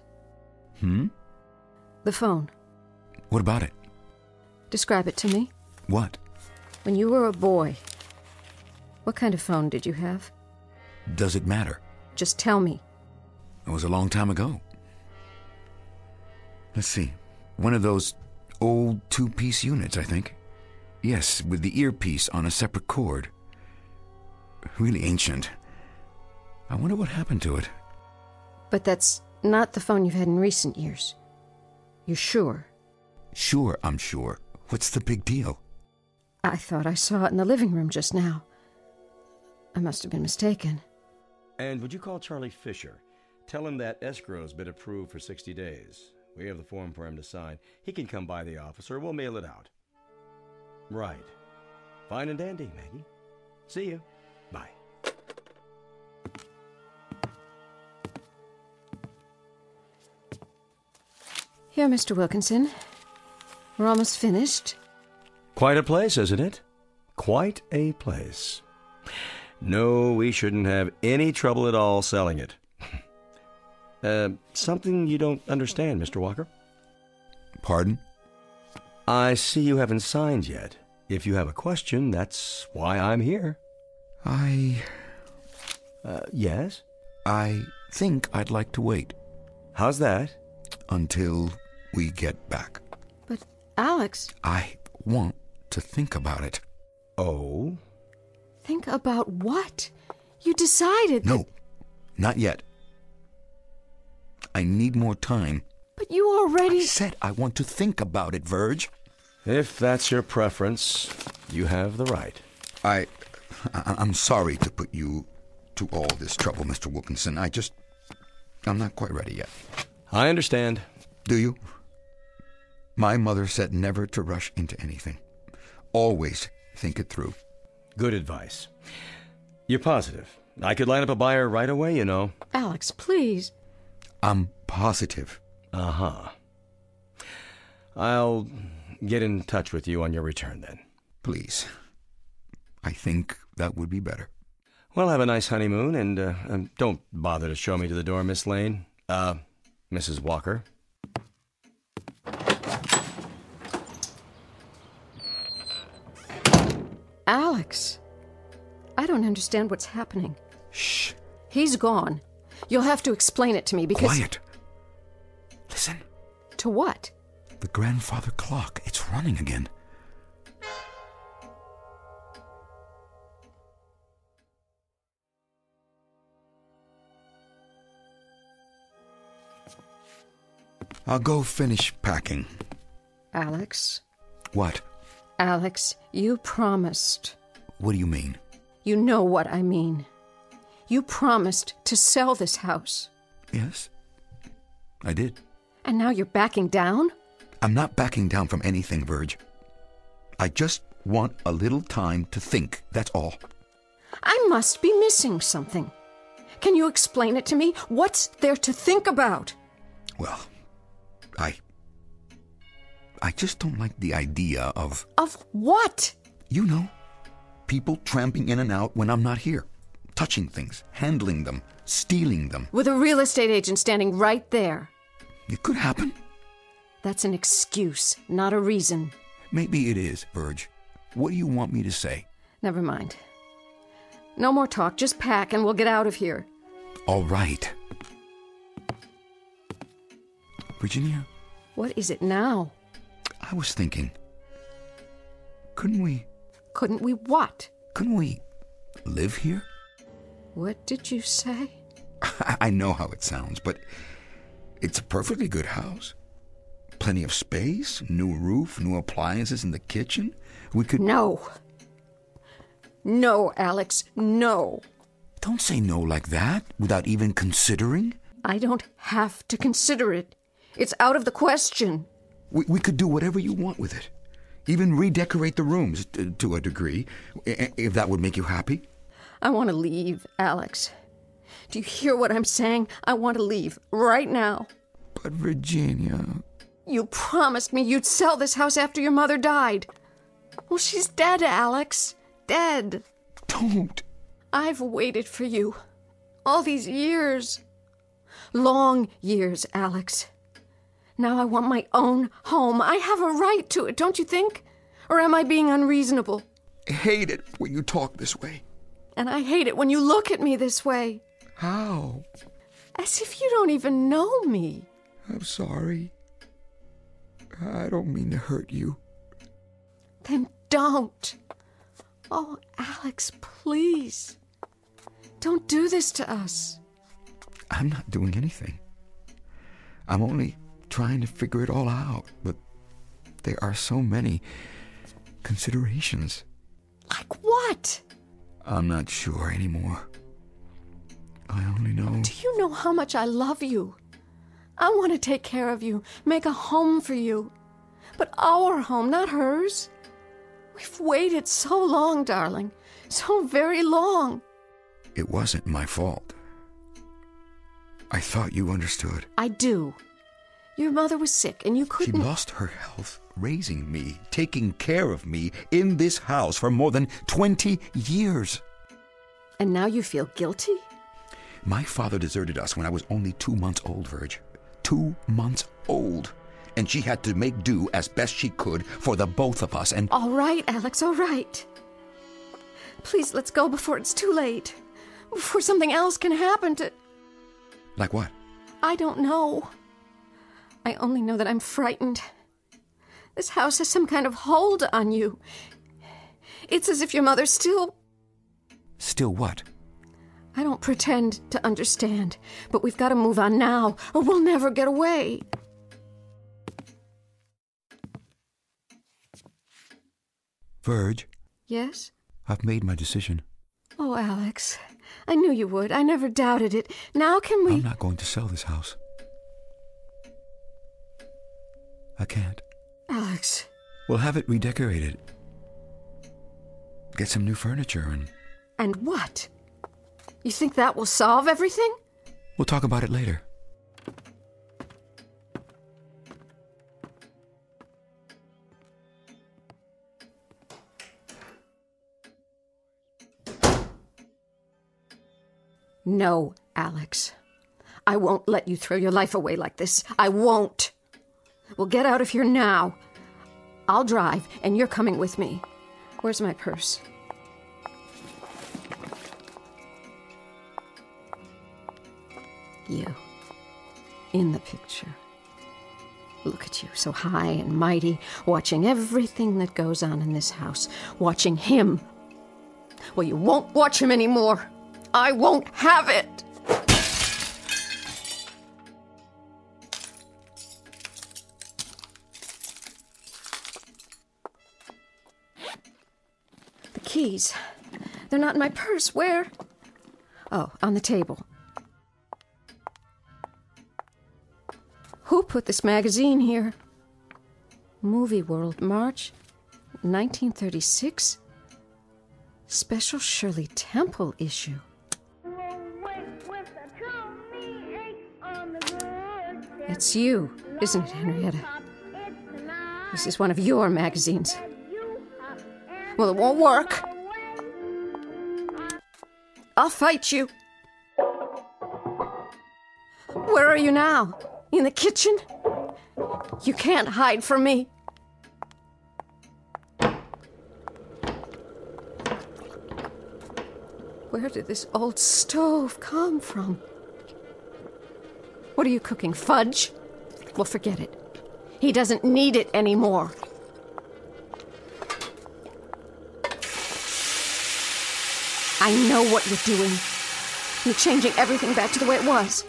The phone. What about it? Describe it to me. What? When you were a boy, what kind of phone did you have? Does it matter? Just tell me. It was a long time ago. Let's see. One of those old two-piece units, I think. Yes, with the earpiece on a separate cord. Really ancient. I wonder what happened to it. But that's not the phone you've had in recent years. You're sure? Sure, I'm sure. What's the big deal? I thought I saw it in the living room just now. I must have been mistaken. And would you call Charlie Fisher? Tell him that escrow's been approved for 60 days. We have the form for him to sign. He can come by the office or we'll mail it out. Right. Fine and dandy, Maggie. See you. Bye. Here, Mr. Wilkinson. We're almost finished. Quite a place, isn't it? Quite a place. No, we shouldn't have any trouble at all selling it. Something you don't understand, Mr. Walker? Pardon? I see you haven't signed yet. If you have a question, that's why I'm here. Yes? I think I'd like to wait. How's that? Until we get back. But, Alex... I want to think about it. Oh? Think about what? You decided... No, not yet. I need more time. But you already... I said I want to think about it, Verge. If that's your preference, you have the right. I'm sorry to put you to all this trouble, Mr. Wilkinson. I'm not quite ready yet. I understand. Do you? My mother said never to rush into anything. Always think it through. Good advice. You're positive? I could line up a buyer right away, you know. Alex, please. I'm positive. Uh-huh. I'll get in touch with you on your return then. Please. I think that would be better. Well, have a nice honeymoon, and don't bother to show me to the door, Miss Lane. Mrs. Walker. Alex, I don't understand what's happening. Shh. He's gone. You'll have to explain it to me because... Quiet. Listen. To what? The grandfather clock. It's running again. I'll go finish packing. Alex. What? Alex, you promised. What do you mean? You know what I mean. You promised to sell this house. Yes, I did. And now you're backing down? I'm not backing down from anything, Virg. I just want a little time to think, that's all. I must be missing something. Can you explain it to me? What's there to think about? Well, I just don't like the idea of... Of what? You know, people tramping in and out when I'm not here. Touching things, handling them, stealing them. With a real estate agent standing right there. It could happen. That's an excuse, not a reason. Maybe it is, Virg. What do you want me to say? Never mind. No more talk, just pack and we'll get out of here. All right. Virginia? What is it now? I was thinking, couldn't we... Couldn't we what? Couldn't we live here? What did you say? I know how it sounds, but it's a perfectly good house. Plenty of space, new roof, new appliances in the kitchen. We could... No. No, Alex, no. Don't say no like that, without even considering. I don't have to consider it. It's out of the question. We could do whatever you want with it. Even redecorate the rooms, to a degree, if that would make you happy. I want to leave, Alex. Do you hear what I'm saying? I want to leave, right now. But Virginia... You promised me you'd sell this house after your mother died. Well, she's dead, Alex. Dead. Don't. I've waited for you. All these years. Long years, Alex. Now I want my own home. I have a right to it, don't you think? Or am I being unreasonable? I hate it when you talk this way. And I hate it when you look at me this way. How? As if you don't even know me. I'm sorry. I don't mean to hurt you. Then don't. Oh, Alex, please. Don't do this to us. I'm not doing anything. I'm only trying to figure it all out, but there are so many considerations. Like what? I'm not sure anymore. I only know... Do you know how much I love you? I want to take care of you, make a home for you. But our home, not hers. We've waited so long, darling. So very long. It wasn't my fault. I thought you understood. I do. Your mother was sick and you couldn't... She lost her health raising me, taking care of me in this house for more than 20 years. And now you feel guilty? My father deserted us when I was only 2 months old, Virg. 2 months old. And she had to make do as best she could for the both of us, and... All right, Alex, all right. Please, let's go before it's too late. Before something else can happen to... Like what? I don't know. I only know that I'm frightened. This house has some kind of hold on you. It's as if your mother still... Still what? I don't pretend to understand, but we've got to move on now, or we'll never get away. Virg? Yes? I've made my decision. Oh, Alex, I knew you would. I never doubted it. Now can we... I'm not going to sell this house. I can't. Alex. We'll have it redecorated. Get some new furniture and... And what? You think that will solve everything? We'll talk about it later. No, Alex. I won't let you throw your life away like this. I won't. We'll get out of here now. I'll drive, and you're coming with me. Where's my purse? You. In the picture. Look at you, so high and mighty, watching everything that goes on in this house. Watching him. Well, you won't watch him anymore. I won't have it! keys. They're not in my purse. Where? Oh, on the table. Who put this magazine here? Movie World, March 1936. Special Shirley Temple issue. It's you, isn't it, Henrietta? This is one of your magazines. Well, it won't work. I'll fight you. Where are you now? In the kitchen? You can't hide from me. Where did this old stove come from? What are you cooking, fudge? Well, forget it. He doesn't need it anymore. I know what you're doing. You're changing everything back to the way it was.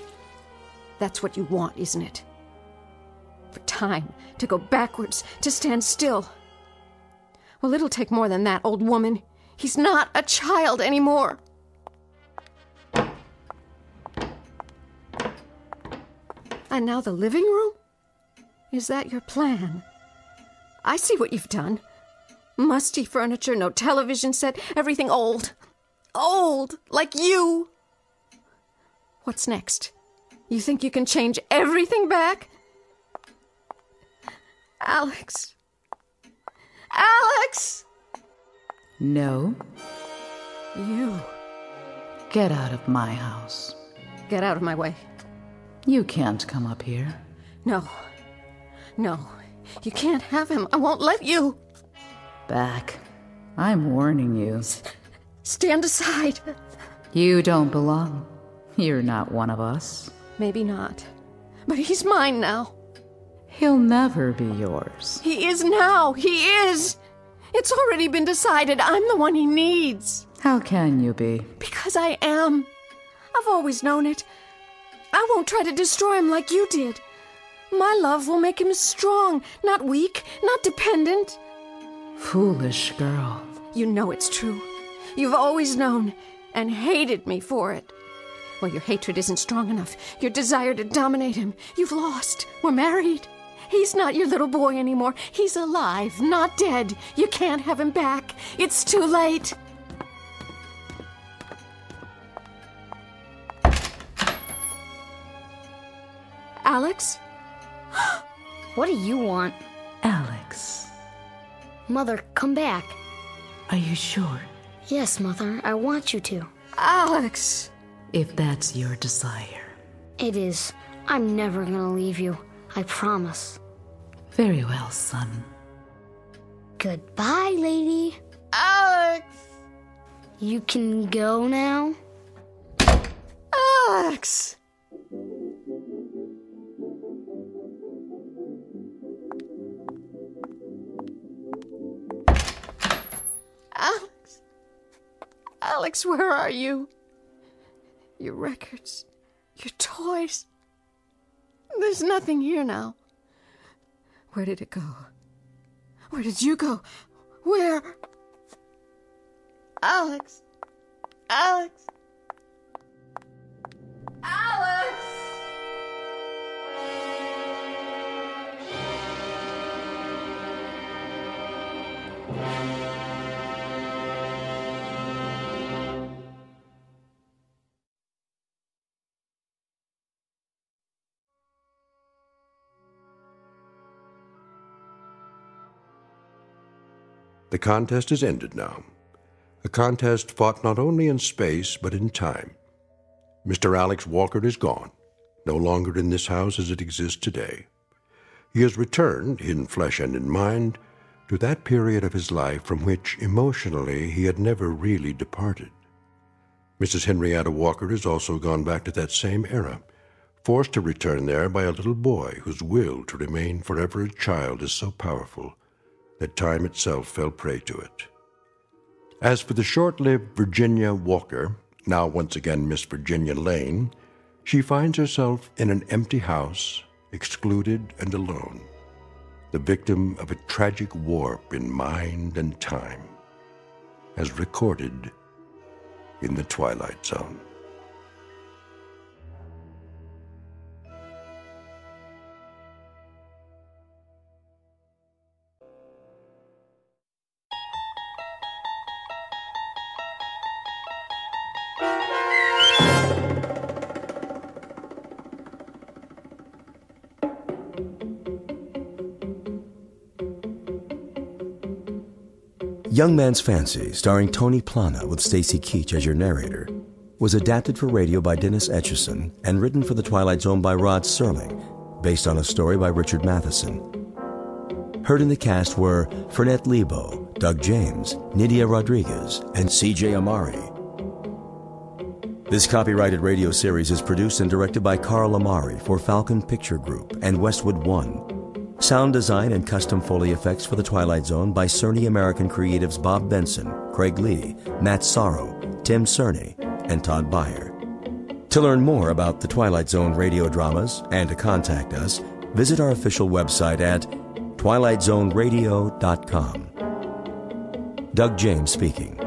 That's what you want, isn't it? For time to go backwards, to stand still. Well, it'll take more than that, old woman. He's not a child anymore. And now the living room? Is that your plan? I see what you've done. Musty furniture, no television set, everything old. Old, like you. What's next? You think you can change everything back? Alex. Alex! No. You. Get out of my house. Get out of my way. You can't come up here. No. No. You can't have him. I won't let you. Back. I'm warning you. Stand aside. You don't belong. You're not one of us. Maybe not. But he's mine now. He'll never be yours. He is now. He is. It's already been decided. I'm the one he needs. How can you be? Because I am. I've always known it. I won't try to destroy him like you did. My love will make him strong, not weak, not dependent. Foolish girl. You know it's true. You've always known and hated me for it. Well, your hatred isn't strong enough. Your desire to dominate him. You've lost. We're married. He's not your little boy anymore. He's alive, not dead. You can't have him back. It's too late. Alex? What do you want? Alex. Mother, come back. Are you sure? Yes, Mother, I want you to. Alex! If that's your desire. It is. I'm never gonna leave you. I promise. Very well, son. Goodbye, lady. Alex! You can go now? Alex! Alex! Alex, where are you? Your records, your toys. There's nothing here now. Where did it go? Where did you go? Where? Alex! Alex! Alex! The contest is ended now. A contest fought not only in space, but in time. Mr. Alex Walker is gone, no longer in this house as it exists today. He has returned, in flesh and in mind, to that period of his life from which, emotionally, he had never really departed. Mrs. Henrietta Walker has also gone back to that same era, forced to return there by a little boy whose will to remain forever a child is so powerful that time itself fell prey to it. As for the short-lived Virginia Walker, now once again Miss Virginia Lane, she finds herself in an empty house, excluded and alone, the victim of a tragic warp in mind and time. as recorded in the Twilight Zone. Young Man's Fancy, starring Tony Plana with Stacy Keach as your narrator, was adapted for radio by Dennis Etchison and written for The Twilight Zone by Rod Serling, based on a story by Richard Matheson. Heard in the cast were Fernette Lebo, Doug James, Nydia Rodriguez, and C.J. Amari. This copyrighted radio series is produced and directed by Carl Amari for Falcon Picture Group and Westwood One. Sound design and custom Foley effects for The Twilight Zone by Cerny American creatives Bob Benson, Craig Lee, Matt Sorrow, Tim Cerny, and Todd Beyer. To learn more about The Twilight Zone radio dramas and to contact us, visit our official website at twilightzoneradio.com. Doug James speaking.